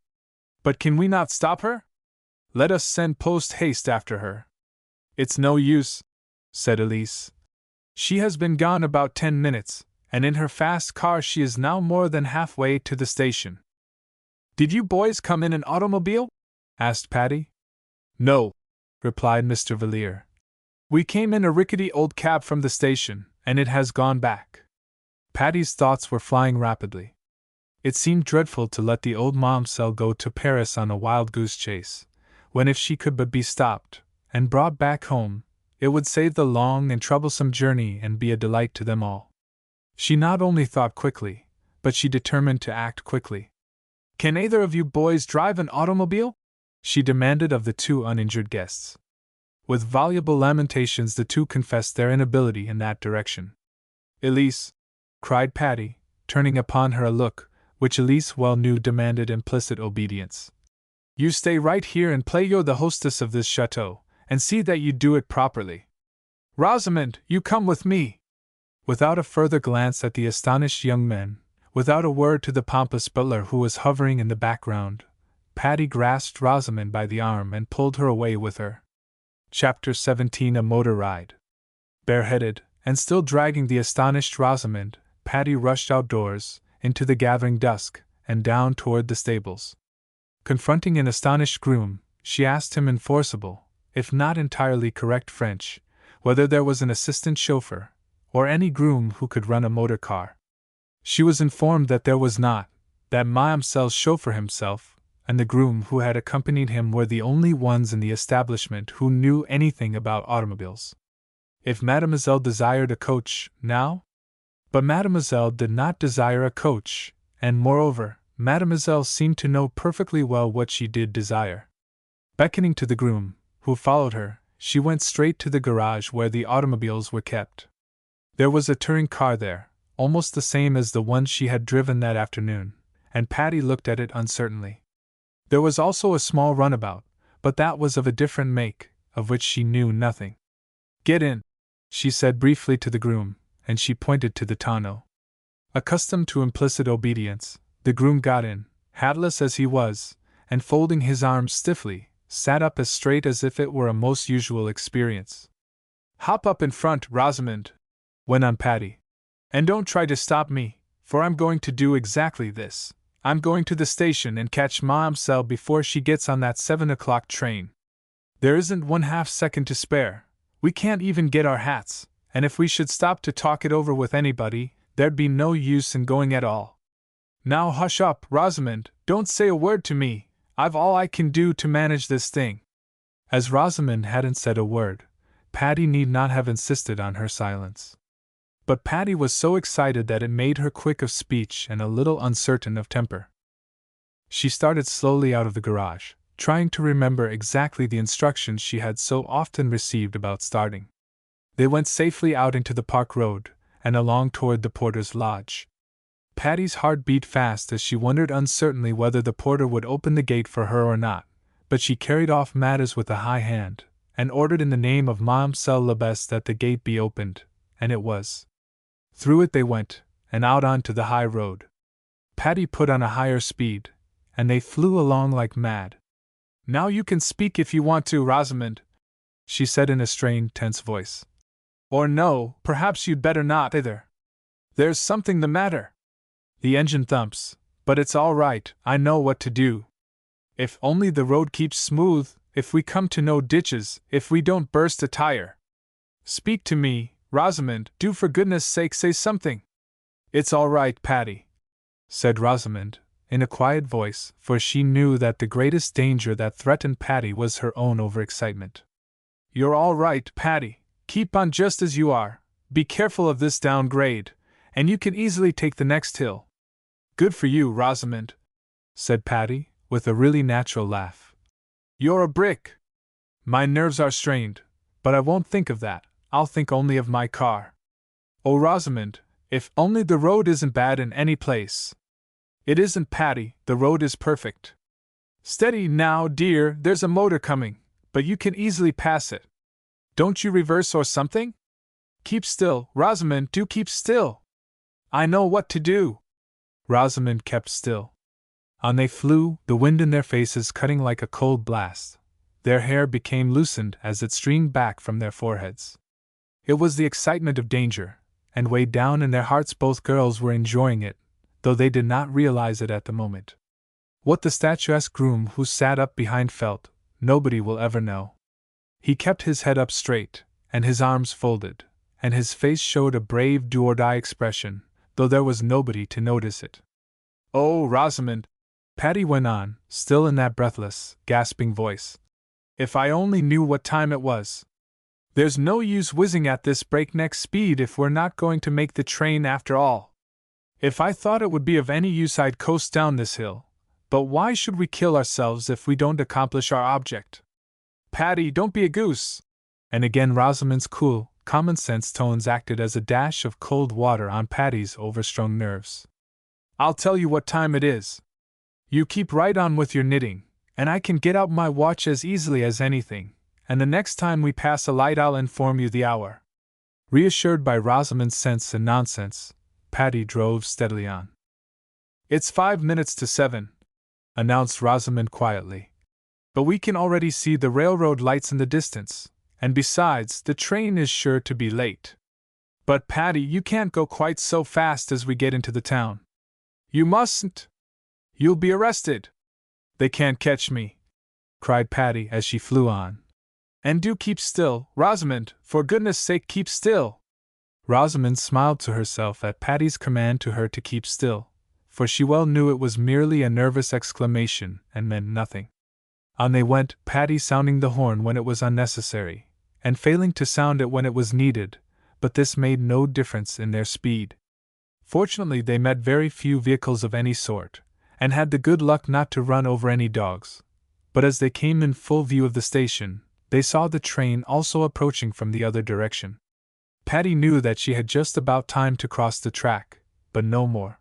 But can we not stop her? Let us send post-haste after her." "It's no use," said Elise. "She has been gone about 10 minutes, and in her fast car she is now more than halfway to the station." "Did you boys come in an automobile?" asked Patty. "No," replied Mr. Villiers. "We came in a rickety old cab from the station, and it has gone back." Patty's thoughts were flying rapidly. It seemed dreadful to let the old momselle go to Paris on a wild goose chase, when if she could but be stopped, and brought back home, it would save the long and troublesome journey and be a delight to them all. She not only thought quickly, but she determined to act quickly. "Can either of you boys drive an automobile?" she demanded of the 2 uninjured guests. With voluble lamentations the 2 confessed their inability in that direction. "Elise," cried Patty, turning upon her a look, which Elise well knew demanded implicit obedience. "You stay right here and play you're the hostess of this chateau, and see that you do it properly. Rosamond, you come with me." Without a further glance at the astonished young men, without a word to the pompous butler who was hovering in the background, Patty grasped Rosamond by the arm and pulled her away with her. Chapter 17: A Motor Ride. Bareheaded, and still dragging the astonished Rosamond, Patty rushed outdoors, into the gathering dusk, and down toward the stables. Confronting an astonished groom, she asked him in forcible, if not entirely correct French, whether there was an assistant chauffeur, or any groom who could run a motor car. She was informed that there was not, that Mademoiselle's chauffeur himself, and the groom who had accompanied him were the only ones in the establishment who knew anything about automobiles. If Mademoiselle desired a coach, now? But Mademoiselle did not desire a coach, and moreover, Mademoiselle seemed to know perfectly well what she did desire. Beckoning to the groom, who followed her, she went straight to the garage where the automobiles were kept. There was a touring car there, almost the same as the one she had driven that afternoon, and Patty looked at it uncertainly. There was also a small runabout, but that was of a different make, of which she knew nothing. "Get in," she said briefly to the groom, and she pointed to the tonneau. Accustomed to implicit obedience, the groom got in, hatless as he was, and folding his arms stiffly, sat up as straight as if it were a most usual experience. "Hop up in front, Rosamond," went on Patty. "And don't try to stop me, for I'm going to do exactly this. I'm going to the station and catch Mademoiselle before she gets on that 7 o'clock train. There isn't 1/2 second to spare. We can't even get our hats, and if we should stop to talk it over with anybody, there'd be no use in going at all. Now hush up, Rosamond, don't say a word to me, I've all I can do to manage this thing." As Rosamond hadn't said a word, Patty need not have insisted on her silence. But Patty was so excited that it made her quick of speech and a little uncertain of temper. She started slowly out of the garage, trying to remember exactly the instructions she had so often received about starting. They went safely out into the park road, and along toward the porter's lodge. Patty's heart beat fast as she wondered uncertainly whether the porter would open the gate for her or not, but she carried off matters with a high hand, and ordered in the name of Mamselle Lebes that the gate be opened, and it was. Through it they went, and out onto the high road. Patty put on a higher speed, and they flew along like mad. "Now you can speak if you want to, Rosamond," she said in a strained, tense voice. "Or no, perhaps you'd better not either. There's something the matter. The engine thumps, but it's all right, I know what to do. If only the road keeps smooth, if we come to no ditches, if we don't burst a tire. Speak to me, Rosamond, do for goodness sake say something." "It's all right, Patty," said Rosamond, in a quiet voice, for she knew that the greatest danger that threatened Patty was her own overexcitement. "You're all right, Patty. Keep on just as you are. Be careful of this downgrade, and you can easily take the next hill." "Good for you, Rosamond," said Patty, with a really natural laugh. "You're a brick. My nerves are strained, but I won't think of that, I'll think only of my car. Oh, Rosamond, if only the road isn't bad in any place." "It isn't, Patty, the road is perfect." "Steady now, dear, there's a motor coming, but you can easily pass it. Don't you reverse or something? Keep still, Rosamond, do keep still." "I know what to do." Rosamond kept still. On they flew, the wind in their faces cutting like a cold blast. Their hair became loosened as it streamed back from their foreheads. It was the excitement of danger, and way down in their hearts both girls were enjoying it, though they did not realize it at the moment. What the statuesque groom who sat up behind felt, nobody will ever know. He kept his head up straight, and his arms folded, and his face showed a brave do-or-die expression, though there was nobody to notice it. "Oh, Rosamond," Patty went on, still in that breathless, gasping voice. "If I only knew what time it was! There's no use whizzing at this breakneck speed if we're not going to make the train after all. If I thought it would be of any use I'd coast down this hill, but why should we kill ourselves if we don't accomplish our object? Patty, don't be a goose!" And again Rosamond's cool, common-sense tones acted as a dash of cold water on Patty's overstrung nerves. "I'll tell you what time it is. You keep right on with your knitting, and I can get out my watch as easily as anything, and the next time we pass a light I'll inform you the hour." Reassured by Rosamond's sense and nonsense, Patty drove steadily on. "It's 5 minutes to 7, announced Rosamond quietly. "But we can already see the railroad lights in the distance, and besides, the train is sure to be late." "But Patty, you can't go quite so fast as we get into the town." "You mustn't. You'll be arrested." "They can't catch me," cried Patty as she flew on. "And do keep still, Rosamond, for goodness sake keep still." Rosamond smiled to herself at Patty's command to her to keep still, for she well knew it was merely a nervous exclamation and meant nothing. On they went, Patty sounding the horn when it was unnecessary, and failing to sound it when it was needed, but this made no difference in their speed. Fortunately they met very few vehicles of any sort, and had the good luck not to run over any dogs, but as they came in full view of the station, they saw the train also approaching from the other direction. Patty knew that she had just about time to cross the track, but no more.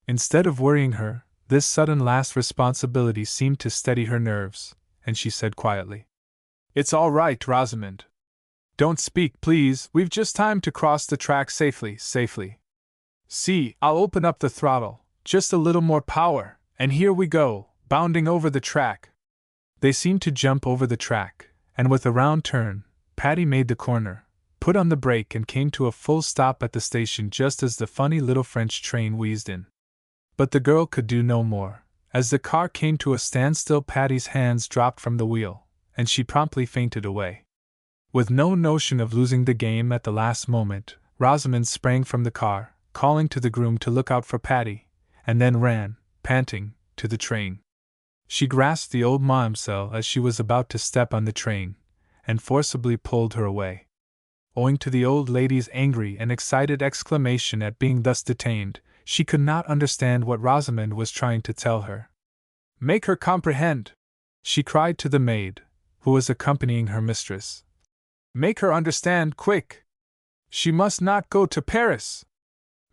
Instead of worrying her, this sudden last responsibility seemed to steady her nerves, and she said quietly, "It's all right, Rosamond. Don't speak, please, we've just time to cross the track safely. See, I'll open up the throttle, just a little more power, and here we go, bounding over the track." They seemed to jump over the track, and with a round turn, Patty made the corner, put on the brake and came to a full stop at the station just as the funny little French train wheezed in. But the girl could do no more. As the car came to a standstill, Patty's hands dropped from the wheel, and she promptly fainted away. With no notion of losing the game at the last moment, Rosamond sprang from the car, calling to the groom to look out for Patty, and then ran, panting, to the train. She grasped the old mamselle as she was about to step on the train, and forcibly pulled her away. Owing to the old lady's angry and excited exclamation at being thus detained, she could not understand what Rosamond was trying to tell her. "Make her comprehend!" she cried to the maid, who was accompanying her mistress. "Make her understand, quick! She must not go to Paris!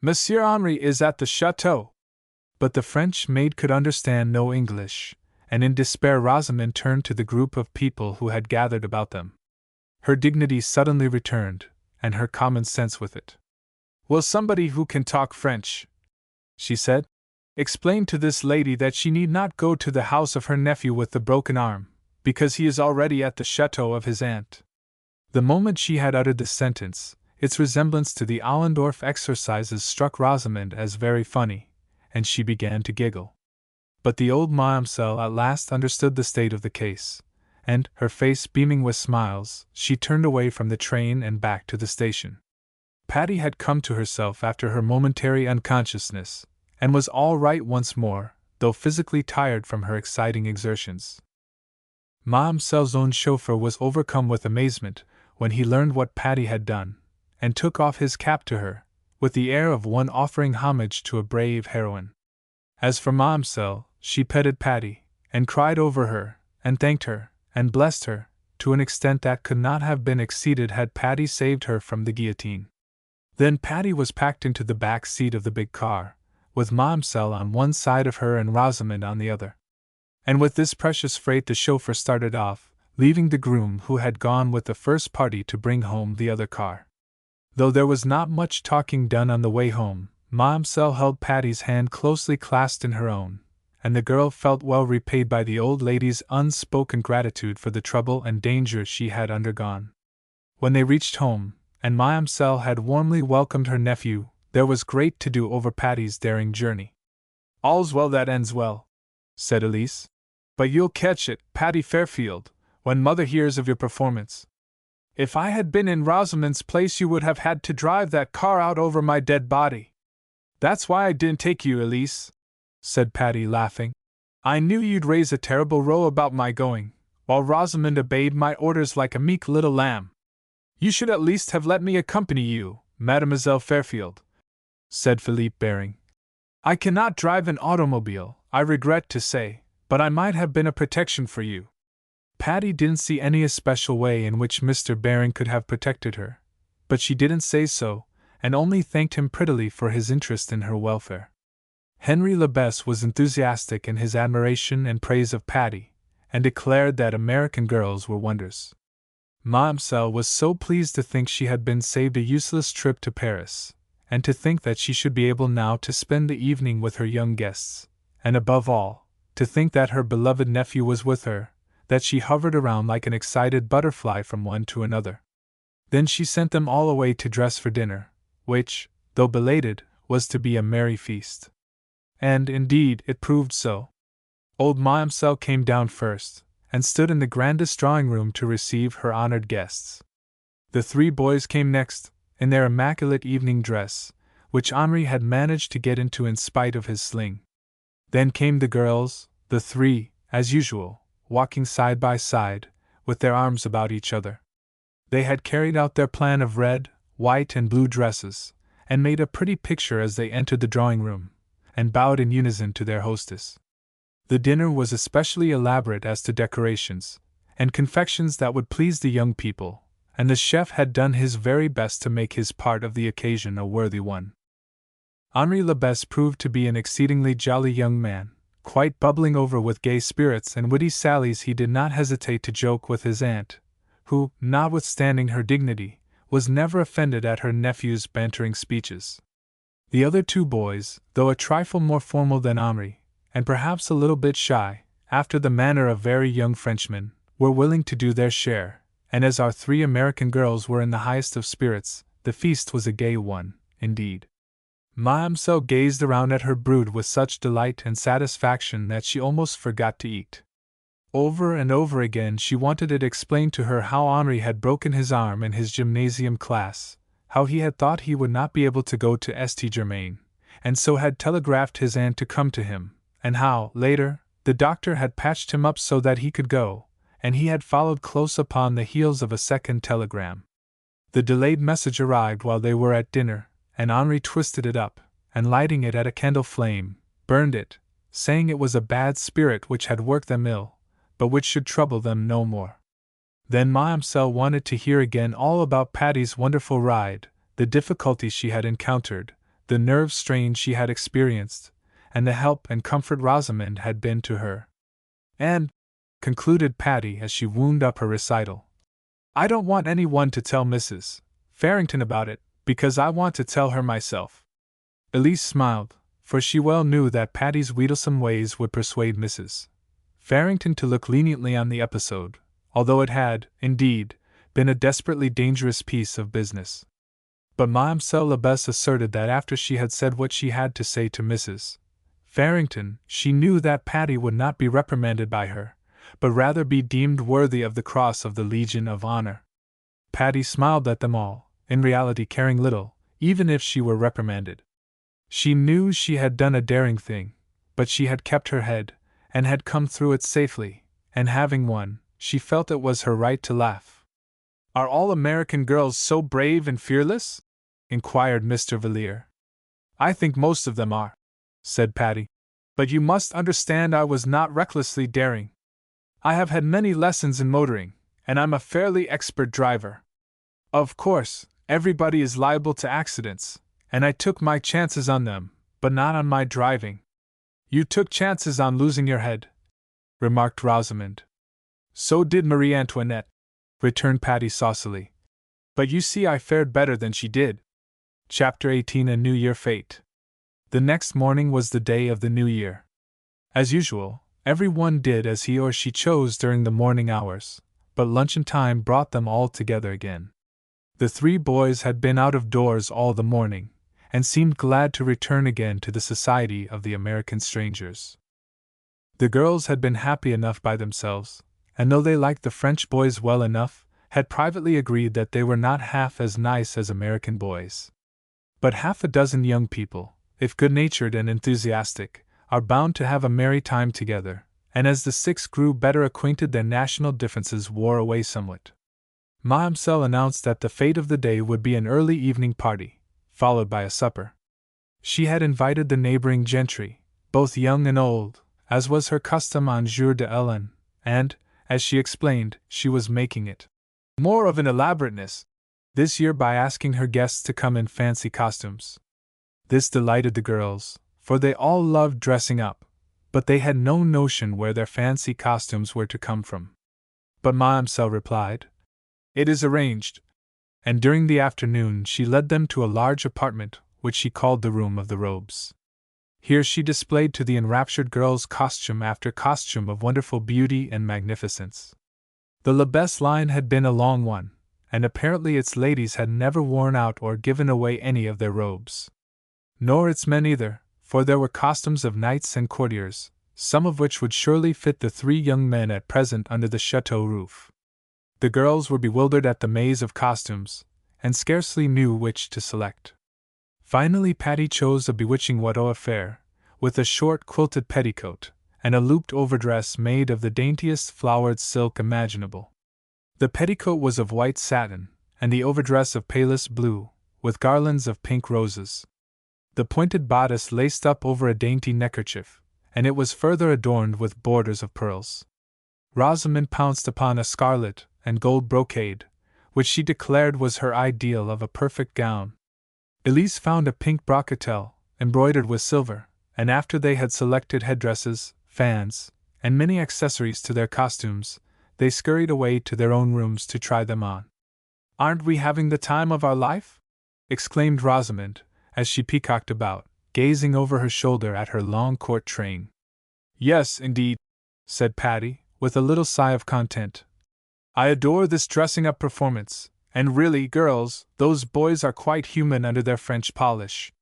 Monsieur Henri is at the chateau!" But the French maid could understand no English, and in despair Rosamond turned to the group of people who had gathered about them. Her dignity suddenly returned, and her common sense with it. "Will somebody who can talk French," she said, "explain to this lady that she need not go to the house of her nephew with the broken arm, because he is already at the chateau of his aunt?" The moment she had uttered this sentence, its resemblance to the Allendorf exercises struck Rosamond as very funny, and she began to giggle. But the old Mademoiselle at last understood the state of the case, and, her face beaming with smiles, she turned away from the train and back to the station. Patty had come to herself after her momentary unconsciousness, and was all right once more, though physically tired from her exciting exertions. Mademoiselle's own chauffeur was overcome with amazement when he learned what Patty had done, and took off his cap to her, with the air of one offering homage to a brave heroine. As for Mademoiselle, she petted Patty, and cried over her, and thanked her, and blessed her, to an extent that could not have been exceeded had Patty saved her from the guillotine. Then Patty was packed into the back seat of the big car, with Mademoiselle on one side of her and Rosamond on the other. And with this precious freight the chauffeur started off, leaving the groom who had gone with the first party to bring home the other car. Though there was not much talking done on the way home, Mademoiselle held Patty's hand closely clasped in her own, and the girl felt well repaid by the old lady's unspoken gratitude for the trouble and danger she had undergone. When they reached home, and Mademoiselle had warmly welcomed her nephew, there was great to-do over Patty's daring journey. "All's well that ends well," said Elise. "But you'll catch it, Patty Fairfield, when Mother hears of your performance. If I had been in Rosamond's place you would have had to drive that car out over my dead body. That's why I didn't take you, Elise," said Patty, laughing. "I knew you'd raise a terrible row about my going, while Rosamond obeyed my orders like a meek little lamb. You should at least have let me accompany you, Mademoiselle Fairfield," said Philippe Baring. "I cannot drive an automobile, I regret to say, but I might have been a protection for you." Patty didn't see any especial way in which Mr. Baring could have protected her, but she didn't say so, and only thanked him prettily for his interest in her welfare. Henry Lebes was enthusiastic in his admiration and praise of Patty, and declared that American girls were wonders. Mademoiselle was so pleased to think she had been saved a useless trip to Paris, and to think that she should be able now to spend the evening with her young guests, and above all, to think that her beloved nephew was with her, that she hovered around like an excited butterfly from one to another. Then she sent them all away to dress for dinner, which, though belated, was to be a merry feast. And, indeed, it proved so. Old Mademoiselle came down first, and stood in the grandest drawing-room to receive her honored guests. The three boys came next, in their immaculate evening dress, which Henri had managed to get into in spite of his sling. Then came the girls, the three, as usual, walking side by side, with their arms about each other. They had carried out their plan of red, white, and blue dresses, and made a pretty picture as they entered the drawing-room, and bowed in unison to their hostess. The dinner was especially elaborate as to decorations, and confections that would please the young people, and the chef had done his very best to make his part of the occasion a worthy one. Henri Lebes proved to be an exceedingly jolly young man, quite bubbling over with gay spirits and witty sallies. He did not hesitate to joke with his aunt, who, notwithstanding her dignity, was never offended at her nephew's bantering speeches. The other two boys, though a trifle more formal than Henri, and perhaps a little bit shy, after the manner of very young Frenchmen, were willing to do their share, and as our three American girls were in the highest of spirits, the feast was a gay one, indeed. Mademoiselle gazed around at her brood with such delight and satisfaction that she almost forgot to eat. Over and over again she wanted it explained to her how Henri had broken his arm in his gymnasium class, how he had thought he would not be able to go to St. Germain, and so had telegraphed his aunt to come to him, and how, later, the doctor had patched him up so that he could go, and he had followed close upon the heels of a second telegram. The delayed message arrived while they were at dinner, and Henri twisted it up, and lighting it at a candle flame, burned it, saying it was a bad spirit which had worked them ill, but which should trouble them no more. Then Mademoiselle wanted to hear again all about Patty's wonderful ride, the difficulties she had encountered, the nerve strain she had experienced, and the help and comfort Rosamond had been to her. And, concluded Patty as she wound up her recital, I don't want anyone to tell Mrs. Farrington about it, because I want to tell her myself. Elise smiled, for she well knew that Patty's wheedlesome ways would persuade Mrs. Farrington to look leniently on the episode, although it had, indeed, been a desperately dangerous piece of business. But Mademoiselle Labesse asserted that after she had said what she had to say to Mrs. Farrington, she knew that Patty would not be reprimanded by her, but rather be deemed worthy of the cross of the Legion of Honor. Patty smiled at them all, in reality caring little, even if she were reprimanded. She knew she had done a daring thing, but she had kept her head, and had come through it safely, and having won, she felt it was her right to laugh. Are all American girls so brave and fearless? Inquired Mr. Villiers. I think most of them are, said Patty. But you must understand I was not recklessly daring. I have had many lessons in motoring, and I'm a fairly expert driver. Of course, everybody is liable to accidents, and I took my chances on them, but not on my driving. You took chances on losing your head, remarked Rosamond. So did Marie Antoinette, returned Patty saucily. But you see I fared better than she did. Chapter 18 A New Year Fate. The next morning was the day of the New Year. As usual, every one did as he or she chose during the morning hours, but luncheon time brought them all together again. The three boys had been out of doors all the morning, and seemed glad to return again to the society of the American strangers. The girls had been happy enough by themselves, and though they liked the French boys well enough, had privately agreed that they were not half as nice as American boys. But half a dozen young people, if good-natured and enthusiastic, are bound to have a merry time together, and as the six grew better acquainted their national differences wore away somewhat. Mademoiselle announced that the fate of the day would be an early evening party, followed by a supper. She had invited the neighboring gentry, both young and old, as was her custom on Jour de l'An, and, as she explained, she was making it more of an elaborateness this year by asking her guests to come in fancy costumes. This delighted the girls, for they all loved dressing up, but they had no notion where their fancy costumes were to come from. But Mademoiselle replied, "It is arranged," and during the afternoon she led them to a large apartment, which she called the Room of the Robes. Here she displayed to the enraptured girls costume after costume of wonderful beauty and magnificence. The Labesse line had been a long one, and apparently its ladies had never worn out or given away any of their robes. Nor its men either, for there were costumes of knights and courtiers, some of which would surely fit the three young men at present under the chateau roof. The girls were bewildered at the maze of costumes, and scarcely knew which to select. Finally Patty chose a bewitching Watteau affair, with a short quilted petticoat, and a looped overdress made of the daintiest flowered silk imaginable. The petticoat was of white satin, and the overdress of palest blue, with garlands of pink roses. The pointed bodice laced up over a dainty neckerchief, and it was further adorned with borders of pearls. Rosamond pounced upon a scarlet and gold brocade, which she declared was her ideal of a perfect gown. Elise found a pink brocatelle, embroidered with silver, and after they had selected headdresses, fans, and many accessories to their costumes, they scurried away to their own rooms to try them on. "Aren't we having the time of our life?" exclaimed Rosamond, as she peacocked about, gazing over her shoulder at her long court train. "Yes, indeed," said Patty, with a little sigh of content. "I adore this dressing-up performance, and really, girls, those boys are quite human under their French polish."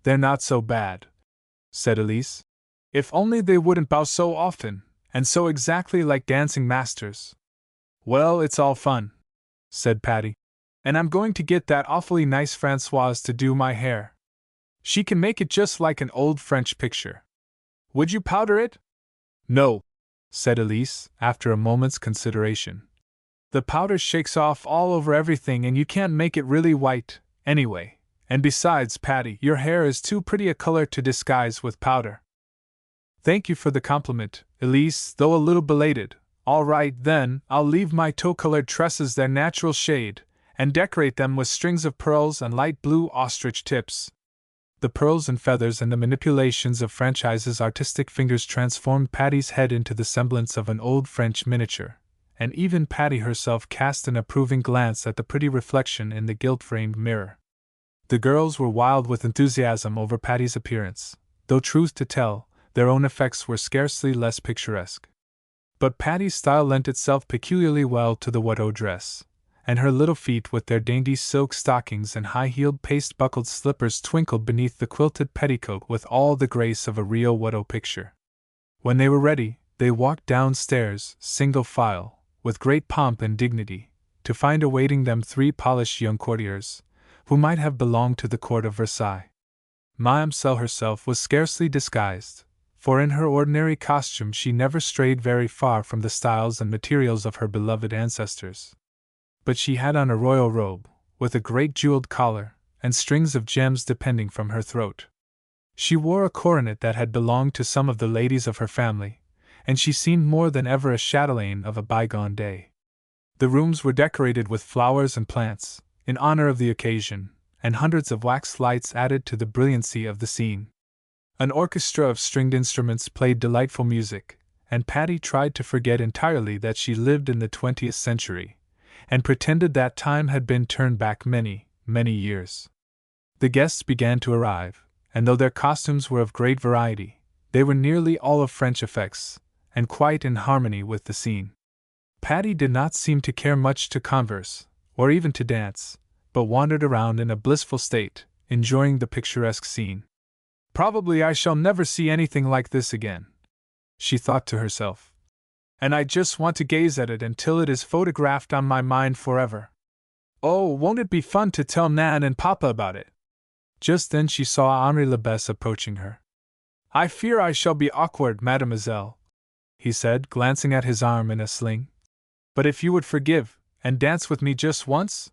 "They're not so bad," said Elise. "If only they wouldn't bow so often, and so exactly like dancing masters." "Well, it's all fun," said Patty. "And I'm going to get that awfully nice Françoise to do my hair. She can make it just like an old French picture. Would you powder it?" "No," said Elise, after a moment's consideration. The powder shakes off all over everything and you can't make it really white, anyway. And besides, Patty, your hair is too pretty a color to disguise with powder. Thank you for the compliment, Elise, though a little belated. All right, then, I'll leave my tow-colored tresses their natural shade, and decorate them with strings of pearls and light blue ostrich tips. The pearls and feathers and the manipulations of Franchise's artistic fingers transformed Patty's head into the semblance of an old French miniature, and even Patty herself cast an approving glance at the pretty reflection in the gilt-framed mirror. The girls were wild with enthusiasm over Patty's appearance, though truth to tell, their own effects were scarcely less picturesque. But Patty's style lent itself peculiarly well to the Watteau dress, and her little feet with their dainty silk stockings and high-heeled paste-buckled slippers twinkled beneath the quilted petticoat with all the grace of a real Watteau picture. When they were ready, they walked downstairs, single file, with great pomp and dignity, to find awaiting them 3 polished young courtiers, who might have belonged to the court of Versailles. Mademoiselle herself was scarcely disguised, for in her ordinary costume she never strayed very far from the styles and materials of her beloved ancestors. But she had on a royal robe, with a great jeweled collar, and strings of gems depending from her throat. She wore a coronet that had belonged to some of the ladies of her family, and she seemed more than ever a chatelaine of a bygone day. The rooms were decorated with flowers and plants, in honor of the occasion, and hundreds of wax lights added to the brilliancy of the scene. An orchestra of stringed instruments played delightful music, and Patty tried to forget entirely that she lived in the 20th century, and pretended that time had been turned back many, many years. The guests began to arrive, and though their costumes were of great variety, they were nearly all of French effects, and quite in harmony with the scene. Patty did not seem to care much to converse, or even to dance, but wandered around in a blissful state, enjoying the picturesque scene. Probably I shall never see anything like this again, she thought to herself. And I just want to gaze at it until it is photographed on my mind forever. Oh, won't it be fun to tell Nan and Papa about it? Just then she saw Henri Lebes approaching her. I fear I shall be awkward, mademoiselle, he said, glancing at his arm in a sling. But if you would forgive, and dance with me just once?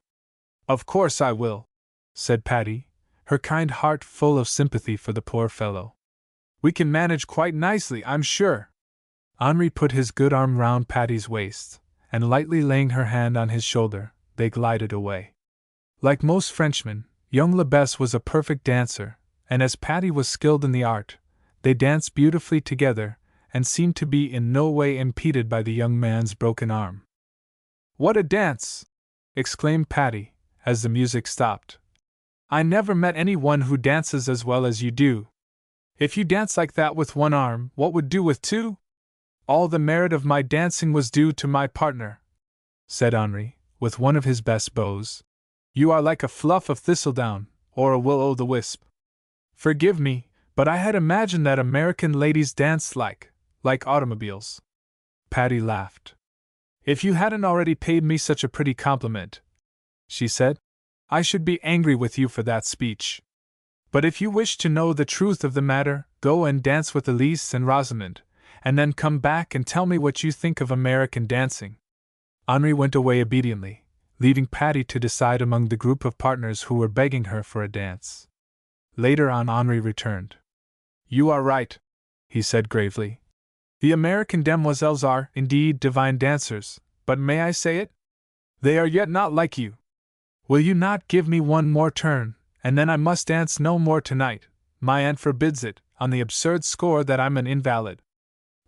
Of course I will, said Patty, her kind heart full of sympathy for the poor fellow. We can manage quite nicely, I'm sure. Henri put his good arm round Patty's waist, and lightly laying her hand on his shoulder, they glided away. Like most Frenchmen, young Lebes was a perfect dancer, and as Patty was skilled in the art, they danced beautifully together, and seemed to be in no way impeded by the young man's broken arm. What a dance! Exclaimed Patty, as the music stopped. I never met anyone who dances as well as you do. If you dance like that with one arm, what would do with 2? All the merit of my dancing was due to my partner, said Henri, with one of his best bows. You are like a fluff of thistledown, or a will-o'-the-wisp. Forgive me, but I had imagined that American ladies danced like automobiles. Patty laughed. If you hadn't already paid me such a pretty compliment, she said, I should be angry with you for that speech. But if you wish to know the truth of the matter, go and dance with Elise and Rosamond, and then come back and tell me what you think of American dancing. Henri went away obediently, leaving Patty to decide among the group of partners who were begging her for a dance. Later on Henri returned. You are right, he said gravely. The American demoiselles are, indeed, divine dancers, but may I say it? They are yet not like you. Will you not give me one more turn, and then I must dance no more tonight, my aunt forbids it, on the absurd score that I'm an invalid.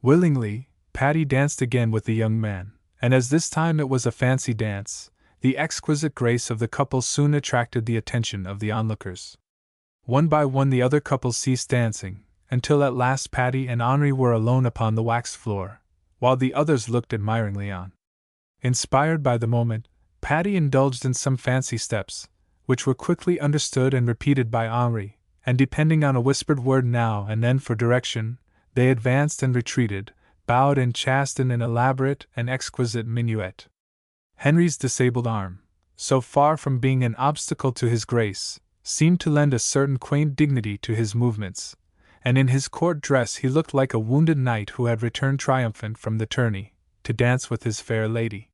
Willingly, Patty danced again with the young man, and as this time it was a fancy dance, the exquisite grace of the couple soon attracted the attention of the onlookers. One by one the other couples ceased dancing, until at last Patty and Henri were alone upon the waxed floor, while the others looked admiringly on. Inspired by the moment, Patty indulged in some fancy steps, which were quickly understood and repeated by Henri, and depending on a whispered word now and then for direction, they advanced and retreated, bowed and chaste in an elaborate and exquisite minuet. Henry's disabled arm, so far from being an obstacle to his grace, seemed to lend a certain quaint dignity to his movements, and in his court dress he looked like a wounded knight who had returned triumphant from the tourney, to dance with his fair lady.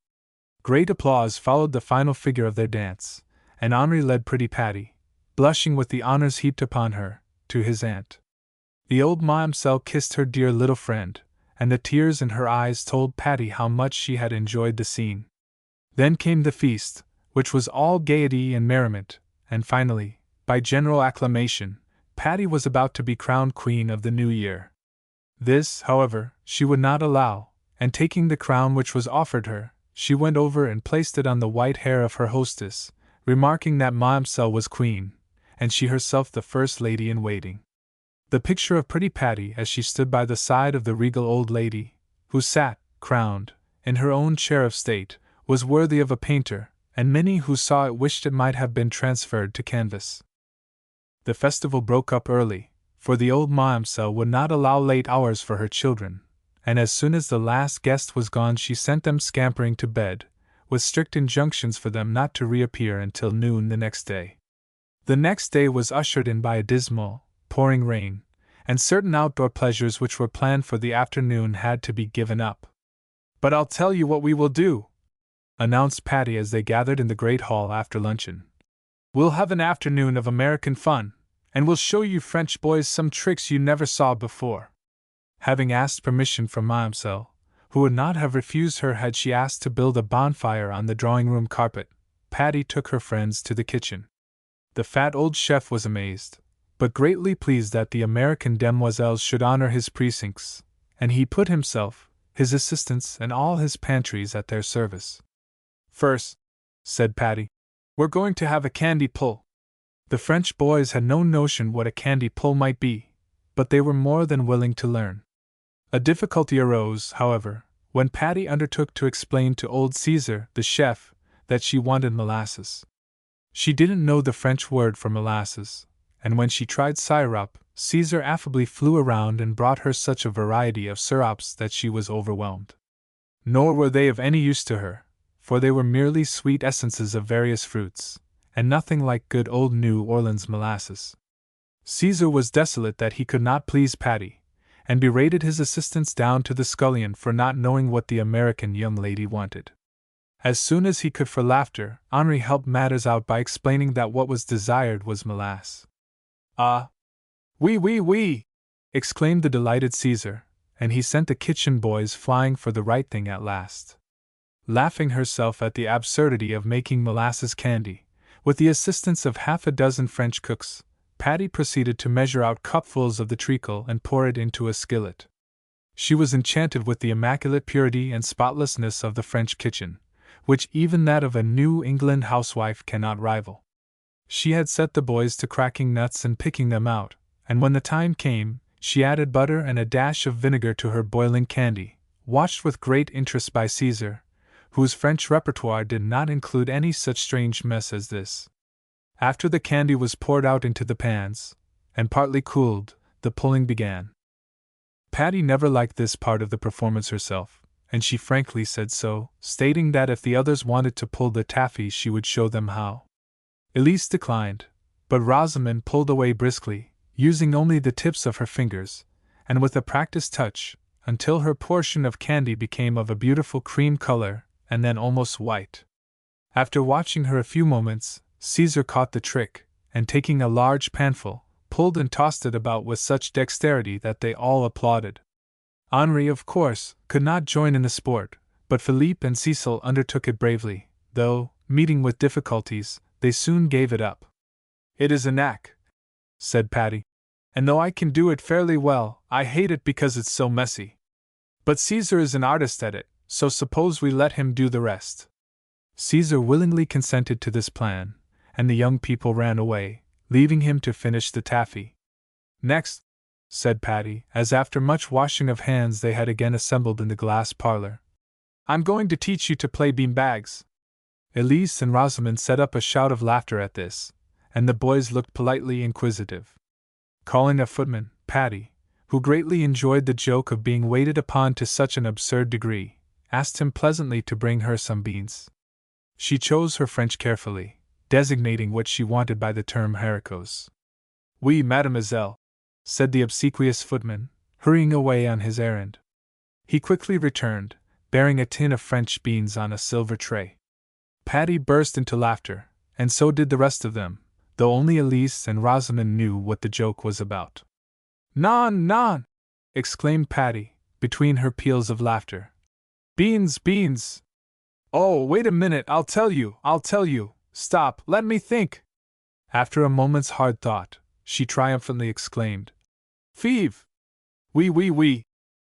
Great applause followed the final figure of their dance, and Henri led pretty Patty, blushing with the honors heaped upon her, to his aunt. The old mamselle kissed her dear little friend, and the tears in her eyes told Patty how much she had enjoyed the scene. Then came the feast, which was all gaiety and merriment, and finally, by general acclamation, Patty was about to be crowned Queen of the New Year. This, however, she would not allow, and taking the crown which was offered her, she went over and placed it on the white hair of her hostess, remarking that mamselle was queen, and she herself the first lady in waiting. The picture of pretty Patty as she stood by the side of the regal old lady, who sat, crowned, in her own chair of state, was worthy of a painter, and many who saw it wished it might have been transferred to canvas. The festival broke up early, for the old mamselle would not allow late hours for her children, and as soon as the last guest was gone she sent them scampering to bed, with strict injunctions for them not to reappear until noon the next day. The next day was ushered in by a dismal, pouring rain, and certain outdoor pleasures which were planned for the afternoon had to be given up. "But I'll tell you what we will do," announced Patty as they gathered in the great hall after luncheon. "We'll have an afternoon of American fun, and we'll show you French boys some tricks you never saw before." Having asked permission from mamselle, who would not have refused her had she asked to build a bonfire on the drawing-room carpet, Patty took her friends to the kitchen. The fat old chef was amazed, but greatly pleased that the American demoiselles should honor his precincts, and he put himself, his assistants, and all his pantries at their service. "First," said Patty, "we're going to have a candy pull." The French boys had no notion what a candy pull might be, but they were more than willing to learn. A difficulty arose, however, when Patty undertook to explain to old Caesar, the chef, that she wanted molasses. She didn't know the French word for molasses, and when she tried syrup, Caesar affably flew around and brought her such a variety of syrups that she was overwhelmed. Nor were they of any use to her, for they were merely sweet essences of various fruits, and nothing like good old New Orleans molasses. Caesar was desolate that he could not please Patty, and berated his assistants down to the scullion for not knowing what the American young lady wanted. As soon as he could for laughter, Henri helped matters out by explaining that what was desired was molasses. "Ah! Oui, oui, oui!" exclaimed the delighted Caesar, and he sent the kitchen boys flying for the right thing at last. Laughing herself at the absurdity of making molasses candy, with the assistance of half a dozen French cooks, Patty proceeded to measure out cupfuls of the treacle and pour it into a skillet. She was enchanted with the immaculate purity and spotlessness of the French kitchen, which even that of a New England housewife cannot rival. She had set the boys to cracking nuts and picking them out, and when the time came, she added butter and a dash of vinegar to her boiling candy, watched with great interest by Caesar, whose French repertoire did not include any such strange mess as this. After the candy was poured out into the pans, and partly cooled, the pulling began. Patty never liked this part of the performance herself, and she frankly said so, stating that if the others wanted to pull the taffy she would show them how. Elise declined, but Rosamond pulled away briskly, using only the tips of her fingers, and with a practiced touch, until her portion of candy became of a beautiful cream color, and then almost white. After watching her a few moments, Caesar caught the trick, and taking a large panful, pulled and tossed it about with such dexterity that they all applauded. Henri, of course, could not join in the sport, but Philippe and Cecil undertook it bravely, though, meeting with difficulties, they soon gave it up. "It is a knack," said Patty, "and though I can do it fairly well, I hate it because it's so messy. But Caesar is an artist at it, so suppose we let him do the rest." Caesar willingly consented to this plan, and the young people ran away, leaving him to finish the taffy. "Next," said Patty, as after much washing of hands they had again assembled in the glass parlor, "I'm going to teach you to play beanbags." Elise and Rosamond set up a shout of laughter at this, and the boys looked politely inquisitive. Calling a footman, Patty, who greatly enjoyed the joke of being waited upon to such an absurd degree, asked him pleasantly to bring her some beans. She chose her French carefully, designating what she wanted by the term haricots. "Oui, mademoiselle," said the obsequious footman, hurrying away on his errand. He quickly returned, bearing a tin of French beans on a silver tray. Patty burst into laughter, and so did the rest of them, though only Elise and Rosamond knew what the joke was about. "Non, non!" exclaimed Patty, between her peals of laughter. "Beans, beans! Oh, wait a minute, I'll tell you! Stop, let me think!" After a moment's hard thought, she triumphantly exclaimed, "Feeve!" Oui,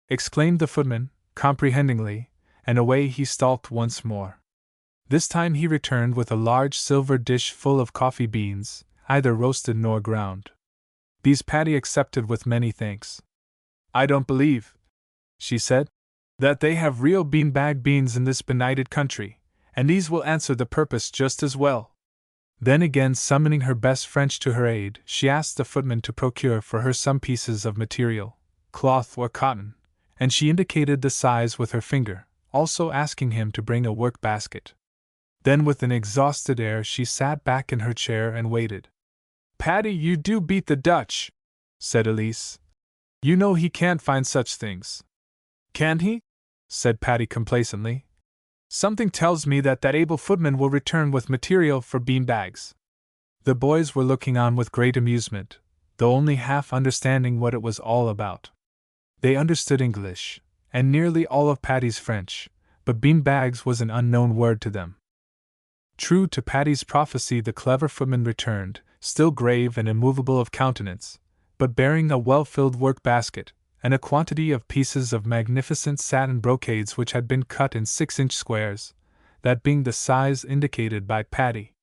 exclaimed the footman, comprehendingly, and away he stalked once more. This time he returned with a large silver dish full of coffee beans, either roasted nor ground. These Patty accepted with many thanks. "I don't believe," she said, "that they have real beanbag beans in this benighted country, and these will answer the purpose just as well." Then again summoning her best French to her aid, she asked the footman to procure for her some pieces of material, cloth or cotton, and she indicated the size with her finger, also asking him to bring a work basket. Then with an exhausted air she sat back in her chair and waited. "Patty, you do beat the Dutch," said Elise. "You know he can't find such things." "Can't he?" said Patty complacently. "Something tells me that able footman will return with material for bean bags." The boys were looking on with great amusement, though only half understanding what it was all about. They understood English, and nearly all of Patty's French, but bean bags was an unknown word to them. True to Patty's prophecy, the clever footman returned, still grave and immovable of countenance, but bearing a well-filled work-basket, and a quantity of pieces of magnificent satin brocades which had been cut in 6-inch squares, that being the size indicated by Patty.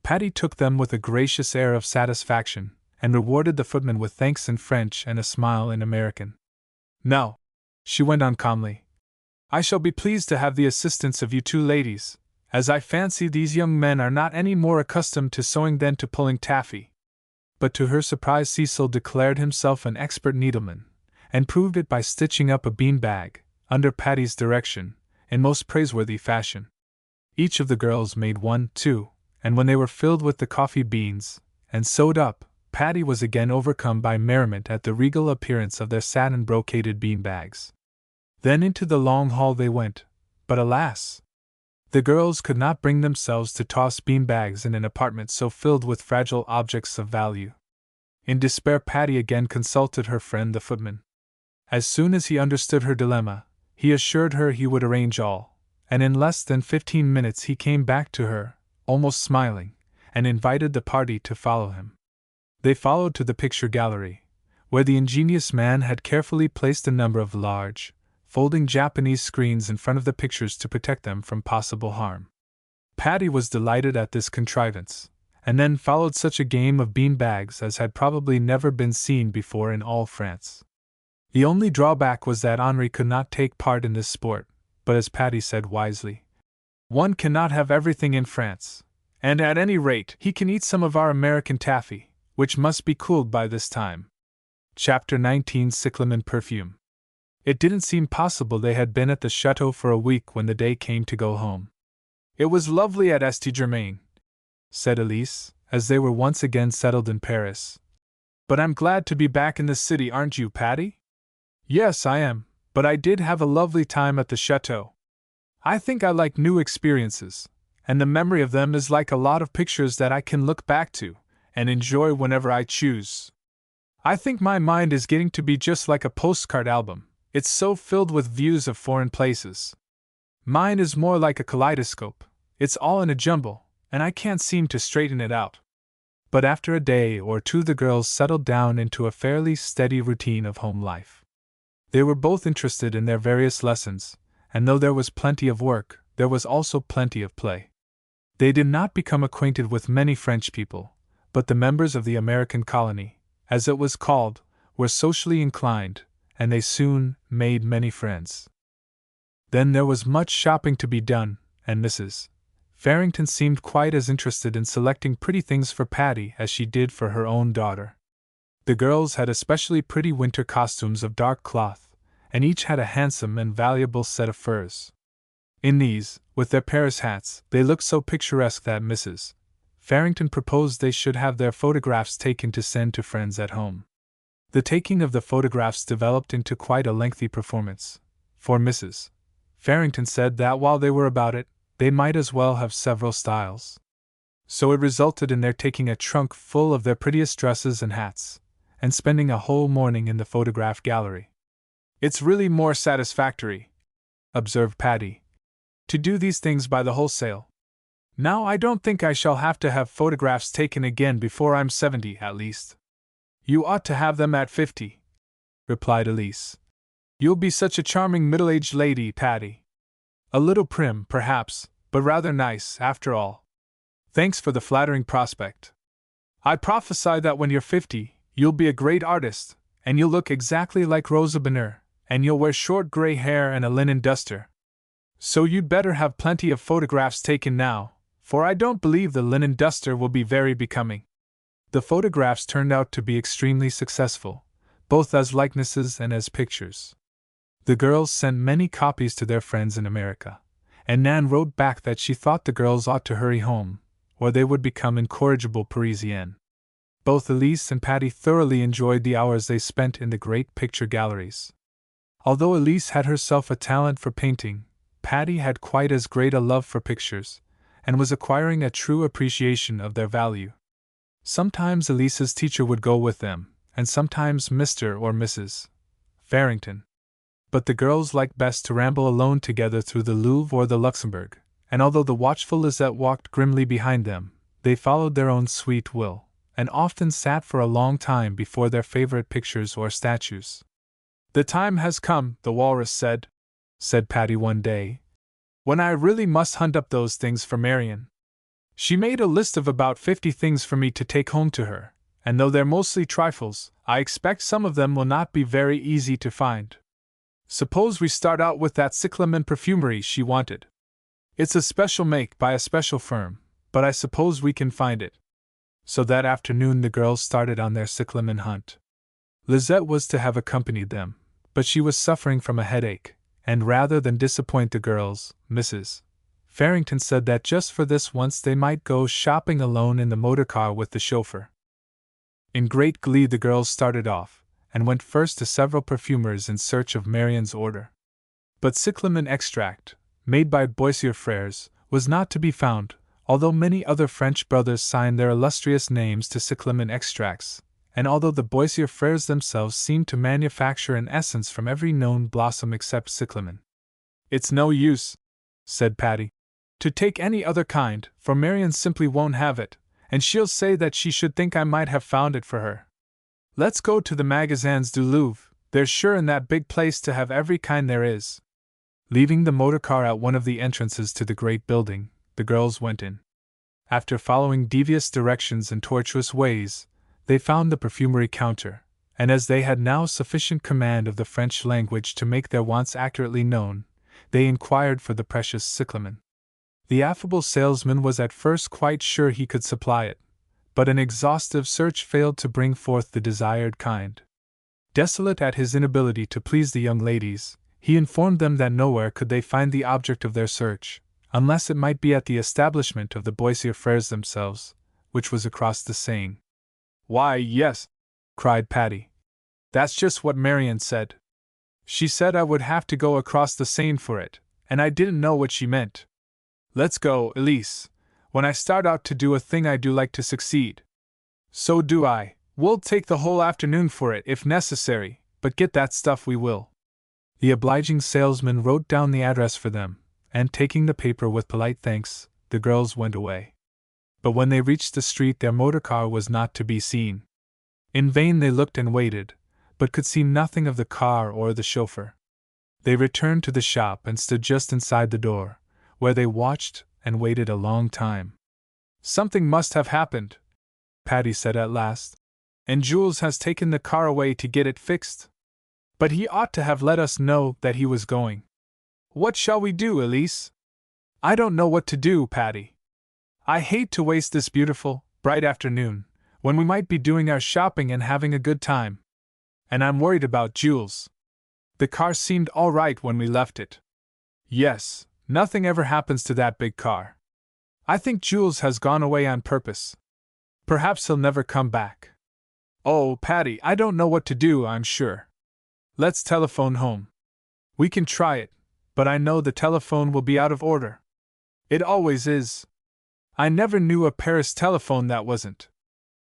Patty took them with a gracious air of satisfaction, and rewarded the footman with thanks in French and a smile in American. "Now," she went on calmly, "I shall be pleased to have the assistance of you two ladies, as I fancy these young men are not any more accustomed to sewing than to pulling taffy." But to her surprise Cecil declared himself an expert needleman, and proved it by stitching up a bean bag, under Patty's direction, in most praiseworthy fashion. Each of the girls made one, too, and when they were filled with the coffee beans, and sewed up, Patty was again overcome by merriment at the regal appearance of their satin brocaded bean bags. Then into the long hall they went, but alas! The girls could not bring themselves to toss bean bags in an apartment so filled with fragile objects of value. In despair Patty again consulted her friend the footman. As soon as he understood her dilemma, he assured her he would arrange all, and in less than 15 minutes he came back to her, almost smiling, and invited the party to follow him. They followed to the picture gallery, where the ingenious man had carefully placed a number of large, folding Japanese screens in front of the pictures to protect them from possible harm. Patty was delighted at this contrivance, and then followed such a game of bean bags as had probably never been seen before in all France. The only drawback was that Henri could not take part in this sport, but as Patty said wisely, "One cannot have everything in France, and at any rate he can eat some of our American taffy, which must be cooled by this time." Chapter 19 Cyclamen Perfume. It didn't seem possible they had been at the chateau for a week when the day came to go home. "It was lovely at St. Germain," said Elise, as they were once again settled in Paris. "But I'm glad to be back in the city, aren't you, Patty?" "Yes, I am, but I did have a lovely time at the chateau. I think I like new experiences, and the memory of them is like a lot of pictures that I can look back to and enjoy whenever I choose. I think my mind is getting to be just like a postcard album. It's so filled with views of foreign places. Mine is more like a kaleidoscope, it's all in a jumble, and I can't seem to straighten it out." But after a day or two the girls settled down into a fairly steady routine of home life. They were both interested in their various lessons, and though there was plenty of work, there was also plenty of play. They did not become acquainted with many French people, but the members of the American colony, as it was called, were socially inclined, and they soon made many friends. Then there was much shopping to be done, and Mrs. Farrington seemed quite as interested in selecting pretty things for Patty as she did for her own daughter. The girls had especially pretty winter costumes of dark cloth, and each had a handsome and valuable set of furs. In these, with their Paris hats, they looked so picturesque that Mrs. Farrington proposed they should have their photographs taken to send to friends at home. The taking of the photographs developed into quite a lengthy performance, for Mrs. Farrington said that while they were about it, they might as well have several styles. So it resulted in their taking a trunk full of their prettiest dresses and hats, and spending a whole morning in the photograph gallery. "It's really more satisfactory," observed Patty, "to do these things by the wholesale. Now I don't think I shall have to have photographs taken again before I'm 70, at least." "You ought to have them at 50, replied Elise. "You'll be such a charming middle-aged lady, Patty. A little prim, perhaps, but rather nice, after all." "Thanks for the flattering prospect. I prophesy that when you're 50, you'll be a great artist, and you'll look exactly like Rosa Bonheur, and you'll wear short gray hair and a linen duster. So you'd better have plenty of photographs taken now, for I don't believe the linen duster will be very becoming." The photographs turned out to be extremely successful, both as likenesses and as pictures. The girls sent many copies to their friends in America, and Nan wrote back that she thought the girls ought to hurry home, or they would become incorrigible Parisiennes. Both Elise and Patty thoroughly enjoyed the hours they spent in the great picture galleries. Although Elise had herself a talent for painting, Patty had quite as great a love for pictures, and was acquiring a true appreciation of their value. Sometimes Elise's teacher would go with them, and sometimes Mr. or Mrs. Farrington. But the girls liked best to ramble alone together through the Louvre or the Luxembourg, and although the watchful Lisette walked grimly behind them, they followed their own sweet will, and often sat for a long time before their favorite pictures or statues. "The time has come," the walrus said Patty one day, "when I really must hunt up those things for Marion. She made a list of about 50 things for me to take home to her, and though they're mostly trifles, I expect some of them will not be very easy to find. Suppose we start out with that cyclamen perfumery she wanted. It's a special make by a special firm, but I suppose we can find it." So that afternoon the girls started on their cyclamen hunt. Lisette was to have accompanied them, but she was suffering from a headache, and rather than disappoint the girls, Mrs. Farrington said that just for this once they might go shopping alone in the motor car with the chauffeur. In great glee the girls started off, and went first to several perfumers in search of Marion's order. But cyclamen extract, made by Boissier Frères, was not to be found, although many other French brothers signed their illustrious names to cyclamen extracts, and although the Boissier Frères themselves seemed to manufacture an essence from every known blossom except cyclamen. "It's no use," said Patty, "to take any other kind, for Marion simply won't have it, and she'll say that she should think I might have found it for her. Let's go to the Magasins du Louvre, they're sure in that big place to have every kind there is." Leaving the motor car at one of the entrances to the great building, the girls went in. After following devious directions and tortuous ways, they found the perfumery counter, and as they had now sufficient command of the French language to make their wants accurately known, they inquired for the precious cyclamen. The affable salesman was at first quite sure he could supply it, but an exhaustive search failed to bring forth the desired kind. Desolate at his inability to please the young ladies, he informed them that nowhere could they find the object of their search, unless it might be at the establishment of the Boissier Frères themselves, which was across the Seine. "Why, yes," cried Patty. "That's just what Marion said. She said I would have to go across the Seine for it, and I didn't know what she meant. Let's go, Elise. When I start out to do a thing I do like to succeed." "So do I. We'll take the whole afternoon for it if necessary, but get that stuff we will." The obliging salesman wrote down the address for them, and taking the paper with polite thanks, the girls went away. But when they reached the street their motor car was not to be seen. In vain they looked and waited, but could see nothing of the car or the chauffeur. They returned to the shop and stood just inside the door, where they watched and waited a long time. "Something must have happened," Patty said at last, "and Jules has taken the car away to get it fixed. But he ought to have let us know that he was going. What shall we do, Elise?" "I don't know what to do, Patty. I hate to waste this beautiful, bright afternoon, when we might be doing our shopping and having a good time. And I'm worried about Jules. The car seemed all right when we left it." "Yes, nothing ever happens to that big car. I think Jules has gone away on purpose. Perhaps he'll never come back. Oh, Patty, I don't know what to do, I'm sure. Let's telephone home. We can try it, but I know the telephone will be out of order. It always is. I never knew a Paris telephone that wasn't.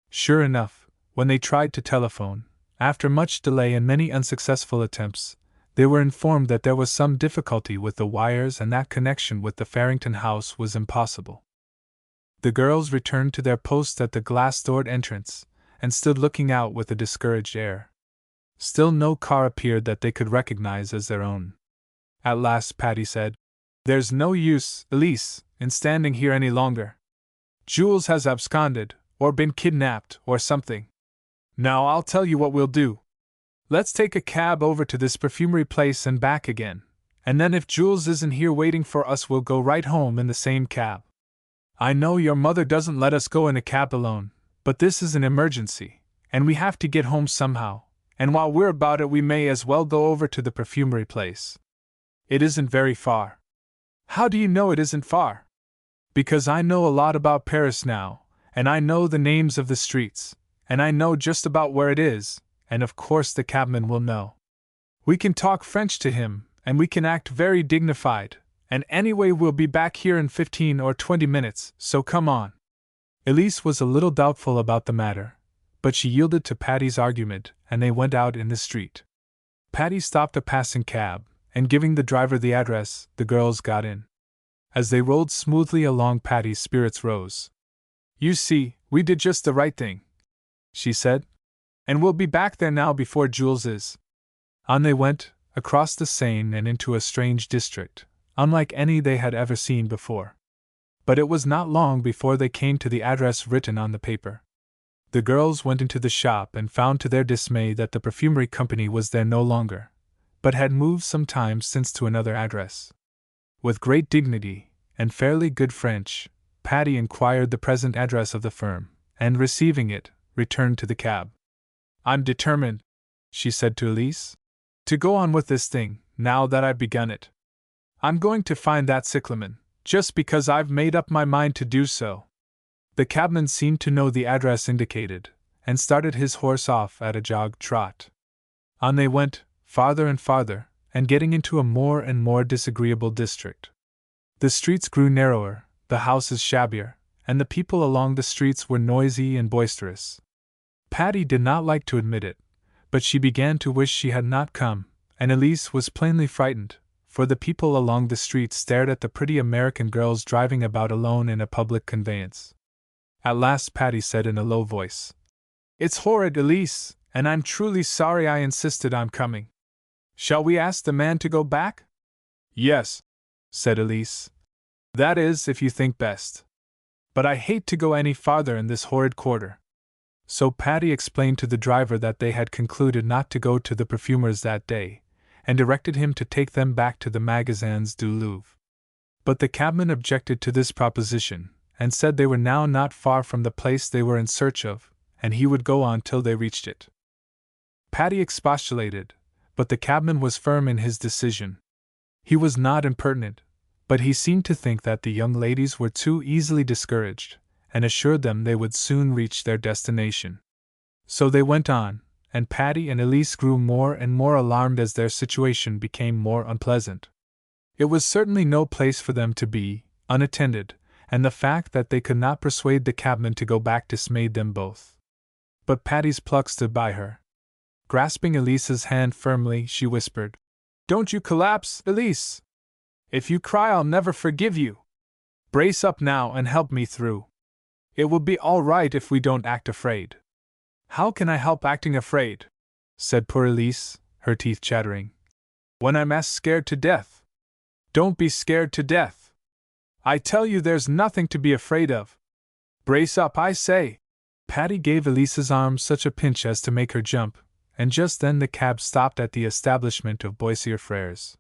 Sure enough, when they tried to telephone, after much delay and many unsuccessful attempts, they were informed that there was some difficulty with the wires and that connection with the Farrington house was impossible. The girls returned to their posts at the glass-doored entrance, and stood looking out with a discouraged air. Still no car appeared that they could recognize as their own. At last Patty said, "There's no use, Elise, in standing here any longer. Jules has absconded, or been kidnapped, or something. Now I'll tell you what we'll do. Let's take a cab over to this perfumery place and back again, and then if Jules isn't here waiting for us we'll go right home in the same cab. I know your mother doesn't let us go in a cab alone, but this is an emergency, and we have to get home somehow, and while we're about it we may as well go over to the perfumery place. It isn't very far." "How do you know it isn't far?" "Because I know a lot about Paris now, and I know the names of the streets, and I know just about where it is, and of course the cabman will know. We can talk French to him, and we can act very dignified, and anyway we'll be back here in 15 or 20 minutes, so come on." Elise was a little doubtful about the matter, but she yielded to Patty's argument, and they went out in the street. Patty stopped a passing cab, and giving the driver the address, the girls got in. As they rolled smoothly along, Patty's spirits rose. "You see, we did just the right thing," she said, "and we'll be back there now before Jules is." On they went, across the Seine and into a strange district, unlike any they had ever seen before. But it was not long before they came to the address written on the paper. The girls went into the shop and found to their dismay that the perfumery company was there no longer, but had moved some time since to another address. With great dignity, and fairly good French, Patty inquired the present address of the firm, and receiving it, returned to the cab. "I'm determined," she said to Elise, "to go on with this thing, now that I've begun it. I'm going to find that cyclamen, just because I've made up my mind to do so." The cabman seemed to know the address indicated, and started his horse off at a jog trot. On they went, farther and farther, and getting into a more and more disagreeable district. The streets grew narrower, the houses shabbier, and the people along the streets were noisy and boisterous. Patty did not like to admit it, but she began to wish she had not come, and Elise was plainly frightened, for the people along the street stared at the pretty American girls driving about alone in a public conveyance. At last Patty said in a low voice, "It's horrid, Elise, and I'm truly sorry I insisted on coming. Shall we ask the man to go back?" "Yes," said Elise. "That is, if you think best. But I hate to go any farther in this horrid quarter." So Patty explained to the driver that they had concluded not to go to the perfumer's that day, and directed him to take them back to the Magasins du Louvre. But the cabman objected to this proposition, and said they were now not far from the place they were in search of, and he would go on till they reached it. Patty expostulated, but the cabman was firm in his decision. He was not impertinent, but he seemed to think that the young ladies were too easily discouraged, and assured them they would soon reach their destination. So they went on, and Patty and Elise grew more and more alarmed as their situation became more unpleasant. It was certainly no place for them to be, unattended, and the fact that they could not persuade the cabman to go back dismayed them both. But Patty's pluck stood by her. Grasping Elise's hand firmly, she whispered, "Don't you collapse, Elise! If you cry I'll never forgive you. Brace up now and help me through. It will be all right if we don't act afraid." "How can I help acting afraid?" said poor Elise, her teeth chattering, "when I'm as scared to death." "Don't be scared to death. I tell you there's nothing to be afraid of. Brace up, I say." Patty gave Elise's arm such a pinch as to make her jump, and just then the cab stopped at the establishment of Boissier Frères.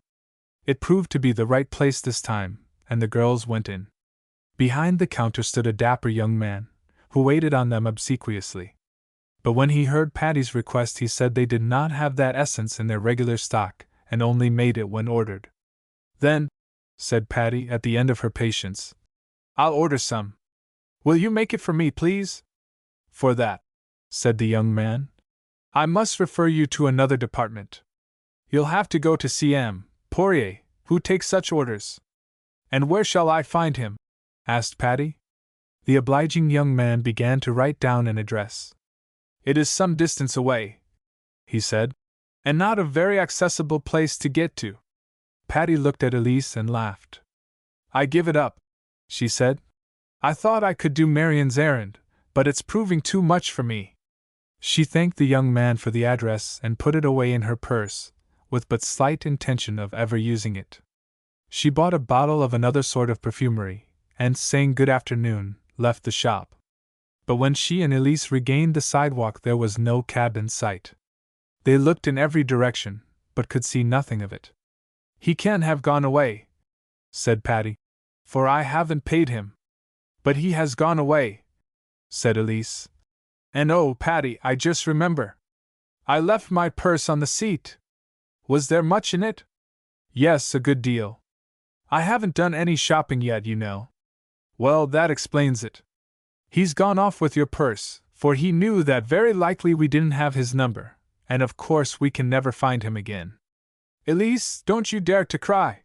It proved to be the right place this time, and the girls went in. Behind the counter stood a dapper young man, who waited on them obsequiously. But when he heard Patty's request he said they did not have that essence in their regular stock, and only made it when ordered. "Then," said Patty at the end of her patience, "I'll order some. Will you make it for me, please?" "For that," said the young man, "I must refer you to another department. You'll have to go to C.M. Poirier, Who takes such orders? And where shall I find him? Asked Patty. The obliging young man began to write down an address. It is some distance away, he said, and not a very accessible place to get to. Patty looked at Elise and laughed. I give it up, she said. I thought I could do Marion's errand, but it's proving too much for me. She thanked the young man for the address and put it away in her purse, with but slight intention of ever using it. She bought a bottle of another sort of perfumery, and, saying good afternoon, left the shop. But when she and Elise regained the sidewalk, there was no cab in sight. They looked in every direction, but could see nothing of it. He can't have gone away, said Patty, for I haven't paid him. But he has gone away, said Elise. And oh, Patty, I just remember. I left my purse on the seat. Was there much in it? Yes, a good deal. I haven't done any shopping yet, you know. Well, that explains it. He's gone off with your purse, for he knew that very likely we didn't have his number, and of course we can never find him again. Elise, don't you dare to cry.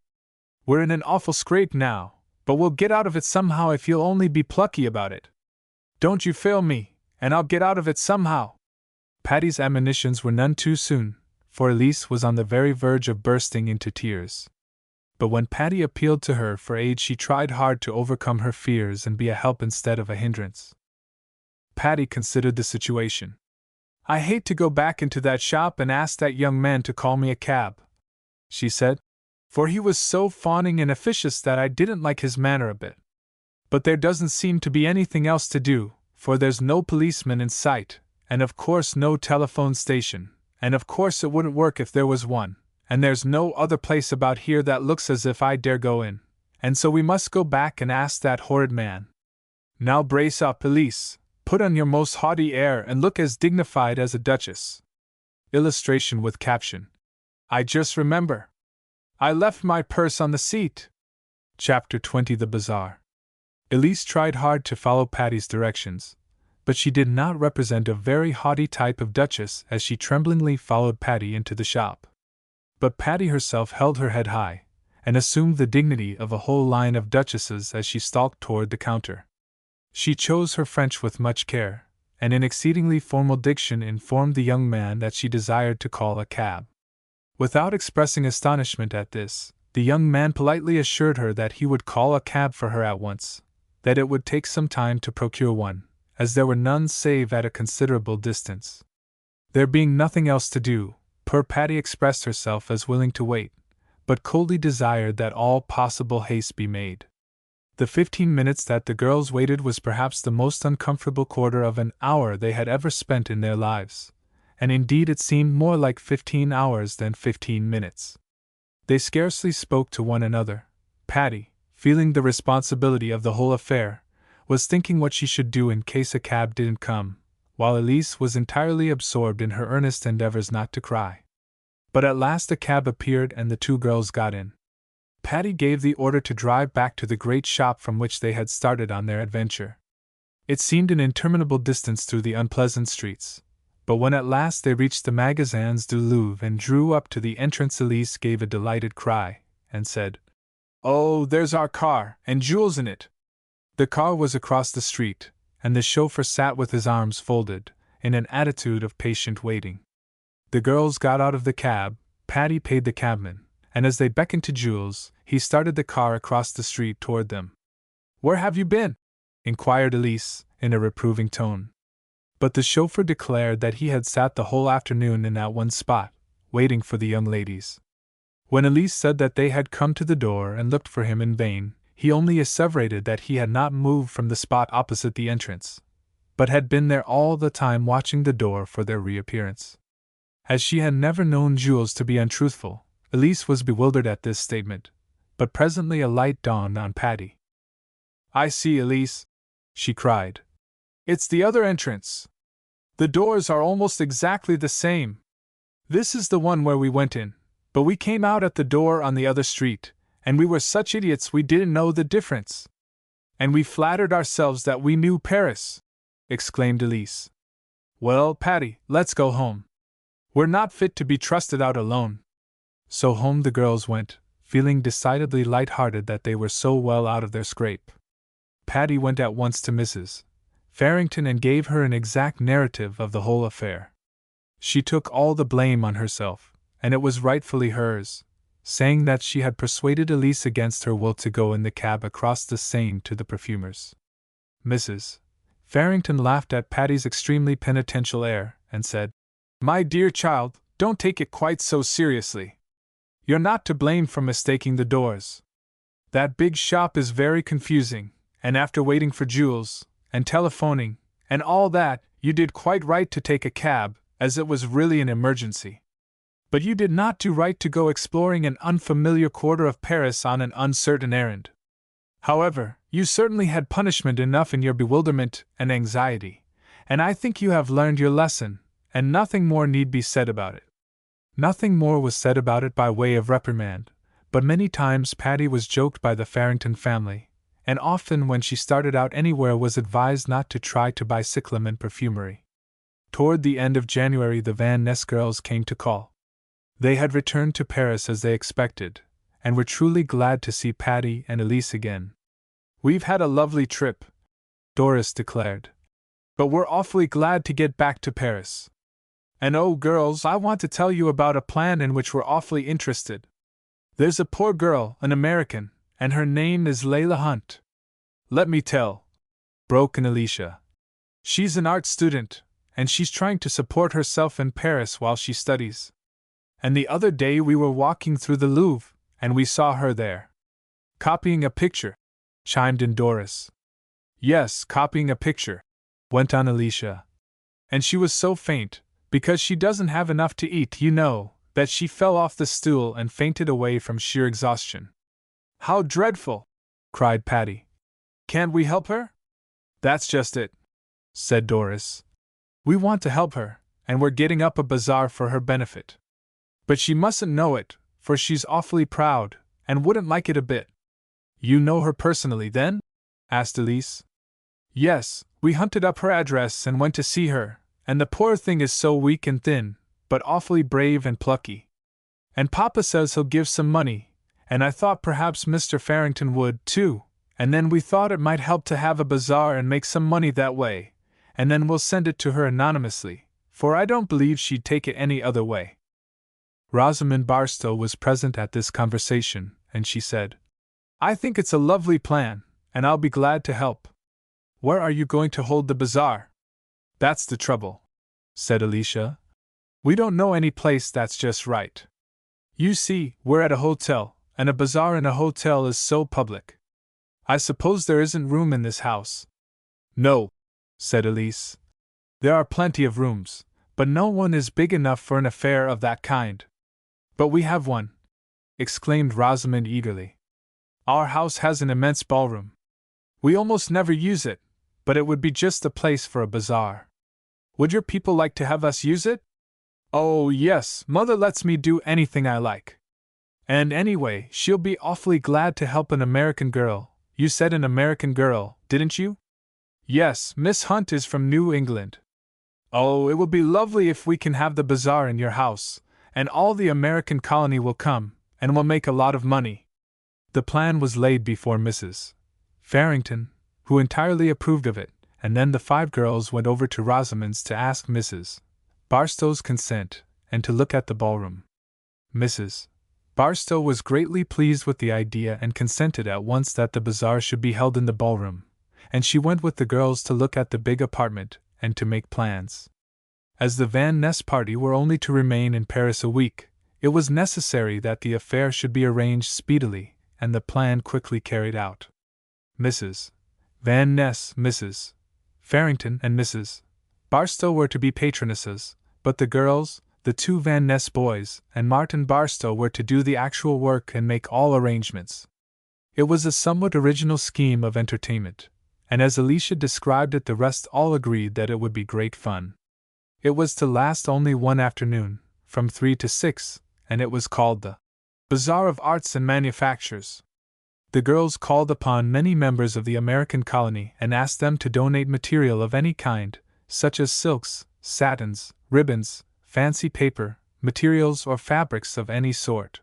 We're in an awful scrape now, but we'll get out of it somehow if you'll only be plucky about it. Don't you fail me, and I'll get out of it somehow. Patty's admonitions were none too soon, for Elise was on the very verge of bursting into tears. But when Patty appealed to her for aid, she tried hard to overcome her fears and be a help instead of a hindrance. Patty considered the situation. I hate to go back into that shop and ask that young man to call me a cab, she said, for he was so fawning and officious that I didn't like his manner a bit. But there doesn't seem to be anything else to do, for there's no policeman in sight, and of course no telephone station, and of course it wouldn't work if there was one, and there's no other place about here that looks as if I dare go in, and so we must go back and ask that horrid man. Now brace up, Elise, put on your most haughty air and look as dignified as a duchess. Illustration with caption. I just remember. I left my purse on the seat. Chapter 20 The Bazaar. Elise tried hard to follow Patty's directions, but she did not represent a very haughty type of duchess as she tremblingly followed Patty into the shop. But Patty herself held her head high, and assumed the dignity of a whole line of duchesses as she stalked toward the counter. She chose her French with much care, and in exceedingly formal diction informed the young man that she desired to call a cab. Without expressing astonishment at this, the young man politely assured her that he would call a cab for her at once, that it would take some time to procure one, as there were none save at a considerable distance. There being nothing else to do, poor Patty expressed herself as willing to wait, but coldly desired that all possible haste be made. The 15 minutes that the girls waited was perhaps the most uncomfortable quarter of an hour they had ever spent in their lives, and indeed it seemed more like 15 hours than 15 minutes. They scarcely spoke to one another. Patty, feeling the responsibility of the whole affair, was thinking what she should do in case a cab didn't come, while Elise was entirely absorbed in her earnest endeavors not to cry. But at last a cab appeared and the two girls got in. Patty gave the order to drive back to the great shop from which they had started on their adventure. It seemed an interminable distance through the unpleasant streets, but when at last they reached the Magasins du Louvre and drew up to the entrance, Elise gave a delighted cry, and said, "Oh, there's our car, and Jules in it!" The car was across the street, and the chauffeur sat with his arms folded, in an attitude of patient waiting. The girls got out of the cab, Patty paid the cabman, and as they beckoned to Jules, he started the car across the street toward them. "Where have you been?" inquired Elise, in a reproving tone. But the chauffeur declared that he had sat the whole afternoon in that one spot, waiting for the young ladies. When Elise said that they had come to the door and looked for him in vain, he only asseverated that he had not moved from the spot opposite the entrance, but had been there all the time watching the door for their reappearance. As she had never known Jules to be untruthful, Elise was bewildered at this statement, but presently a light dawned on Patty. "I see, Elise," she cried. "It's the other entrance. The doors are almost exactly the same. This is the one where we went in, but we came out at the door on the other street, and we were such idiots we didn't know the difference. And we flattered ourselves that we knew Paris," exclaimed Elise. "Well, Patty, let's go home. We're not fit to be trusted out alone." So home the girls went, feeling decidedly light-hearted that they were so well out of their scrape. Patty went at once to Mrs. Farrington and gave her an exact narrative of the whole affair. She took all the blame on herself, and it was rightfully hers, saying that she had persuaded Elise against her will to go in the cab across the Seine to the perfumer's. Mrs. Farrington laughed at Patty's extremely penitential air, and said, "My dear child, don't take it quite so seriously. You're not to blame for mistaking the doors. That big shop is very confusing, and after waiting for Jules, and telephoning, and all that, you did quite right to take a cab, as it was really an emergency. But you did not do right to go exploring an unfamiliar quarter of Paris on an uncertain errand. However, you certainly had punishment enough in your bewilderment and anxiety, and I think you have learned your lesson, and nothing more need be said about it." Nothing more was said about it by way of reprimand, but many times Patty was joked by the Farrington family, and often when she started out anywhere was advised not to try to buy cyclamen and perfumery. Toward the end of January the Van Ness girls came to call. They had returned to Paris as they expected, and were truly glad to see Patty and Elise again. "We've had a lovely trip," Doris declared, "but we're awfully glad to get back to Paris. And oh, girls, I want to tell you about a plan in which we're awfully interested. There's a poor girl, an American, and her name is Layla Hunt." "Let me tell," broke in Alicia. "She's an art student, and she's trying to support herself in Paris while she studies. And the other day we were walking through the Louvre, and we saw her there." "Copying a picture," chimed in Doris. "Yes, copying a picture," went on Alicia. "And she was so faint, because she doesn't have enough to eat, you know, that she fell off the stool and fainted away from sheer exhaustion." "How dreadful!" cried Patty. "Can't we help her?" "That's just it," said Doris. "We want to help her, and we're getting up a bazaar for her benefit. But she mustn't know it, for she's awfully proud, and wouldn't like it a bit." "You know her personally, then?" asked Elise. "Yes, we hunted up her address and went to see her, and the poor thing is so weak and thin, but awfully brave and plucky. And Papa says he'll give some money, and I thought perhaps Mr. Farrington would, too, and then we thought it might help to have a bazaar and make some money that way, and then we'll send it to her anonymously, for I don't believe she'd take it any other way." Rosamond Barstow was present at this conversation, and she said, "I think it's a lovely plan, and I'll be glad to help. Where are you going to hold the bazaar?" "That's the trouble," said Alicia. "We don't know any place that's just right. You see, we're at a hotel, and a bazaar in a hotel is so public. I suppose there isn't room in this house." "No," said Elise. "There are plenty of rooms, but no one is big enough for an affair of that kind." "But we have one," exclaimed Rosamond eagerly. "Our house has an immense ballroom. We almost never use it, but it would be just the place for a bazaar. Would your people like to have us use it?" "Oh, yes, Mother lets me do anything I like. And anyway, she'll be awfully glad to help an American girl. You said an American girl, didn't you?" "Yes, Miss Hunt is from New England." "Oh, it will be lovely if we can have the bazaar in your house, and all the American colony will come, and we'll make a lot of money." The plan was laid before Mrs. Farrington, who entirely approved of it, and then the 5 girls went over to Rosamond's to ask Mrs. Barstow's consent, and to look at the ballroom. Mrs. Barstow was greatly pleased with the idea and consented at once that the bazaar should be held in the ballroom, and she went with the girls to look at the big apartment and to make plans. As the Van Ness party were only to remain in Paris a week, it was necessary that the affair should be arranged speedily, and the plan quickly carried out. Mrs. Van Ness, Mrs. Farrington, and Mrs. Barstow were to be patronesses, but the girls, the 2 Van Ness boys, and Martin Barstow were to do the actual work and make all arrangements. It was a somewhat original scheme of entertainment, and as Alicia described it, the rest all agreed that it would be great fun. It was to last only one afternoon, from 3 to 6, and it was called the Bazaar of Arts and Manufactures. The girls called upon many members of the American colony and asked them to donate material of any kind, such as silks, satins, ribbons, fancy paper, materials or fabrics of any sort.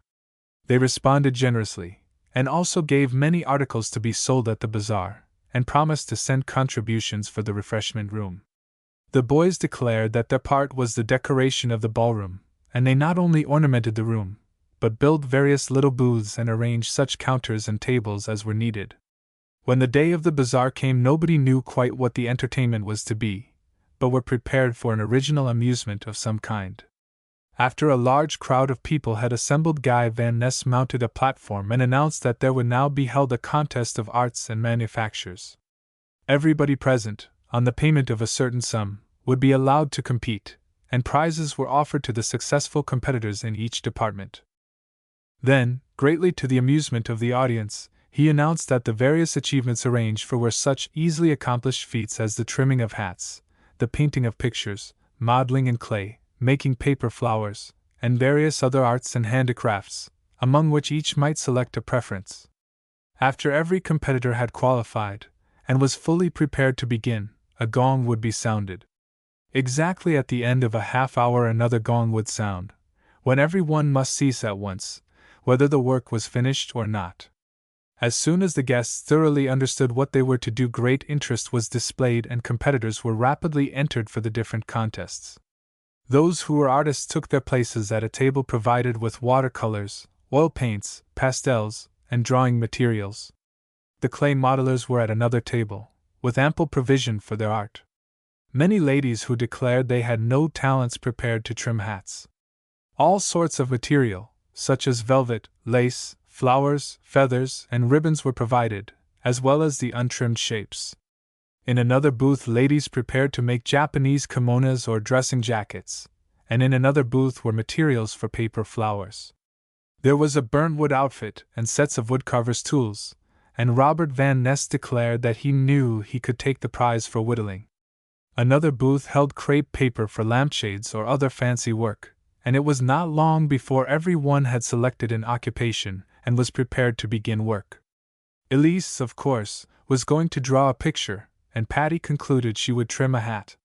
They responded generously, and also gave many articles to be sold at the bazaar, and promised to send contributions for the refreshment room. The boys declared that their part was the decoration of the ballroom, and they not only ornamented the room, but built various little booths and arranged such counters and tables as were needed. When the day of the bazaar came, nobody knew quite what the entertainment was to be, but were prepared for an original amusement of some kind. After a large crowd of people had assembled, Guy Van Ness mounted a platform and announced that there would now be held a contest of arts and manufactures. Everybody present, on the payment of a certain sum, would be allowed to compete, and prizes were offered to the successful competitors in each department. Then, greatly to the amusement of the audience, he announced that the various achievements arranged for were such easily accomplished feats as the trimming of hats, the painting of pictures, modeling in clay, making paper flowers, and various other arts and handicrafts, among which each might select a preference. After every competitor had qualified, and was fully prepared to begin, a gong would be sounded. Exactly at the end of a half-hour another gong would sound, when every one must cease at once, whether the work was finished or not. As soon as the guests thoroughly understood what they were to do, great interest was displayed and competitors were rapidly entered for the different contests. Those who were artists took their places at a table provided with watercolors, oil paints, pastels, and drawing materials. The clay modelers were at another table, with ample provision for their art. Many ladies who declared they had no talents prepared to trim hats. All sorts of material, such as velvet, lace, flowers, feathers, and ribbons were provided, as well as the untrimmed shapes. In another booth, ladies prepared to make Japanese kimonos or dressing jackets, and in another booth were materials for paper flowers. There was a burnt wood outfit and sets of woodcarver's tools, and Robert Van Ness declared that he knew he could take the prize for whittling. Another booth held crepe paper for lampshades or other fancy work, and it was not long before every one had selected an occupation and was prepared to begin work. Elise, of course, was going to draw a picture, and Patty concluded she would trim a hat.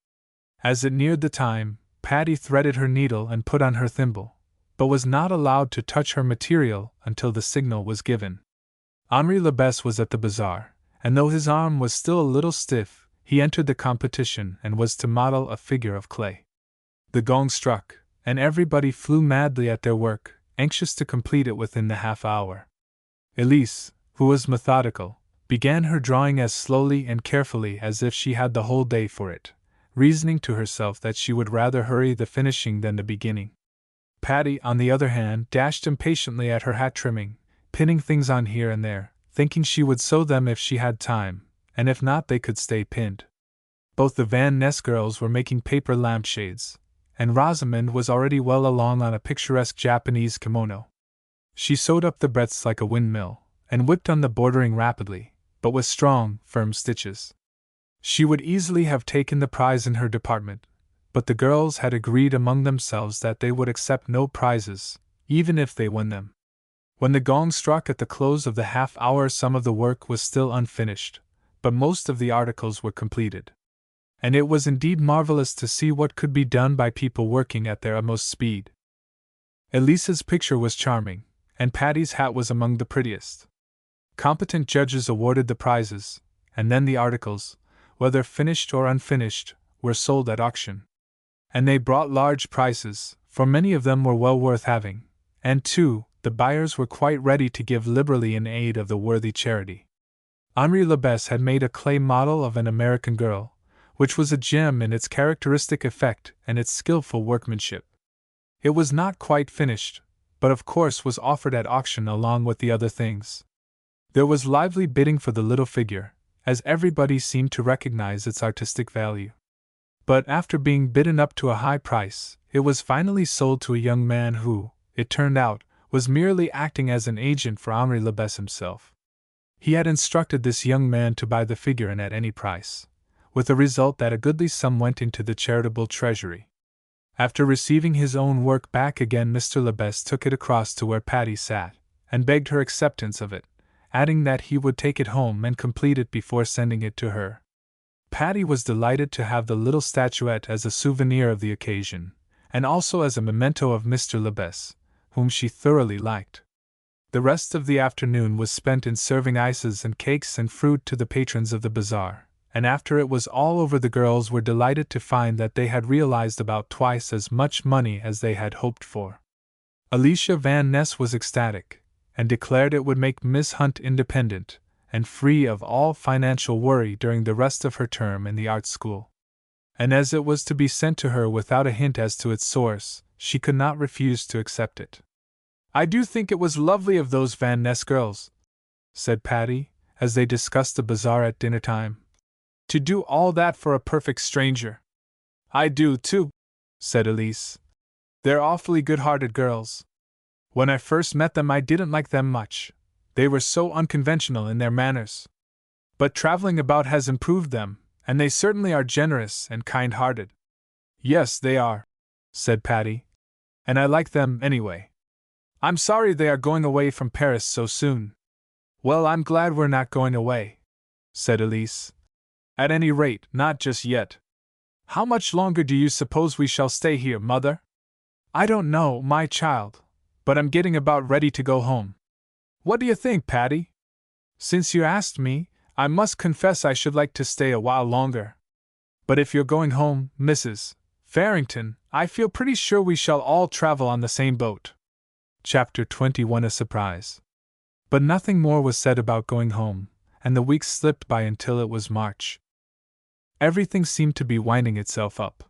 As it neared the time, Patty threaded her needle and put on her thimble, but was not allowed to touch her material until the signal was given. Henri Lebes was at the bazaar, and though his arm was still a little stiff, he entered the competition and was to model a figure of clay. The gong struck, and everybody flew madly at their work, anxious to complete it within the half-hour. Elise, who was methodical, began her drawing as slowly and carefully as if she had the whole day for it, reasoning to herself that she would rather hurry the finishing than the beginning. Patty, on the other hand, dashed impatiently at her hat trimming, pinning things on here and there, thinking she would sew them if she had time, and if not they could stay pinned. Both the Van Ness girls were making paper lampshades, and Rosamond was already well along on a picturesque Japanese kimono. She sewed up the breadths like a windmill, and whipped on the bordering rapidly, but with strong, firm stitches. She would easily have taken the prize in her department, but the girls had agreed among themselves that they would accept no prizes, even if they won them. When the gong struck at the close of the half-hour, some of the work was still unfinished, but most of the articles were completed. And it was indeed marvelous to see what could be done by people working at their utmost speed. Elise's picture was charming, and Patty's hat was among the prettiest. Competent judges awarded the prizes, and then the articles, whether finished or unfinished, were sold at auction. And they brought large prices, for many of them were well worth having, and too, the buyers were quite ready to give liberally in aid of the worthy charity. Henri Lebes had made a clay model of an American girl, which was a gem in its characteristic effect and its skillful workmanship. It was not quite finished, but of course was offered at auction along with the other things. There was lively bidding for the little figure, as everybody seemed to recognize its artistic value. But after being bidden up to a high price, it was finally sold to a young man who, it turned out, was merely acting as an agent for Henri Lebes himself. He had instructed this young man to buy the figure and at any price, with the result that a goodly sum went into the charitable treasury. After receiving his own work back again, Mr. Lebes took it across to where Patty sat, and begged her acceptance of it, adding that he would take it home and complete it before sending it to her. Patty was delighted to have the little statuette as a souvenir of the occasion, and also as a memento of Mr. Lebes, whom she thoroughly liked. The rest of the afternoon was spent in serving ices and cakes and fruit to the patrons of the bazaar, and after it was all over the girls were delighted to find that they had realized about twice as much money as they had hoped for. Alicia Van Ness was ecstatic, and declared it would make Miss Hunt independent and free of all financial worry during the rest of her term in the art school. And as it was to be sent to her without a hint as to its source, she could not refuse to accept it. "I do think it was lovely of those Van Ness girls," said Patty, as they discussed the bazaar at dinner time, "to do all that for a perfect stranger." "I do, too," said Elise. "They're awfully good-hearted girls. When I first met them I didn't like them much. They were so unconventional in their manners. But traveling about has improved them, and they certainly are generous and kind-hearted." "Yes, they are," said Patty. "And I like them, anyway. I'm sorry they are going away from Paris so soon." "Well, I'm glad we're not going away," said Elise. "At any rate, not just yet. How much longer do you suppose we shall stay here, Mother?" "I don't know, my child, but I'm getting about ready to go home. What do you think, Patty? Since you asked me, I must confess I should like to stay a while longer. But if you're going home, Mrs. Farrington, I feel pretty sure we shall all travel on the same boat." Chapter 21 A Surprise. But nothing more was said about going home, and the weeks slipped by until it was March. Everything seemed to be winding itself up.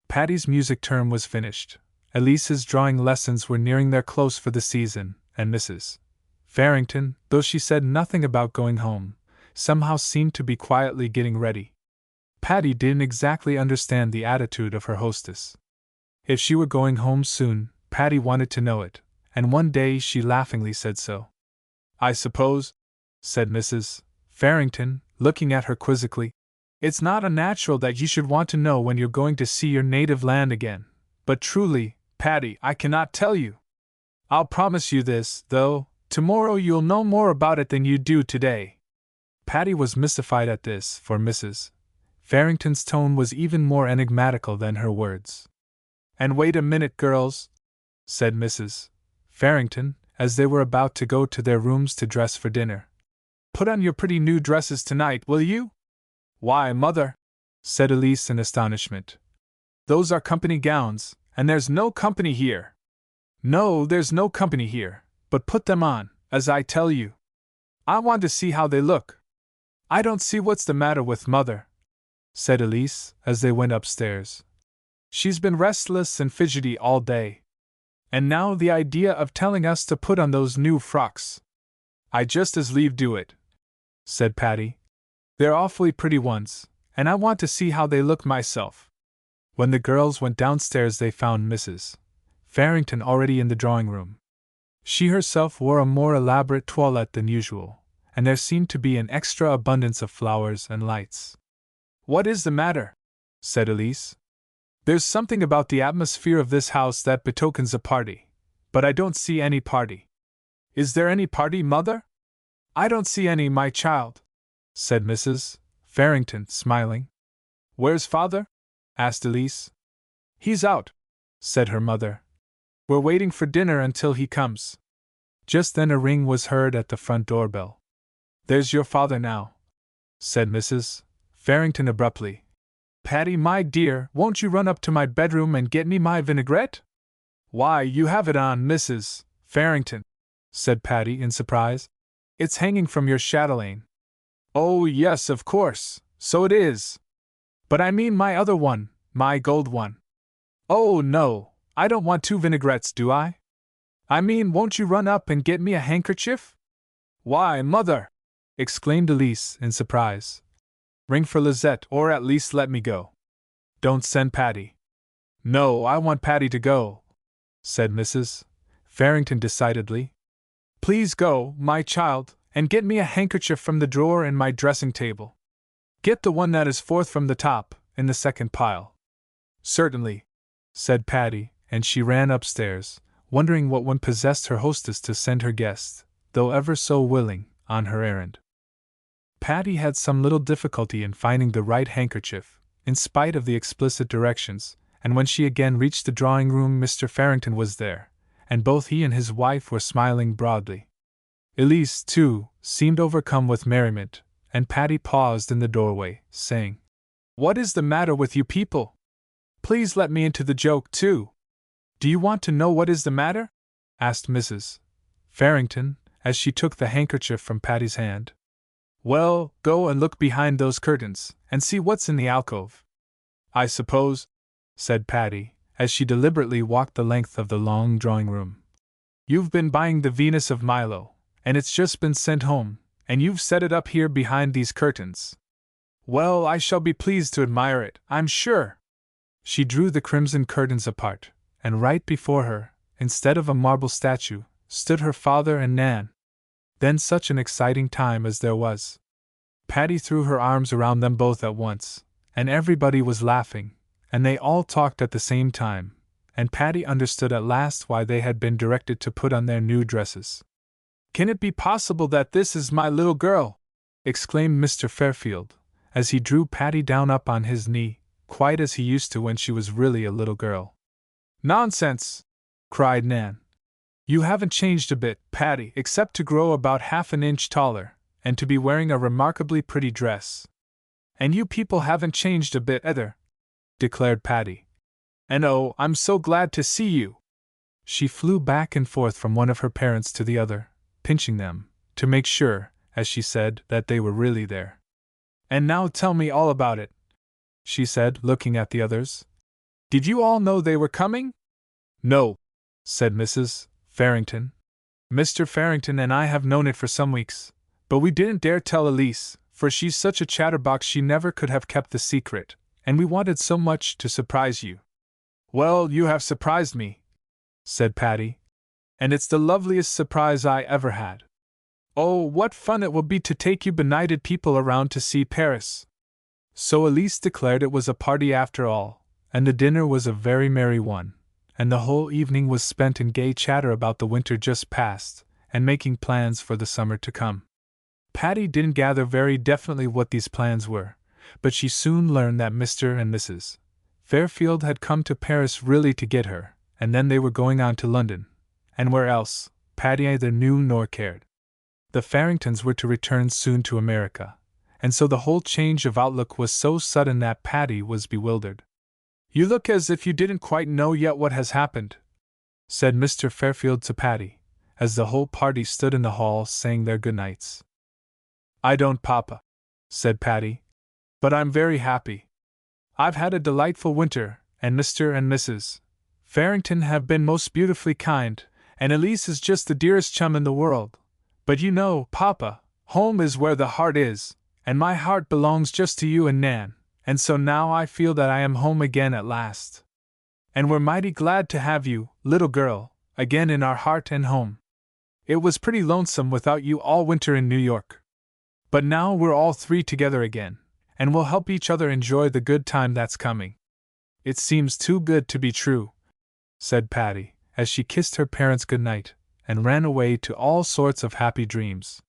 Patty's music term was finished, Elise's drawing lessons were nearing their close for the season, and Mrs. Farrington, though she said nothing about going home, somehow seemed to be quietly getting ready. Patty didn't exactly understand the attitude of her hostess. If she were going home soon, Patty wanted to know it, and one day she laughingly said so. "I suppose," said Mrs. Farrington, looking at her quizzically, "it's not unnatural that you should want to know when you're going to see your native land again. But truly, Patty, I cannot tell you. I'll promise you this, though, tomorrow you'll know more about it than you do today." Patty was mystified at this, for Mrs. Farrington's tone was even more enigmatical than her words. "And wait a minute, girls," said Mrs. Farrington, as they were about to go to their rooms to dress for dinner. "Put on your pretty new dresses tonight, will you?" "Why, Mother," said Elise in astonishment. "Those are company gowns, and there's no company here." "No, there's no company here, but put them on, as I tell you. I want to see how they look." "I don't see what's the matter with Mother," said Elise, as they went upstairs. "She's been restless and fidgety all day. And now the idea of telling us to put on those new frocks." "I just as lieve do it," said Patty. "They're awfully pretty ones, and I want to see how they look myself." When the girls went downstairs they found Mrs. Farrington already in the drawing room. She herself wore a more elaborate toilette than usual, and there seemed to be an extra abundance of flowers and lights. "What is the matter?" said Elise. "There's something about the atmosphere of this house that betokens a party, but I don't see any party." "Is there any party, Mother?" "I don't see any, my child," said Mrs. Farrington, smiling. "Where's Father?" asked Elise. "He's out," said her mother. "We're waiting for dinner until he comes." Just then a ring was heard at the front doorbell. "There's your father now," said Mrs. Farrington abruptly. "Patty, my dear, won't you run up to my bedroom and get me my vinaigrette?" "Why, you have it on, Mrs. Farrington," said Patty in surprise. "It's hanging from your chatelaine." "Oh, yes, of course, so it is. But I mean my other one, my gold one." "Oh, no, I don't want two vinaigrettes, do I? I mean, won't you run up and get me a handkerchief?" "Why, Mother!" exclaimed Elise in surprise. "Ring for Lizette, or at least let me go. Don't send Patty." "No, I want Patty to go," said Mrs. Farrington decidedly. "Please go, my child, and get me a handkerchief from the drawer in my dressing table. Get the one that is fourth from the top, in the second pile." "Certainly," said Patty, and she ran upstairs, wondering what one possessed her hostess to send her guest, though ever so willing, on her errand. Patty had some little difficulty in finding the right handkerchief, in spite of the explicit directions, and when she again reached the drawing room Mr. Farrington was there, and both he and his wife were smiling broadly. Elise, too, seemed overcome with merriment, and Patty paused in the doorway, saying, "What is the matter with you people? Please let me into the joke, too." "Do you want to know what is the matter?" asked Mrs. Farrington, as she took the handkerchief from Patty's hand. "Well, go and look behind those curtains, and see what's in the alcove, I suppose," said Patty, as she deliberately walked the length of the long drawing-room. "You've been buying the Venus of Milo, and it's just been sent home, and you've set it up here behind these curtains. Well, I shall be pleased to admire it, I'm sure." She drew the crimson curtains apart, and right before her, instead of a marble statue, stood her father and Nan. Then such an exciting time as there was. Patty threw her arms around them both at once, and everybody was laughing, and they all talked at the same time, and Patty understood at last why they had been directed to put on their new dresses. "Can it be possible that this is my little girl?" exclaimed Mr. Fairfield, as he drew Patty down up on his knee, quite as he used to when she was really a little girl. "Nonsense!" cried Nan. "You haven't changed a bit, Patty, except to grow about half an inch taller, and to be wearing a remarkably pretty dress." "And you people haven't changed a bit either," declared Patty. "And oh, I'm so glad to see you!" She flew back and forth from one of her parents to the other, pinching them, to make sure, as she said, that they were really there. "And now tell me all about it," she said, looking at the others. "Did you all know they were coming?" "No," said Mrs. Farrington. "Mr. Farrington and I have known it for some weeks, but we didn't dare tell Elise, for she's such a chatterbox she never could have kept the secret, and we wanted so much to surprise you." "Well, you have surprised me," said Patty, "and it's the loveliest surprise I ever had. Oh, what fun it will be to take you benighted people around to see Paris." So Elise declared it was a party after all, and the dinner was a very merry one, and the whole evening was spent in gay chatter about the winter just past, and making plans for the summer to come. Patty didn't gather very definitely what these plans were, but she soon learned that Mr. and Mrs. Fairfield had come to Paris really to get her, and then they were going on to London, and where else, Patty neither knew nor cared. The Farringtons were to return soon to America, and so the whole change of outlook was so sudden that Patty was bewildered. "You look as if you didn't quite know yet what has happened," said Mr. Fairfield to Patty, as the whole party stood in the hall saying their good nights. "I don't, Papa," said Patty, "but I'm very happy. I've had a delightful winter, and Mr. and Mrs. Farrington have been most beautifully kind, and Elise is just the dearest chum in the world. But you know, Papa, home is where the heart is, and my heart belongs just to you and Nan, and so now I feel that I am home again at last. And we're mighty glad to have you, little girl, again in our heart and home. It was pretty lonesome without you all winter in New York. But now we're all three together again, and we'll help each other enjoy the good time that's coming." "It seems too good to be true," said Patty, as she kissed her parents good night, and ran away to all sorts of happy dreams.